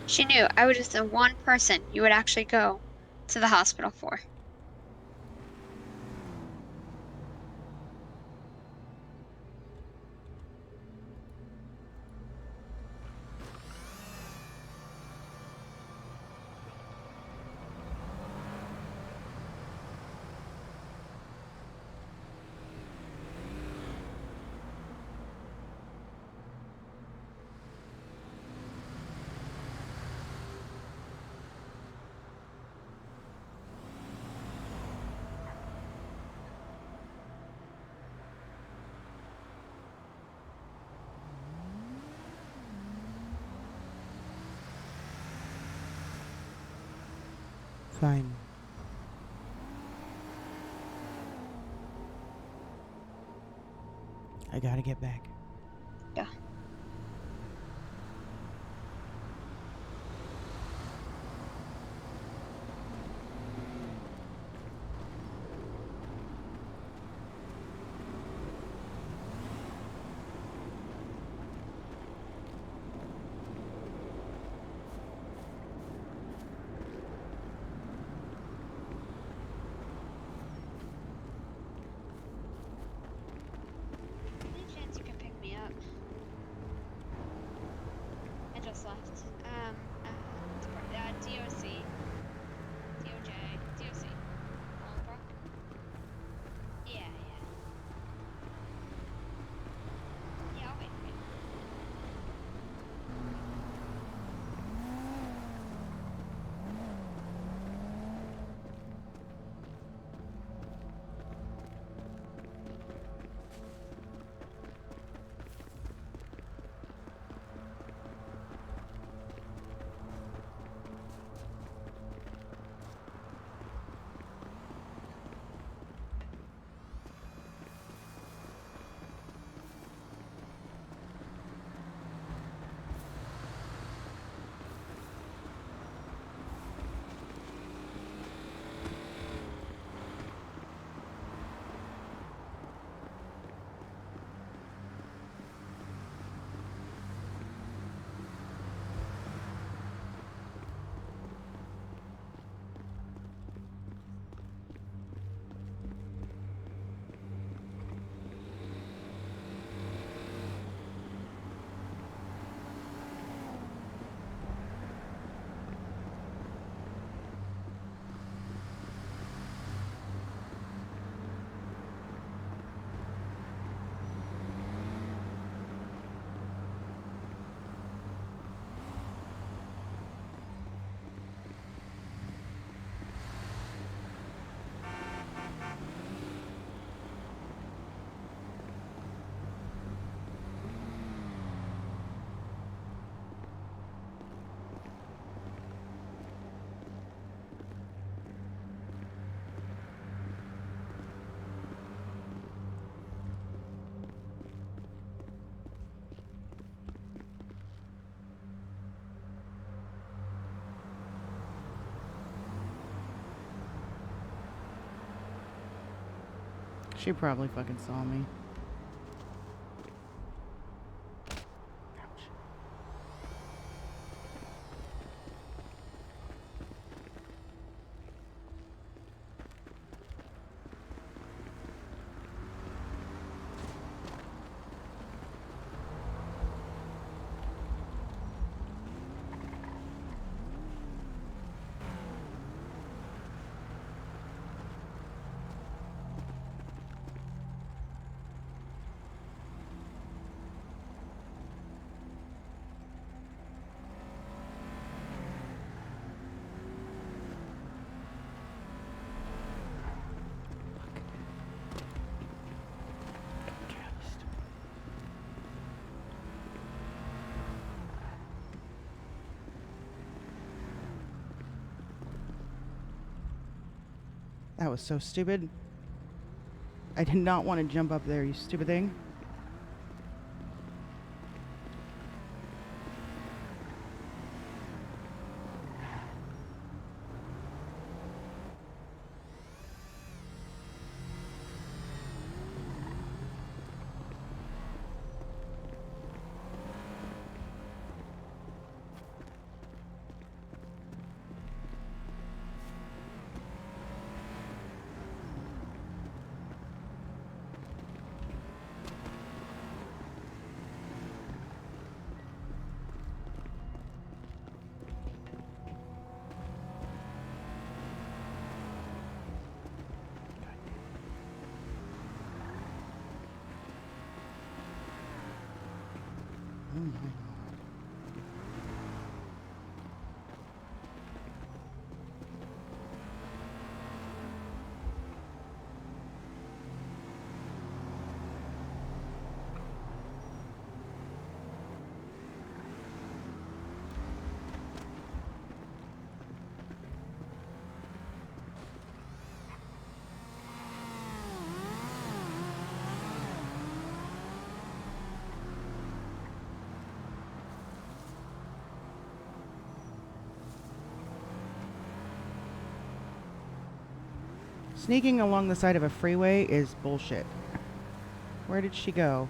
She knew I was just the one person you would actually go to the hospital for. Fine. I gotta get back. Yeah. Any chance you can pick me up? I just left. DOC. DOJ. DOC. Bolingbrook? Yeah, yeah. Yeah, I'll wait for you. She probably fucking saw me. That was so stupid. I did not want to jump up there, you stupid thing. Oh my god. Sneaking along the side of a freeway is bullshit. Where did she go?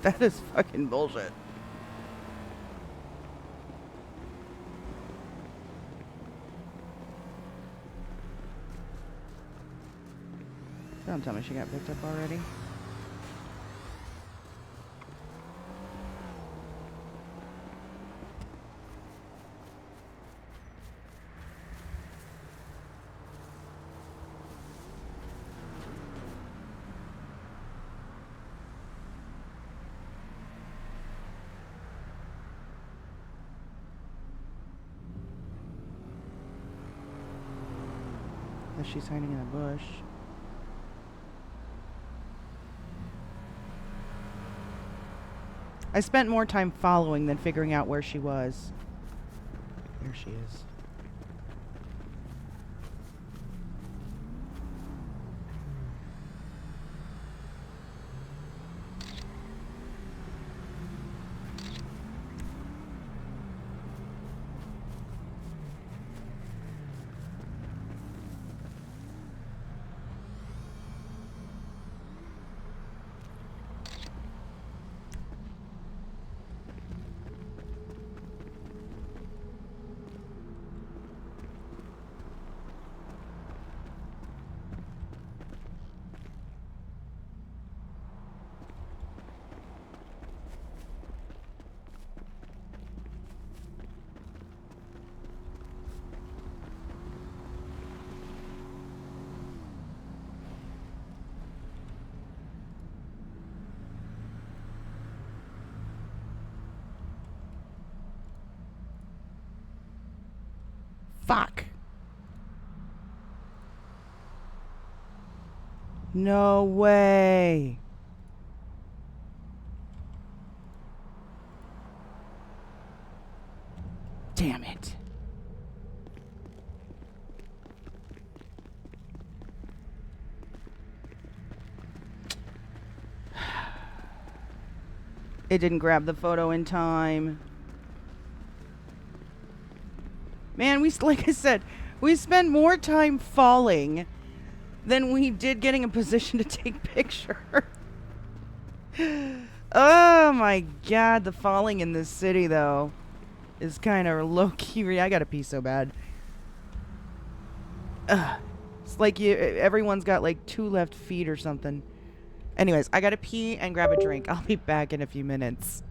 That is fucking bullshit. Don't tell me she got picked up already. Is she hiding in a bush? I spent more time following than figuring out where she was. There she is. Fuck. No way. Damn it. It didn't grab the photo in time. Man, like I said, we spent more time falling than we did getting a position to take picture. Oh my god, the falling in this city though is kind of low-key. I gotta pee so bad. It's like everyone's got like 2 left feet or something. Anyways, I gotta pee and grab a drink. I'll be back in a few minutes.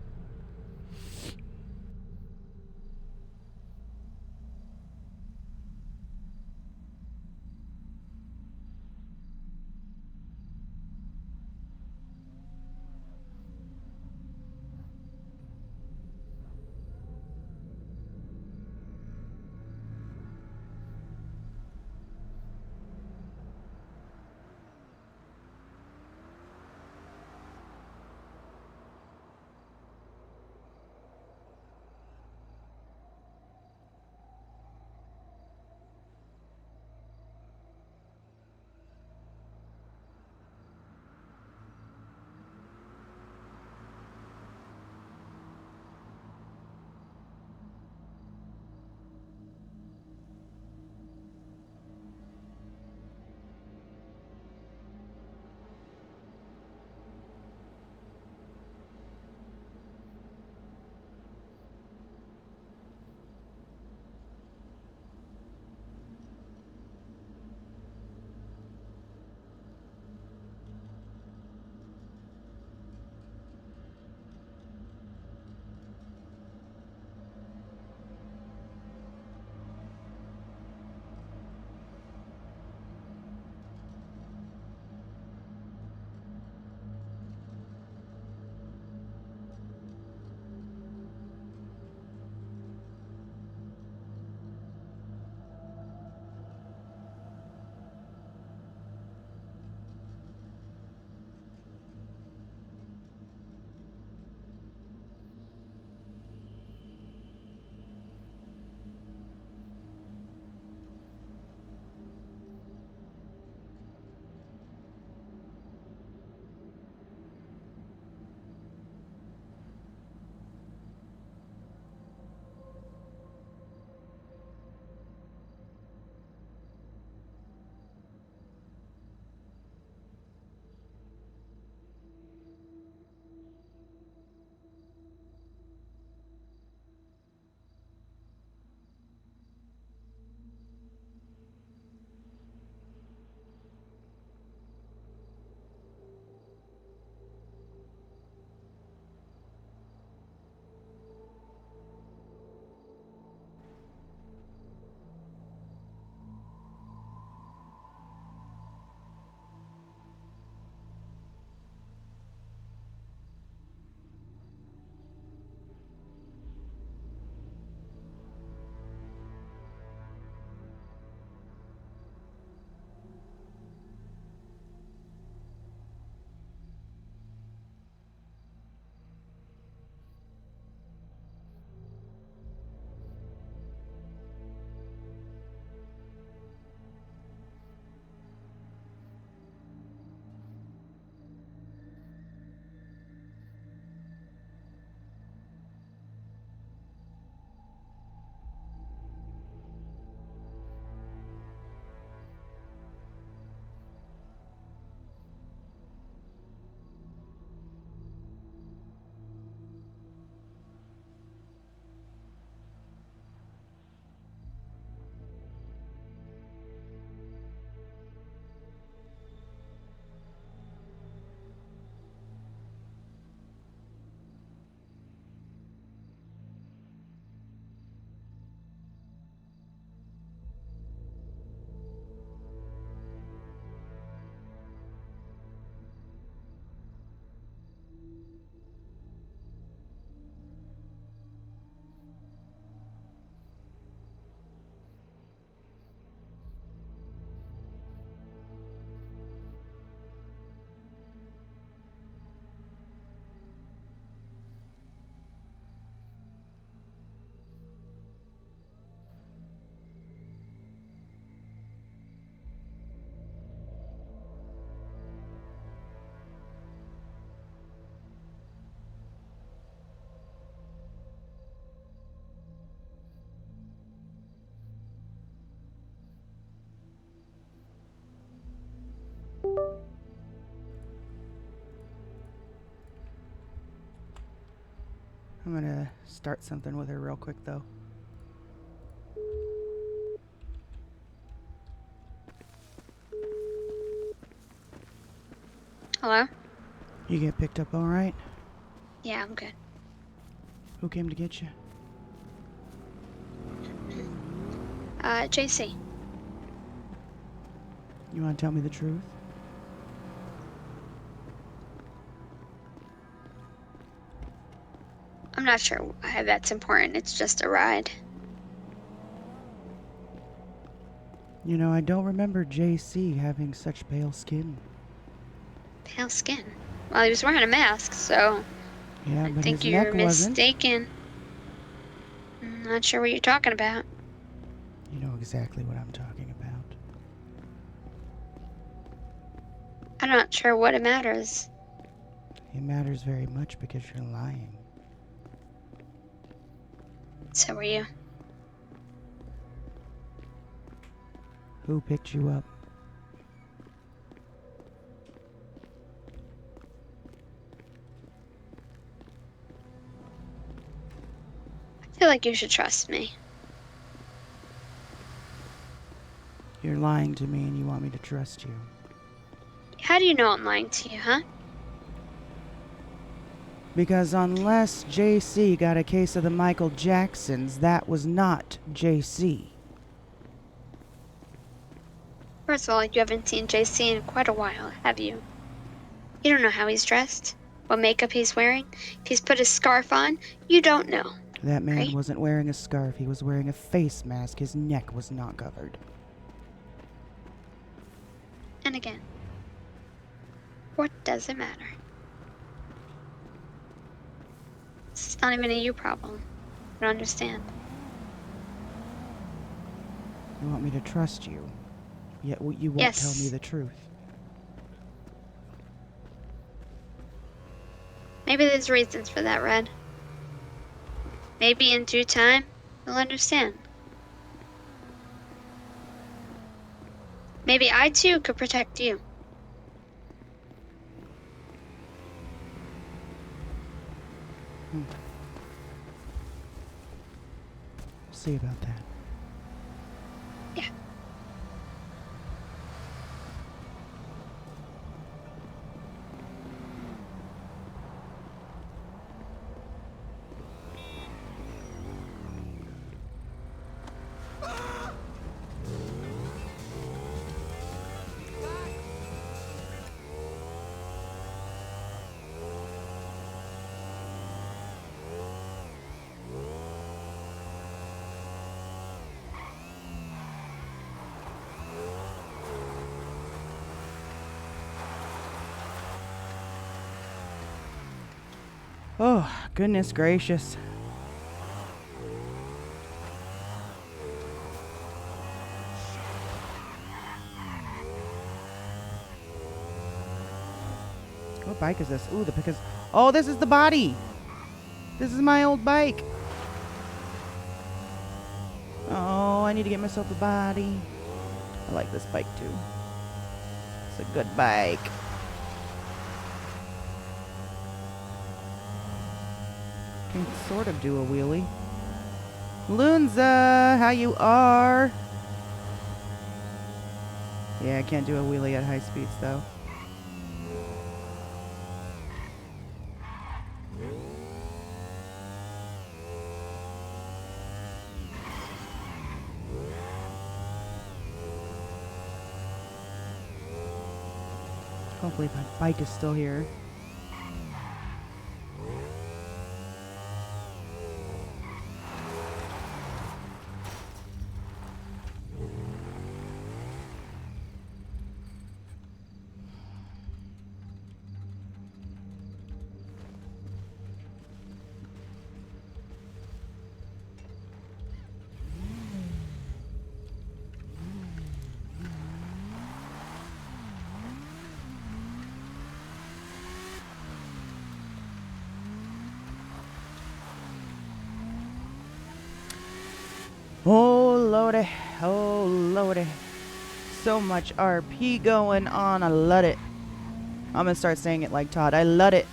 I'm gonna start something with her real quick, though. Hello? You get picked up all right? Yeah, I'm good. Who came to get you? JC. You want to tell me the truth? I'm not sure why that's important. It's just a ride. You know, I don't remember JC having such pale skin. Pale skin. Well, he was wearing a mask, so Yeah, I but think his you're neck wasn't. mistaken. I'm not sure what you're talking about. You know exactly what I'm talking about. I'm not sure what it matters. It matters very much because you're lying. So are you. Who picked you up? I feel like you should trust me. You're lying to me and you want me to trust you. How do you know I'm lying to you, huh? Because unless JC got a case of the Michael Jacksons, that was not JC. First of all, you haven't seen JC in quite a while, have you? You don't know how he's dressed, what makeup he's wearing. If he's put a scarf on, you don't know. That man Right? wasn't wearing a scarf. He was wearing a face mask. His neck was not covered. And again, what does it matter? It's not even a you problem. I don't understand. You want me to trust you, yet you won't tell me Yes. the truth. Maybe there's reasons for that, Red. Maybe in due time, you'll understand. Maybe I too could protect you. We'll see about that. Yeah. Oh, goodness gracious. What bike is this? Ooh, oh, this is the body. This is my old bike. Oh, I need to get myself a body. I like this bike too. It's a good bike. Can sort of do a wheelie. Lunza, how you are? Yeah, I can't do a wheelie at high speeds though. Hopefully my bike is still here. Oh lordy, oh lordy. So much RP going on, I love it. I'm gonna start saying it like Todd, I love it.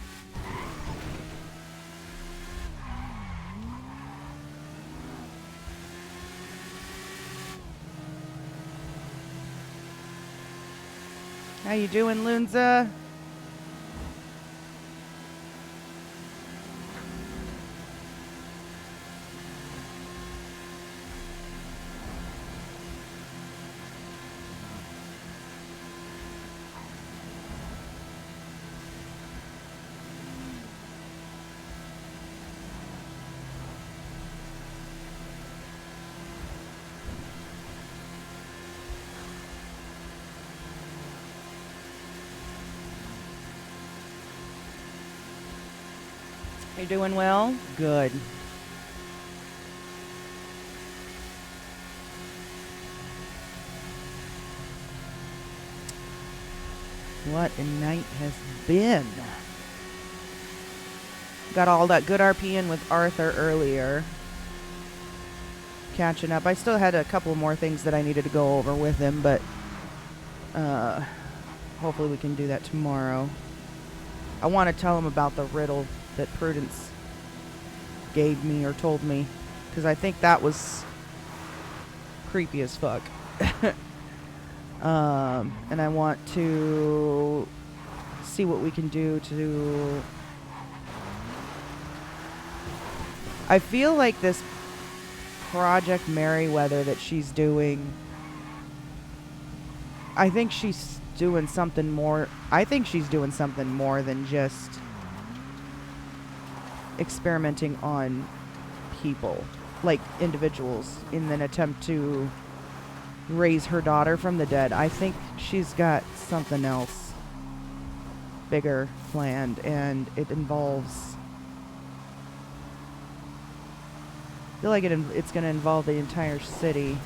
How you doing, Lunza? You doing well? Good. What a night has been. Got all that good RP in with Arthur earlier. Catching up. I still had a couple more things that I needed to go over with him, but hopefully we can do that tomorrow. I want to tell him about the riddle that Prudence gave me or told me, because I think that was creepy as fuck. And I want to see what we can do to... I feel like this Project Merryweather that she's doing, I think she's doing something more. I think she's doing something more than just experimenting on people, like individuals, in an attempt to raise her daughter from the dead. I think she's got something else bigger planned, and it involves... I feel like it's going to involve the entire city.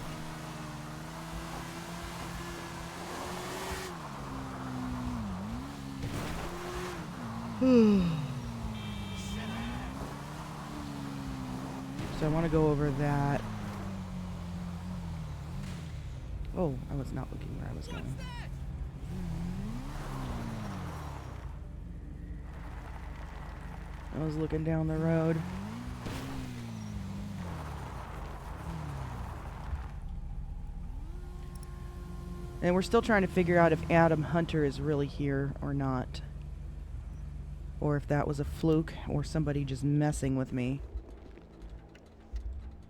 So I want to go over that. Oh, I was not looking where I was going. I was looking down the road. And we're still trying to figure out if Adam Hunter is really here or not. Or if that was a fluke or somebody just messing with me.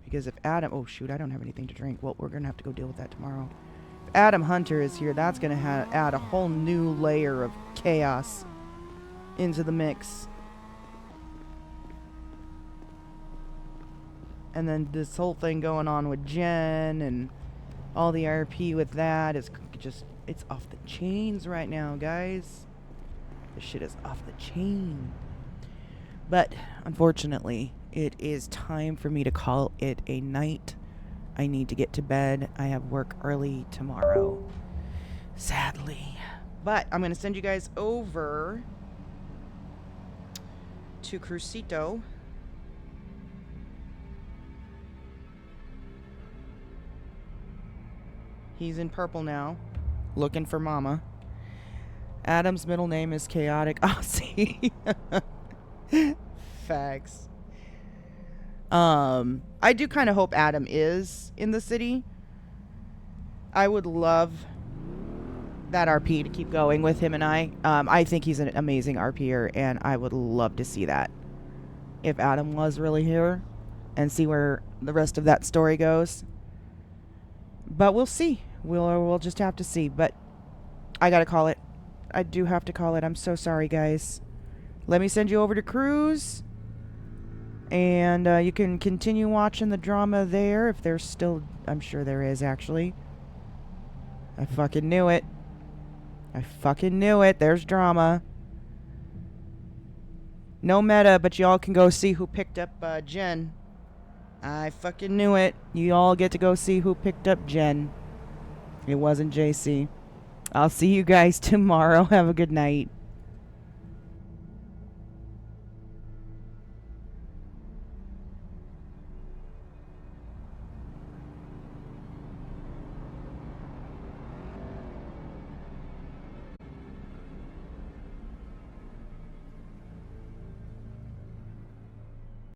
Because if Adam... Oh, shoot, I don't have anything to drink. Well, we're going to have to go deal with that tomorrow. If Adam Hunter is here, that's going to add a whole new layer of chaos into the mix. And then this whole thing going on with Jen and all the RP with that is just... It's off the chains right now, guys. This shit is off the chain. But, unfortunately, it is time for me to call it a night. I need to get to bed. I have work early tomorrow. Sadly. But, I'm going to send you guys over to Crucito. He's in purple now, looking for Mama. Adam's middle name is Chaotic Aussie. Facts. I do kind of hope Adam is in the city. I would love that RP to keep going with him and I. I think he's an amazing RPer, and I would love to see that. If Adam was really here, and see where the rest of that story goes. But we'll see. We'll just have to see. But I gotta call it. I do have to call it. I'm so sorry, guys. Let me send you over to Cruz. And you can continue watching the drama there if there's still... I'm sure there is, actually. I fucking knew it. I fucking knew it. There's drama. No meta, but y'all can go see who picked up Jen. I fucking knew it. You all get to go see who picked up Jen. It wasn't JC. I'll see you guys tomorrow. Have a good night.